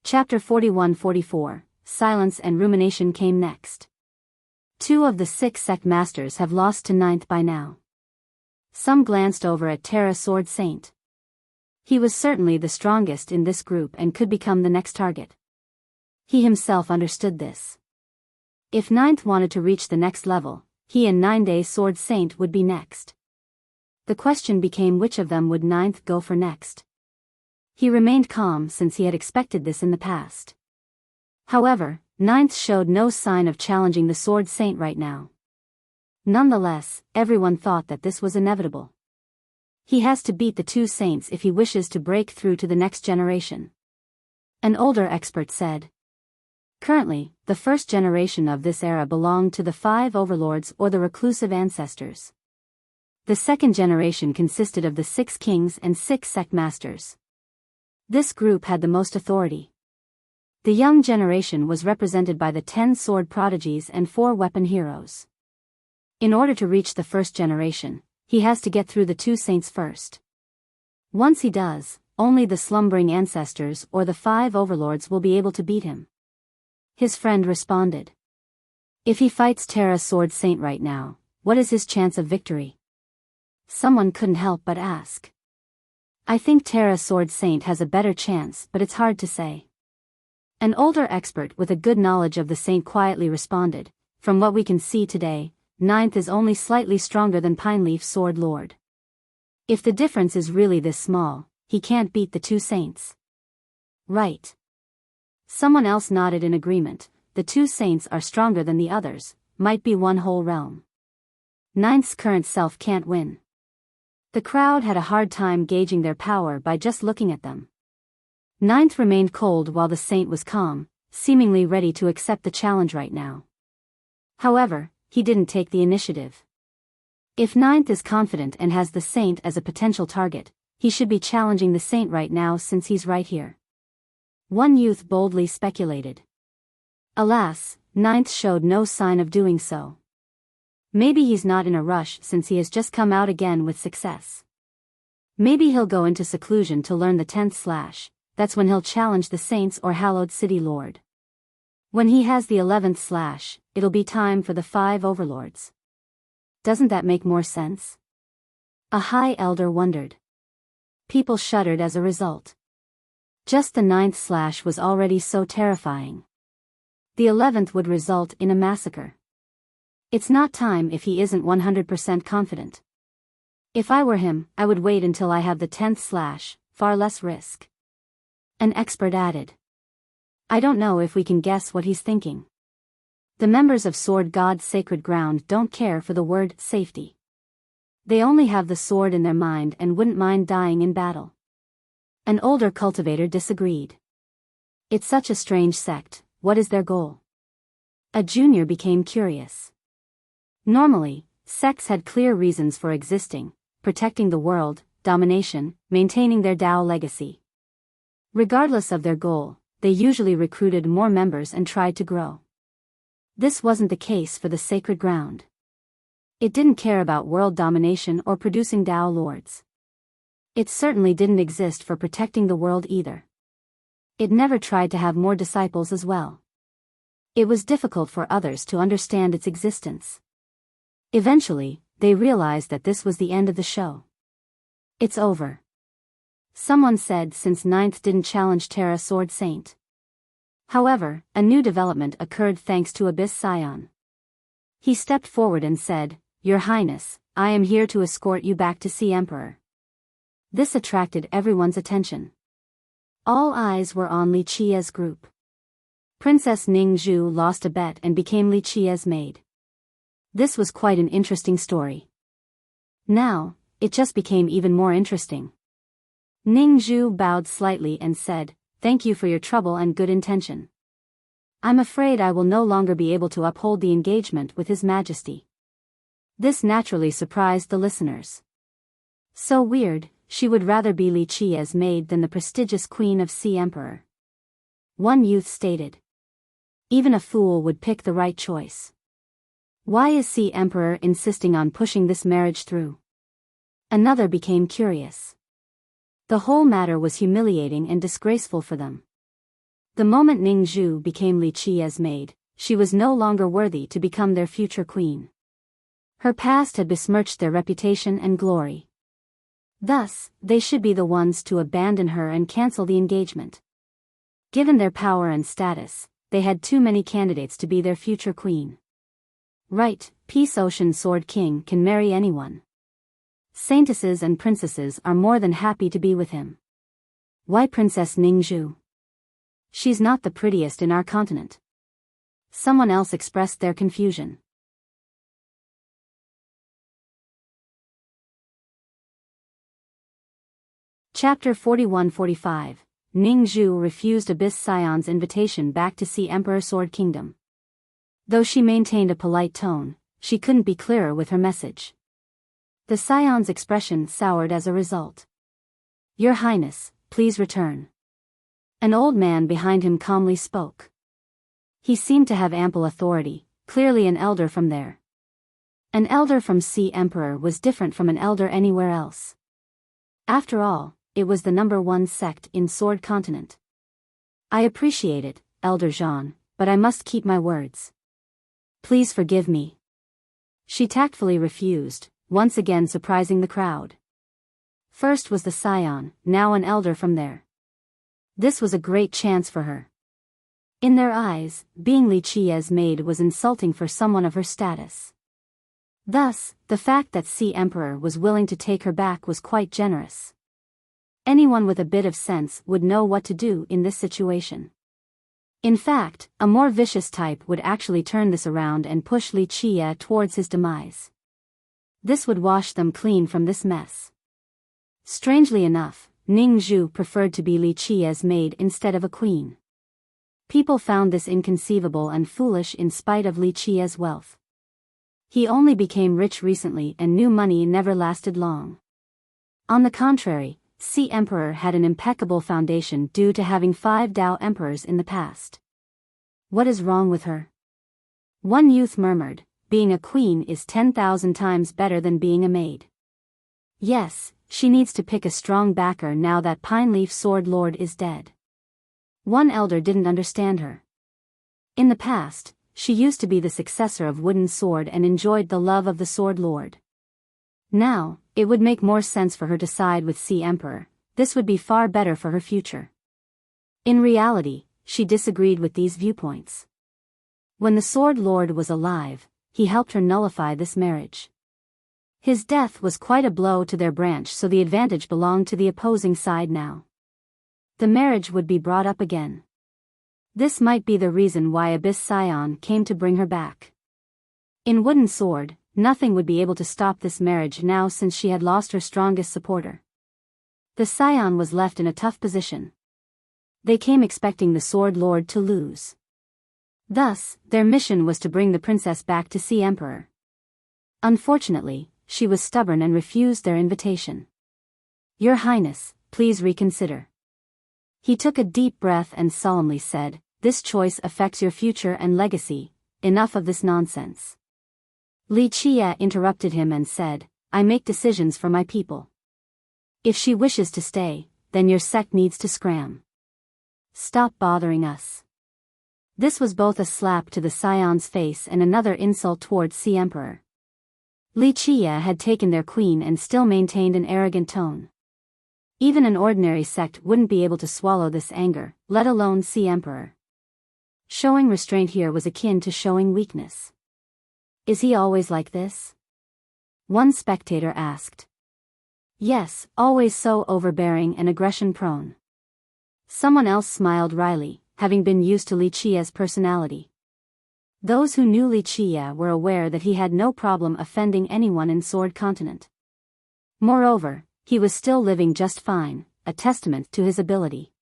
Chapter 41-44, Silence and Rumination came next. 2 of the 6 sect masters have lost to Ninth by now. Some glanced over at Terra Sword Saint. He was certainly the strongest in this group and could become the next target. He himself understood this. If Ninth wanted to reach the next level, he and 9-Day Sword Saint would be next. The question became which of them would Ninth go for next. He remained calm since he had expected this in the past. However, Ninth showed no sign of challenging the Sword Saint right now. Nonetheless, everyone thought that this was inevitable. He has to beat the 2 saints if he wishes to break through to the next generation. An older expert said. Currently, the first generation of this era belonged to the 5 overlords or the reclusive ancestors. The second generation consisted of the 6 kings and 6 sect masters. This group had the most authority. The young generation was represented by the 10 sword prodigies and 4 weapon heroes. In order to reach the first generation, he has to get through the 2 saints first. Once he does, only the slumbering ancestors or the 5 overlords will be able to beat him. His friend responded. If he fights Terra Sword Saint right now, what is his chance of victory? Someone couldn't help but ask. I think Terra Sword Saint has a better chance, but it's hard to say. An older expert with a good knowledge of the saint quietly responded, from what we can see today, Ninth is only slightly stronger than Pineleaf Sword Lord. If the difference is really this small, he can't beat the 2 saints. Right. Someone else nodded in agreement. The 2 saints are stronger than the others, might be one whole realm. Ninth's current self can't win. The crowd had a hard time gauging their power by just looking at them. Ninth remained cold while the saint was calm, seemingly ready to accept the challenge right now. However, he didn't take the initiative. If Ninth is confident and has the saint as a potential target, he should be challenging the saint right now since he's right here. One youth boldly speculated. Alas, Ninth showed no sign of doing so. Maybe he's not in a rush since he has just come out again with success. Maybe he'll go into seclusion to learn the 10th slash, that's when he'll challenge the saints or Hallowed City Lord. When he has the 11th slash, it'll be time for the 5 overlords. Doesn't that make more sense? A high elder wondered. People shuddered as a result. Just the 9th slash was already so terrifying. The 11th would result in a massacre. It's not time if he isn't 100% confident. If I were him, I would wait until I have the 10th slash, far less risk. An expert added. I don't know if we can guess what he's thinking. The members of Sword God's sacred ground don't care for the word safety. They only have the sword in their mind and wouldn't mind dying in battle. An older cultivator disagreed. It's such a strange sect, what is their goal? A junior became curious. Normally, sects had clear reasons for existing, protecting the world, domination, maintaining their Tao legacy. Regardless of their goal, they usually recruited more members and tried to grow. This wasn't the case for the sacred ground. It didn't care about world domination or producing Tao lords. It certainly didn't exist for protecting the world either. It never tried to have more disciples as well. It was difficult for others to understand its existence. Eventually, they realized that this was the end of the show. It's over. Someone said since Ninth didn't challenge Terra Sword Saint. However, a new development occurred thanks to Abyss Scion. He stepped forward and said, Your Highness, I am here to escort you back to see Emperor. This attracted everyone's attention. All eyes were on Li Qia's group. Princess Ning Zhu lost a bet and became Li Qia's maid. This was quite an interesting story. Now, it just became even more interesting. Ning Zhu bowed slightly and said, Thank you for your trouble and good intention. I'm afraid I will no longer be able to uphold the engagement with His Majesty. This naturally surprised the listeners. So weird, she would rather be Li Qia's maid than the prestigious Queen of Sea Emperor. One youth stated. Even a fool would pick the right choice. Why is Sea Emperor insisting on pushing this marriage through? Another became curious. The whole matter was humiliating and disgraceful for them. The moment Ning Zhu became Li Qia's maid, she was no longer worthy to become their future queen. Her past had besmirched their reputation and glory. Thus, they should be the ones to abandon her and cancel the engagement. Given their power and status, they had too many candidates to be their future queen. Right, Peace Ocean Sword King can marry anyone. Saintesses and princesses are more than happy to be with him. Why Princess Ning Zhu? She's not the prettiest in our continent. Someone else expressed their confusion. Chapter 41-45. Ning Zhu refused Abyss Scion's invitation back to see Emperor Sword Kingdom. Though she maintained a polite tone, she couldn't be clearer with her message. The Scion's expression soured as a result. Your Highness, please return. An old man behind him calmly spoke. He seemed to have ample authority, clearly an elder from there. An elder from Sea Emperor was different from an elder anywhere else. After all, it was the #1 sect in Sword Continent. I appreciate it, Elder Jean, but I must keep my words. Please forgive me. She tactfully refused, once again surprising the crowd. First was the scion, now an elder from there. This was a great chance for her. In their eyes, being Li Qia's maid was insulting for someone of her status. Thus, the fact that Sea Emperor was willing to take her back was quite generous. Anyone with a bit of sense would know what to do in this situation. In fact, a more vicious type would actually turn this around and push Li Qia towards his demise. This would wash them clean from this mess. Strangely enough, Ning Zhu preferred to be Li Qia's maid instead of a queen. People found this inconceivable and foolish in spite of Li Qia's wealth. He only became rich recently and knew money never lasted long. On the contrary, Sea Emperor had an impeccable foundation due to having 5 Dao emperors in the past. What is wrong with her? One youth murmured, being a queen is 10,000 times better than being a maid. Yes, she needs to pick a strong backer now that Pineleaf Sword Lord is dead. One elder didn't understand her. In the past, she used to be the successor of Wooden Sword and enjoyed the love of the Sword Lord. Now, it would make more sense for her to side with Sea Emperor. This would be far better for her future. In reality, she disagreed with these viewpoints. When the Sword Lord was alive, he helped her nullify this marriage. His death was quite a blow to their branch, so the advantage belonged to the opposing side now. The marriage would be brought up again. This might be the reason why Abyss Scion came to bring her back. In Wooden Sword, nothing would be able to stop this marriage now since she had lost her strongest supporter. The Scion was left in a tough position. They came expecting the Sword Lord to lose. Thus, their mission was to bring the princess back to Sea Emperor. Unfortunately, she was stubborn and refused their invitation. Your Highness, please reconsider. He took a deep breath and solemnly said, this choice affects your future and legacy. Enough of this nonsense. Li Qia interrupted him and said, I make decisions for my people. If she wishes to stay, then your sect needs to scram. Stop bothering us. This was both a slap to the Scion's face and another insult towards Sea Emperor. Li Qia had taken their queen and still maintained an arrogant tone. Even an ordinary sect wouldn't be able to swallow this anger, let alone Sea Emperor. Showing restraint here was akin to showing weakness. Is he always like this? One spectator asked. Yes, always so overbearing and aggression-prone. Someone else smiled wryly, having been used to Li Qia's personality. Those who knew Li Qia were aware that he had no problem offending anyone in Sword Continent. Moreover, he was still living just fine, a testament to his ability.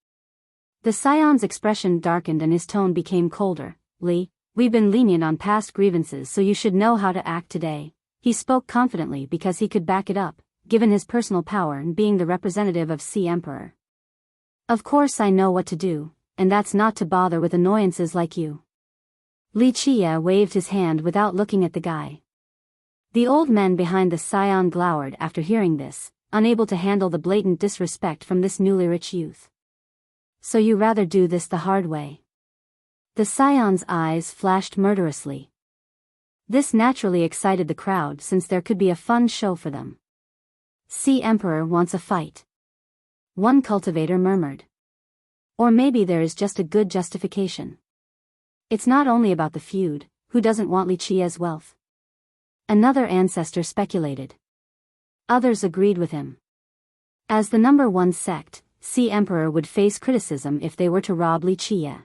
The Scion's expression darkened and his tone became colder. Li, we've been lenient on past grievances, so you should know how to act today. He spoke confidently because he could back it up, given his personal power and being the representative of Sea Emperor. Of course I know what to do, and that's not to bother with annoyances like you. Li Qia waved his hand without looking at the guy. The old men behind the Scion glowered after hearing this, unable to handle the blatant disrespect from this newly rich youth. So you rather do this the hard way? The Scion's eyes flashed murderously. This naturally excited the crowd since there could be a fun show for them. Sea Emperor wants a fight. One cultivator murmured. Or maybe there is just a good justification. It's not only about the feud, who doesn't want Li Qia's wealth? Another ancestor speculated. Others agreed with him. As the #1 sect, Sea Emperor would face criticism if they were to rob Li Qia.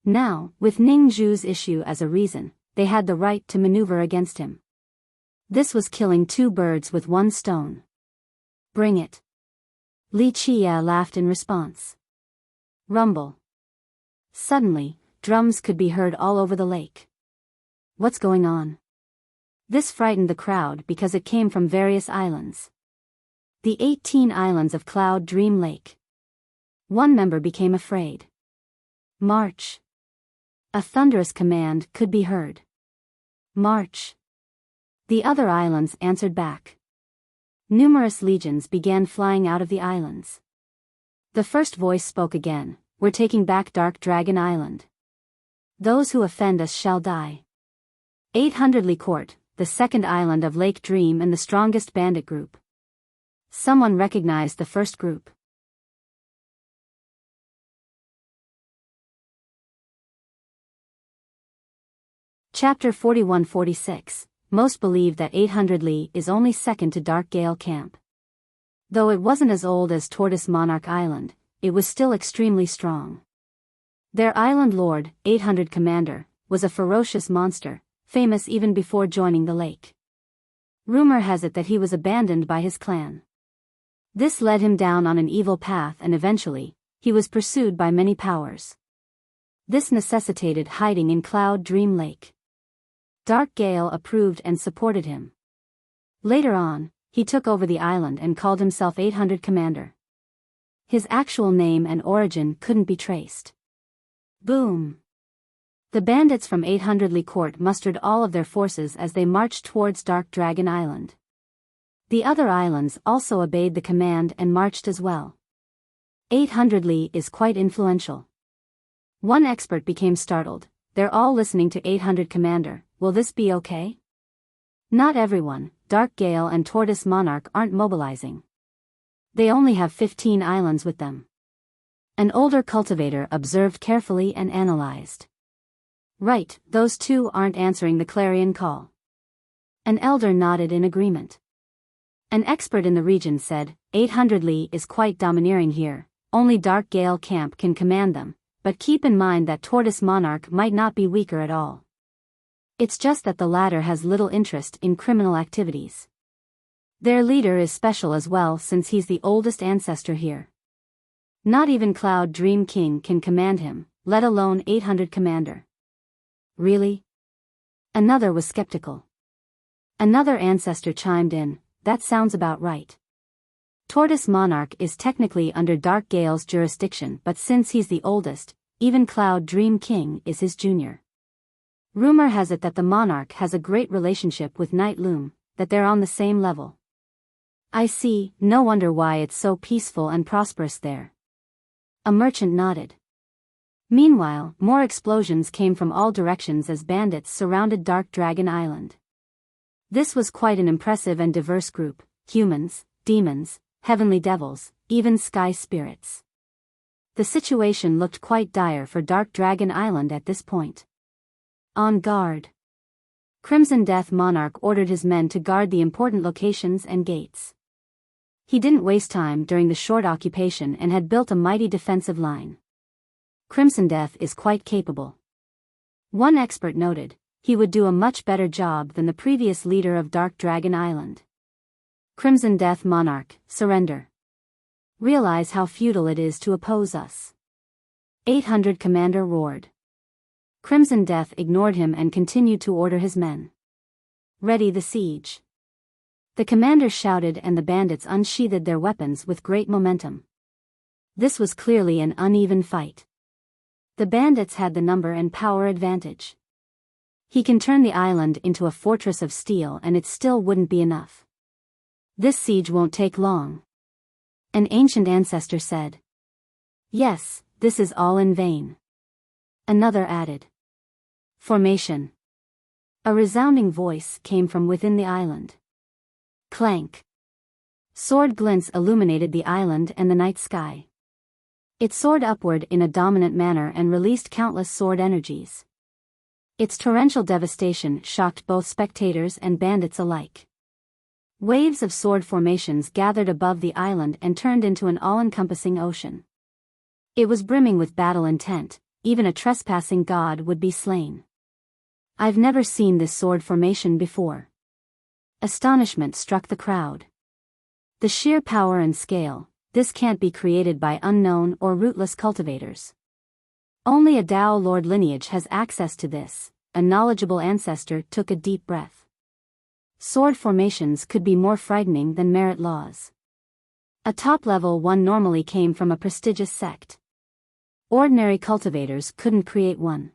Now, with Ning Zhu's issue as a reason, they had the right to maneuver against him. This was killing 2 birds with 1 stone. Bring it. Li Qia laughed in response. Rumble. Suddenly, drums could be heard all over the lake. What's going on? This frightened the crowd because it came from various islands. The 18 islands of Cloud Dream Lake. One member became afraid. March. A thunderous command could be heard. March. The other islands answered back. Numerous legions began flying out of the islands. The first voice spoke again, "We're taking back Dark Dragon Island. Those who offend us shall die." 800 Lee Court, the second island of Lake Dream and the strongest bandit group. Someone recognized the first group. Chapter 41-46. Most believe that 800 Lee is only second to Dark Gale Camp. Though it wasn't as old as Tortoise Monarch Island, it was still extremely strong. Their island lord, 800 Commander, was a ferocious monster, famous even before joining the lake. Rumor has it that he was abandoned by his clan. This led him down on an evil path and eventually, he was pursued by many powers. This necessitated hiding in Cloud Dream Lake. Dark Gale approved and supported him. Later on, he took over the island and called himself 800 Commander. His actual name and origin couldn't be traced. Boom! The bandits from 800 Lee Court mustered all of their forces as they marched towards Dark Dragon Island. The other islands also obeyed the command and marched as well. 800 Lee is quite influential. One expert became startled. "They're all listening to 800 Commander, will this be okay?" Not everyone. Dark Gale and Tortoise Monarch aren't mobilizing. They only have 15 islands with them. An older cultivator observed carefully and analyzed. "Right, those two aren't answering the clarion call." An elder nodded in agreement. An expert in the region said, 800 Lee is quite domineering here, only Dark Gale Camp can command them, but keep in mind that Tortoise Monarch might not be weaker at all. It's just that the latter has little interest in criminal activities. Their leader is special as well since he's the oldest ancestor here. Not even Cloud Dream King can command him, let alone 800 Commander. Really? Another was skeptical. Another ancestor chimed in, "That sounds about right. Tortoise Monarch is technically under Dark Gale's jurisdiction, but since he's the oldest, even Cloud Dream King is his junior. Rumor has it that the monarch has a great relationship with Night Loom, that they're on the same level." "I see, no wonder why it's so peaceful and prosperous there." A merchant nodded. Meanwhile, more explosions came from all directions as bandits surrounded Dark Dragon Island. This was quite an impressive and diverse group: humans, demons, heavenly devils, even sky spirits. The situation looked quite dire for Dark Dragon Island at this point. On guard. Crimson Death Monarch ordered his men to guard the important locations and gates. He didn't waste time during the short occupation and had built a mighty defensive line. Crimson Death is quite capable. One expert noted, he would do a much better job than the previous leader of Dark Dragon Island. Crimson Death Monarch, surrender. Realize how futile it is to oppose us. 800 Commander roared. Crimson Death ignored him and continued to order his men. Ready the siege. The commander shouted and the bandits unsheathed their weapons with great momentum. This was clearly an uneven fight. The bandits had the number and power advantage. He can turn the island into a fortress of steel and it still wouldn't be enough. This siege won't take long. An ancient ancestor said. Yes, this is all in vain. Another added. Formation. A resounding voice came from within the island. Clank. Sword glints illuminated the island and the night sky. It soared upward in a dominant manner and released countless sword energies. Its torrential devastation shocked both spectators and bandits alike. Waves of sword formations gathered above the island and turned into an all-encompassing ocean. It was brimming with battle intent, even a trespassing god would be slain. I've never seen this sword formation before. Astonishment struck the crowd. The sheer power and scale, this can't be created by unknown or rootless cultivators. Only a Dao Lord lineage has access to this, a knowledgeable ancestor took a deep breath. Sword formations could be more frightening than merit laws. A top-level one normally came from a prestigious sect. Ordinary cultivators couldn't create one.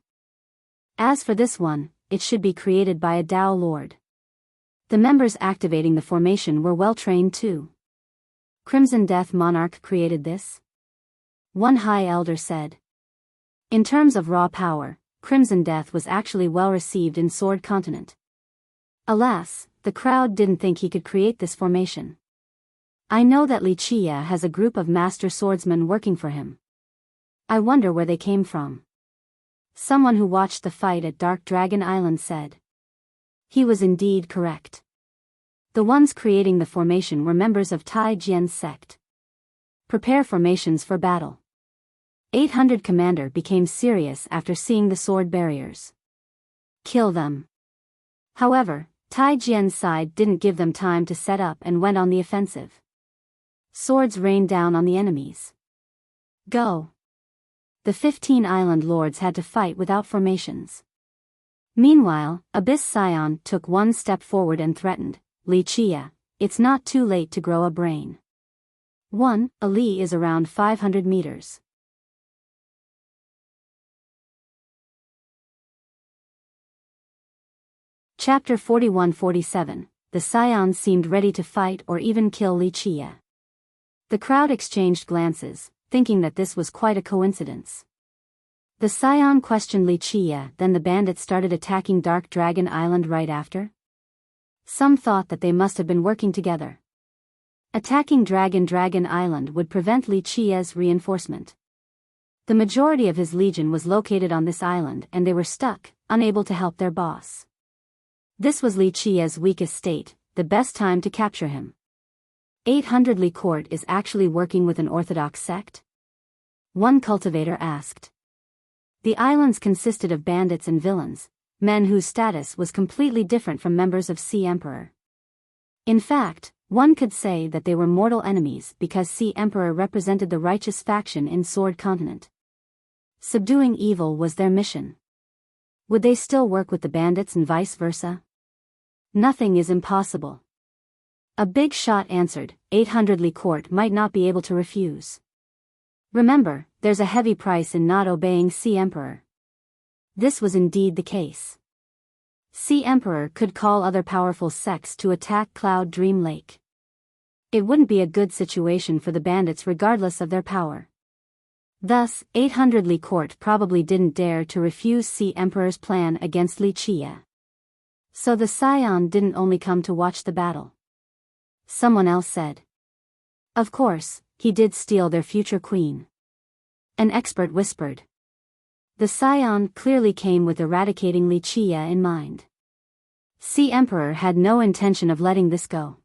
As for this one, it should be created by a Dao Lord. The members activating the formation were well trained too. Crimson Death Monarch created this? One High Elder said. In terms of raw power, Crimson Death was actually well received in Sword Continent. Alas, the crowd didn't think he could create this formation. I know that Wuxia has a group of master swordsmen working for him. I wonder where they came from. Someone who watched the fight at Dark Dragon Island said. He was indeed correct. The ones creating the formation were members of Tai Jian's sect. Prepare formations for battle. 800 Commander became serious after seeing the sword barriers. Kill them. However, Tai Jian's side didn't give them time to set up and went on the offensive. Swords rained down on the enemies. Go. The 15 island lords had to fight without formations. Meanwhile, Abyss Scion took one step forward and threatened, Wuxia, it's not too late to grow a brain. 1. A li is around 500 meters. Chapter 41-47, the Scions seemed ready to fight or even kill Wuxia. The crowd exchanged glances, thinking that this was quite a coincidence. The Scion questioned Wuxia, then the bandits started attacking Dark Dragon Island right after. Some thought that they must have been working together. Attacking Dragon Island would prevent Wuxia's reinforcement. The majority of his legion was located on this island and they were stuck, unable to help their boss. This was Wuxia's weakest state, the best time to capture him. 800 Li Court is actually working with an orthodox sect? One cultivator asked. The islands consisted of bandits and villains, men whose status was completely different from members of Sea Emperor. In fact, one could say that they were mortal enemies because Sea Emperor represented the righteous faction in Sword Continent. Subduing evil was their mission. Would they still work with the bandits and vice versa? Nothing is impossible. A big shot answered, 800 Li Court might not be able to refuse. Remember, there's a heavy price in not obeying Sea Emperor. This was indeed the case. Sea Emperor could call other powerful sects to attack Cloud Dream Lake. It wouldn't be a good situation for the bandits regardless of their power. Thus, 800 Li Court probably didn't dare to refuse Sea Emperor's plan against Wuxia. So the Scion didn't only come to watch the battle. Someone else said. Of course, he did steal their future queen. An expert whispered. The Scion clearly came with eradicating Wuxia in mind. Sea Emperor had no intention of letting this go.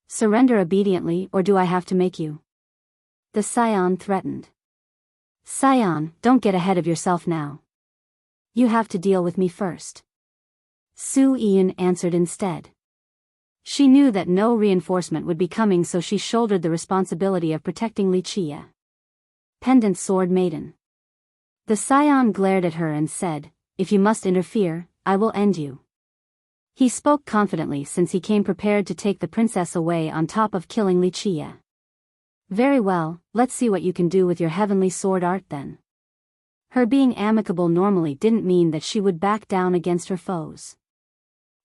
Surrender obediently or do I have to make you? The Scion threatened. Scion, don't get ahead of yourself now. You have to deal with me first. Su Ian answered instead. She knew that no reinforcement would be coming, so she shouldered the responsibility of protecting Wuxia. Pendant Sword Maiden. The Scion glared at her and said, if you must interfere, I will end you. He spoke confidently since he came prepared to take the princess away on top of killing Wuxia. Very well, let's see what you can do with your heavenly sword art then. Her being amicable normally didn't mean that she would back down against her foes.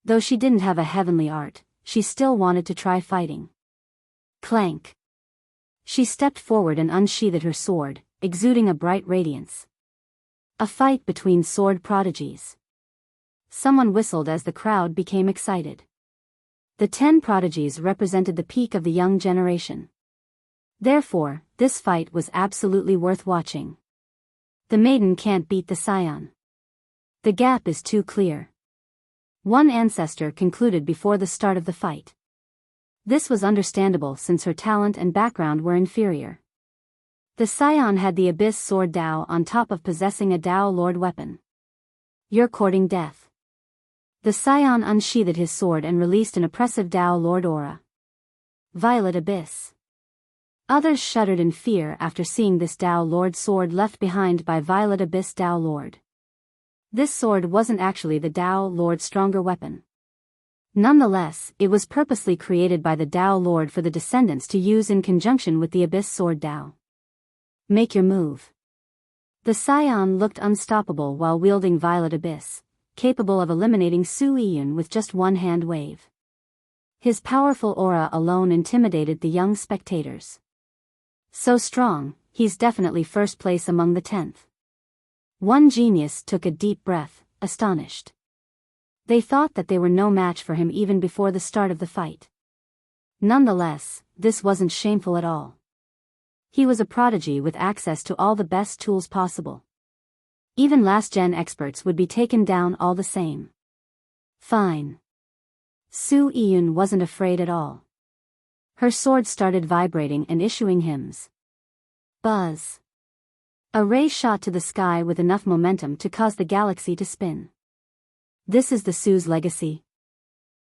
Though she didn't have a heavenly art, she still wanted to try fighting. Clank. She stepped forward and unsheathed her sword, exuding a bright radiance. A fight between sword prodigies. Someone whistled as the crowd became excited. The 10 prodigies represented the peak of the young generation. Therefore, this fight was absolutely worth watching. The maiden can't beat the Scion. The gap is too clear. One ancestor concluded before the start of the fight. This was understandable since her talent and background were inferior. The Scion had the Abyss Sword Dao on top of possessing a Dao Lord weapon. You're courting death. The Scion unsheathed his sword and released an oppressive Dao Lord aura. Violet Abyss. Others shuddered in fear after seeing this Dao Lord sword left behind by Violet Abyss Dao Lord. This sword wasn't actually the Dao Lord's stronger weapon. Nonetheless, it was purposely created by the Dao Lord for the descendants to use in conjunction with the Abyss Sword Dao. Make your move. The Scion looked unstoppable while wielding Violet Abyss, capable of eliminating Su Yun with just one hand wave. His powerful aura alone intimidated the young spectators. So strong, he's definitely first place among the 10th. One genius took a deep breath, astonished. They thought that they were no match for him even before the start of the fight. Nonetheless, this wasn't shameful at all. He was a prodigy with access to all the best tools possible. Even last-gen experts would be taken down all the same. Fine. Su Yiyun wasn't afraid at all. Her sword started vibrating and issuing hymns. Buzz. A ray shot to the sky with enough momentum to cause the galaxy to spin. This is the Su's legacy.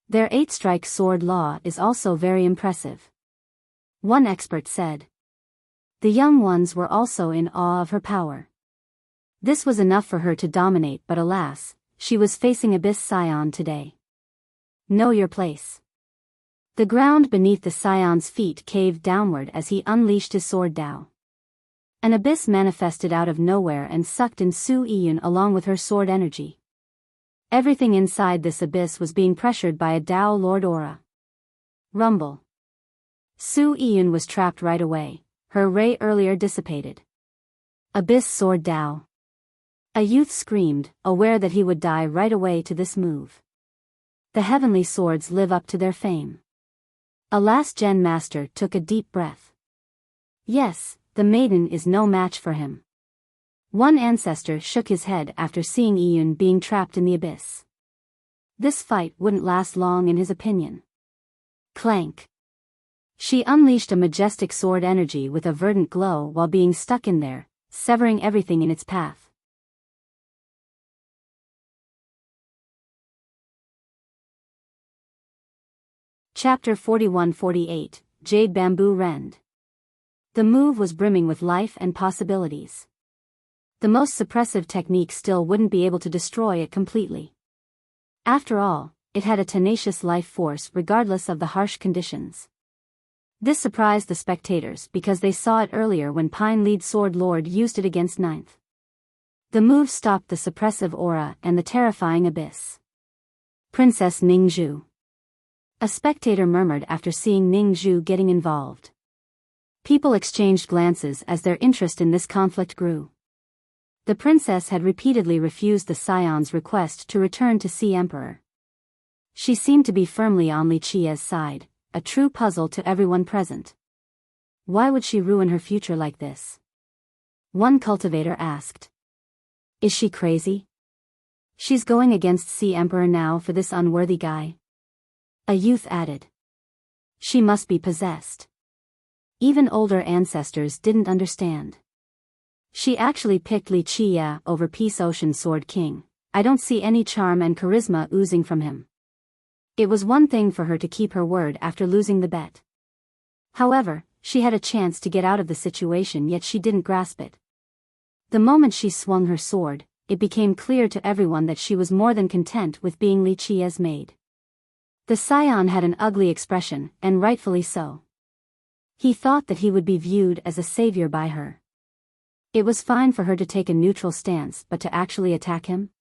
Their 8-strike sword law is also very impressive. One expert said. The young ones were also in awe of her power. This was enough for her to dominate, but alas, she was facing Abyss Scion today. Know your place. The ground beneath the Scion's feet caved downward as he unleashed his sword Dao. An abyss manifested out of nowhere and sucked in Su Yiyun along with her sword energy. Everything inside this abyss was being pressured by a Dao Lord aura. Rumble. Su Yiyun was trapped right away, her ray earlier dissipated. Abyss sword Dao. A youth screamed, aware that he would die right away to this move. The heavenly swords live up to their fame. A last-gen master took a deep breath. Yes, the maiden is no match for him. One ancestor shook his head after seeing Yiyun being trapped in the abyss. This fight wouldn't last long in his opinion. Clank. She unleashed a majestic sword energy with a verdant glow while being stuck in there, severing everything in its path. Chapter 41-48, Jade Bamboo Rend. The move was brimming with life and possibilities. The most suppressive technique still wouldn't be able to destroy it completely. After all, it had a tenacious life force regardless of the harsh conditions. This surprised the spectators because they saw it earlier when Pine Lead Sword Lord used it against Ninth. The move stopped the suppressive aura and the terrifying abyss. Princess Ningzhu. A spectator murmured after seeing Ningzhu getting involved. People exchanged glances as their interest in this conflict grew. The princess had repeatedly refused the Scion's request to return to Sea Emperor. She seemed to be firmly on Li Qia's side, a true puzzle to everyone present. Why would she ruin her future like this? One cultivator asked. Is she crazy? She's going against Sea Emperor now for this unworthy guy? A youth added. She must be possessed. Even older ancestors didn't understand. She actually picked Li Qia over Peace Ocean Sword King. I don't see any charm and charisma oozing from him. It was one thing for her to keep her word after losing the bet. However, she had a chance to get out of the situation, yet she didn't grasp it. The moment she swung her sword, it became clear to everyone that she was more than content with being Li Qia's maid. The Scion had an ugly expression, and rightfully so. He thought that he would be viewed as a savior by her. It was fine for her to take a neutral stance, but to actually attack him?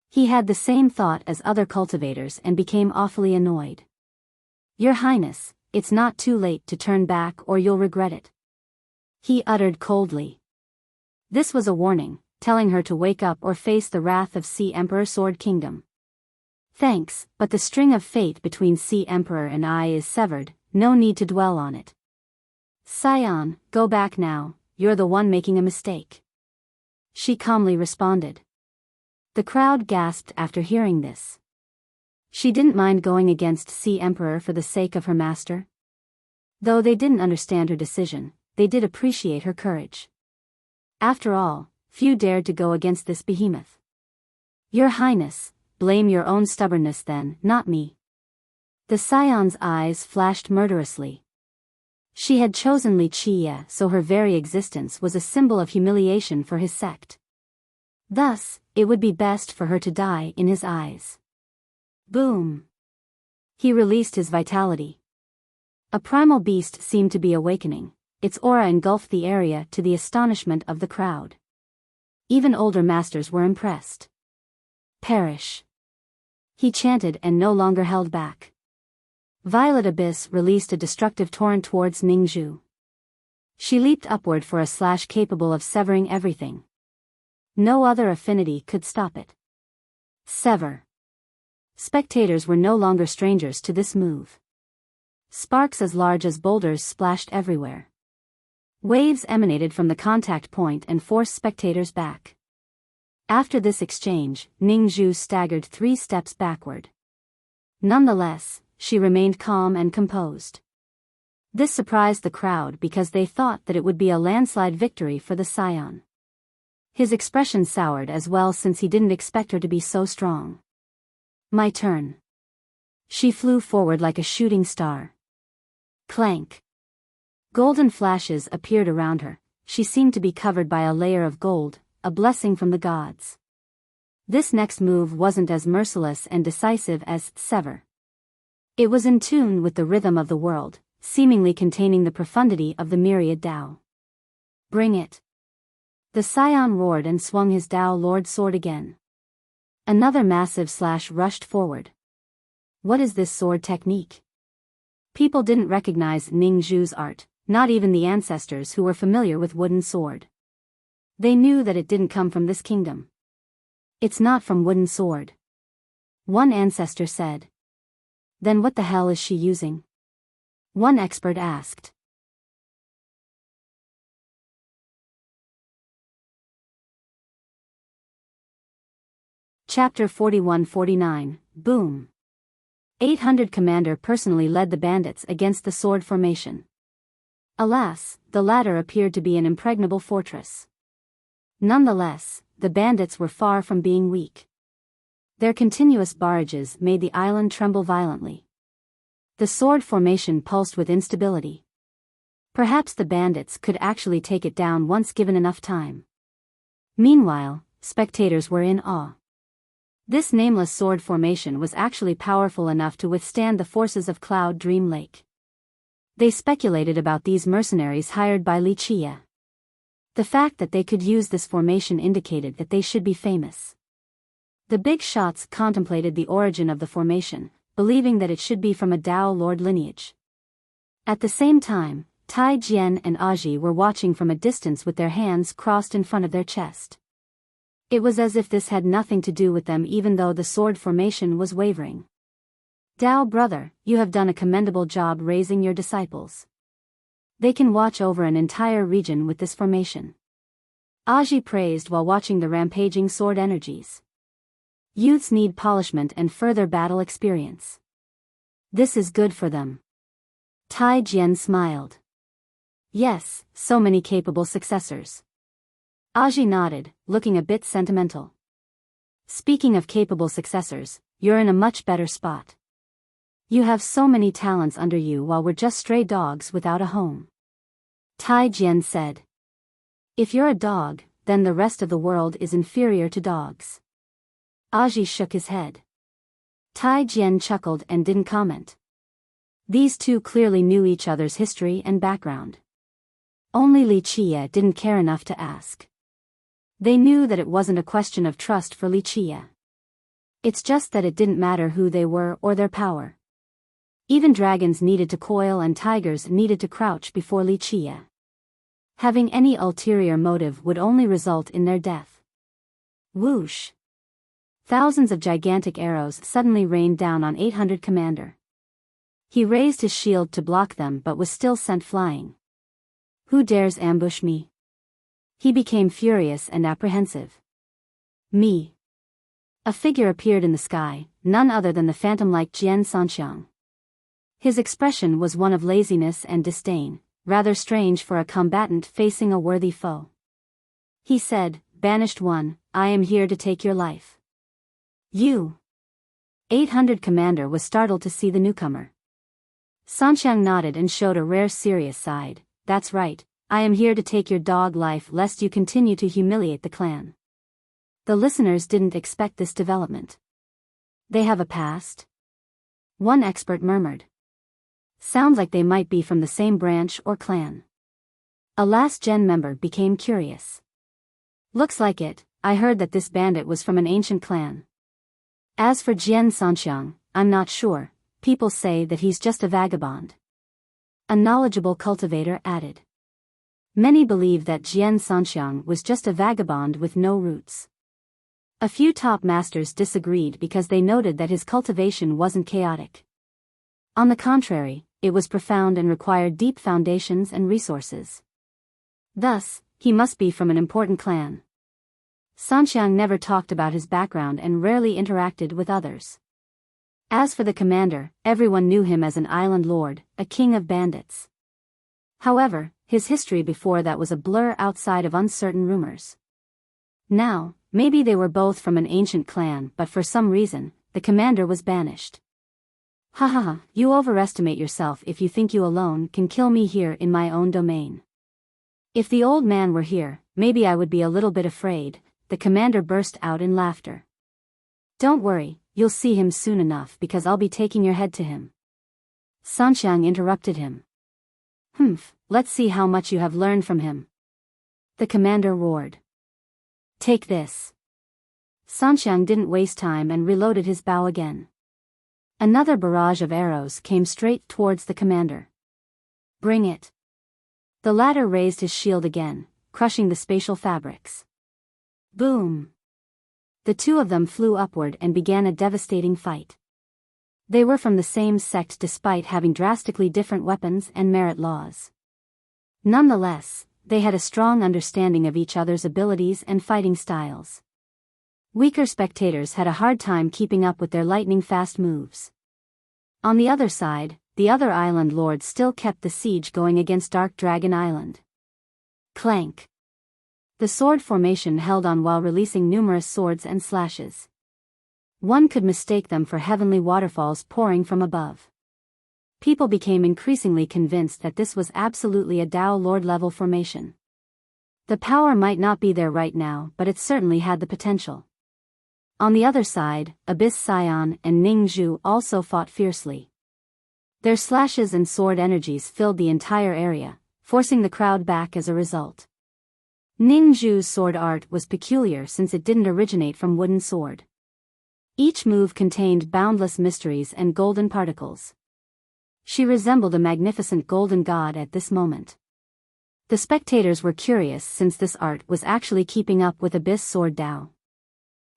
He had the same thought as other cultivators and became awfully annoyed. Your Highness, it's not too late to turn back or you'll regret it. He uttered coldly. This was a warning, telling her to wake up or face the wrath of Sea Emperor Sword Kingdom. Thanks, but the string of fate between Sea Emperor and I is severed, no need to dwell on it. Scion, go back now, you're the one making a mistake. She calmly responded. The crowd gasped after hearing this. She didn't mind going against Sea Emperor for the sake of her master. Though they didn't understand her decision, they did appreciate her courage. After all, few dared to go against this behemoth. Your Highness, blame your own stubbornness then, not me. The Scion's eyes flashed murderously. She had chosen Li Qia, so her very existence was a symbol of humiliation for his sect. Thus, it would be best for her to die in his eyes. Boom! He released his vitality. A primal beast seemed to be awakening. Its aura engulfed the area to the astonishment of the crowd. Even older masters were impressed. Perish! He chanted and no longer held back. Violet Abyss released a destructive torrent towards Ningzhu. She leaped upward for a slash capable of severing everything. No other affinity could stop it. Sever. Spectators were no longer strangers to this move. Sparks as large as boulders splashed everywhere. Waves emanated from the contact point and forced spectators back. After this exchange, Ningzhu staggered 3 steps backward. Nonetheless, she remained calm and composed. This surprised the crowd because they thought that it would be a landslide victory for the Scion. His expression soured as well since he didn't expect her to be so strong. My turn. She flew forward like a shooting star. Clank. Golden flashes appeared around her. She seemed to be covered by a layer of gold, a blessing from the gods. This next move wasn't as merciless and decisive as Sever. It was in tune with the rhythm of the world, seemingly containing the profundity of the myriad Tao. Bring it. The Scion roared and swung his Tao Lord sword again. Another massive slash rushed forward. What is this sword technique? People didn't recognize Ningzhu's art, not even the ancestors who were familiar with wooden sword. They knew that it didn't come from this kingdom. It's not from wooden sword. One ancestor said. Then what the hell is she using? One expert asked. Chapter 41-49, Boom. 800 Commander personally led the bandits against the sword formation. Alas, the latter appeared to be an impregnable fortress. Nonetheless, the bandits were far from being weak. Their continuous barrages made the island tremble violently. The sword formation pulsed with instability. Perhaps the bandits could actually take it down once given enough time. Meanwhile, spectators were in awe. This nameless sword formation was actually powerful enough to withstand the forces of Cloud Dream Lake. They speculated about these mercenaries hired by Wuxia. The fact that they could use this formation indicated that they should be famous. The big shots contemplated the origin of the formation, believing that it should be from a Tao Lord lineage. At the same time, Tai Jian and Aji were watching from a distance with their hands crossed in front of their chest. It was as if this had nothing to do with them even though the sword formation was wavering. Tao brother, you have done a commendable job raising your disciples. They can watch over an entire region with this formation. Aji praised while watching the rampaging sword energies. Youths need polishment and further battle experience. This is good for them. Tai Jian smiled. Yes, so many capable successors. Aji nodded, looking a bit sentimental. Speaking of capable successors, you're in a much better spot. You have so many talents under you while we're just stray dogs without a home. Tai Jian said. If you're a dog, then the rest of the world is inferior to dogs. Aji shook his head. Tai Jian chuckled and didn't comment. These two clearly knew each other's history and background. Only Wuxia didn't care enough to ask. They knew that it wasn't a question of trust for Wuxia. It's just that it didn't matter who they were or their power. Even dragons needed to coil and tigers needed to crouch before Wuxia. Having any ulterior motive would only result in their death. Whoosh! Thousands of gigantic arrows suddenly rained down on 800 Commander. He raised his shield to block them but was still sent flying. Who dares ambush me? He became furious and apprehensive. Me. A figure appeared in the sky, none other than the phantom-like Jian Sanxiang. His expression was one of laziness and disdain, rather strange for a combatant facing a worthy foe. He said, Banished one, I am here to take your life. You. 800 Commander was startled to see the newcomer. Sanxiang nodded and showed a rare serious side. That's right, I am here to take your dog life lest you continue to humiliate the clan. The listeners didn't expect this development. They have a past? One expert murmured. Sounds like they might be from the same branch or clan. A last-gen member became curious. Looks like it, I heard that this bandit was from an ancient clan. As for Jian Sanxiang, I'm not sure, people say that he's just a vagabond. A knowledgeable cultivator added. Many believe that Jian Sanxiang was just a vagabond with no roots. A few top masters disagreed because they noted that his cultivation wasn't chaotic. On the contrary, it was profound and required deep foundations and resources. Thus, he must be from an important clan. Sanxiang never talked about his background and rarely interacted with others. As for the commander, everyone knew him as an island lord, a king of bandits. However, his history before that was a blur outside of uncertain rumors. Now, maybe they were both from an ancient clan, but for some reason, the commander was banished. Ha ha ha, you overestimate yourself if you think you alone can kill me here in my own domain. If the old man were here, maybe I would be a little bit afraid, the commander burst out in laughter. Don't worry, you'll see him soon enough because I'll be taking your head to him. Sanxiang interrupted him. Let's see how much you have learned from him. The commander roared. Take this. Sanxiang didn't waste time and reloaded his bow again. Another barrage of arrows came straight towards the commander. Bring it. The latter raised his shield again, crushing the spatial fabrics. Boom. The two of them flew upward and began a devastating fight. They were from the same sect despite having drastically different weapons and merit laws. Nonetheless, they had a strong understanding of each other's abilities and fighting styles. Weaker spectators had a hard time keeping up with their lightning-fast moves. On the other side, the other island lords still kept the siege going against Dark Dragon Island. Clank. The sword formation held on while releasing numerous swords and slashes. One could mistake them for heavenly waterfalls pouring from above. People became increasingly convinced that this was absolutely a Dao Lord-level formation. The power might not be there right now, but it certainly had the potential. On the other side, Abyss Scion and Ning Zhu also fought fiercely. Their slashes and sword energies filled the entire area, forcing the crowd back as a result. Ning Zhu's sword art was peculiar since it didn't originate from wooden sword. Each move contained boundless mysteries and golden particles. She resembled a magnificent golden god at this moment. The spectators were curious since this art was actually keeping up with Abyss Sword Dao.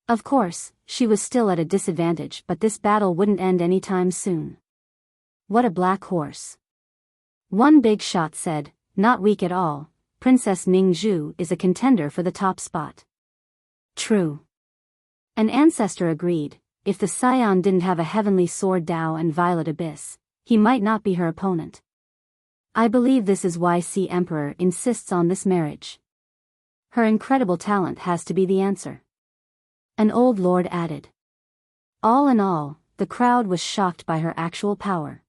Of course, she was still at a disadvantage, but this battle wouldn't end anytime soon. What a black horse. One big shot said, not weak at all, Princess Ning Zhu is a contender for the top spot. True. An ancestor agreed, if the Scion didn't have a heavenly sword Dao and violet abyss, he might not be her opponent. I believe this is why Sea Emperor insists on this marriage. Her incredible talent has to be the answer. An old lord added. All in all, the crowd was shocked by her actual power.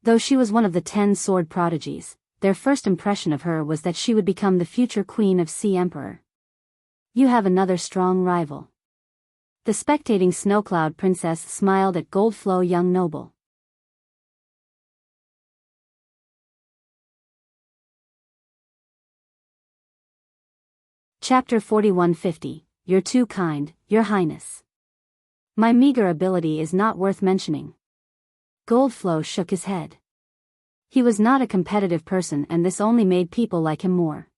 Though she was one of the 10 sword prodigies, their first impression of her was that she would become the future queen of Sea Emperor. You have another strong rival. The spectating Snowcloud Princess smiled at Goldflow young noble. Chapter 4150, You're too kind, Your Highness. My meager ability is not worth mentioning. Goldflow shook his head. He was not a competitive person and this only made people like him more.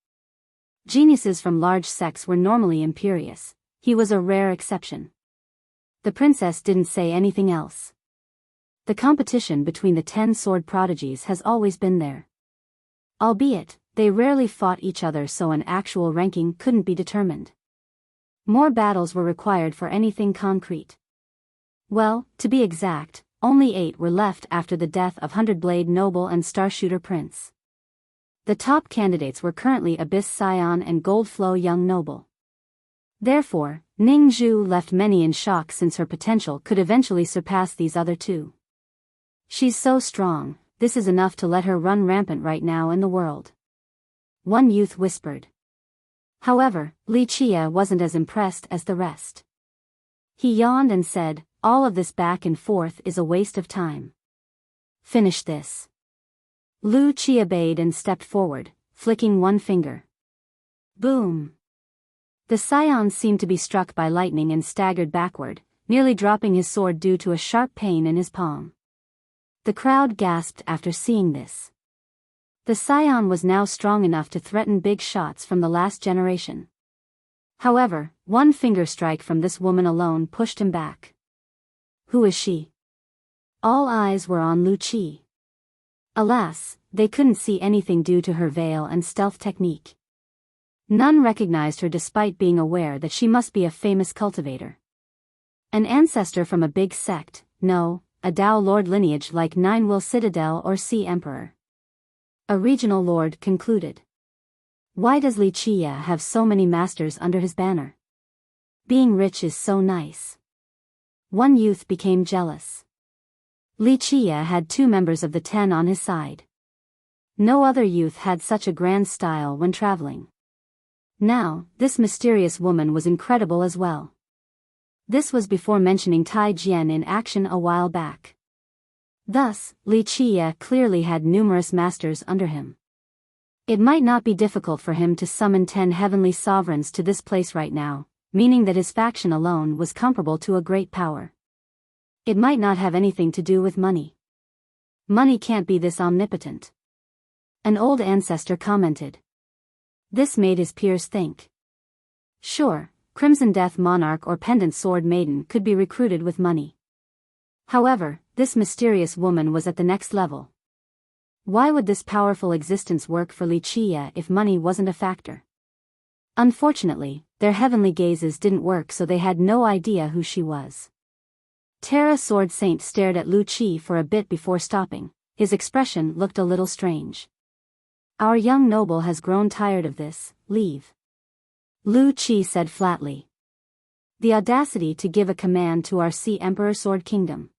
Geniuses from large sects were normally imperious, he was a rare exception. The princess didn't say anything else. The competition between the 10 sword prodigies has always been there. Albeit, they rarely fought each other so an actual ranking couldn't be determined. More battles were required for anything concrete. Well, to be exact, only 8 were left after the death of Hundredblade Noble and Starshooter Prince. The top candidates were currently Abyss Scion and Goldflow Young Noble. Therefore, Ning Zhu left many in shock since her potential could eventually surpass these other two. She's so strong, this is enough to let her run rampant right now in the world. One youth whispered. However, Li Chia wasn't as impressed as the rest. He yawned and said, all of this back and forth is a waste of time. Finish this. Lu Chia obeyed and stepped forward, flicking one finger. Boom. The Scion seemed to be struck by lightning and staggered backward, nearly dropping his sword due to a sharp pain in his palm. The crowd gasped after seeing this. The scion was now strong enough to threaten big shots from the last generation. However, one finger strike from this woman alone pushed him back. Who is she? All eyes were on Lu Qi. Alas, they couldn't see anything due to her veil and stealth technique. None recognized her despite being aware that she must be a famous cultivator. An ancestor from a big sect, no, a Dao Lord lineage like Nine-Will Citadel or Sea Emperor. A regional lord concluded. Why does Li Qia have so many masters under his banner? Being rich is so nice. One youth became jealous. Li Qia had 2 members of the 10 on his side. No other youth had such a grand style when traveling. Now, this mysterious woman was incredible as well. This was before mentioning Tai Jian in action a while back. Thus, Li Qia clearly had numerous masters under him. It might not be difficult for him to summon 10 heavenly sovereigns to this place right now, meaning that his faction alone was comparable to a great power. It might not have anything to do with money. Money can't be this omnipotent. An old ancestor commented. This made his peers think. Sure, Crimson Death Monarch or Pendant Sword Maiden could be recruited with money. However, this mysterious woman was at the next level. Why would this powerful existence work for Li Qia if money wasn't a factor? Unfortunately, their heavenly gazes didn't work, so they had no idea who she was. Terra Sword Saint stared at Lu Qi for a bit before stopping. His expression looked a little strange. Our young noble has grown tired of this, leave. Lu Qi said flatly. The audacity to give a command to our Sea Emperor Sword Kingdom.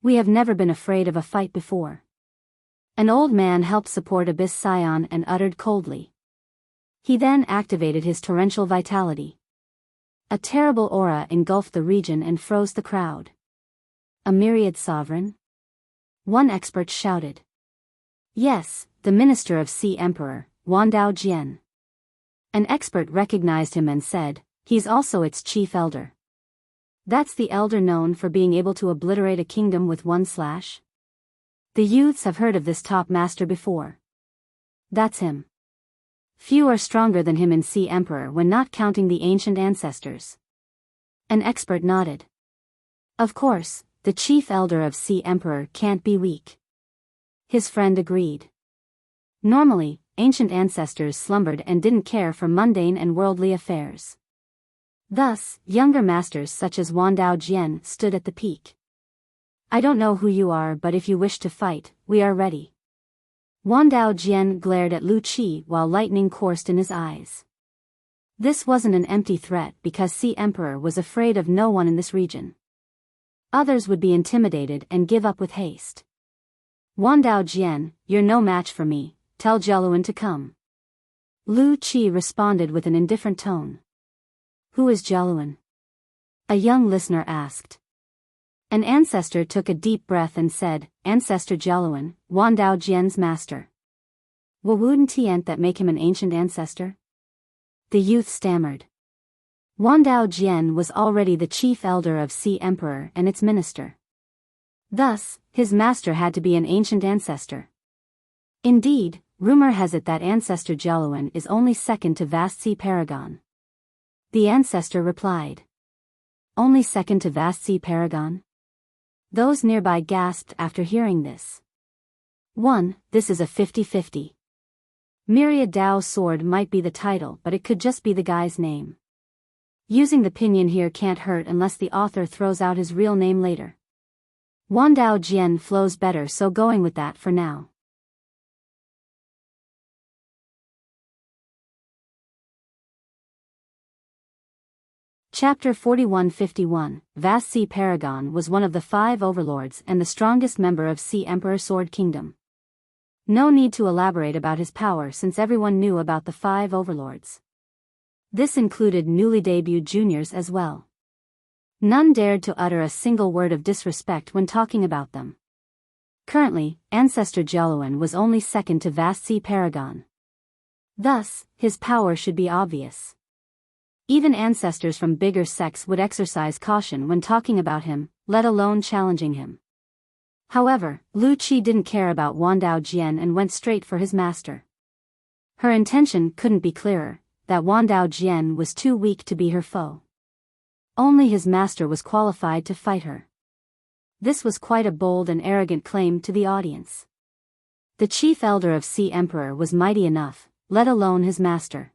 We have never been afraid of a fight before. An old man helped support Abyss Scion and uttered coldly. He then activated his torrential vitality. A terrible aura engulfed the region and froze the crowd. A myriad sovereign? One expert shouted. Yes, the minister of Sea Emperor, Wandao Jian. An expert recognized him and said, he's also its chief elder. That's the elder known for being able to obliterate a kingdom with one slash? The youths have heard of this top master before. That's him. Few are stronger than him in Sea Emperor when not counting the ancient ancestors. An expert nodded. Of course, the chief elder of Sea Emperor can't be weak. His friend agreed. Normally, ancient ancestors slumbered and didn't care for mundane and worldly affairs. Thus, younger masters such as Wandao Jian stood at the peak. I don't know who you are, but if you wish to fight, we are ready. Wandao Jian glared at Lu Qi while lightning coursed in his eyes. This wasn't an empty threat because Sea Emperor was afraid of no one in this region. Others would be intimidated and give up with haste. Wandao Jian, you're no match for me, tell Jeluan to come. Lu Qi responded with an indifferent tone. Who is Jeluan? A young listener asked. An ancestor took a deep breath and said, Ancestor Jeluan, Wandao Jian's master. What wouldn't that make him an ancient ancestor? The youth stammered. Wandao Jian was already the chief elder of Sea Emperor and its minister. Thus, his master had to be an ancient ancestor. Indeed, rumor has it that Ancestor Jeluan is only second to Vast Sea Paragon. The ancestor replied. Only second to Vast Sea Paragon? Those nearby gasped after hearing this. 1. This is a 50-50. Myriad Dao Sword might be the title, but it could just be the guy's name. Using the pinyin here can't hurt unless the author throws out his real name later. Wandao Jian flows better, so going with that for now. Chapter 4151, Vast Sea Paragon was one of the 5 overlords and the strongest member of Sea Emperor Sword Kingdom. No need to elaborate about his power since everyone knew about the 5 overlords. This included newly debuted juniors as well. None dared to utter a single word of disrespect when talking about them. Currently, Ancestor Jeluan was only second to Vast Sea Paragon. Thus, his power should be obvious. Even ancestors from bigger sects would exercise caution when talking about him, let alone challenging him. However, Lu Qi didn't care about Wan Dao Jian and went straight for his master. Her intention couldn't be clearer, that Wan Dao Jian was too weak to be her foe. Only his master was qualified to fight her. This was quite a bold and arrogant claim to the audience. The chief elder of Sea Emperor was mighty enough, let alone his master.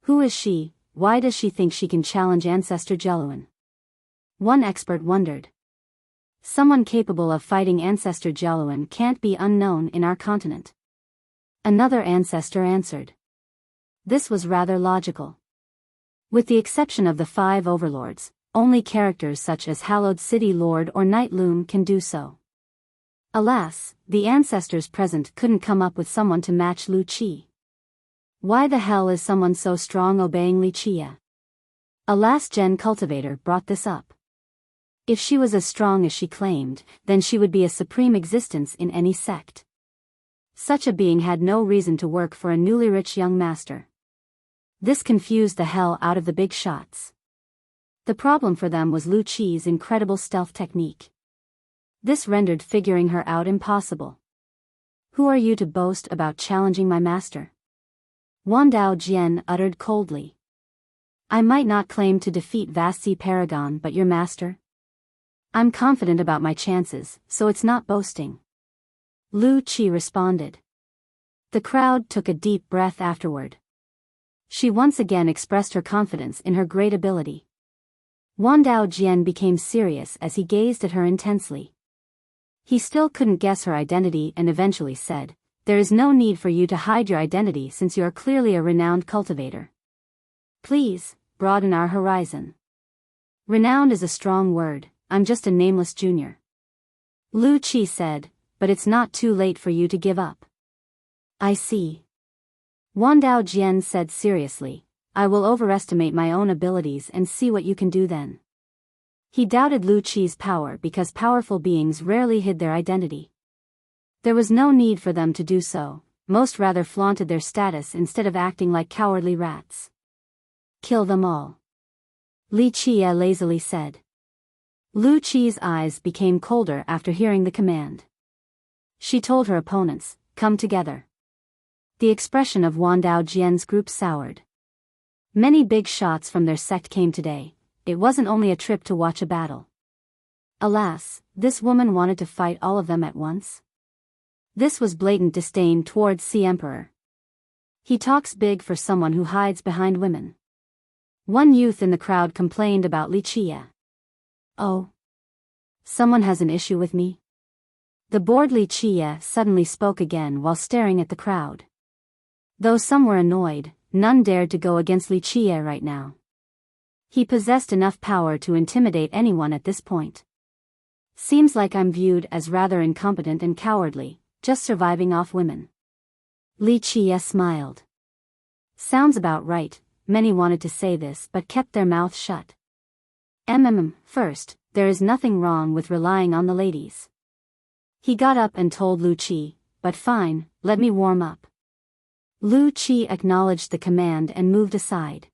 Who is she? Why does she think she can challenge Ancestor Jeluan? One expert wondered. Someone capable of fighting Ancestor Jeluan can't be unknown in our continent. Another ancestor answered. This was rather logical. With the exception of the 5 overlords, only characters such as Hallowed City Lord or Night Loom can do so. Alas, the ancestors present couldn't come up with someone to match Lu Qi. Why the hell is someone so strong obeying Li Qia? A last-gen cultivator brought this up. If she was as strong as she claimed, then she would be a supreme existence in any sect. Such a being had no reason to work for a newly rich young master. This confused the hell out of the big shots. The problem for them was Lu Qi's incredible stealth technique. This rendered figuring her out impossible. Who are you to boast about challenging my master? Wan Dao Jian uttered coldly. I might not claim to defeat Vasti Paragon, but your master? I'm confident about my chances, so it's not boasting. Lu Qi responded. The crowd took a deep breath afterward. She once again expressed her confidence in her great ability. Wan Dao Jian became serious as he gazed at her intensely. He still couldn't guess her identity and eventually said, There is no need for you to hide your identity since you are clearly a renowned cultivator. Please, broaden our horizon. Renowned is a strong word, I'm just a nameless junior. Lu Qi said, but it's not too late for you to give up. I see. Wan Dao Jian said seriously, I will overestimate my own abilities and see what you can do then. He doubted Lu Qi's power because powerful beings rarely hid their identity. There was no need for them to do so, most rather flaunted their status instead of acting like cowardly rats. Kill them all. Li Qia lazily said. Lu Qi's eyes became colder after hearing the command. She told her opponents, come together. The expression of Wan Dao Jian's group soured. Many big shots from their sect came today. It wasn't only a trip to watch a battle. Alas, this woman wanted to fight all of them at once. This was blatant disdain towards Sea Emperor. He talks big for someone who hides behind women. One youth in the crowd complained about Li Qia. Oh. Someone has an issue with me? The bored Li Qia suddenly spoke again while staring at the crowd. Though some were annoyed, none dared to go against Li Qia right now. He possessed enough power to intimidate anyone at this point. Seems like I'm viewed as rather incompetent and cowardly, just surviving off women. Li Qia smiled. Sounds about right, many wanted to say this but kept their mouths shut. First, there is nothing wrong with relying on the ladies. He got up and told Lu Qi, but fine, let me warm up. Lu Qi acknowledged the command and moved aside.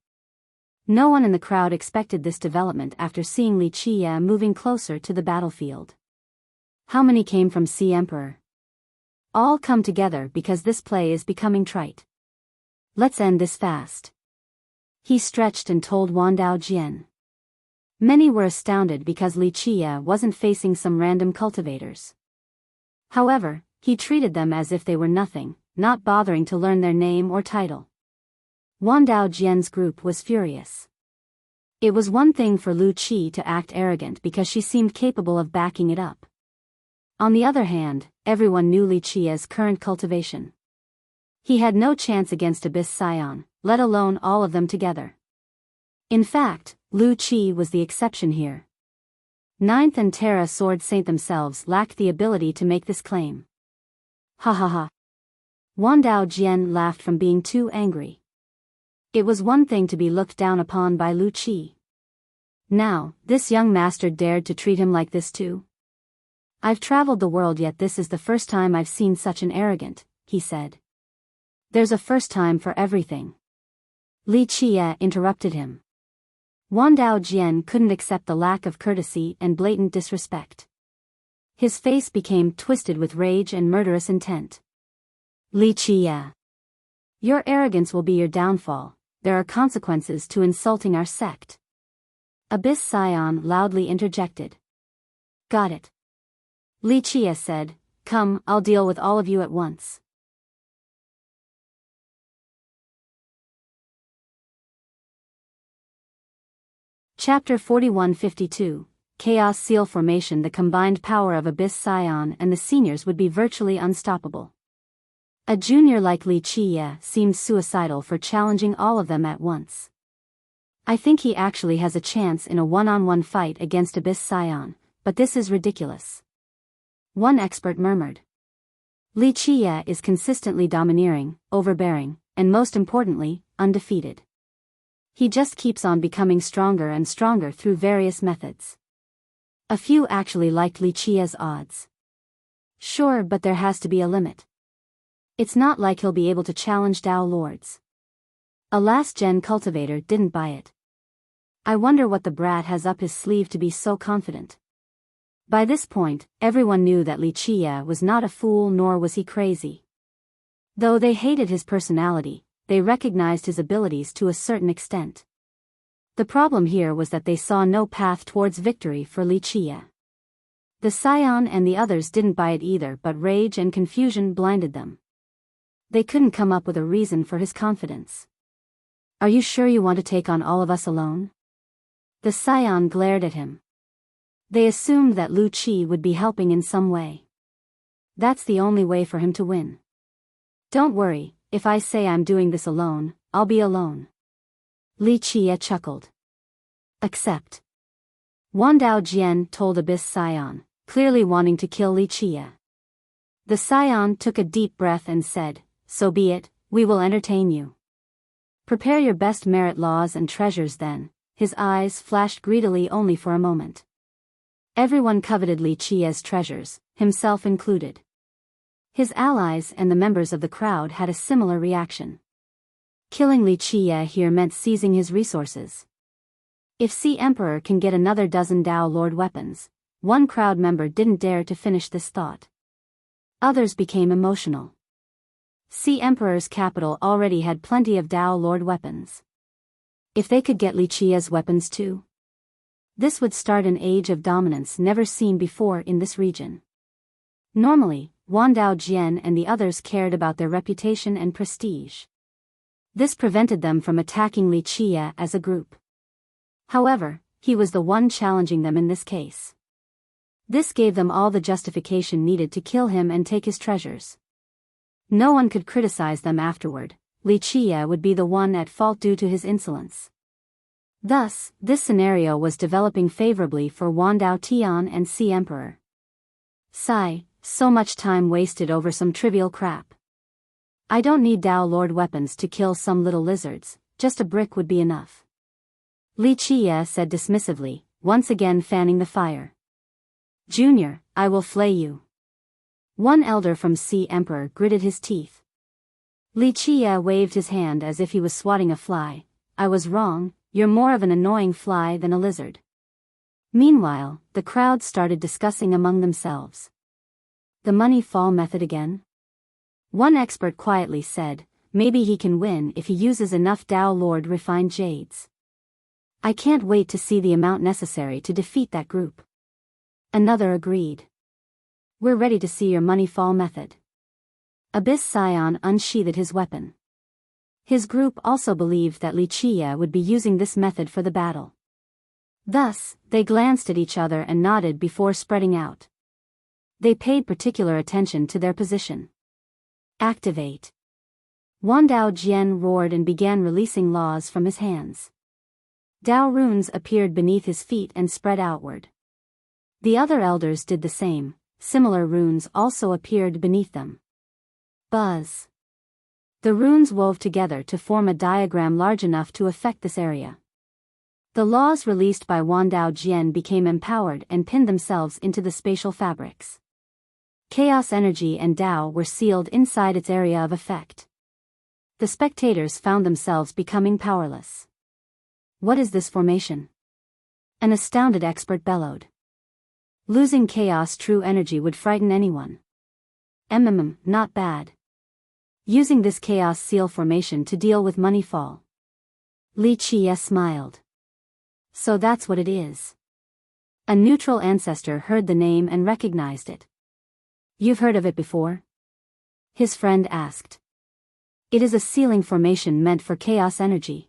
No one in the crowd expected this development after seeing Li Qia moving closer to the battlefield. How many came from Sea Emperor? All come together because this play is becoming trite. Let's end this fast. He stretched and told Wan Dao Jian. Many were astounded because Li Qia wasn't facing some random cultivators. However, he treated them as if they were nothing, not bothering to learn their name or title. Wan Dao Jian's group was furious. It was one thing for Lu Qi to act arrogant because she seemed capable of backing it up. On the other hand, everyone knew Li Qia's current cultivation. He had no chance against Abyss Scion, let alone all of them together. In fact, Lu Qi was the exception here. Ninth and Terra Sword Saint themselves lacked the ability to make this claim. Ha ha ha. Wan Dao Jian laughed from being too angry. It was one thing to be looked down upon by Lu Qi. Now, this young master dared to treat him like this too? I've traveled the world yet this is the first time I've seen such an arrogant, he said. There's a first time for everything. Li Qia interrupted him. Wan Dao Jian couldn't accept the lack of courtesy and blatant disrespect. His face became twisted with rage and murderous intent. Li Qie. Your arrogance will be your downfall. There are consequences to insulting our sect. Abyss Scion loudly interjected. Got it. Li Qie said, come, I'll deal with all of you at once. Chapter 4152, Chaos Seal Formation. The combined power of Abyss Scion and the seniors would be virtually unstoppable. A junior like Li Qie seemed suicidal for challenging all of them at once. I think he actually has a chance in a one-on-one fight against Abyss Scion, but this is ridiculous. One expert murmured. Li Qie is consistently domineering, overbearing, and most importantly, undefeated. He just keeps on becoming stronger and stronger through various methods. A few actually liked Li Qie's odds. Sure, but there has to be a limit. It's not like he'll be able to challenge Dao Lords. A last-gen cultivator didn't buy it. I wonder what the brat has up his sleeve to be so confident. By this point, everyone knew that Li Qie was not a fool, nor was he crazy. Though they hated his personality, they recognized his abilities to a certain extent. The problem here was that they saw no path towards victory for Li Qie. The Scion and the others didn't buy it either, but rage and confusion blinded them. They couldn't come up with a reason for his confidence. Are you sure you want to take on all of us alone? The Scion glared at him. They assumed that Lu Qi would be helping in some way. That's the only way for him to win. Don't worry, if I say I'm doing this alone, I'll be alone. Li Qie chuckled. Accept. Wandao Jian told Abyss Scion, clearly wanting to kill Li Qie. The Scion took a deep breath and said, so be it, we will entertain you. Prepare your best merit laws and treasures then. His eyes flashed greedily only for a moment. Everyone coveted Li Qie's treasures, himself included. His allies and the members of the crowd had a similar reaction. Killing Li Qie here meant seizing his resources. If Sea Emperor can get another dozen Dao Lord weapons, one crowd member didn't dare to finish this thought. Others became emotional. Sea Emperor's capital already had plenty of Dao Lord weapons. If they could get Li Qie's weapons too, this would start an age of dominance never seen before in this region. Normally, Wandao Jian and the others cared about their reputation and prestige. This prevented them from attacking Li Qie as a group. However, he was the one challenging them in this case. This gave them all the justification needed to kill him and take his treasures. No one could criticize them afterward. Li Qie would be the one at fault due to his insolence. Thus, this scenario was developing favorably for Wandao Tian and Sea Emperor. Sigh, so much time wasted over some trivial crap. I don't need Dao Lord weapons to kill some little lizards, just a brick would be enough. Li Qie said dismissively, once again fanning the fire. Junior, I will flay you. One elder from Sea Emperor gritted his teeth. Li Qie waved his hand as if he was swatting a fly. I was wrong, you're more of an annoying fly than a lizard. Meanwhile, the crowd started discussing among themselves. The money fall method again? One expert quietly said, maybe he can win if he uses enough Dao Lord refined jades. I can't wait to see the amount necessary to defeat that group. Another agreed. We're ready to see your money fall method. Abyss Scion unsheathed his weapon. His group also believed that Li Qie would be using this method for the battle. Thus, they glanced at each other and nodded before spreading out. They paid particular attention to their position. Activate. Wandao Jian roared and began releasing laws from his hands. Dao runes appeared beneath his feet and spread outward. The other elders did the same, similar runes also appeared beneath them. Buzz. The runes wove together to form a diagram large enough to affect this area. The laws released by Wandao Jian became empowered and pinned themselves into the spatial fabrics. Chaos energy and Dao were sealed inside its area of effect. The spectators found themselves becoming powerless. What is this formation? An astounded expert bellowed. Losing chaos true energy would frighten anyone. Not bad. Using this chaos seal formation to deal with money fall. Li Qie smiled. So that's what it is. A neutral ancestor heard the name and recognized it. You've heard of it before? His friend asked. It is a sealing formation meant for chaos energy.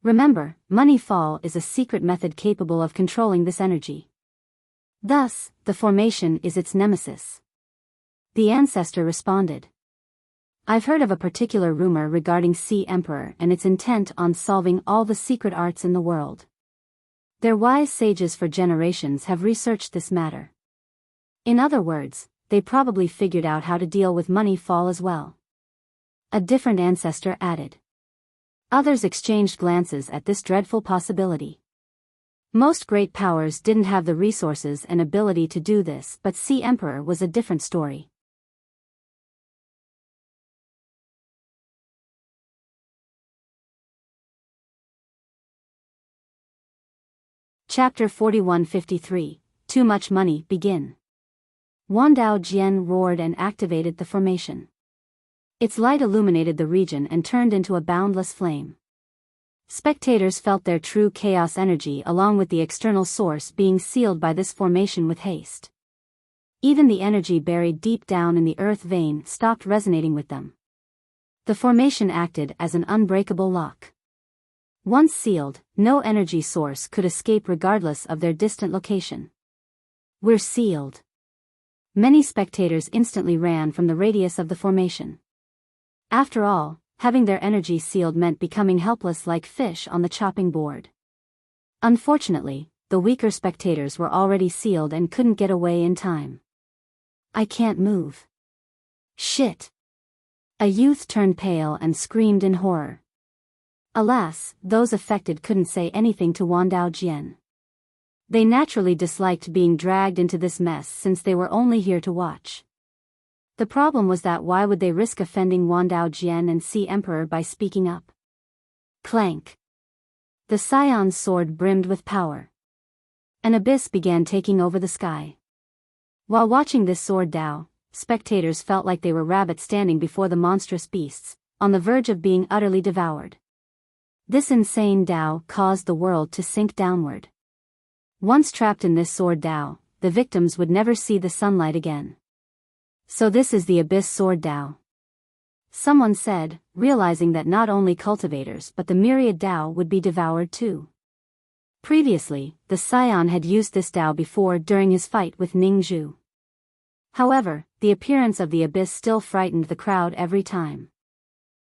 Remember, money fall is a secret method capable of controlling this energy. Thus, the formation is its nemesis. The ancestor responded. I've heard of a particular rumor regarding Sea Emperor and its intent on solving all the secret arts in the world. Their wise sages for generations have researched this matter. In other words, they probably figured out how to deal with money fall as well. A different ancestor added. Others exchanged glances at this dreadful possibility. Most great powers didn't have the resources and ability to do this, but Sea Emperor was a different story. Chapter 4153, Too Much Money, begin. Wandao Jian roared and activated the formation. Its light illuminated the region and turned into a boundless flame. Spectators felt their true chaos energy along with the external source being sealed by this formation with haste. Even the energy buried deep down in the earth vein stopped resonating with them. The formation acted as an unbreakable lock. Once sealed, no energy source could escape regardless of their distant location. We're sealed. Many spectators instantly ran from the radius of the formation. After all, having their energy sealed meant becoming helpless like fish on the chopping board. Unfortunately, the weaker spectators were already sealed and couldn't get away in time. I can't move. Shit. A youth turned pale and screamed in horror. Alas, those affected couldn't say anything to Wandao Jian. They naturally disliked being dragged into this mess since they were only here to watch. The problem was that why would they risk offending Wandao Jian and Sea Emperor by speaking up? Clank. The Scion's sword brimmed with power. An abyss began taking over the sky. While watching this sword Dao, spectators felt like they were rabbits standing before the monstrous beasts, on the verge of being utterly devoured. This insane Dao caused the world to sink downward. Once trapped in this sword Dao, the victims would never see the sunlight again. So this is the Abyss Sword Dao. Someone said, realizing that not only cultivators but the myriad Dao would be devoured too. Previously, the Scion had used this Dao before during his fight with Ning Zhu. However, the appearance of the Abyss still frightened the crowd every time.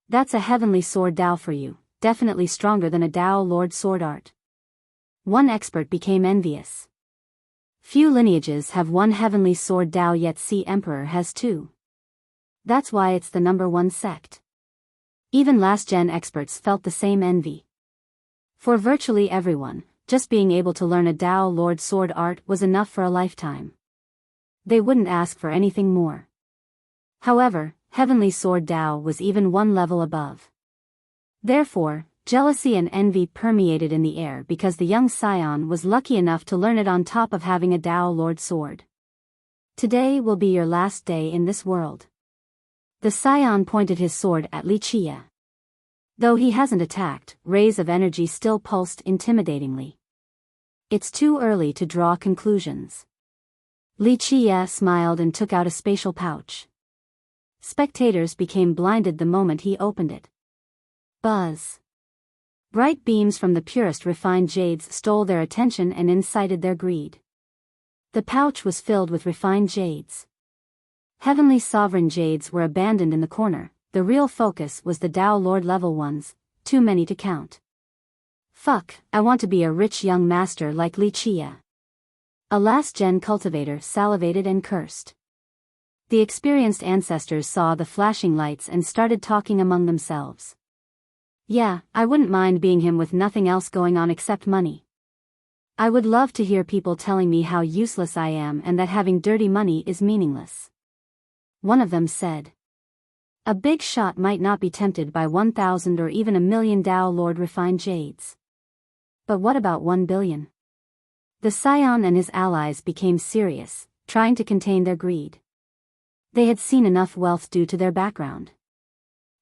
That's a heavenly sword Dao for you, definitely stronger than a Dao Lord sword art. One expert became envious. Few lineages have one heavenly sword Dao, yet Sea Emperor has two. That's why it's the #1 sect. Even last-gen experts felt the same envy. For virtually everyone, just being able to learn a Dao Lord sword art was enough for a lifetime. They wouldn't ask for anything more. However, heavenly sword Dao was even one level above. Therefore, jealousy and envy permeated in the air because the young Scion was lucky enough to learn it on top of having a Dao Lord sword. Today will be your last day in this world. The Scion pointed his sword at Li Qie. Though he hasn't attacked, rays of energy still pulsed intimidatingly. It's too early to draw conclusions. Li Qie smiled and took out a spatial pouch. Spectators became blinded the moment he opened it. Buzz. Bright beams from the purest refined jades stole their attention and incited their greed. The pouch was filled with refined jades. Heavenly sovereign jades were abandoned in the corner. The real focus was the Dao Lord level ones, too many to count. Fuck, I want to be a rich young master like Li Qie. A last-gen cultivator salivated and cursed. The experienced ancestors saw the flashing lights and started talking among themselves. Yeah, I wouldn't mind being him with nothing else going on except money. I would love to hear people telling me how useless I am and that having dirty money is meaningless. One of them said. A big shot might not be tempted by 1,000 or even 1,000,000 Dao Lord refined jades. But what about 1 billion? The scion and his allies became serious, trying to contain their greed. They had seen enough wealth due to their background.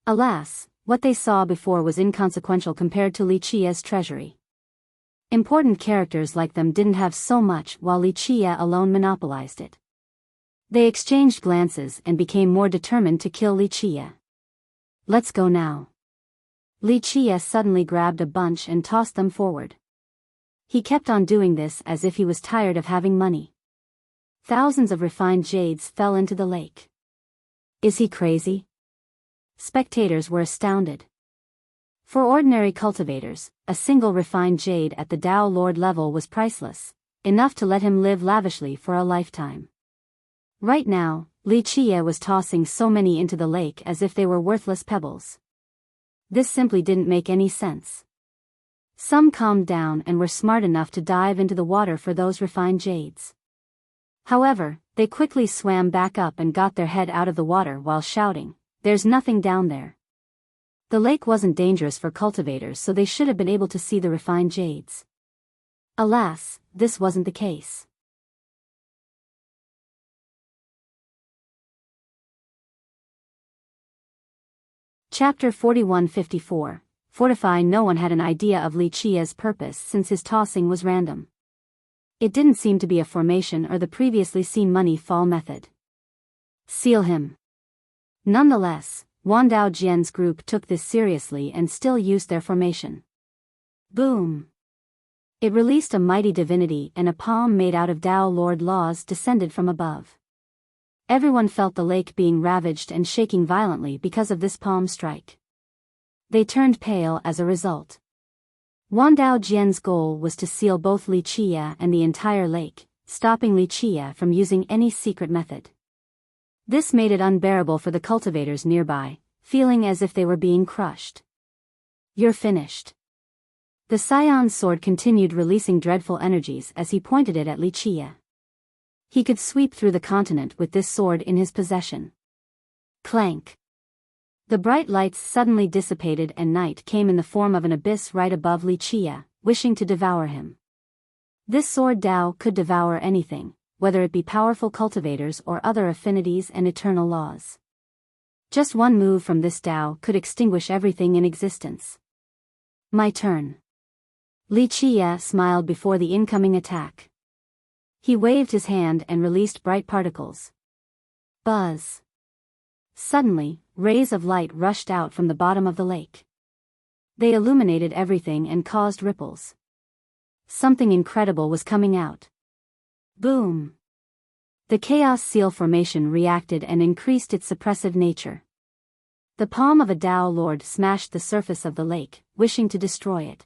Alas, what they saw before was inconsequential compared to Li Qia's treasury. Important characters like them didn't have so much while Li Qia alone monopolized it. They exchanged glances and became more determined to kill Li Qia. Let's go now. Li Qia suddenly grabbed a bunch and tossed them forward. He kept on doing this as if he was tired of having money. Thousands of refined jades fell into the lake. Is he crazy? Spectators were astounded. For ordinary cultivators, a single refined jade at the Dao Lord level was priceless, enough to let him live lavishly for a lifetime. Right now, Li Qia was tossing so many into the lake as if they were worthless pebbles. This simply didn't make any sense. Some calmed down and were smart enough to dive into the water for those refined jades. However, they quickly swam back up and got their head out of the water while shouting, "There's nothing down there." The lake wasn't dangerous for cultivators, so they should have been able to see the refined jades. Alas, this wasn't the case. Chapter 4154. Fortify. No one had an idea of Li Qia's purpose since his tossing was random. It didn't seem to be a formation or the previously seen money fall method. Seal him. Nonetheless, Wandao Jian's group took this seriously and still used their formation. Boom! It released a mighty divinity, and a palm made out of Dao Lord laws descended from above. Everyone felt the lake being ravaged and shaking violently because of this palm strike. They turned pale as a result. Wandao Jian's goal was to seal both Li Qia and the entire lake, stopping Li Qia from using any secret method. This made it unbearable for the cultivators nearby, feeling as if they were being crushed. You're finished. The scion's sword continued releasing dreadful energies as he pointed it at Li Qia. He could sweep through the continent with this sword in his possession. Clank. The bright lights suddenly dissipated and night came in the form of an abyss right above Li Qia, wishing to devour him. This sword Dao could devour anything, whether it be powerful cultivators or other affinities and eternal laws. Just one move from this Dao could extinguish everything in existence. My turn. Li Qia smiled before the incoming attack. He waved his hand and released bright particles. Buzz. Suddenly, rays of light rushed out from the bottom of the lake. They illuminated everything and caused ripples. Something incredible was coming out. Boom! The Chaos Seal formation reacted and increased its suppressive nature. The palm of a Dao Lord smashed the surface of the lake, wishing to destroy it.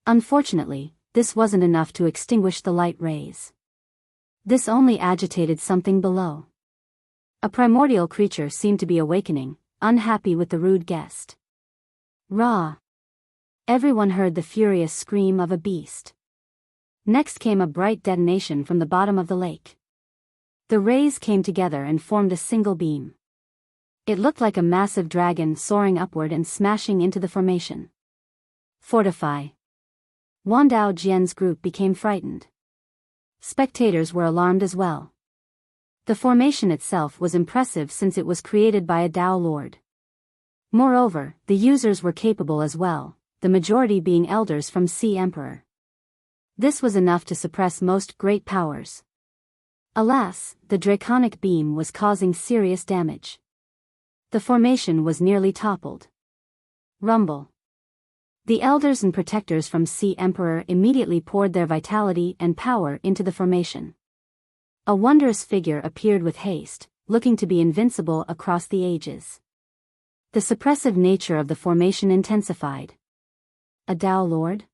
Unfortunately, this wasn't enough to extinguish the light rays. This only agitated something below. A primordial creature seemed to be awakening, unhappy with the rude guest. Rah! Everyone heard the furious scream of a beast. Next came a bright detonation from the bottom of the lake. The rays came together and formed a single beam. It looked like a massive dragon soaring upward and smashing into the formation. Fortify. Wandao Jian's group became frightened. Spectators were alarmed as well. The formation itself was impressive since it was created by a Dao Lord. Moreover, the users were capable as well, the majority being elders from Sea Emperor. This was enough to suppress most great powers. Alas, the draconic beam was causing serious damage. The formation was nearly toppled. Rumble. The elders and protectors from Sea Emperor immediately poured their vitality and power into the formation. A wondrous figure appeared with haste, looking to be invincible across the ages. The suppressive nature of the formation intensified. A Dao Lord?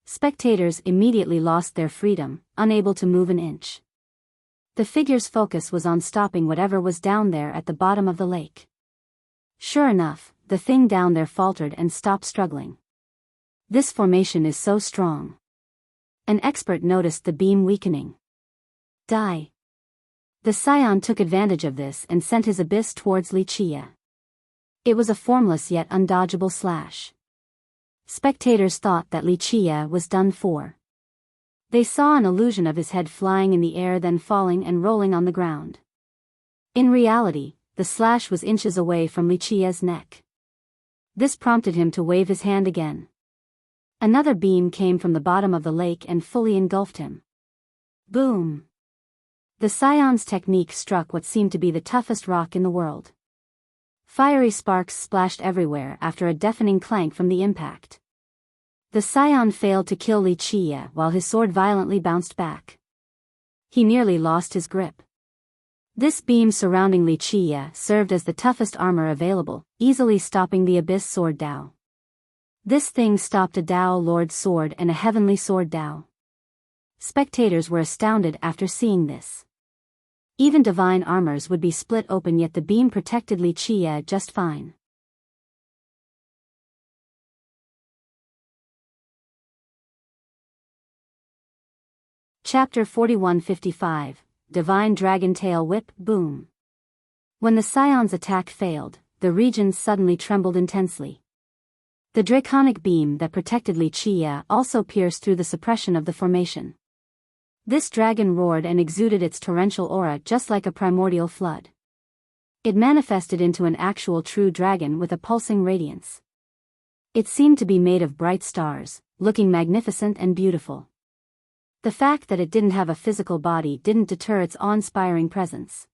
Spectators immediately lost their freedom, unable to move an inch. The figure's focus was on stopping whatever was down there at the bottom of the lake. Sure enough, the thing down there faltered and stopped struggling. This formation is so strong. An expert noticed the beam weakening. Die. The scion took advantage of this and sent his abyss towards Li Qia. It was a formless yet undodgeable slash. Spectators thought that Li Qia was done for. They saw an illusion of his head flying in the air, then falling and rolling on the ground. In reality, the slash was inches away from Li Qia's neck. This prompted him to wave his hand again. Another beam came from the bottom of the lake and fully engulfed him. Boom! The Scion's technique struck what seemed to be the toughest rock in the world. Fiery sparks splashed everywhere after a deafening clank from the impact. The Scion failed to kill Li Qia while his sword violently bounced back. He nearly lost his grip. This beam surrounding Li Qia served as the toughest armor available, easily stopping the Abyss Sword Dao. This thing stopped a Dao Lord's sword and a heavenly sword Dao. Spectators were astounded after seeing this. Even divine armors would be split open, yet the beam protected Li Qia just fine. Chapter 4155, Divine Dragon Tail Whip, Boom. When the Scion's attack failed, the region suddenly trembled intensely. The draconic beam that protected Li Qia also pierced through the suppression of the formation. This dragon roared and exuded its torrential aura just like a primordial flood. It manifested into an actual true dragon with a pulsing radiance. It seemed to be made of bright stars, looking magnificent and beautiful. The fact that it didn't have a physical body didn't deter its awe-inspiring presence.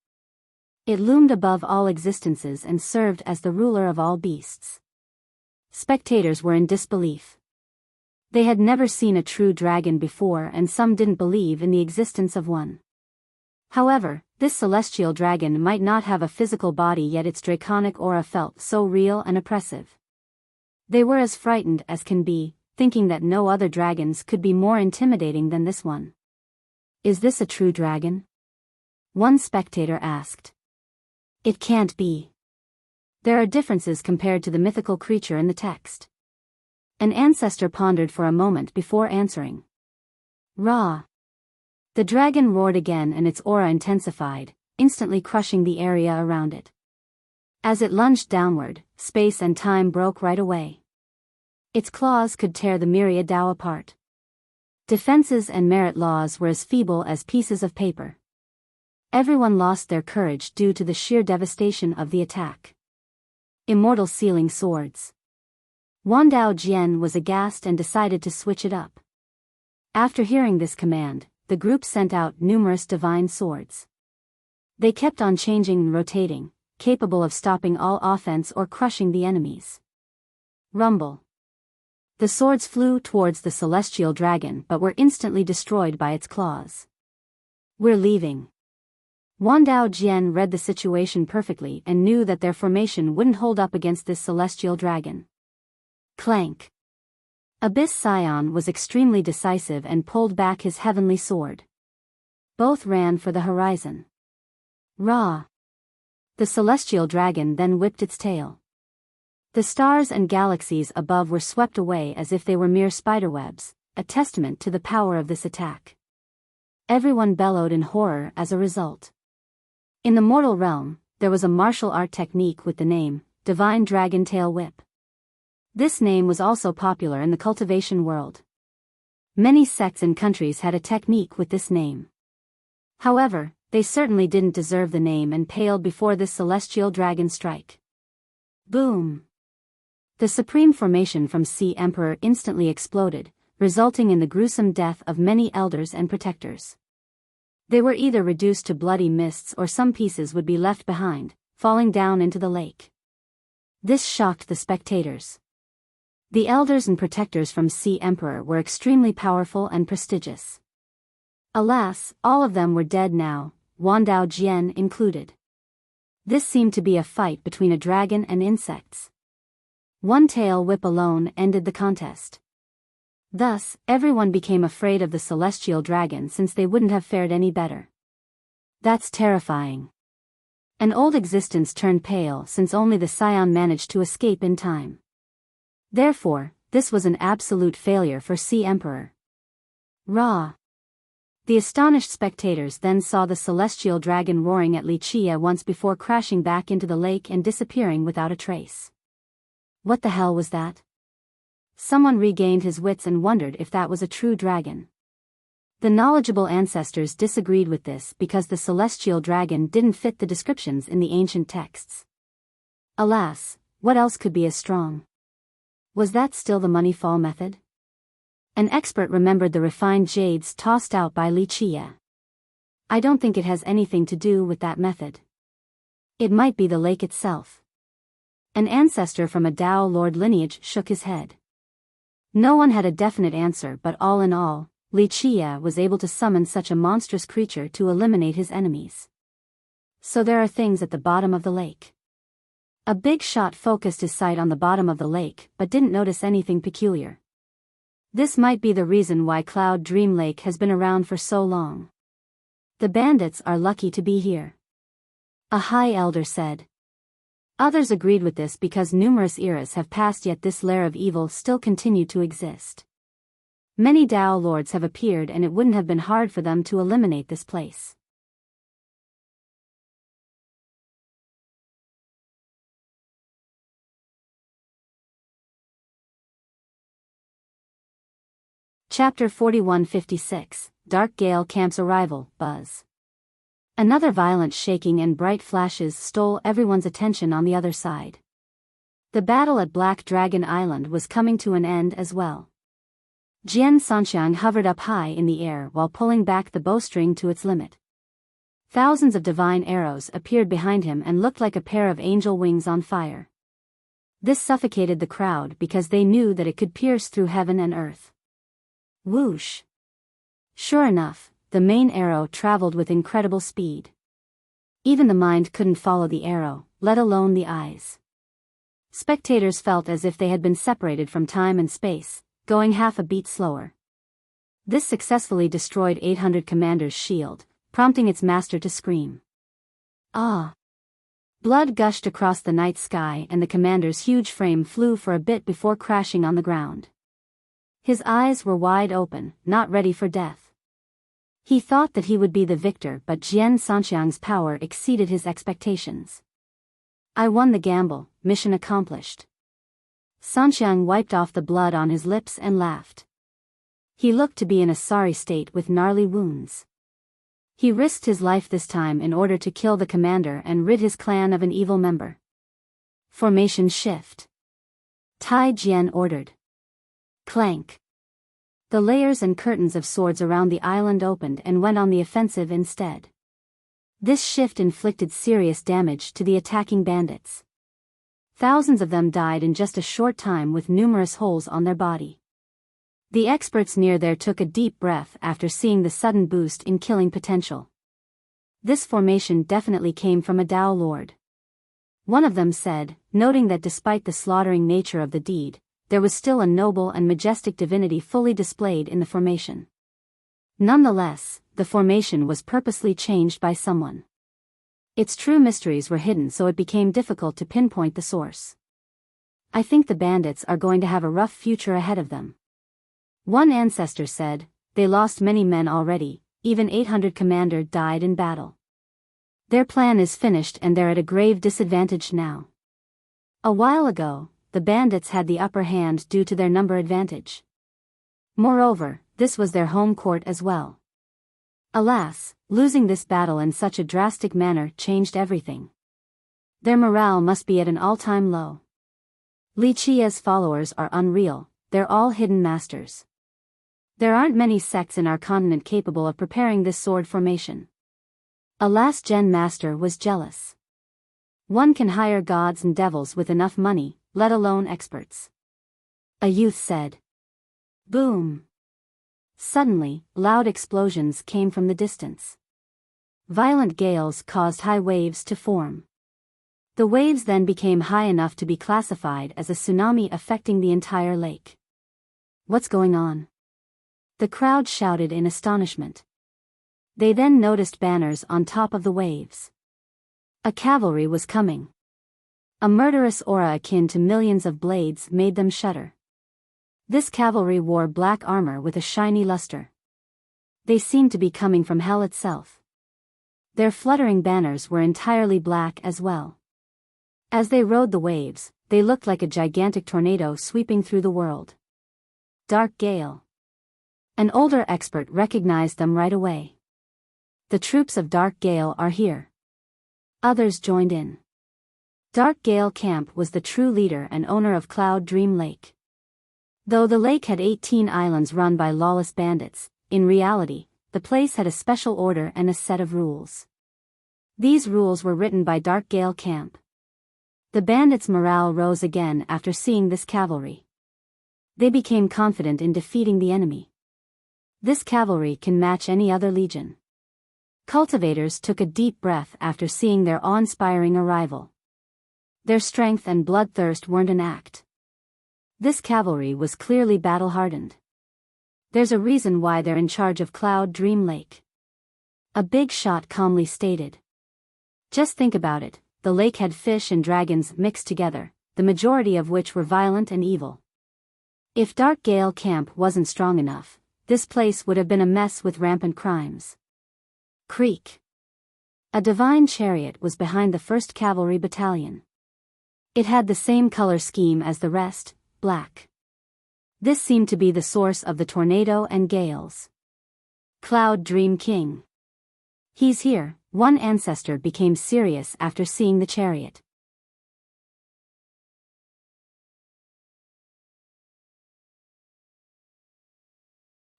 It loomed above all existences and served as the ruler of all beasts. Spectators were in disbelief. They had never seen a true dragon before, and some didn't believe in the existence of one. However, this celestial dragon might not have a physical body, yet its draconic aura felt so real and oppressive. They were as frightened as can be, thinking that no other dragons could be more intimidating than this one. Is this a true dragon? One spectator asked. It can't be. There are differences compared to the mythical creature in the text. An ancestor pondered for a moment before answering. Ra. The dragon roared again and its aura intensified, instantly crushing the area around it. As it lunged downward, space and time broke right away. Its claws could tear the myriad Dao apart. Defenses and merit laws were as feeble as pieces of paper. Everyone lost their courage due to the sheer devastation of the attack. Immortal sealing swords. Wandao Jian was aghast and decided to switch it up. After hearing this command, the group sent out numerous divine swords. They kept on changing and rotating, capable of stopping all offense or crushing the enemies. Rumble. The swords flew towards the celestial dragon but were instantly destroyed by its claws. We're leaving. Wandao Jian read the situation perfectly and knew that their formation wouldn't hold up against this celestial dragon. Clank. Abyss Scion was extremely decisive and pulled back his heavenly sword. Both ran for the horizon. Ra. The celestial dragon then whipped its tail. The stars and galaxies above were swept away as if they were mere spiderwebs, a testament to the power of this attack. Everyone bellowed in horror as a result. In the mortal realm, there was a martial art technique with the name, Divine Dragon Tail Whip. This name was also popular in the cultivation world. Many sects and countries had a technique with this name. However, they certainly didn't deserve the name and paled before this celestial dragon strike. Boom! The supreme formation from Sea Emperor instantly exploded, resulting in the gruesome death of many elders and protectors. They were either reduced to bloody mists or some pieces would be left behind, falling down into the lake. This shocked the spectators. The elders and protectors from Sea Emperor were extremely powerful and prestigious. Alas, all of them were dead now, Wandao Jian included. This seemed to be a fight between a dragon and insects. One tail whip alone ended the contest. Thus, everyone became afraid of the celestial dragon since they wouldn't have fared any better. That's terrifying. An old existence turned pale since only the Scion managed to escape in time. Therefore, this was an absolute failure for Sea Emperor. Ra. The astonished spectators then saw the celestial dragon roaring at Li Qia once before crashing back into the lake and disappearing without a trace. What the hell was that? Someone regained his wits and wondered if that was a true dragon. The knowledgeable ancestors disagreed with this because the celestial dragon didn't fit the descriptions in the ancient texts. Alas, what else could be as strong? Was that still the money fall method? An expert remembered the refined jades tossed out by Wuxia. I don't think it has anything to do with that method. It might be the lake itself. An ancestor from a Dao Lord lineage shook his head. No one had a definite answer, but all in all, Wuxia was able to summon such a monstrous creature to eliminate his enemies. So there are things at the bottom of the lake. A big shot focused his sight on the bottom of the lake but didn't notice anything peculiar. This might be the reason why Cloud Dream Lake has been around for so long. The bandits are lucky to be here. A high elder said. Others agreed with this because numerous eras have passed, yet this lair of evil still continued to exist. Many Dao lords have appeared and it wouldn't have been hard for them to eliminate this place. Chapter 4156, Dark Gale Camp's Arrival, Buzz. Another violent shaking and bright flashes stole everyone's attention on the other side. The battle at Black Dragon Island was coming to an end as well. Jian Sanxiang hovered up high in the air while pulling back the bowstring to its limit. Thousands of divine arrows appeared behind him and looked like a pair of angel wings on fire. This suffocated the crowd because they knew that it could pierce through heaven and earth. Whoosh! Sure enough, the main arrow traveled with incredible speed. Even the mind couldn't follow the arrow, let alone the eyes. Spectators felt as if they had been separated from time and space, going half a beat slower. This successfully destroyed 800 Commander's shield, prompting its master to scream. Ah! Blood gushed across the night sky and the commander's huge frame flew for a bit before crashing on the ground. His eyes were wide open, not ready for death. He thought that he would be the victor, but Jian Sanxiang's power exceeded his expectations. I won the gamble, mission accomplished. Sanxiang wiped off the blood on his lips and laughed. He looked to be in a sorry state with gnarly wounds. He risked his life this time in order to kill the commander and rid his clan of an evil member. Formation shift. Tai Jian ordered. Clank. The layers and curtains of swords around the island opened and went on the offensive instead. This shift inflicted serious damage to the attacking bandits. Thousands of them died in just a short time with numerous holes on their body. The experts near there took a deep breath after seeing the sudden boost in killing potential. This formation definitely came from a Dao Lord. One of them said, noting that despite the slaughtering nature of the deed, there was still a noble and majestic divinity fully displayed in the formation. Nonetheless, the formation was purposely changed by someone. Its true mysteries were hidden, so it became difficult to pinpoint the source. I think the bandits are going to have a rough future ahead of them. One ancestor said, they lost many men already, even 800 commander died in battle. Their plan is finished and they're at a grave disadvantage now. A while ago, the bandits had the upper hand due to their number advantage. Moreover, this was their home court as well. Alas, losing this battle in such a drastic manner changed everything. Their morale must be at an all-time low. Wuxia's followers are unreal, they're all hidden masters. There aren't many sects in our continent capable of preparing this sword formation. A last-gen master was jealous. One can hire gods and devils with enough money, let alone experts. A youth said. Boom! Suddenly, loud explosions came from the distance. Violent gales caused high waves to form. The waves then became high enough to be classified as a tsunami affecting the entire lake. What's going on? The crowd shouted in astonishment. They then noticed banners on top of the waves. A cavalry was coming. A murderous aura akin to millions of blades made them shudder. This cavalry wore black armor with a shiny luster. They seemed to be coming from hell itself. Their fluttering banners were entirely black as well. As they rode the waves, they looked like a gigantic tornado sweeping through the world. Dark Gale. An older expert recognized them right away. The troops of Dark Gale are here. Others joined in. Dark Gale Camp was the true leader and owner of Cloud Dream Lake. Though the lake had 18 islands run by lawless bandits, in reality, the place had a special order and a set of rules. These rules were written by Dark Gale Camp. The bandits' morale rose again after seeing this cavalry. They became confident in defeating the enemy. This cavalry can match any other legion. Cultivators took a deep breath after seeing their awe-inspiring arrival. Their strength and bloodthirst weren't an act. This cavalry was clearly battle-hardened. There's a reason why they're in charge of Cloud Dream Lake. A big shot calmly stated. Just think about it, the lake had fish and dragons mixed together, the majority of which were violent and evil. If Dark Gale Camp wasn't strong enough, this place would have been a mess with rampant crimes. Creak. A divine chariot was behind the 1st Cavalry Battalion. It had the same color scheme as the rest, black. This seemed to be the source of the tornado and gales. Cloud Dream King. He's here, one ancestor became serious after seeing the chariot.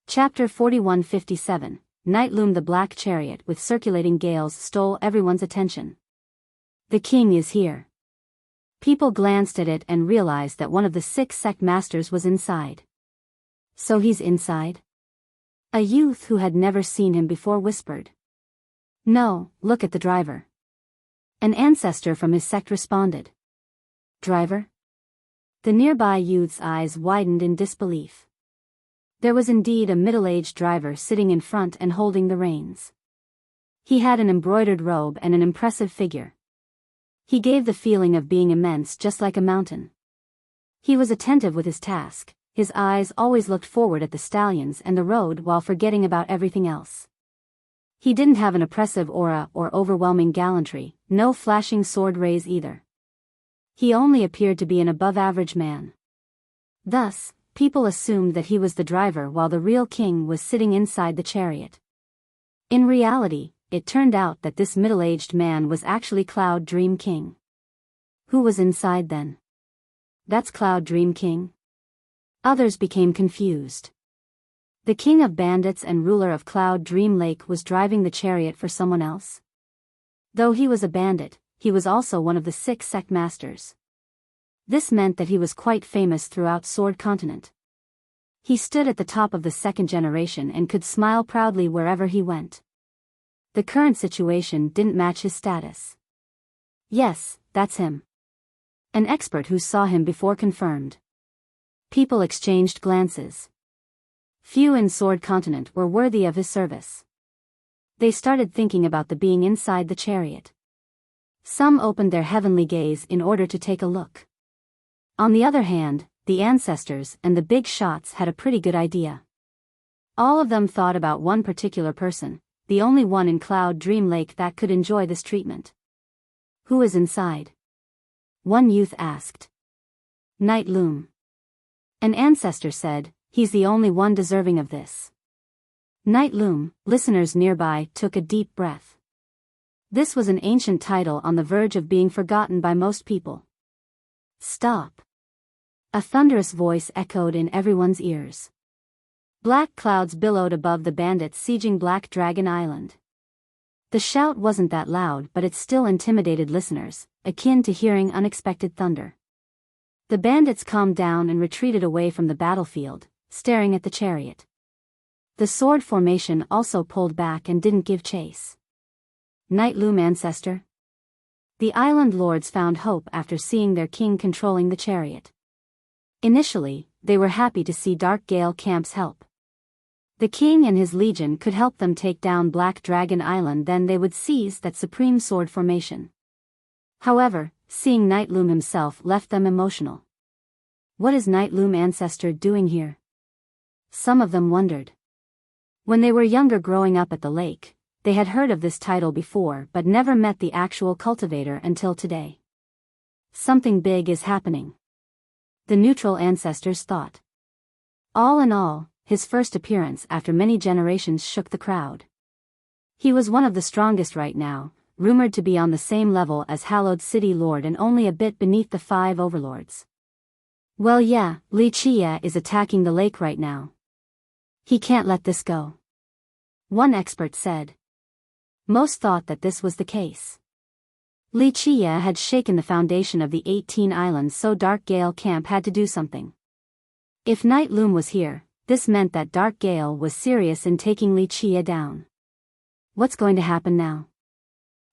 Chapter 4157, Nightloom. The black chariot with circulating gales stole everyone's attention. The king is here. People glanced at it and realized that one of the 6 sect masters was inside. So he's inside? A youth who had never seen him before whispered. No, look at the driver. An ancestor from his sect responded. Driver? The nearby youth's eyes widened in disbelief. There was indeed a middle-aged driver sitting in front and holding the reins. He had an embroidered robe and an impressive figure. He gave the feeling of being immense, just like a mountain. He was attentive with his task, his eyes always looked forward at the stallions and the road while forgetting about everything else. He didn't have an oppressive aura or overwhelming gallantry, no flashing sword rays either. He only appeared to be an above-average man. Thus, people assumed that he was the driver while the real king was sitting inside the chariot. In reality, it turned out that this middle-aged man was actually Cloud Dream King. Who was inside then? That's Cloud Dream King? Others became confused. The king of bandits and ruler of Cloud Dream Lake was driving the chariot for someone else? Though he was a bandit, he was also one of the 6 sect masters. This meant that he was quite famous throughout Sword Continent. He stood at the top of the 2nd generation and could smile proudly wherever he went. The current situation didn't match his status. Yes, that's him. An expert who saw him before confirmed. People exchanged glances. Few in Sword Continent were worthy of his service. They started thinking about the being inside the chariot. Some opened their heavenly gaze in order to take a look. On the other hand, the ancestors and the big shots had a pretty good idea. All of them thought about one particular person, the only one in Cloud Dream Lake that could enjoy this treatment. Who is inside? One youth asked. Nightloom. An ancestor said, he's the only one deserving of this. Nightloom. Listeners nearby took a deep breath. This was an ancient title on the verge of being forgotten by most people. Stop. A thunderous voice echoed in everyone's ears. Black clouds billowed above the bandits sieging Black Dragon Island. The shout wasn't that loud, but it still intimidated listeners, akin to hearing unexpected thunder. The bandits calmed down and retreated away from the battlefield, staring at the chariot. The sword formation also pulled back and didn't give chase. Nightloom ancestor? The island lords found hope after seeing their king controlling the chariot. Initially, they were happy to see Dark Gale Camp's help. The king and his legion could help them take down Black Dragon Island, then they would seize that supreme sword formation. However, seeing Nightloom himself left them emotional. What is Nightloom ancestor doing here? Some of them wondered. When they were younger growing up at the lake, they had heard of this title before but never met the actual cultivator until today. Something big is happening. The neutral ancestors thought. All in all, his first appearance after many generations shook the crowd. He was one of the strongest right now, rumored to be on the same level as Hallowed City Lord and only a bit beneath the 5 overlords. Well yeah, Li Qie is attacking the lake right now. He can't let this go. One expert said. Most thought that this was the case. Li Qie had shaken the foundation of the 18 islands, so Dark Gale Camp had to do something. If Night Loom was here, this meant that Dark Gale was serious in taking Li Qie down. What's going to happen now?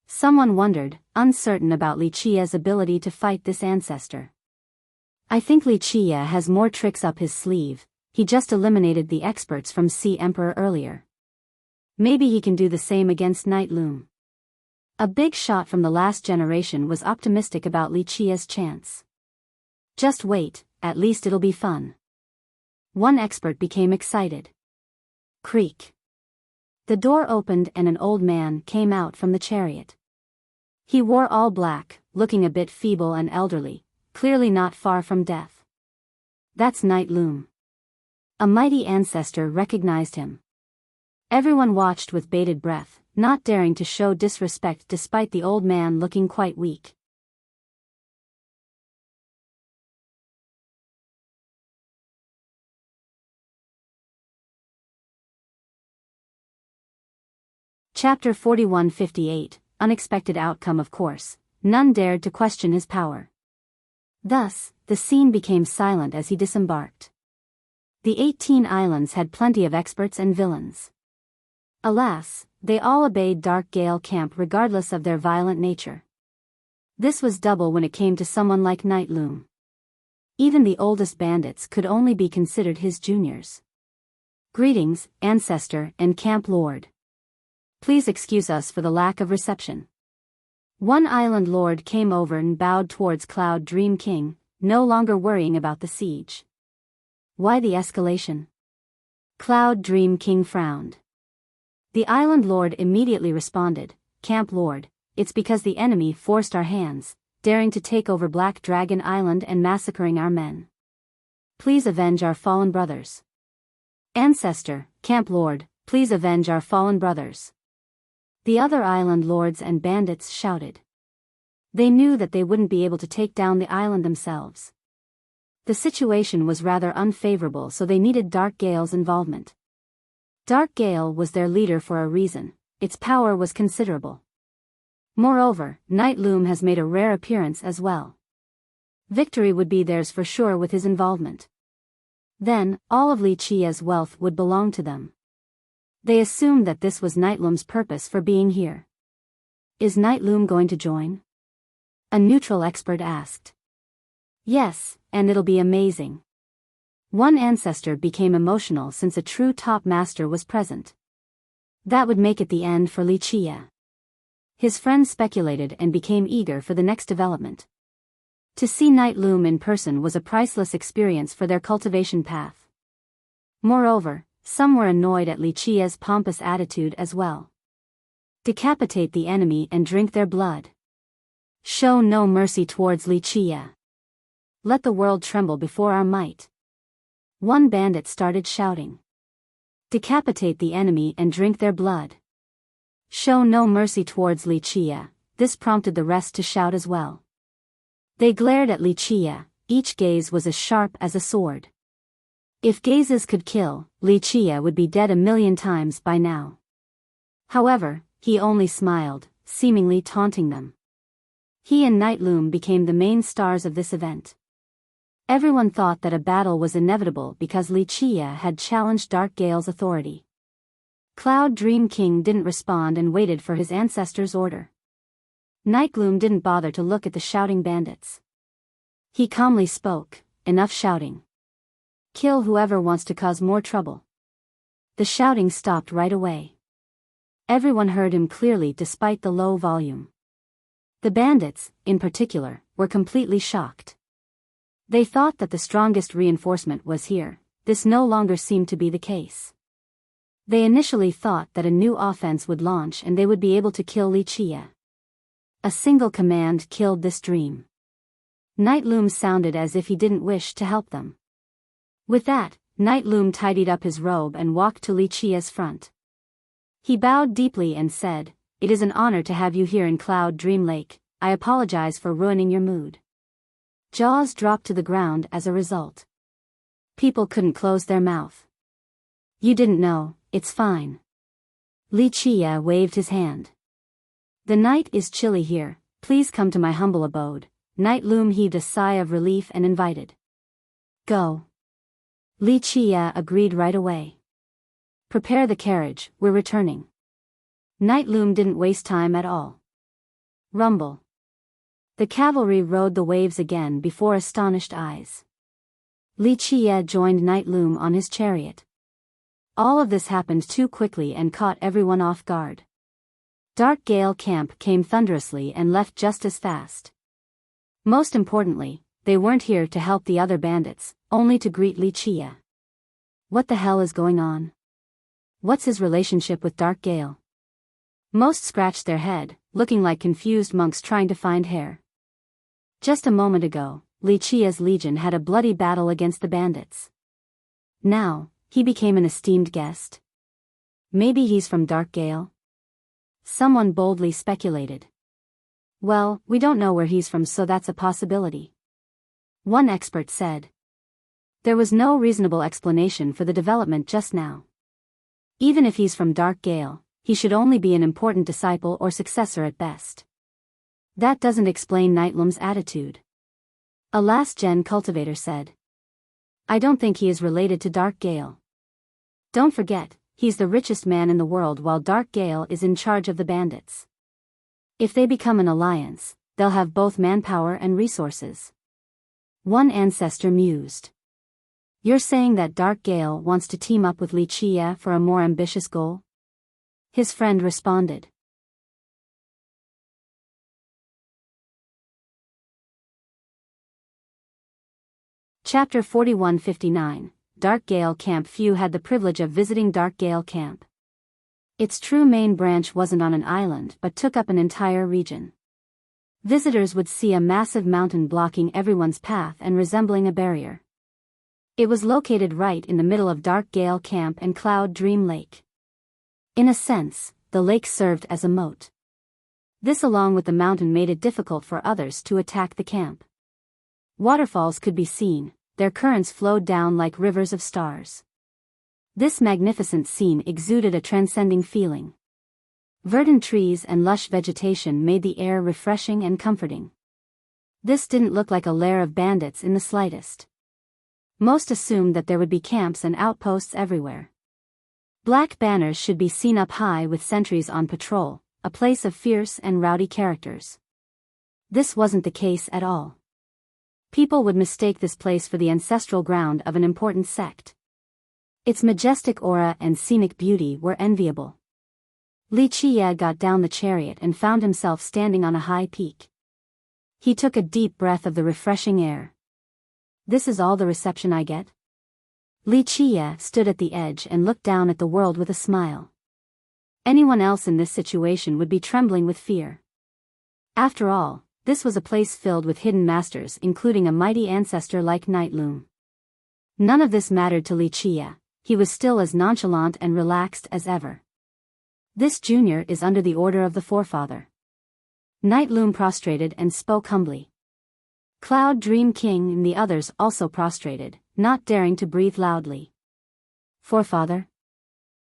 Someone wondered, uncertain about Li Qie's ability to fight this ancestor. I think Li Qie has more tricks up his sleeve. He just eliminated the experts from Sea Emperor earlier. Maybe he can do the same against Night Loom. A big shot from the last generation was optimistic about Li Qie's chance. Just wait, at least it'll be fun. One expert became excited. Creak. The door opened and an old man came out from the chariot. He wore all black, looking a bit feeble and elderly, clearly not far from death. That's Night Loom. A mighty ancestor recognized him. Everyone watched with bated breath, not daring to show disrespect despite the old man looking quite weak. Chapter 4158, Unexpected Outcome. Of course, none dared to question his power. Thus, the scene became silent as he disembarked. The 18 islands had plenty of experts and villains. Alas, they all obeyed Dark Gale Camp regardless of their violent nature. This was double when it came to someone like Night Loom. Even the oldest bandits could only be considered his juniors. Greetings, Ancestor and Camp Lord. Please excuse us for the lack of reception. One island lord came over and bowed towards Cloud Dream King, no longer worrying about the siege. Why the escalation? Cloud Dream King frowned. The island lord immediately responded, Camp Lord, it's because the enemy forced our hands, daring to take over Black Dragon Island and massacring our men. Please avenge our fallen brothers. Ancestor, Camp Lord, please avenge our fallen brothers. The other island lords and bandits shouted. They knew that they wouldn't be able to take down the island themselves. The situation was rather unfavorable, so they needed Dark Gale's involvement. Dark Gale was their leader for a reason. Its power was considerable. Moreover, Night Loom has made a rare appearance as well. Victory would be theirs for sure with his involvement. Then, all of Li Qie's wealth would belong to them. They assumed that this was Night Loom's purpose for being here. Is Night Loom going to join? A neutral expert asked. Yes, and it'll be amazing. One ancestor became emotional since a true top master was present. That would make it the end for Li Qie. His friends speculated and became eager for the next development. To see Night Loom in person was a priceless experience for their cultivation path. Moreover, some were annoyed at Li Qie's pompous attitude as well. Decapitate the enemy and drink their blood. Show no mercy towards Li Qie. Let the world tremble before our might. One bandit started shouting. Decapitate the enemy and drink their blood. Show no mercy towards Li Qie. This prompted the rest to shout as well. They glared at Li Qie, each gaze was as sharp as a sword. If gazes could kill, Li Qie would be dead 1,000,000 times by now. However, he only smiled, seemingly taunting them. He and Night Loom became the main stars of this event. Everyone thought that a battle was inevitable because Li Qie had challenged Dark Gale's authority. Cloud Dream King didn't respond and waited for his ancestor's order. Night Loom didn't bother to look at the shouting bandits. He calmly spoke, enough shouting. Kill whoever wants to cause more trouble. The shouting stopped right away. Everyone heard him clearly despite the low volume. The bandits, in particular, were completely shocked. They thought that the strongest reinforcement was here. This no longer seemed to be the case. They initially thought that a new offense would launch and they would be able to kill Li Qie. A single command killed this dream. Night Loom sounded as if he didn't wish to help them. With that, Night Loom tidied up his robe and walked to Li Qia's front. He bowed deeply and said, "It is an honor to have you here in Cloud Dream Lake. I apologize for ruining your mood." Jaws dropped to the ground as a result. People couldn't close their mouth. "You didn't know, it's fine." Li Qia waved his hand. "The night is chilly here, please come to my humble abode." Night Loom heaved a sigh of relief and invited. "Go." Li Qia agreed right away. "Prepare the carriage, we're returning." Night Loom didn't waste time at all. Rumble. The cavalry rode the waves again before astonished eyes. Li Qia joined Night Loom on his chariot. All of this happened too quickly and caught everyone off guard. Dark Gale Camp came thunderously and left just as fast. Most importantly, they weren't here to help the other bandits, only to greet Li Qia. What the hell is going on? What's his relationship with Dark Gale? Most scratched their head, looking like confused monks trying to find hair. Just a moment ago, Li Qia's legion had a bloody battle against the bandits. Now, he became an esteemed guest. Maybe he's from Dark Gale? Someone boldly speculated. Well, we don't know where he's from, so that's a possibility. One expert said. There was no reasonable explanation for the development just now. Even if he's from Dark Gale, he should only be an important disciple or successor at best. That doesn't explain Night Loom's attitude. A last-gen cultivator said. I don't think he is related to Dark Gale. Don't forget, he's the richest man in the world while Dark Gale is in charge of the bandits. If they become an alliance, they'll have both manpower and resources. One ancestor mused. You're saying that Dark Gale wants to team up with Li Qia for a more ambitious goal? His friend responded. Chapter 4159, Dark Gale Camp. Few had the privilege of visiting Dark Gale Camp. Its true main branch wasn't on an island but took up an entire region. Visitors would see a massive mountain blocking everyone's path and resembling a barrier. It was located right in the middle of Dark Gale Camp and Cloud Dream Lake. In a sense, the lake served as a moat. This along with the mountain made it difficult for others to attack the camp. Waterfalls could be seen, their currents flowed down like rivers of stars. This magnificent scene exuded a transcending feeling. Verdant trees and lush vegetation made the air refreshing and comforting. This didn't look like a lair of bandits in the slightest. Most assumed that there would be camps and outposts everywhere. Black banners should be seen up high with sentries on patrol, a place of fierce and rowdy characters. This wasn't the case at all. People would mistake this place for the ancestral ground of an important sect. Its majestic aura and scenic beauty were enviable. Li Qia got down the chariot and found himself standing on a high peak. He took a deep breath of the refreshing air. This is all the reception I get? Li Qia stood at the edge and looked down at the world with a smile. Anyone else in this situation would be trembling with fear. After all, this was a place filled with hidden masters, including a mighty ancestor like Night Loom. None of this mattered to Li Qia. He was still as nonchalant and relaxed as ever. This junior is under the order of the forefather. Night Loom prostrated and spoke humbly. Cloud Dream King and the others also prostrated, not daring to breathe loudly. Forefather?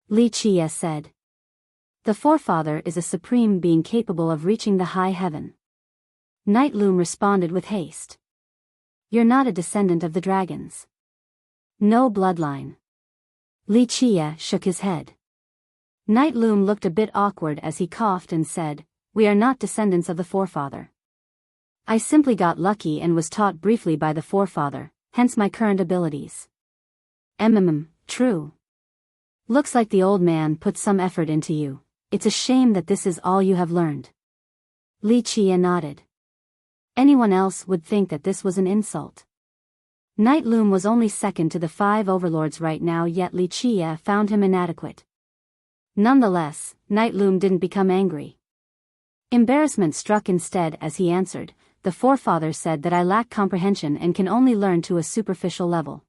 Li Qia said. The forefather is a supreme being capable of reaching the high heaven. Night Loom responded with haste. You're not a descendant of the dragons. No bloodline. Li Qia shook his head. Night Loom looked a bit awkward as he coughed and said, We are not descendants of the forefather. I simply got lucky and was taught briefly by the forefather, hence my current abilities. True. Looks like the old man put some effort into you. It's a shame that this is all you have learned. Li Qia nodded. Anyone else would think that this was an insult. Night Loom was only second to the 5 overlords right now, yet Li Qia found him inadequate. Nonetheless, Night Loom didn't become angry. Embarrassment struck instead as he answered, The forefather said that I lack comprehension and can only learn to a superficial level.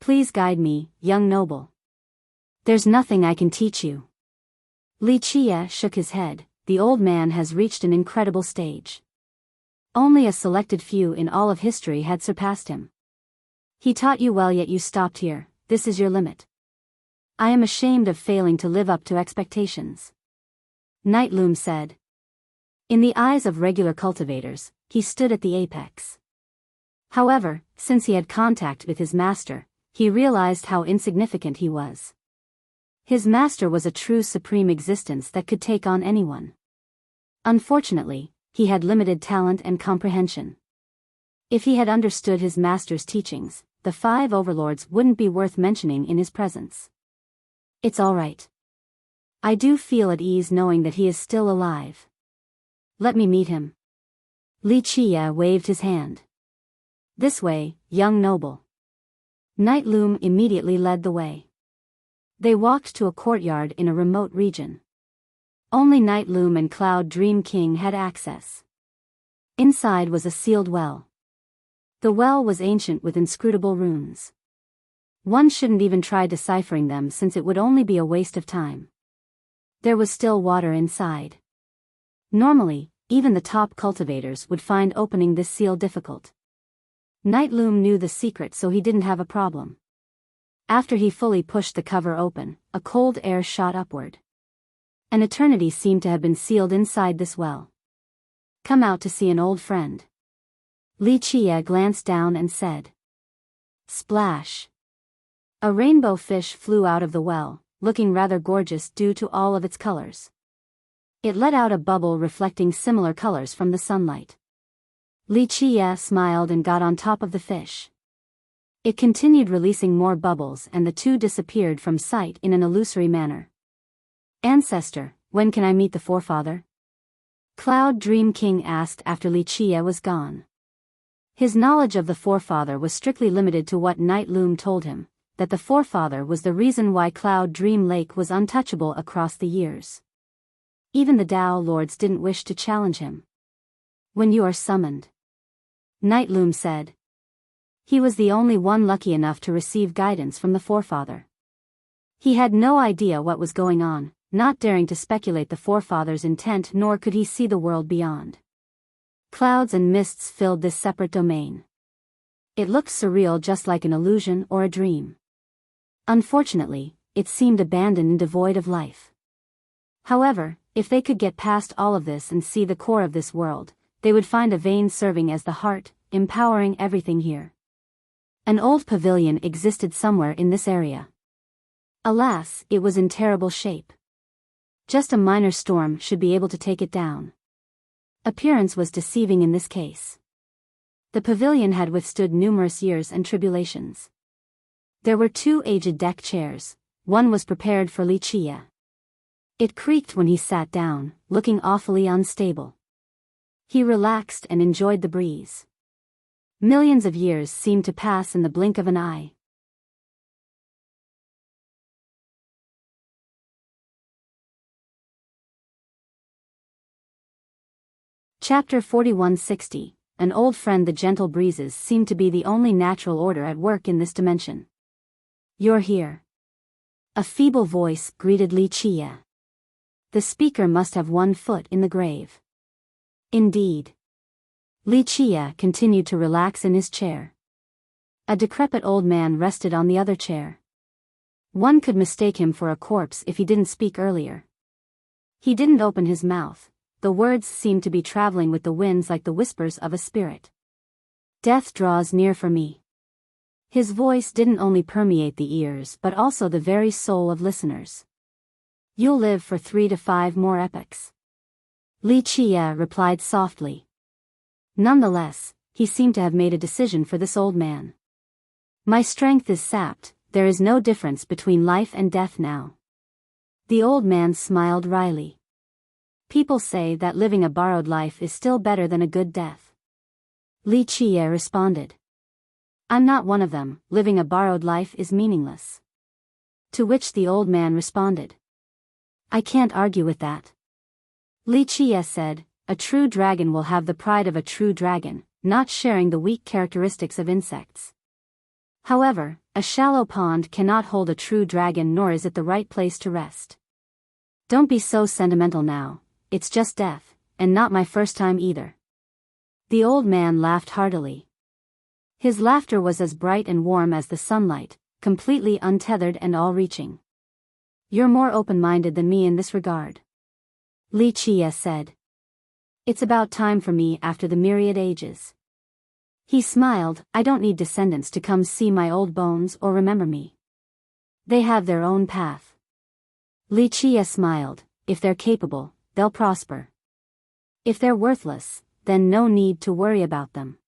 Please guide me, young noble. There's nothing I can teach you. Li Qie shook his head. The old man has reached an incredible stage. Only a selected few in all of history had surpassed him. He taught you well, yet you stopped here. This is your limit. I am ashamed of failing to live up to expectations. Nightloom said. In the eyes of regular cultivators, he stood at the apex. However, since he had contact with his master, he realized how insignificant he was. His master was a true supreme existence that could take on anyone. Unfortunately, he had limited talent and comprehension. If he had understood his master's teachings, the 5 overlords wouldn't be worth mentioning in his presence. It's all right. I do feel at ease knowing that he is still alive. Let me meet him. Li Qie waved his hand. This way, young noble. Nightloom immediately led the way. They walked to a courtyard in a remote region. Only Nightloom and Cloud Dream King had access. Inside was a sealed well. The well was ancient with inscrutable runes. One shouldn't even try deciphering them since it would only be a waste of time. There was still water inside. Normally, even the top cultivators would find opening this seal difficult. Nightloom knew the secret, so he didn't have a problem. After he fully pushed the cover open, a cold air shot upward. An eternity seemed to have been sealed inside this well. Come out to see an old friend. Li Qie glanced down and said. Splash. A rainbow fish flew out of the well, looking rather gorgeous due to all of its colors. It let out a bubble reflecting similar colors from the sunlight. Li Qie smiled and got on top of the fish. It continued releasing more bubbles and the two disappeared from sight in an illusory manner. Ancestor, when can I meet the forefather? Cloud Dream King asked after Li Qie was gone. His knowledge of the forefather was strictly limited to what Nightloom told him, that the forefather was the reason why Cloud Dream Lake was untouchable across the years. Even the Dao Lords didn't wish to challenge him. When you are summoned, Nightloom said. He was the only one lucky enough to receive guidance from the forefather. He had no idea what was going on, not daring to speculate the forefather's intent, nor could he see the world beyond. Clouds and mists filled this separate domain. It looked surreal, just like an illusion or a dream. Unfortunately, it seemed abandoned and devoid of life. However, if they could get past all of this and see the core of this world, they would find a vein serving as the heart, empowering everything here. An old pavilion existed somewhere in this area. Alas, it was in terrible shape. Just a minor storm should be able to take it down. Appearance was deceiving in this case. The pavilion had withstood numerous years and tribulations. There were 2 aged deck chairs, one was prepared for Li Qie. It creaked when he sat down, looking awfully unstable. He relaxed and enjoyed the breeze. Millions of years seemed to pass in the blink of an eye. Chapter 4160. An old friend. The gentle breezes seemed to be the only natural order at work in this dimension. You're here. A feeble voice greeted Li Qie. The speaker must have 1 foot in the grave. Indeed. Li Qie continued to relax in his chair. A decrepit old man rested on the other chair. One could mistake him for a corpse if he didn't speak earlier. He didn't open his mouth. The words seemed to be traveling with the winds like the whispers of a spirit. Death draws near for me. His voice didn't only permeate the ears but also the very soul of listeners. You'll live for 3 to 5 more epochs. Li Qie replied softly. Nonetheless, he seemed to have made a decision for this old man. My strength is sapped, there is no difference between life and death now. The old man smiled wryly. People say that living a borrowed life is still better than a good death. Li Qie responded. I'm not one of them. Living a borrowed life is meaningless. To which the old man responded. I can't argue with that. Li Qie said, a true dragon will have the pride of a true dragon, not sharing the weak characteristics of insects. However, a shallow pond cannot hold a true dragon, nor is it the right place to rest. Don't be so sentimental now, it's just death, and not my first time either. The old man laughed heartily. His laughter was as bright and warm as the sunlight, completely untethered and all-reaching. You're more open-minded than me in this regard. Li Qie said. It's about time for me after the myriad ages. He smiled. I don't need descendants to come see my old bones or remember me. They have their own path. Li Qie smiled. If they're capable, they'll prosper. If they're worthless, then no need to worry about them.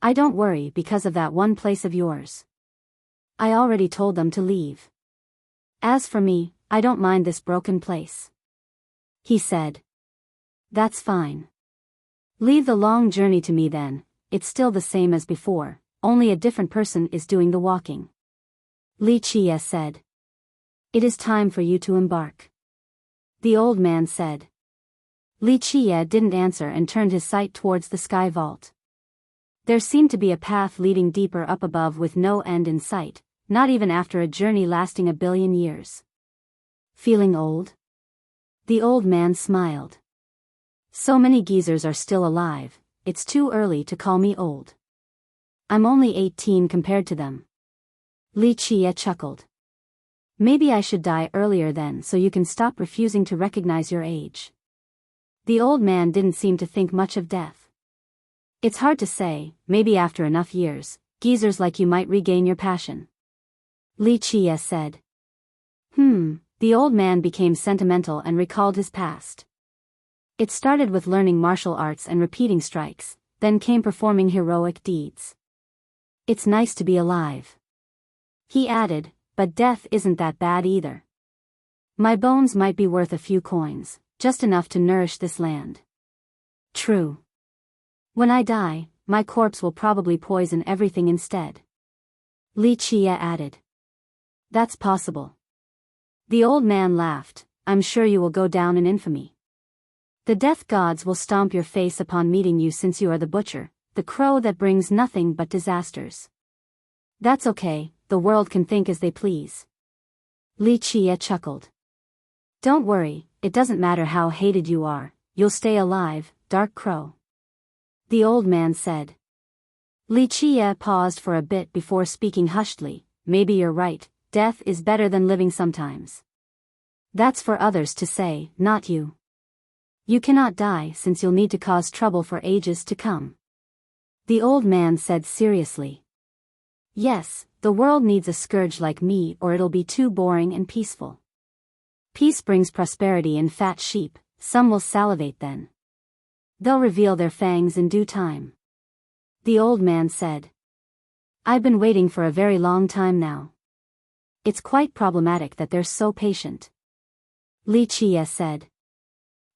I don't worry because of that one place of yours. I already told them to leave. As for me, I don't mind this broken place. He said. That's fine. Leave the long journey to me then, it's still the same as before, only a different person is doing the walking. Li Qie said. It is time for you to embark. The old man said. Li Qie didn't answer and turned his sight towards the sky vault. There seemed to be a path leading deeper up above with no end in sight, not even after a journey lasting 1 billion years. Feeling old? The old man smiled. So many geezers are still alive, it's too early to call me old. I'm only 18 compared to them. Li Qie chuckled. Maybe I should die earlier then so you can stop refusing to recognize your age. The old man didn't seem to think much of death. It's hard to say, maybe after enough years, geezers like you might regain your passion. Li Qie said. The old man became sentimental and recalled his past. It started with learning martial arts and repeating strikes, then came performing heroic deeds. It's nice to be alive. He added, but death isn't that bad either. My bones might be worth a few coins, just enough to nourish this land. True. When I die, my corpse will probably poison everything instead. Li Qie added. That's possible. The old man laughed. I'm sure you will go down in infamy. The death gods will stomp your face upon meeting you since you are the butcher, the crow that brings nothing but disasters. That's okay, the world can think as they please. Li Qie chuckled. Don't worry, it doesn't matter how hated you are, you'll stay alive, dark crow. The old man said. Li Qie paused for a bit before speaking hushedly. Maybe you're right, death is better than living sometimes. That's for others to say, not you. You cannot die since you'll need to cause trouble for ages to come. The old man said seriously. Yes, the world needs a scourge like me or it'll be too boring and peaceful. Peace brings prosperity in fat sheep, some will salivate then. They'll reveal their fangs in due time. The old man said. I've been waiting for a very long time now. It's quite problematic that they're so patient. Li Qie said.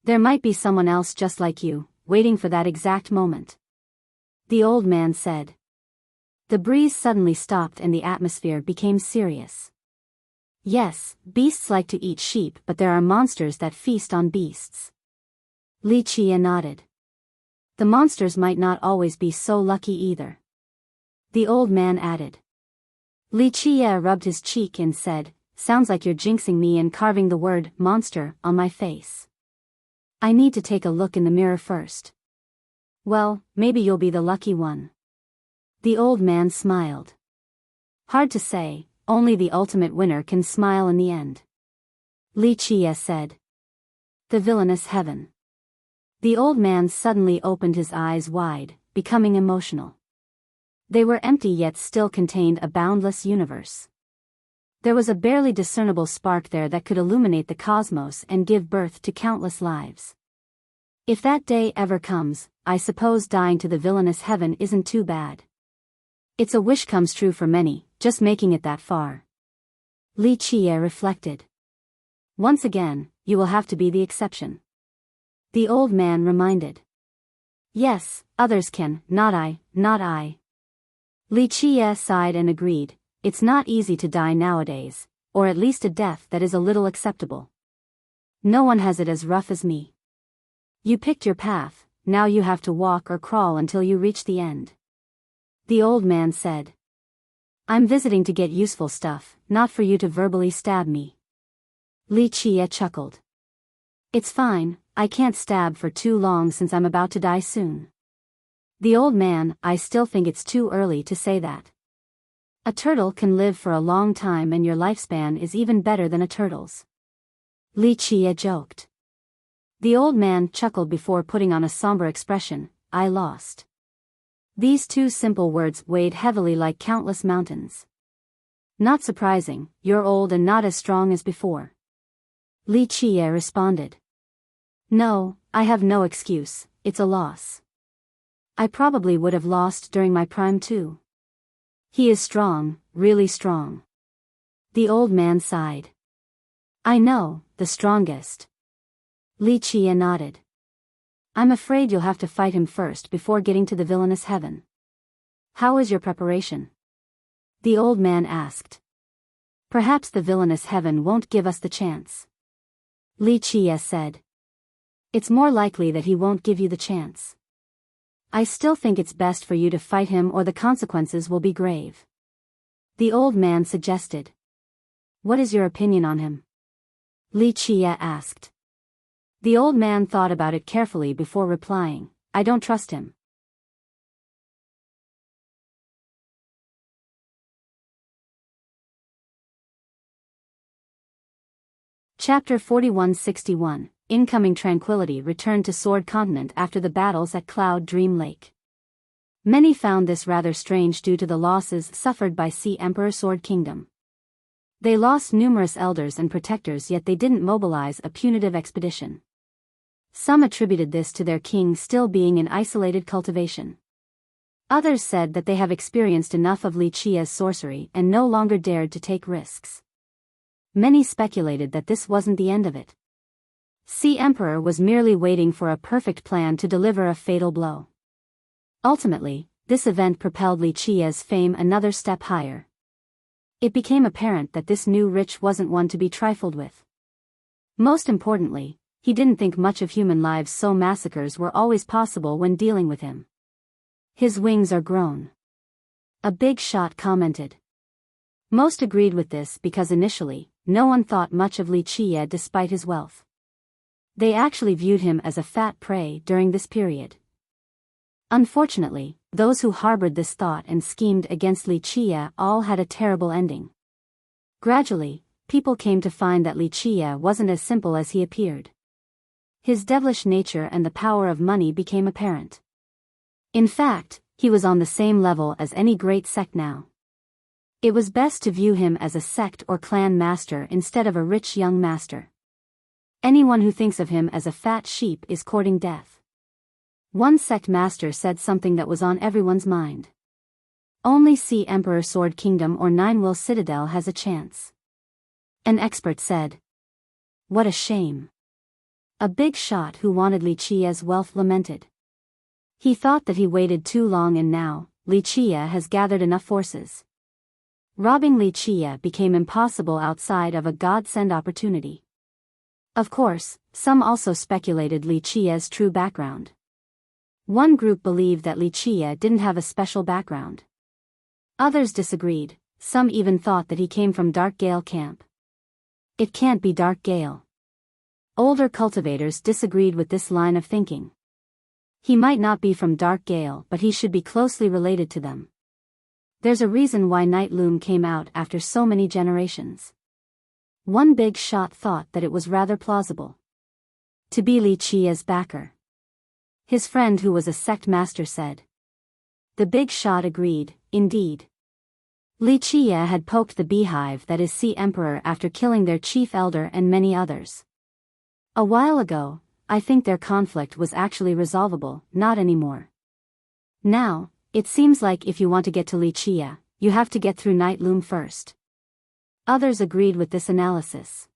There might be someone else just like you, waiting for that exact moment. The old man said. The breeze suddenly stopped and the atmosphere became serious. Yes, beasts like to eat sheep, but there are monsters that feast on beasts. Li Qie nodded. The monsters might not always be so lucky either. The old man added. Li Qie rubbed his cheek and said, sounds like you're jinxing me and carving the word monster on my face. I need to take a look in the mirror first. Well, maybe you'll be the lucky one. The old man smiled. Hard to say, only the ultimate winner can smile in the end. Li Qie said. The villainous heaven. The old man suddenly opened his eyes wide, becoming emotional. They were empty yet still contained a boundless universe. There was a barely discernible spark there that could illuminate the cosmos and give birth to countless lives. If that day ever comes, I suppose dying to the villainous heaven isn't too bad. It's a wish comes true for many, just making it that far. Li Qie reflected. Once again, you will have to be the exception. The old man reminded. Yes, others can, not I, not I. Li Qie sighed and agreed, it's not easy to die nowadays, or at least a death that is a little acceptable. No one has it as rough as me. You picked your path, now you have to walk or crawl until you reach the end. The old man said. I'm visiting to get useful stuff, not for you to verbally stab me. Li Qie chuckled. It's fine, I can't stab for too long since I'm about to die soon. The old man, I still think it's too early to say that. A turtle can live for a long time and your lifespan is even better than a turtle's. Li Qie joked. The old man chuckled before putting on a somber expression, I lost. These two simple words weighed heavily like countless mountains. Not surprising, you're old and not as strong as before. Li Qie responded. No, I have no excuse, it's a loss. I probably would have lost during my prime too. He is strong, really strong. The old man sighed. I know, the strongest. Li Qie nodded. I'm afraid you'll have to fight him first before getting to the villainous heaven. How is your preparation? The old man asked. Perhaps the villainous heaven won't give us the chance. Li Qie said. It's more likely that he won't give you the chance. I still think it's best for you to fight him or the consequences will be grave. The old man suggested. What is your opinion on him? Li Qie asked. The old man thought about it carefully before replying, I don't trust him. Chapter 4161, Incoming Tranquility returned to Sword Continent after the battles at Cloud Dream Lake. Many found this rather strange due to the losses suffered by Sea Emperor Sword Kingdom. They lost numerous elders and protectors, yet they didn't mobilize a punitive expedition. Some attributed this to their king still being in isolated cultivation. Others said that they have experienced enough of Li Qie's sorcery and no longer dared to take risks. Many speculated that this wasn't the end of it. Sea Emperor was merely waiting for a perfect plan to deliver a fatal blow. Ultimately, this event propelled Li Qie's fame another step higher. It became apparent that this new rich wasn't one to be trifled with. Most importantly, he didn't think much of human lives, so massacres were always possible when dealing with him. His wings are grown. A big shot commented. Most agreed with this because initially, no one thought much of Li Qie despite his wealth. They actually viewed him as a fat prey during this period. Unfortunately, those who harbored this thought and schemed against Li Qie all had a terrible ending. Gradually, people came to find that Li Qie wasn't as simple as he appeared. His devilish nature and the power of money became apparent. In fact, he was on the same level as any great sect now. It was best to view him as a sect or clan master instead of a rich young master. Anyone who thinks of him as a fat sheep is courting death. One sect master said something that was on everyone's mind. Only Sea Emperor Sword Kingdom or Nine-Will Citadel has a chance. An expert said. What a shame. A big shot who wanted Li Qie's wealth lamented. He thought that he waited too long and now, Li Qie has gathered enough forces. Robbing Li Qie became impossible outside of a godsend opportunity. Of course, some also speculated Li Qie's true background. One group believed that Li Qie didn't have a special background. Others disagreed, some even thought that he came from Dark Gale camp. It can't be Dark Gale. Older cultivators disagreed with this line of thinking. He might not be from Dark Gale, but he should be closely related to them. There's a reason why Night Loom came out after so many generations. One big shot thought that it was rather plausible to be Li Qie's backer. His friend who was a sect master said. The big shot agreed, indeed. Li Qie had poked the beehive that is Sea Emperor after killing their chief elder and many others. A while ago, I think their conflict was actually resolvable, not anymore. Now, it seems like if you want to get to Li Qie, you have to get through Night Loom first. Others agreed with this analysis.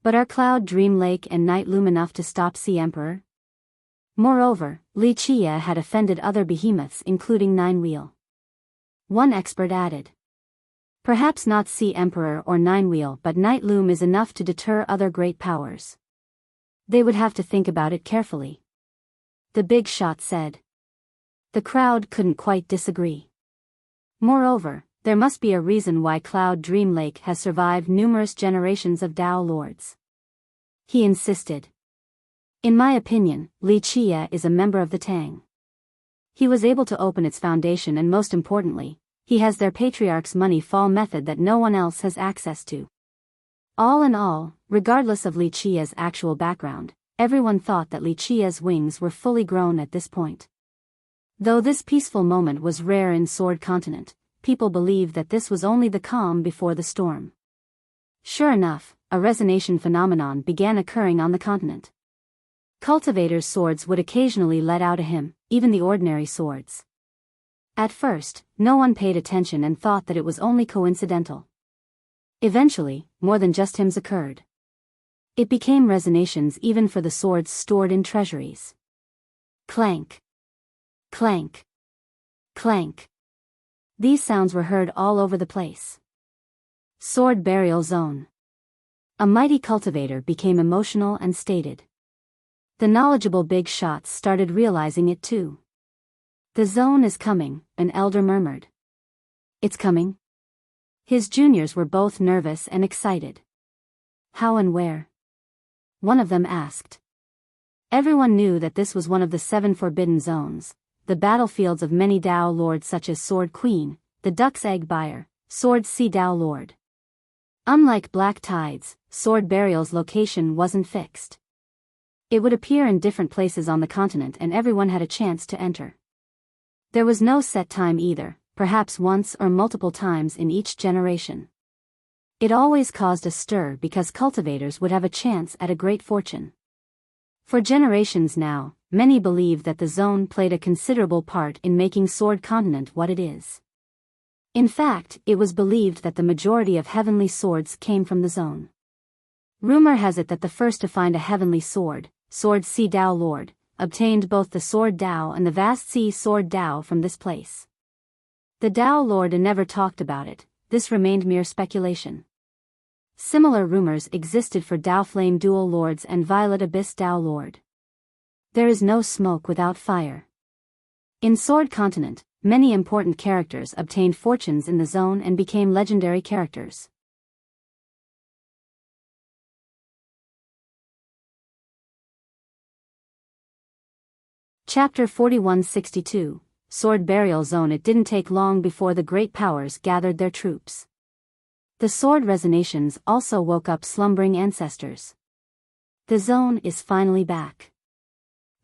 But are Cloud Dream Lake and Night Loom enough to stop Sea Emperor? Moreover, Li Qie had offended other behemoths including Nine-Wheel. One expert added. Perhaps not Sea Emperor or Nine-Wheel, but Night Loom is enough to deter other great powers. They would have to think about it carefully. The big shot said. The crowd couldn't quite disagree. Moreover, there must be a reason why Cloud Dream Lake has survived numerous generations of Dao Lords. He insisted. In my opinion, Li Qie is a member of the Tang. He was able to open its foundation, and most importantly, he has their patriarch's money fall method that no one else has access to. All in all, regardless of Li Qie's actual background, everyone thought that Li Qie's wings were fully grown at this point. Though this peaceful moment was rare in Sword Continent, people believed that this was only the calm before the storm. Sure enough, a resonation phenomenon began occurring on the continent. Cultivators' swords would occasionally let out a hymn, even the ordinary swords. At first, no one paid attention and thought that it was only coincidental. Eventually, more than just hymns occurred. It became resonations even for the swords stored in treasuries. Clank. Clank. Clank. These sounds were heard all over the place. Sword Burial Zone. A mighty cultivator became emotional and stated. The knowledgeable big shots started realizing it too. The zone is coming, an elder murmured. It's coming? His juniors were both nervous and excited. How and where? One of them asked. Everyone knew that this was one of the 7 forbidden zones, the battlefields of many Dao Lords such as Sword Queen, the Duck's Egg Buyer, Sword Sea Dao Lord. Unlike Black Tides, Sword Burial's location wasn't fixed. It would appear in different places on the continent and everyone had a chance to enter. There was no set time either, perhaps once or multiple times in each generation. It always caused a stir because cultivators would have a chance at a great fortune. For generations now, many believe that the zone played a considerable part in making Sword Continent what it is. In fact, it was believed that the majority of heavenly swords came from the zone. Rumor has it that the first to find a heavenly sword, Sword Sea Dao Lord, obtained both the Sword Dao and the Vast Sea Sword Dao from this place. The Dao Lord never talked about it, this remained mere speculation. Similar rumors existed for Dao Flame Dual Lords and Violet Abyss Dao Lord. There is no smoke without fire. In Sword Continent, many important characters obtained fortunes in the zone and became legendary characters. Chapter 4162, Sword Burial Zone. It didn't take long before the great powers gathered their troops. The sword resonations also woke up slumbering ancestors. The zone is finally back.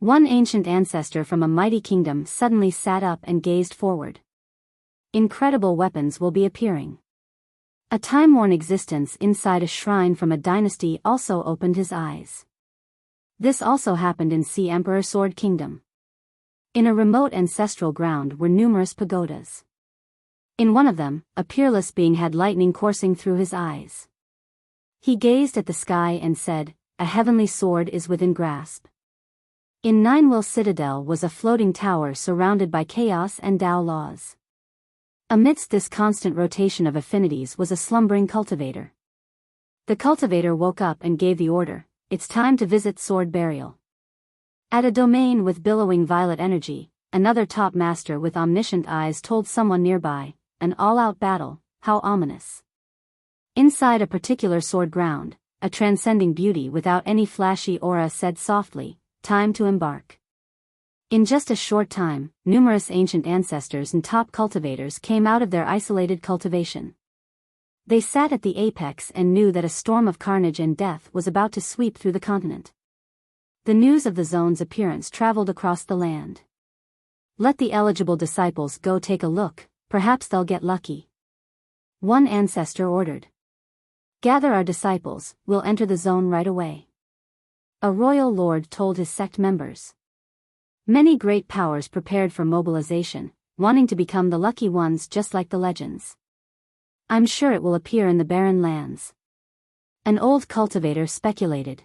One ancient ancestor from a mighty kingdom suddenly sat up and gazed forward. Incredible weapons will be appearing. A time-worn existence inside a shrine from a dynasty also opened his eyes. This also happened in Sea Emperor Sword Kingdom. In a remote ancestral ground were numerous pagodas. In one of them, a peerless being had lightning coursing through his eyes. He gazed at the sky and said, "A heavenly sword is within grasp." In Ninewell Citadel was a floating tower surrounded by chaos and Dao laws. Amidst this constant rotation of affinities was a slumbering cultivator. The cultivator woke up and gave the order, "It's time to visit Sword Burial." At a domain with billowing violet energy, another top master with omniscient eyes told someone nearby, "An all-out battle, how ominous." Inside a particular sword ground, a transcending beauty without any flashy aura said softly, "Time to embark." In just a short time, numerous ancient ancestors and top cultivators came out of their isolated cultivation. They sat at the apex and knew that a storm of carnage and death was about to sweep through the continent. The news of the zone's appearance traveled across the land. "Let the eligible disciples go take a look, perhaps they'll get lucky," one ancestor ordered. "Gather our disciples, we'll enter the zone right away," a royal lord told his sect members. Many great powers prepared for mobilization, wanting to become the lucky ones just like the legends. "I'm sure it will appear in the barren lands," an old cultivator speculated.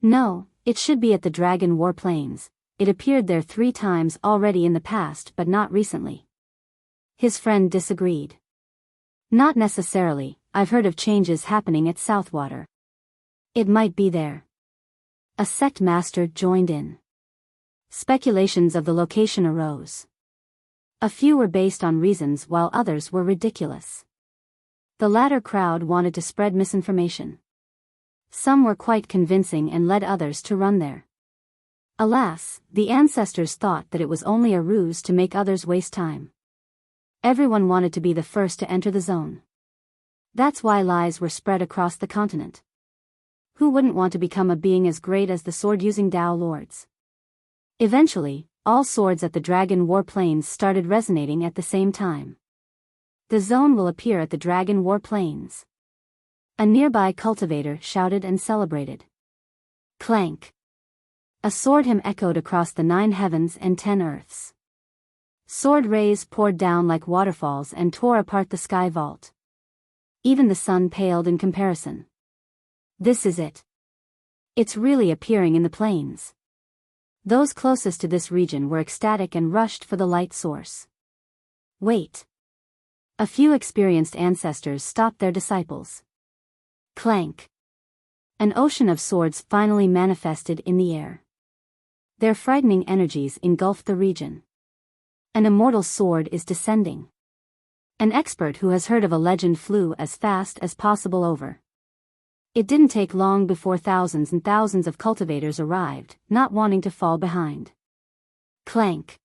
"No, it should be at the Dragon War Plains. It appeared there 3 times already in the past but not recently." His friend disagreed. "Not necessarily, I've heard of changes happening at Southwater. It might be there." A sect master joined in. Speculations of the location arose. A few were based on reasons while others were ridiculous. The latter crowd wanted to spread misinformation. Some were quite convincing and led others to run there. Alas, the ancestors thought that it was only a ruse to make others waste time. Everyone wanted to be the first to enter the zone. That's why lies were spread across the continent. Who wouldn't want to become a being as great as the sword-using Dao lords? Eventually, all swords at the Dragon War Plains started resonating at the same time. The zone will appear at the Dragon War Plains. A nearby cultivator shouted and celebrated. Clank. A sword hymn echoed across the 9 heavens and 10 earths. Sword rays poured down like waterfalls and tore apart the sky vault. Even the sun paled in comparison. This is it. It's really appearing in the plains. Those closest to this region were ecstatic and rushed for the light source. Wait. A few experienced ancestors stopped their disciples. Clank. An ocean of swords finally manifested in the air. Their frightening energies engulfed the region. An immortal sword is descending. An expert who has heard of a legend flew as fast as possible over. It didn't take long before thousands and thousands of cultivators arrived, not wanting to fall behind. Clank.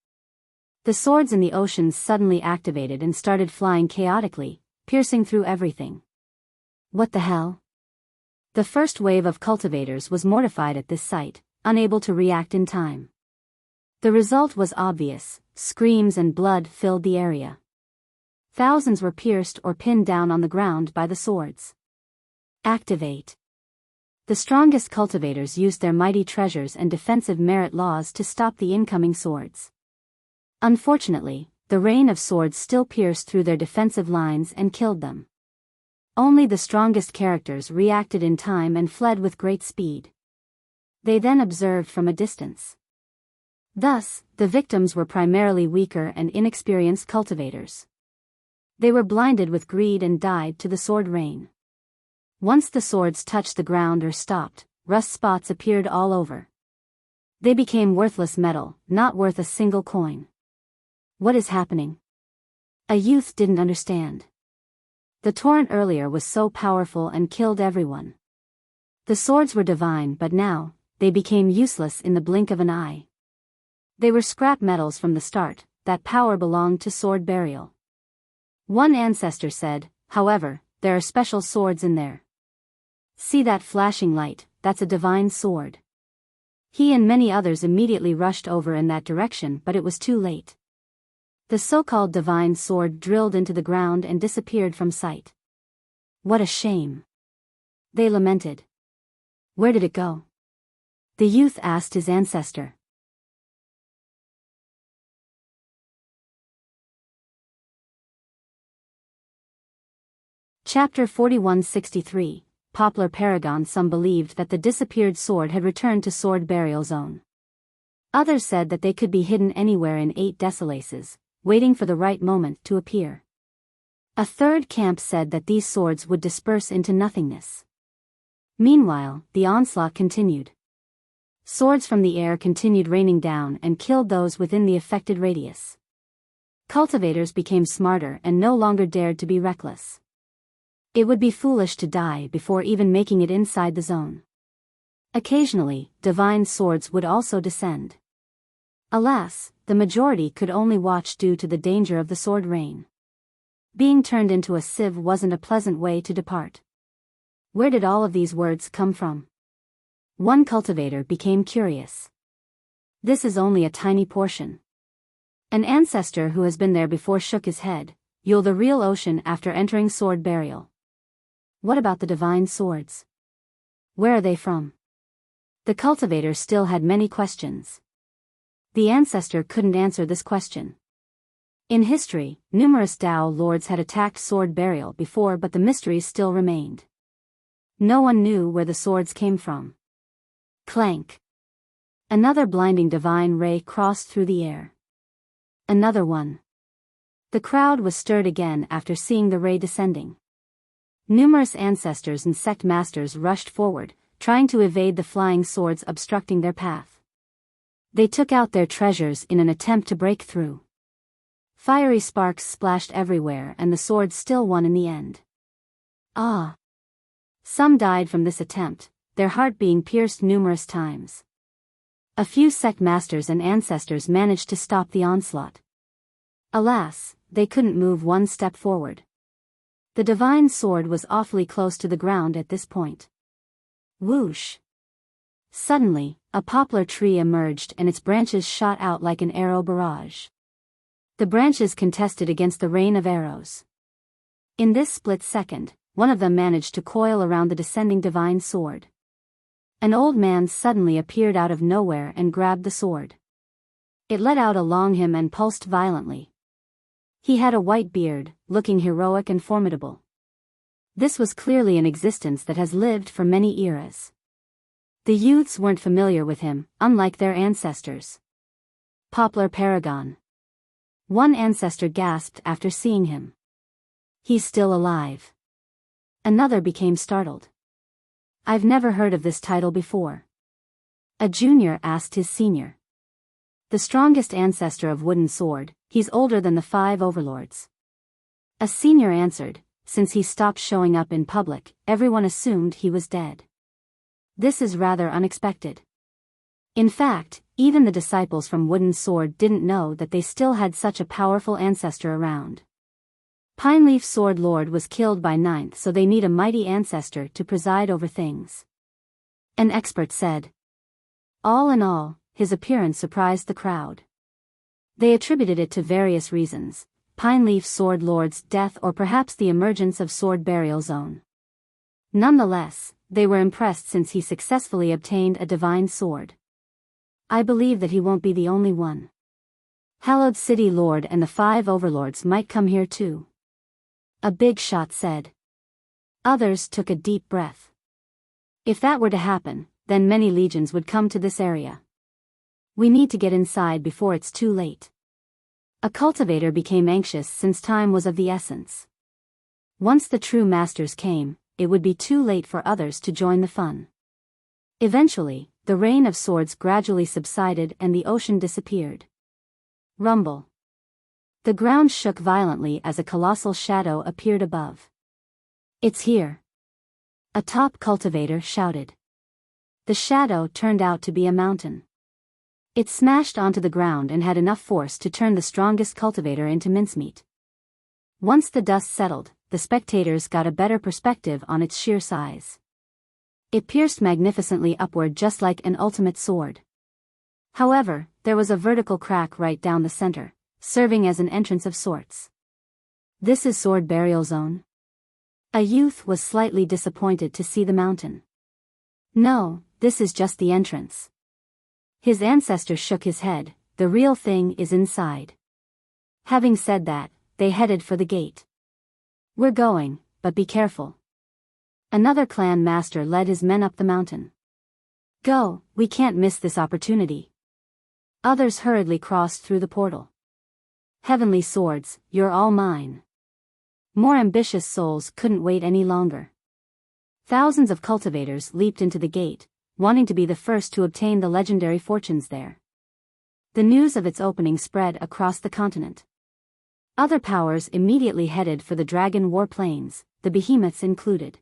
The swords in the oceans suddenly activated and started flying chaotically, piercing through everything. What the hell? The first wave of cultivators was mortified at this sight, unable to react in time. The result was obvious: screams and blood filled the area. Thousands were pierced or pinned down on the ground by the swords. Activate. The strongest cultivators used their mighty treasures and defensive merit laws to stop the incoming swords. Unfortunately, the rain of swords still pierced through their defensive lines and killed them. Only the strongest characters reacted in time and fled with great speed. They then observed from a distance. Thus, the victims were primarily weaker and inexperienced cultivators. They were blinded with greed and died to the sword rain. Once the swords touched the ground or stopped, rust spots appeared all over. They became worthless metal, not worth a single coin. What is happening? A youth didn't understand. The torrent earlier was so powerful and killed everyone. The swords were divine, but now, they became useless in the blink of an eye. They were scrap metals from the start. That power belonged to sword burial. One ancestor said, however, there are special swords in there. See that flashing light, that's a divine sword. He and many others immediately rushed over in that direction, but it was too late. The so-called divine sword drilled into the ground and disappeared from sight. What a shame. They lamented. Where did it go? The youth asked his ancestor. Chapter 4163, Poplar Paragon. Some believed that the disappeared sword had returned to sword burial zone. Others said that they could be hidden anywhere in 8 desolaces, waiting for the right moment to appear. A third camp said that these swords would disperse into nothingness. Meanwhile, the onslaught continued. Swords from the air continued raining down and killed those within the affected radius. Cultivators became smarter and no longer dared to be reckless. It would be foolish to die before even making it inside the zone. Occasionally, divine swords would also descend. Alas, the majority could only watch due to the danger of the sword rain. Being turned into a sieve wasn't a pleasant way to depart. Where did all of these words come from? One cultivator became curious. This is only a tiny portion. An ancestor who has been there before shook his head. You'll the real ocean after entering sword burial. What about the divine swords? Where are they from? The cultivator still had many questions. The ancestor couldn't answer this question. In history, numerous Dao lords had attacked sword burial before, but the mysteries still remained. No one knew where the swords came from. Clank. Another blinding divine ray crossed through the air. Another one. The crowd was stirred again after seeing the ray descending. Numerous ancestors and sect masters rushed forward, trying to evade the flying swords obstructing their path. They took out their treasures in an attempt to break through. Fiery sparks splashed everywhere and the swords still won in the end. Ah! Some died from this attempt, their heart being pierced numerous times. A few sect masters and ancestors managed to stop the onslaught. Alas, they couldn't move one step forward. The divine sword was awfully close to the ground at this point. Whoosh! Suddenly, a poplar tree emerged and its branches shot out like an arrow barrage. The branches contested against the rain of arrows. In this split second, one of them managed to coil around the descending divine sword. An old man suddenly appeared out of nowhere and grabbed the sword. It let out a long hymn and pulsed violently. He had a white beard, looking heroic and formidable. This was clearly an existence that has lived for many eras. The youths weren't familiar with him, unlike their ancestors. Poplar Paragon. One ancestor gasped after seeing him. He's still alive. Another became startled. I've never heard of this title before. A junior asked his senior. The strongest ancestor of Wooden Sword, he's older than the 5 overlords. A senior answered, since he stopped showing up in public, everyone assumed he was dead. This is rather unexpected. In fact, even the disciples from Wooden Sword didn't know that they still had such a powerful ancestor around. Pineleaf Sword Lord was killed by 9th, so they need a mighty ancestor to preside over things. An expert said. All in all, his appearance surprised the crowd. They attributed it to various reasons, Pineleaf Sword Lord's death or perhaps the emergence of Sword Burial Zone. Nonetheless, they were impressed since he successfully obtained a divine sword. I believe that he won't be the only one. Hallowed City Lord and the 5 overlords might come here too. A big shot said. Others took a deep breath. If that were to happen, then many legions would come to this area. We need to get inside before it's too late. A cultivator became anxious since time was of the essence. Once the true masters came, it would be too late for others to join the fun. Eventually, the rain of swords gradually subsided and the ocean disappeared. Rumble. The ground shook violently as a colossal shadow appeared above. It's here. A top cultivator shouted. The shadow turned out to be a mountain. It smashed onto the ground and had enough force to turn the strongest cultivator into mincemeat. Once the dust settled, the spectators got a better perspective on its sheer size. It pierced magnificently upward just like an ultimate sword. However, there was a vertical crack right down the center, serving as an entrance of sorts. This is Sword Burial Zone? A youth was slightly disappointed to see the mountain. No, this is just the entrance. His ancestor shook his head, the real thing is inside. Having said that, they headed for the gate. We're going, but be careful. Another clan master led his men up the mountain. Go, we can't miss this opportunity. Others hurriedly crossed through the portal. Heavenly swords, you're all mine. More ambitious souls couldn't wait any longer. Thousands of cultivators leaped into the gate, wanting to be the first to obtain the legendary fortunes there. The news of its opening spread across the continent. Other powers immediately headed for the Dragon War Plains, the behemoths included.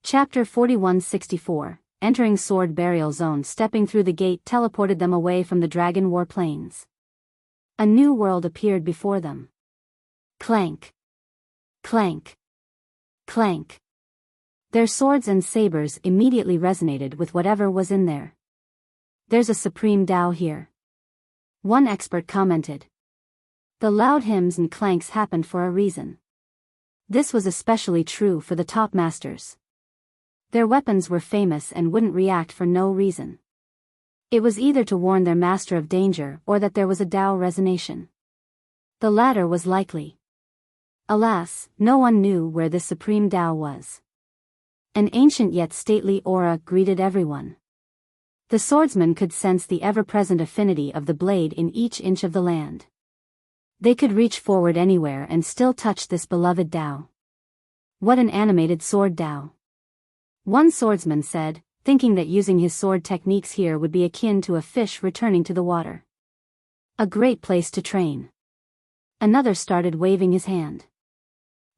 Chapter 4164, Entering Sword Burial Zone. Stepping through the gate teleported them away from the Dragon War Plains. A new world appeared before them. Clank. Clank. Clank. Their swords and sabers immediately resonated with whatever was in there. There's a supreme Tao here. One expert commented. The loud hymns and clanks happened for a reason. This was especially true for the top masters. Their weapons were famous and wouldn't react for no reason. It was either to warn their master of danger or that there was a Tao resonation. The latter was likely. Alas, no one knew where this supreme Tao was. An ancient yet stately aura greeted everyone. The swordsman could sense the ever-present affinity of the blade in each inch of the land. They could reach forward anywhere and still touch this beloved Tao. What an animated sword Tao. One swordsman said, thinking that using his sword techniques here would be akin to a fish returning to the water. A great place to train. Another started waving his hand.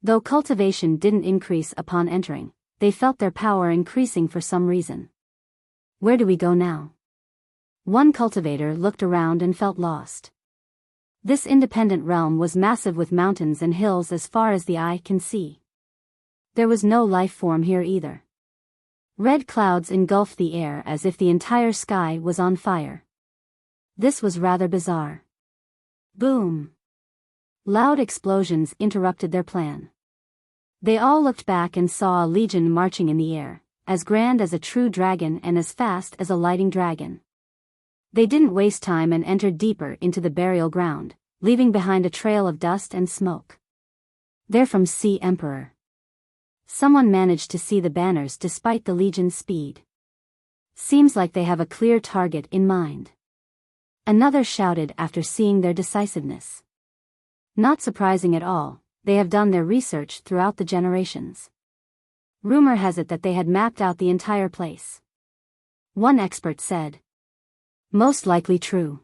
Though cultivation didn't increase upon entering, they felt their power increasing for some reason. Where do we go now? One cultivator looked around and felt lost. This independent realm was massive with mountains and hills as far as the eye can see. There was no life form here either. Red clouds engulfed the air as if the entire sky was on fire. This was rather bizarre. Boom! Loud explosions interrupted their plan. They all looked back and saw a legion marching in the air, as grand as a true dragon and as fast as a lighting dragon. They didn't waste time and entered deeper into the burial ground, leaving behind a trail of dust and smoke. They're from Sea Emperor. Someone managed to see the banners despite the legion's speed. Seems like they have a clear target in mind. Another shouted after seeing their decisiveness. Not surprising at all, they have done their research throughout the generations. Rumor has it that they had mapped out the entire place. One expert said. Most likely true.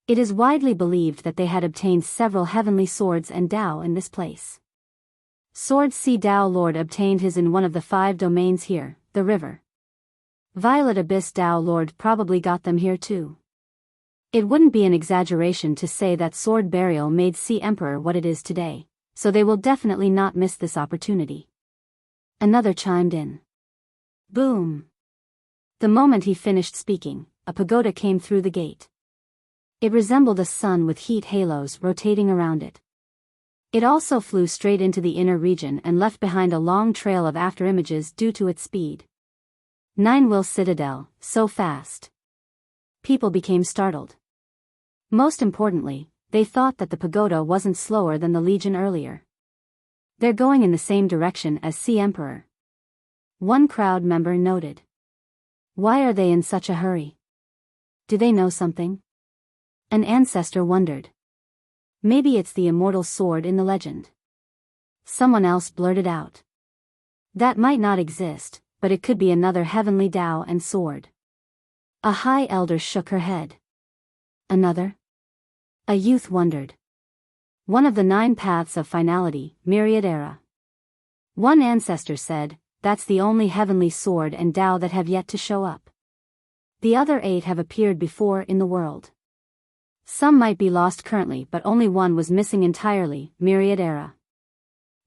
It is widely believed that they had obtained several heavenly swords and Dao in this place. Sword Sea Dao Lord obtained his in one of the 5 domains here, the river. Violet Abyss Dao Lord probably got them here too. It wouldn't be an exaggeration to say that sword burial made Sea Emperor what it is today, so they will definitely not miss this opportunity. Another chimed in. Boom! The moment he finished speaking, a pagoda came through the gate. It resembled a sun with heat halos rotating around it. It also flew straight into the inner region and left behind a long trail of afterimages due to its speed. 9-Will Citadel, so fast. People became startled. Most importantly, they thought that the pagoda wasn't slower than the Legion earlier. They're going in the same direction as Sea Emperor. One crowd member noted. Why are they in such a hurry? Do they know something? An ancestor wondered. Maybe it's the immortal sword in the legend. Someone else blurted out. That might not exist, but it could be another heavenly Dao and sword. A high elder shook her head. Another? A youth wondered. One of the 9 paths of finality, Myriad Era. One ancestor said, that's the only heavenly sword and Dao that have yet to show up. The other 8 have appeared before in the world. Some might be lost currently, but only one was missing entirely, Myriad Era.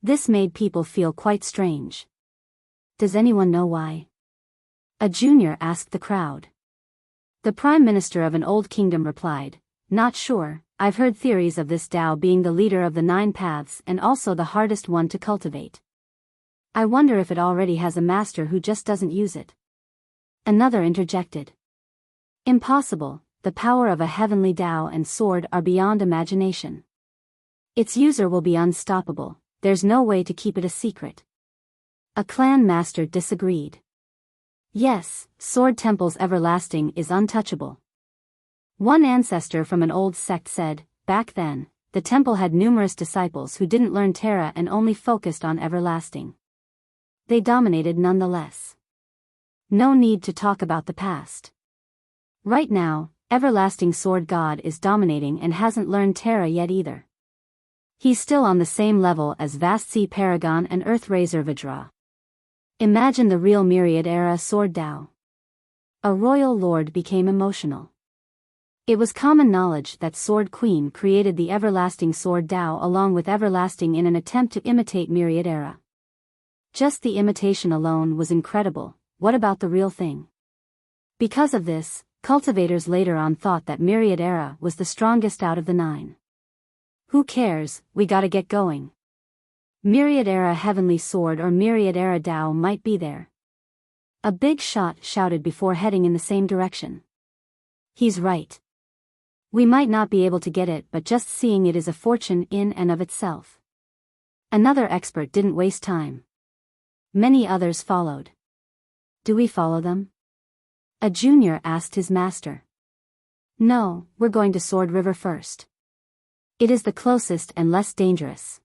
This made people feel quite strange. Does anyone know why? A junior asked the crowd. The prime minister of an old kingdom replied, not sure, I've heard theories of this Dao being the leader of the 9 paths and also the hardest one to cultivate. I wonder if it already has a master who just doesn't use it. Another interjected. Impossible, the power of a heavenly Dao and sword are beyond imagination. Its user will be unstoppable, there's no way to keep it a secret. A clan master disagreed. Yes, Sword Temple's everlasting is untouchable. One ancestor from an old sect said, back then, the temple had numerous disciples who didn't learn Terra and only focused on everlasting. They dominated nonetheless. No need to talk about the past. Right now, Everlasting Sword God is dominating and hasn't learned Terra yet either. He's still on the same level as Vast Sea Paragon and Earthraiser Vidra. Imagine the real Myriad Era Sword Dao. A royal lord became emotional. It was common knowledge that Sword Queen created the Everlasting Sword Dao along with Everlasting in an attempt to imitate Myriad Era. Just the imitation alone was incredible, what about the real thing? Because of this, cultivators later on thought that Myriad Era was the strongest out of the 9. Who cares, we gotta get going. Myriad Era Heavenly Sword or Myriad Era Dao might be there. A big shot shouted before heading in the same direction. He's right. We might not be able to get it, but just seeing it is a fortune in and of itself. Another expert didn't waste time. Many others followed. Do we follow them? A junior asked his master. No, we're going to Sword River first. It is the closest and less dangerous.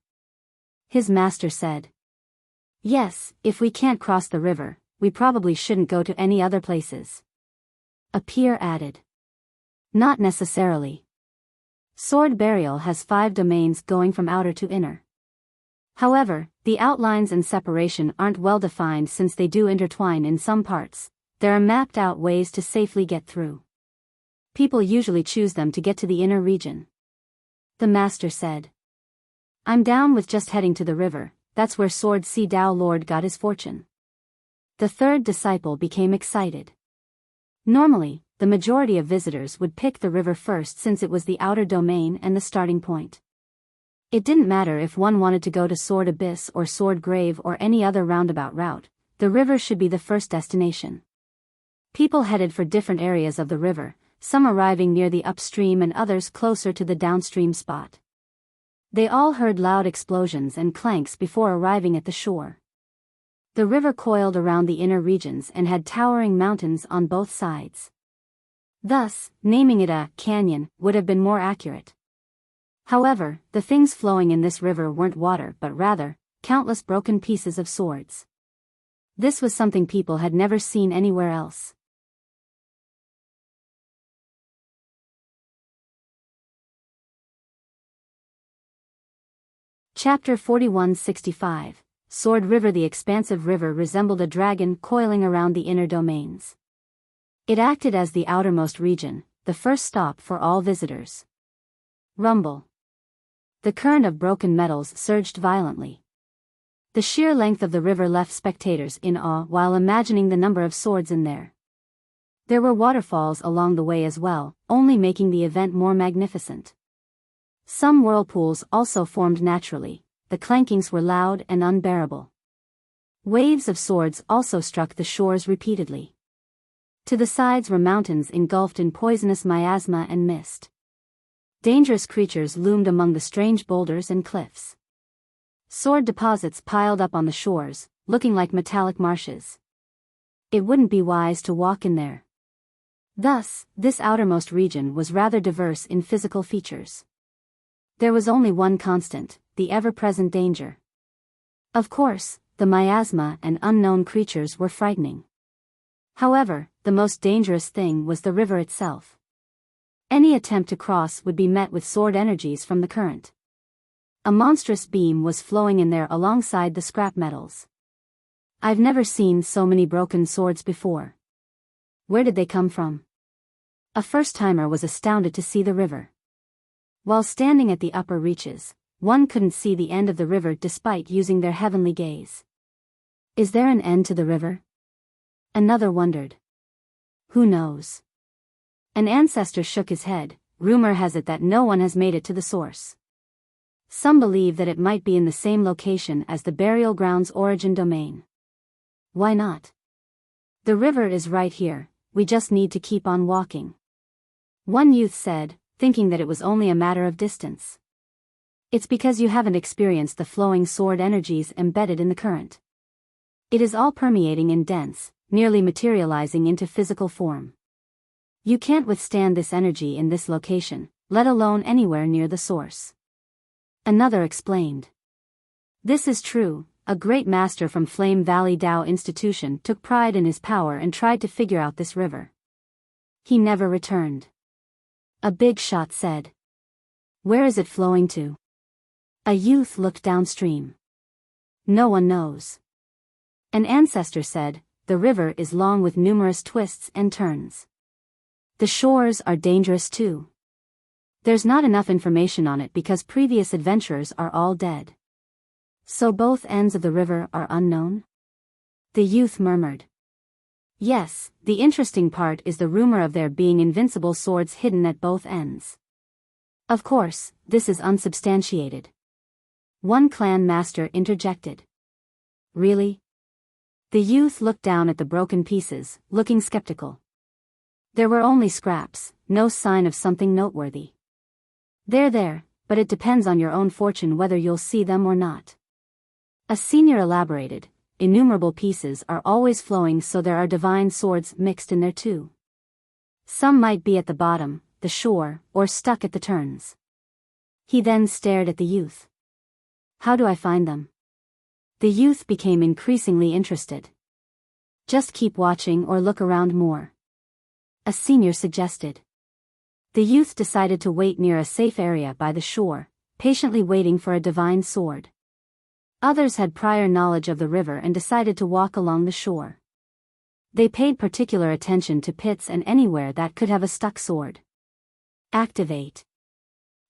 His master said. Yes, if we can't cross the river, we probably shouldn't go to any other places. A peer added. Not necessarily. Sword Burial has 5 domains going from outer to inner. However, the outlines and separation aren't well defined since they do intertwine in some parts. There are mapped out ways to safely get through. People usually choose them to get to the inner region. The master said. I'm down with just heading to the river, that's where Sword Si Dao Lord got his fortune. The third disciple became excited. Normally, the majority of visitors would pick the river first since it was the outer domain and the starting point. It didn't matter if one wanted to go to Sword Abyss or Sword Grave or any other roundabout route, the river should be the first destination. People headed for different areas of the river, some arriving near the upstream and others closer to the downstream spot. They all heard loud explosions and clanks before arriving at the shore. The river coiled around the inner regions and had towering mountains on both sides. Thus, naming it a canyon would have been more accurate. However, the things flowing in this river weren't water but rather, countless broken pieces of swords. This was something people had never seen anywhere else. Chapter 4165, Sword River. The expansive river resembled a dragon coiling around the inner domains. It acted as the outermost region, the first stop for all visitors. Rumble. The current of broken metals surged violently. The sheer length of the river left spectators in awe while imagining the number of swords in there. There were waterfalls along the way as well, only making the event more magnificent. Some whirlpools also formed naturally, the clankings were loud and unbearable. Waves of swords also struck the shores repeatedly. To the sides were mountains engulfed in poisonous miasma and mist. Dangerous creatures loomed among the strange boulders and cliffs. Sword deposits piled up on the shores, looking like metallic marshes. It wouldn't be wise to walk in there. Thus, this outermost region was rather diverse in physical features. There was only one constant, the ever-present danger. Of course, the miasma and unknown creatures were frightening. However, the most dangerous thing was the river itself. Any attempt to cross would be met with sword energies from the current. A monstrous beam was flowing in there alongside the scrap metals. I've never seen so many broken swords before. Where did they come from? A first-timer was astounded to see the river. While standing at the upper reaches, one couldn't see the end of the river despite using their heavenly gaze. Is there an end to the river? Another wondered. Who knows? An ancestor shook his head. Rumor has it that no one has made it to the source. Some believe that it might be in the same location as the burial ground's origin domain. Why not? The river is right here, we just need to keep on walking. One youth said, thinking that it was only a matter of distance. It's because you haven't experienced the flowing sword energies embedded in the current. It is all permeating and dense, nearly materializing into physical form. You can't withstand this energy in this location, let alone anywhere near the source. Another explained. This is true, a great master from Flame Valley Dao Institution took pride in his power and tried to figure out this river. He never returned. A big shot said. Where is it flowing to? A youth looked downstream. No one knows. An ancestor said, the river is long with numerous twists and turns. The shores are dangerous too. There's not enough information on it because previous adventurers are all dead. So both ends of the river are unknown? The youth murmured. Yes, the interesting part is the rumor of there being invincible swords hidden at both ends. Of course, this is unsubstantiated. One clan master interjected. Really? The youth looked down at the broken pieces, looking skeptical. There were only scraps, no sign of something noteworthy. They're there, but it depends on your own fortune whether you'll see them or not. A senior elaborated, innumerable pieces are always flowing, so there are divine swords mixed in there too. Some might be at the bottom, the shore, or stuck at the turns. He then stared at the youth. How do I find them? The youth became increasingly interested. Just keep watching or look around more, a senior suggested. The youth decided to wait near a safe area by the shore, patiently waiting for a divine sword. Others had prior knowledge of the river and decided to walk along the shore. They paid particular attention to pits and anywhere that could have a stuck sword. Activate.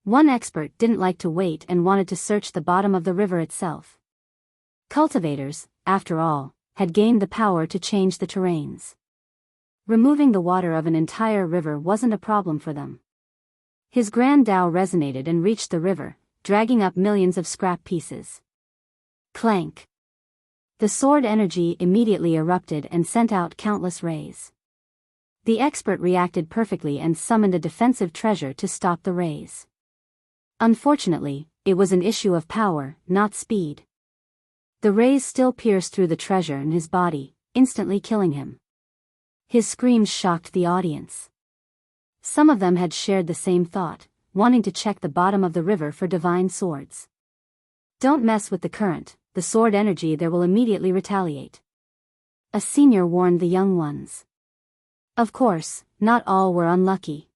One expert didn't like to wait and wanted to search the bottom of the river itself. Cultivators, after all, had gained the power to change the terrains. Removing the water of an entire river wasn't a problem for them. His grand Tao resonated and reached the river, dragging up millions of scrap pieces. Clank. The sword energy immediately erupted and sent out countless rays. The expert reacted perfectly and summoned a defensive treasure to stop the rays. Unfortunately, it was an issue of power, not speed. The rays still pierced through the treasure in his body, instantly killing him. His screams shocked the audience. Some of them had shared the same thought, wanting to check the bottom of the river for divine swords. Don't mess with the current, the sword energy there will immediately retaliate, a senior warned the young ones. Of course, not all were unlucky.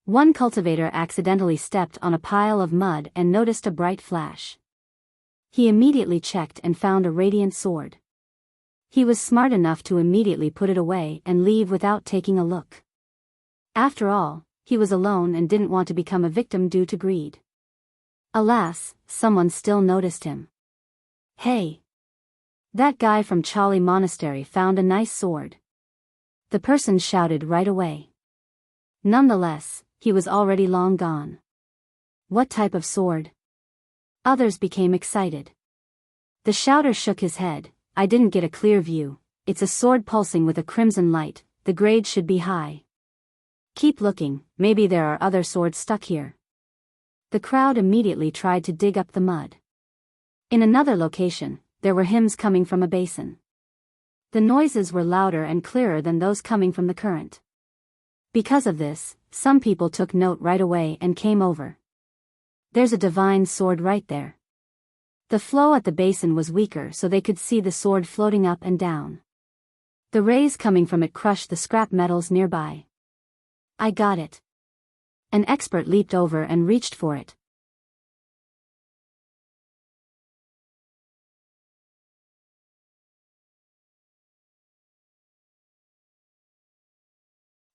One cultivator accidentally stepped on a pile of mud and noticed a bright flash. He immediately checked and found a radiant sword. He was smart enough to immediately put it away and leave without taking a look. After all, he was alone and didn't want to become a victim due to greed. Alas, someone still noticed him. Hey! That guy from Chali Monastery found a nice sword. The person shouted right away. Nonetheless, he was already long gone. What type of sword? Others became excited. The shouter shook his head. I didn't get a clear view. It's a sword pulsing with a crimson light, the grade should be high. Keep looking, maybe there are other swords stuck here. The crowd immediately tried to dig up the mud. In another location, there were hymns coming from a basin. The noises were louder and clearer than those coming from the current. Because of this, some people took note right away and came over. There's a divine sword right there. The flow at the basin was weaker so they could see the sword floating up and down. The rays coming from it crushed the scrap metals nearby. I got it. An expert leaped over and reached for it.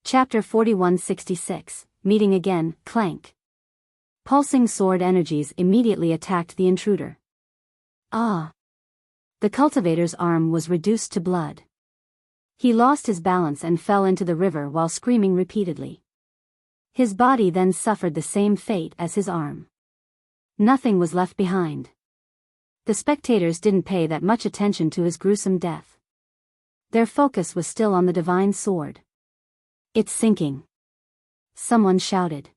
Chapter 4166, Meeting Again, Clank. Pulsing sword energies immediately attacked the intruder. Ah! The cultivator's arm was reduced to blood. He lost his balance and fell into the river while screaming repeatedly. His body then suffered the same fate as his arm. Nothing was left behind. The spectators didn't pay that much attention to his gruesome death. Their focus was still on the divine sword. It's sinking. Someone shouted.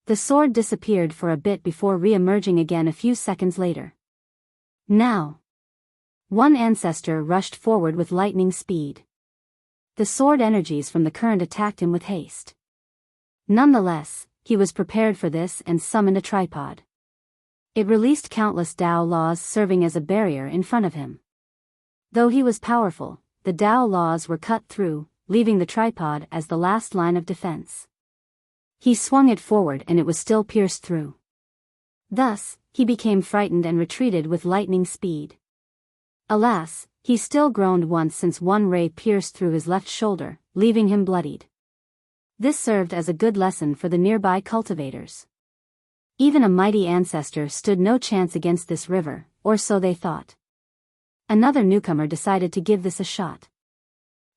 The sword disappeared for a bit before re-emerging again a few seconds later. Now! One ancestor rushed forward with lightning speed. The sword energies from the current attacked him with haste. Nonetheless, he was prepared for this and summoned a tripod. It released countless Tao laws serving as a barrier in front of him. Though he was powerful, the Tao laws were cut through, leaving the tripod as the last line of defense. He swung it forward and it was still pierced through. Thus, he became frightened and retreated with lightning speed. Alas, he still groaned once since one ray pierced through his left shoulder, leaving him bloodied. This served as a good lesson for the nearby cultivators. Even a mighty ancestor stood no chance against this river, or so they thought. Another newcomer decided to give this a shot.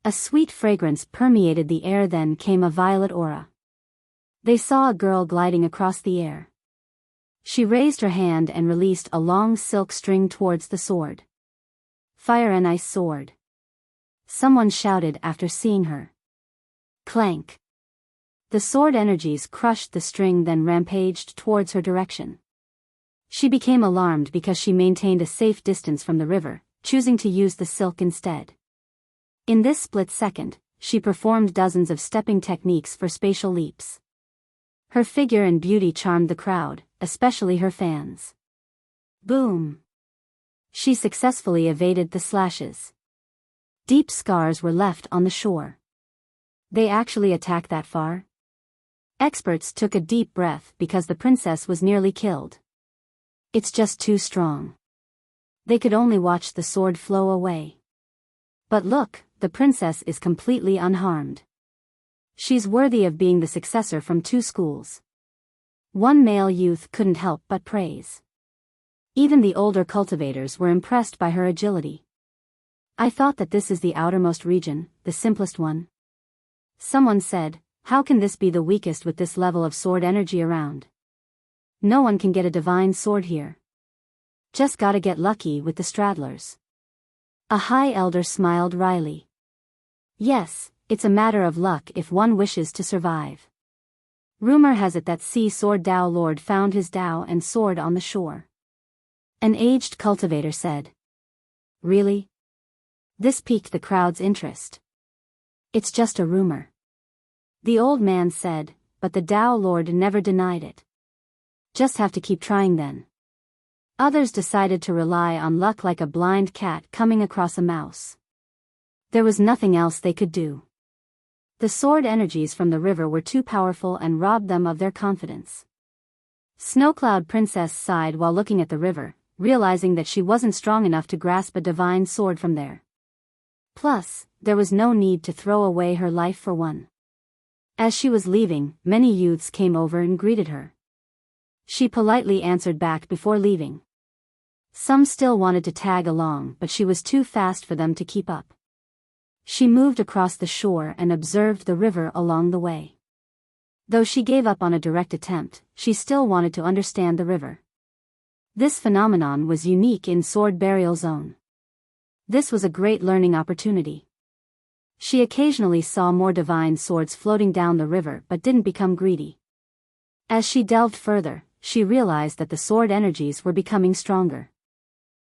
A sweet fragrance permeated the air, then came a violet aura. They saw a girl gliding across the air. She raised her hand and released a long silk string towards the sword. Fire and ice sword. Someone shouted after seeing her. Clank. The sword energies crushed the string, then rampaged towards her direction. She became alarmed because she maintained a safe distance from the river, choosing to use the silk instead. In this split second, she performed dozens of stepping techniques for spatial leaps. Her figure and beauty charmed the crowd, especially her fans. Boom! She successfully evaded the slashes. Deep scars were left on the shore. They actually attacked that far? Experts took a deep breath because the princess was nearly killed. It's just too strong. They could only watch the sword flow away. But look, the princess is completely unharmed. She's worthy of being the successor from 2 schools. One male youth couldn't help but praise. Even the older cultivators were impressed by her agility. I thought that this is the outermost region, the simplest one. Someone said, how can this be the weakest with this level of sword energy around? No one can get a divine sword here. Just gotta get lucky with the straddlers. A high elder smiled wryly. Yes, it's a matter of luck if one wishes to survive. Rumor has it that Sea Sword Dao Lord found his Dao and sword on the shore. An aged cultivator said. Really? This piqued the crowd's interest. It's just a rumor. The old man said, but the Dao Lord never denied it. Just have to keep trying then. Others decided to rely on luck like a blind cat coming across a mouse. There was nothing else they could do. The sword energies from the river were too powerful and robbed them of their confidence. Snowcloud Princess sighed while looking at the river, realizing that she wasn't strong enough to grasp a divine sword from there. Plus, there was no need to throw away her life for one. As she was leaving, many youths came over and greeted her. She politely answered back before leaving. Some still wanted to tag along, but she was too fast for them to keep up. She moved across the shore and observed the river along the way. Though she gave up on a direct attempt, she still wanted to understand the river. This phenomenon was unique in Sword Burial Zone. This was a great learning opportunity. She occasionally saw more divine swords floating down the river but didn't become greedy. As she delved further, she realized that the sword energies were becoming stronger.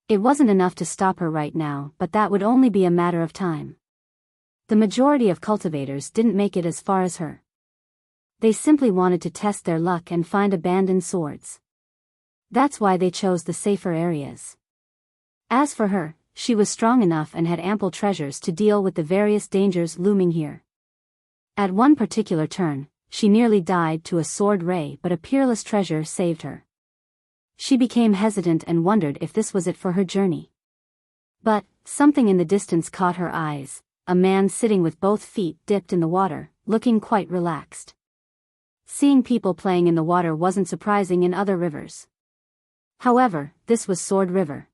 It wasn't enough to stop her right now, but that would only be a matter of time. The majority of cultivators didn't make it as far as her. They simply wanted to test their luck and find abandoned swords. That's why they chose the safer areas. As for her, she was strong enough and had ample treasures to deal with the various dangers looming here. At one particular turn, she nearly died to a sword ray, but a peerless treasure saved her. She became hesitant and wondered if this was it for her journey. But, something in the distance caught her eyes, a man sitting with both feet dipped in the water, looking quite relaxed. Seeing people playing in the water wasn't surprising in other rivers. However, this was Sword River.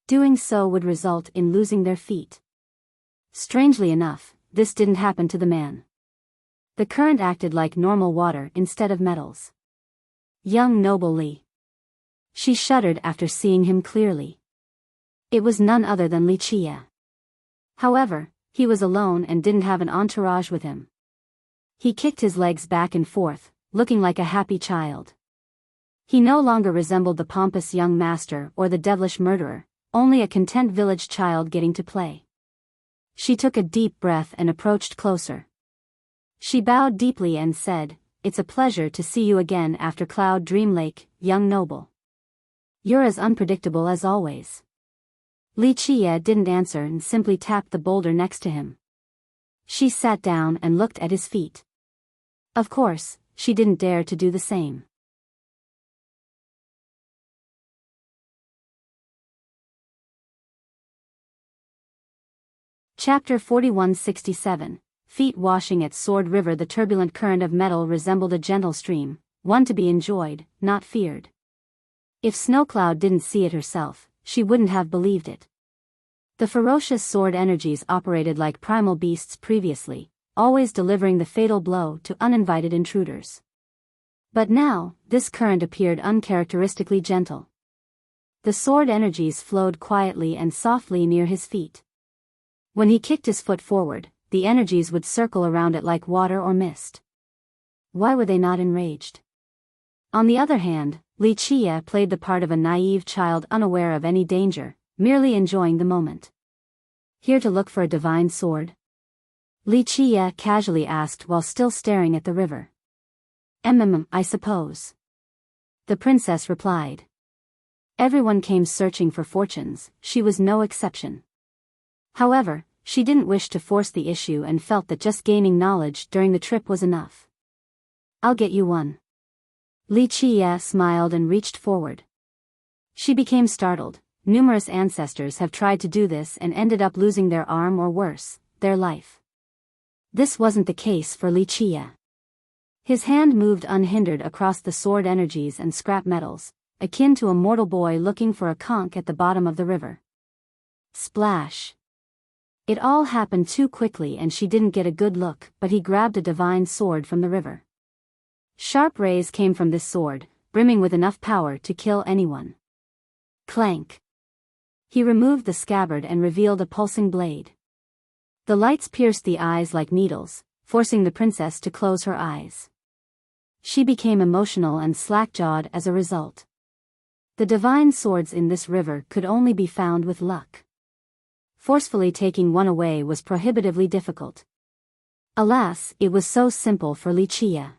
Doing so would result in losing their feet. Strangely enough, this didn't happen to the man. The current acted like normal water instead of metals. Young noble Li. She shuddered after seeing him clearly. It was none other than Wuxia. However, he was alone and didn't have an entourage with him. He kicked his legs back and forth, looking like a happy child. He no longer resembled the pompous young master or the devilish murderer, only a content village child getting to play. She took a deep breath and approached closer. She bowed deeply and said, "It's a pleasure to see you again after Cloud Dream Lake, young noble. You're as unpredictable as always." Wuxia didn't answer and simply tapped the boulder next to him. She sat down and looked at his feet. Of course, she didn't dare to do the same. Chapter 4167. Feet washing at Sword River. The turbulent current of metal resembled a gentle stream, one to be enjoyed, not feared. If Snowcloud didn't see it herself, she wouldn't have believed it. The ferocious sword energies operated like primal beasts previously, always delivering the fatal blow to uninvited intruders. But now, this current appeared uncharacteristically gentle. The sword energies flowed quietly and softly near his feet. When he kicked his foot forward, the energies would circle around it like water or mist. Why were they not enraged? On the other hand, Wuxia played the part of a naive child unaware of any danger, merely enjoying the moment. "Here to look for a divine sword?" Wuxia casually asked while still staring at the river. I suppose." The princess replied. Everyone came searching for fortunes, she was no exception. However, she didn't wish to force the issue and felt that just gaining knowledge during the trip was enough. I'll get you one. Li Qie smiled and reached forward. She became startled. Numerous ancestors have tried to do this and ended up losing their arm or worse, their life. This wasn't the case for Li Qie. His hand moved unhindered across the sword energies and scrap metals, akin to a mortal boy looking for a conch at the bottom of the river. Splash! It all happened too quickly and she didn't get a good look, but he grabbed a divine sword from the river. Sharp rays came from this sword, brimming with enough power to kill anyone. Clank! He removed the scabbard and revealed a pulsing blade. The lights pierced the eyes like needles, forcing the princess to close her eyes. She became emotional and slack-jawed as a result. The divine swords in this river could only be found with luck. Forcefully taking one away was prohibitively difficult. Alas, it was so simple for Li Qie.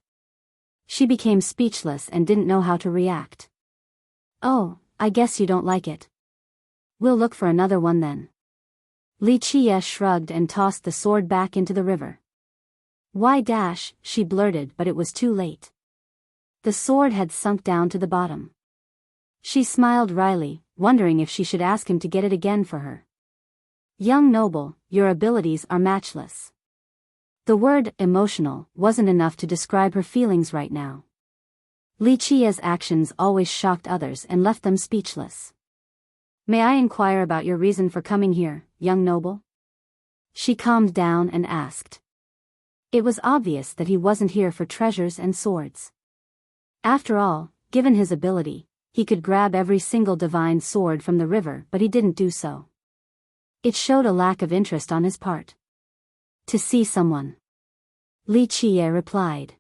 She became speechless and didn't know how to react. Oh, I guess you don't like it. We'll look for another one then. Li Qie shrugged and tossed the sword back into the river. Why dash, she blurted, but it was too late. The sword had sunk down to the bottom. She smiled wryly, wondering if she should ask him to get it again for her. Young noble, your abilities are matchless. The word emotional wasn't enough to describe her feelings right now. Li Qie's actions always shocked others and left them speechless. May I inquire about your reason for coming here, young noble? She calmed down and asked. It was obvious that he wasn't here for treasures and swords. After all, given his ability, he could grab every single divine sword from the river, but he didn't do so. It showed a lack of interest on his part. To see someone. Li Qie replied.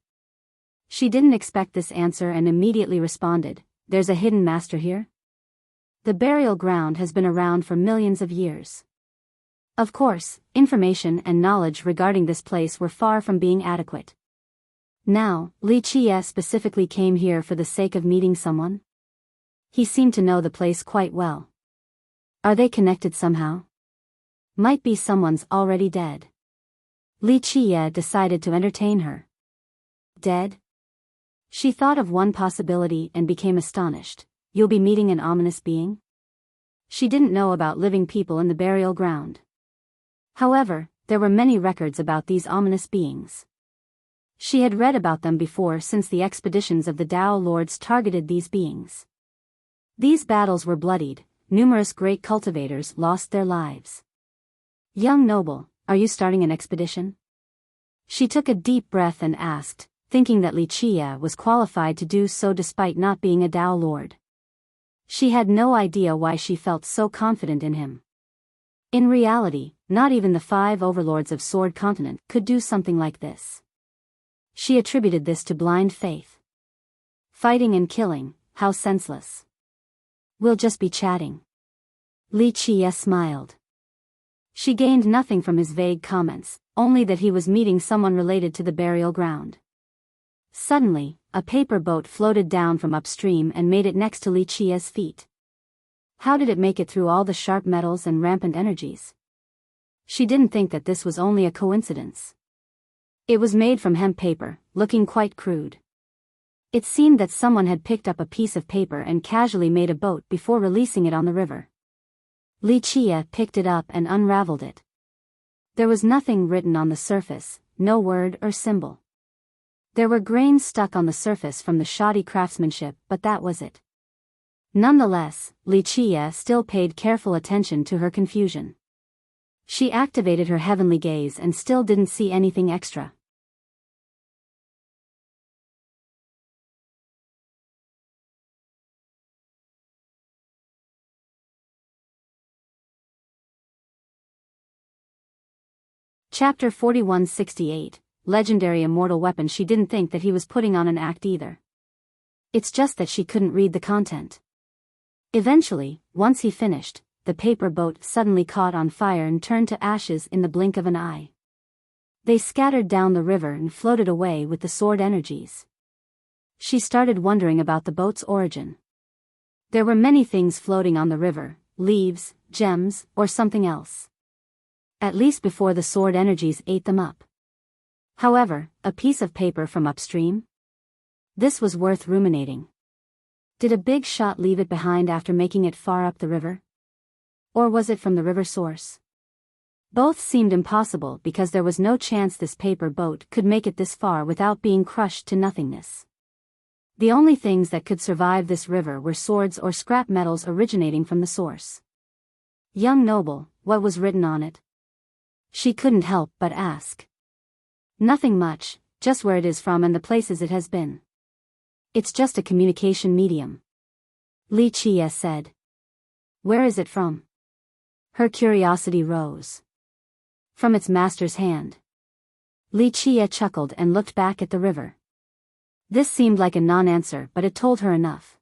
She didn't expect this answer and immediately responded, there's a hidden master here? The burial ground has been around for millions of years. Of course, information and knowledge regarding this place were far from being adequate. Now, Li Qie specifically came here for the sake of meeting someone? He seemed to know the place quite well. Are they connected somehow? Might be someone's already dead. Li Qie decided to entertain her. Dead? She thought of one possibility and became astonished. You'll be meeting an ominous being? She didn't know about living people in the burial ground. However, there were many records about these ominous beings. She had read about them before since the expeditions of the Dao Lords targeted these beings. These battles were bloodied, numerous great cultivators lost their lives. Young noble, are you starting an expedition? She took a deep breath and asked, thinking that Li Qie was qualified to do so despite not being a Dao Lord. She had no idea why she felt so confident in him. In reality, not even the 5 overlords of Sword Continent could do something like this. She attributed this to blind faith. Fighting and killing, how senseless. We'll just be chatting. Li Qie smiled. She gained nothing from his vague comments, only that he was meeting someone related to the burial ground. Suddenly, a paper boat floated down from upstream and made it next to Li Qie's feet. How did it make it through all the sharp metals and rampant energies? She didn't think that this was only a coincidence. It was made from hemp paper, looking quite crude. It seemed that someone had picked up a piece of paper and casually made a boat before releasing it on the river. Li Qie picked it up and unraveled it. There was nothing written on the surface, no word or symbol. There were grains stuck on the surface from the shoddy craftsmanship, but that was it. Nonetheless, Li Qie still paid careful attention to her confusion. She activated her heavenly gaze and still didn't see anything extra. Chapter 4168, Legendary Immortal Weapon. She didn't think that he was putting on an act either. It's just that she couldn't read the content. Eventually, once he finished, the paper boat suddenly caught on fire and turned to ashes in the blink of an eye. They scattered down the river and floated away with the sword energies. She started wondering about the boat's origin. There were many things floating on the river, leaves, gems, or something else. At least before the sword energies ate them up. However, a piece of paper from upstream? This was worth ruminating. Did a big shot leave it behind after making it far up the river? Or was it from the river source? Both seemed impossible because there was no chance this paper boat could make it this far without being crushed to nothingness. The only things that could survive this river were swords or scrap metals originating from the source. Young noble, what was written on it? She couldn't help but ask. Nothing much, just where it is from and the places it has been. It's just a communication medium. Li Chia said. Where is it from? Her curiosity rose. From its master's hand. Li Chia chuckled and looked back at the river. This seemed like a non-answer, but it told her enough.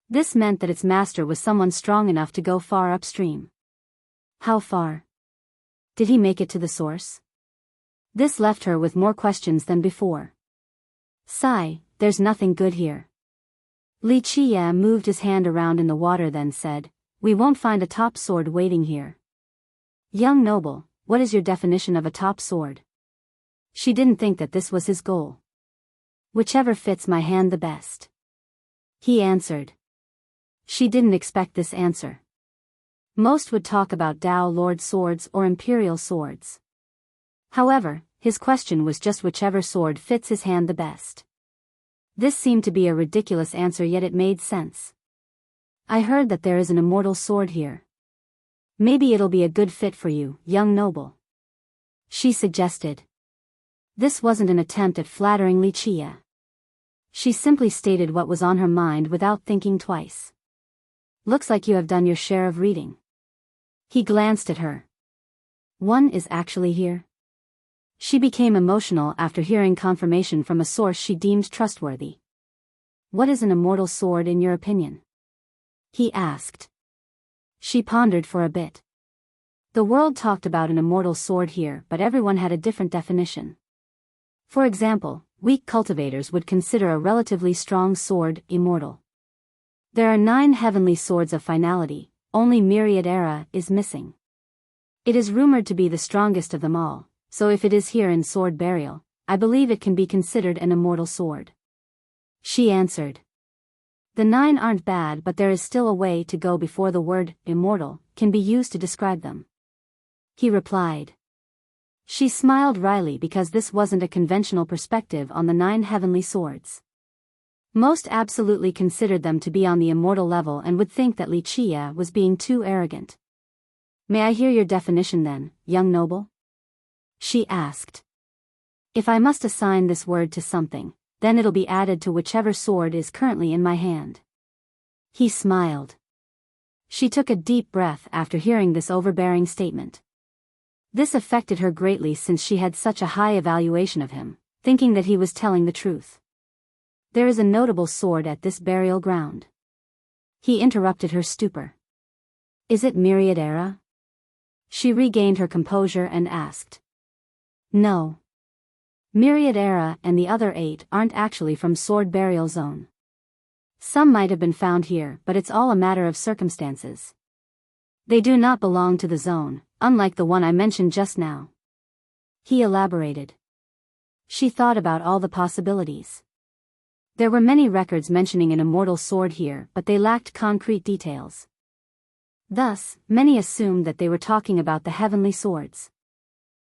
This meant that its master was someone strong enough to go far upstream. How far? Did he make it to the source? This left her with more questions than before. Sigh, there's nothing good here. Li Chia moved his hand around in the water then said, we won't find a top sword waiting here. Young noble, what is your definition of a top sword? She didn't think that this was his goal. Whichever fits my hand the best. He answered. She didn't expect this answer. Most would talk about Dao Lord swords or Imperial swords. However, his question was just whichever sword fits his hand the best. This seemed to be a ridiculous answer, yet it made sense. I heard that there is an immortal sword here. Maybe it'll be a good fit for you, young noble. She suggested. This wasn't an attempt at flattering Li Chia. She simply stated what was on her mind without thinking twice. Looks like you have done your share of reading. He glanced at her. One is actually here. She became emotional after hearing confirmation from a source she deemed trustworthy. What is an immortal sword in your opinion? He asked. She pondered for a bit. The world talked about an immortal sword here, but everyone had a different definition. For example, weak cultivators would consider a relatively strong sword immortal. There are 9 heavenly swords of finality, only Myriad Era is missing. It is rumored to be the strongest of them all, so if it is here in sword burial, I believe it can be considered an immortal sword. She answered. The 9 aren't bad, but there is still a way to go before the word immortal can be used to describe them. He replied. She smiled wryly because this wasn't a conventional perspective on the 9 heavenly swords. Most absolutely considered them to be on the immortal level and would think that Li Chia was being too arrogant. May I hear your definition then, young noble? She asked. If I must assign this word to something, then it'll be added to whichever sword is currently in my hand. He smiled. She took a deep breath after hearing this overbearing statement. This affected her greatly since she had such a high evaluation of him, thinking that he was telling the truth. There is a notable sword at this burial ground. He interrupted her stupor. Is it Myriad Era? She regained her composure and asked. No. Myriad Era and the other 8 aren't actually from Sword Burial Zone. Some might have been found here, but it's all a matter of circumstances. They do not belong to the zone, unlike the one I mentioned just now. He elaborated. She thought about all the possibilities. There were many records mentioning an immortal sword here, but they lacked concrete details. Thus, many assumed that they were talking about the heavenly swords.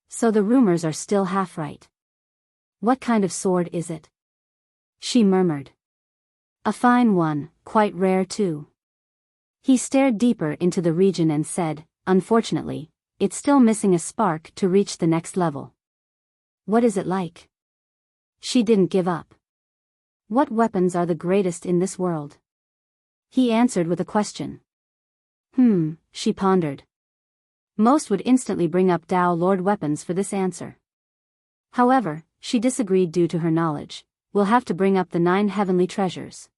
So the rumors are still half right. What kind of sword is it? She murmured. A fine one, quite rare too. He stared deeper into the region and said, unfortunately, it's still missing a spark to reach the next level. What is it like? She didn't give up. What weapons are the greatest in this world? He answered with a question. She pondered. Most would instantly bring up Dao Lord weapons for this answer. However, she disagreed due to her knowledge. We'll have to bring up the 9 heavenly treasures.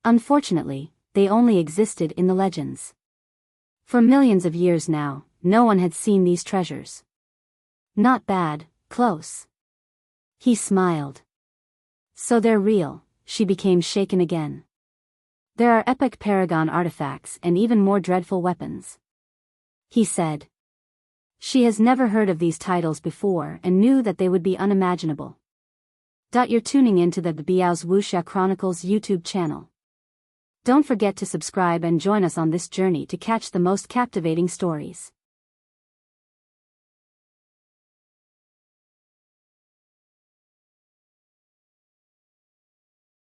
Unfortunately, they only existed in the legends. For millions of years now, no one had seen these treasures. Not bad, close. He smiled. So they're real. She became shaken again. There are epic paragon artifacts and even more dreadful weapons. He said. She has never heard of these titles before and knew that they would be unimaginable. You're tuning into the Biyao's Wuxia Chronicles YouTube channel. Don't forget to subscribe and join us on this journey to catch the most captivating stories.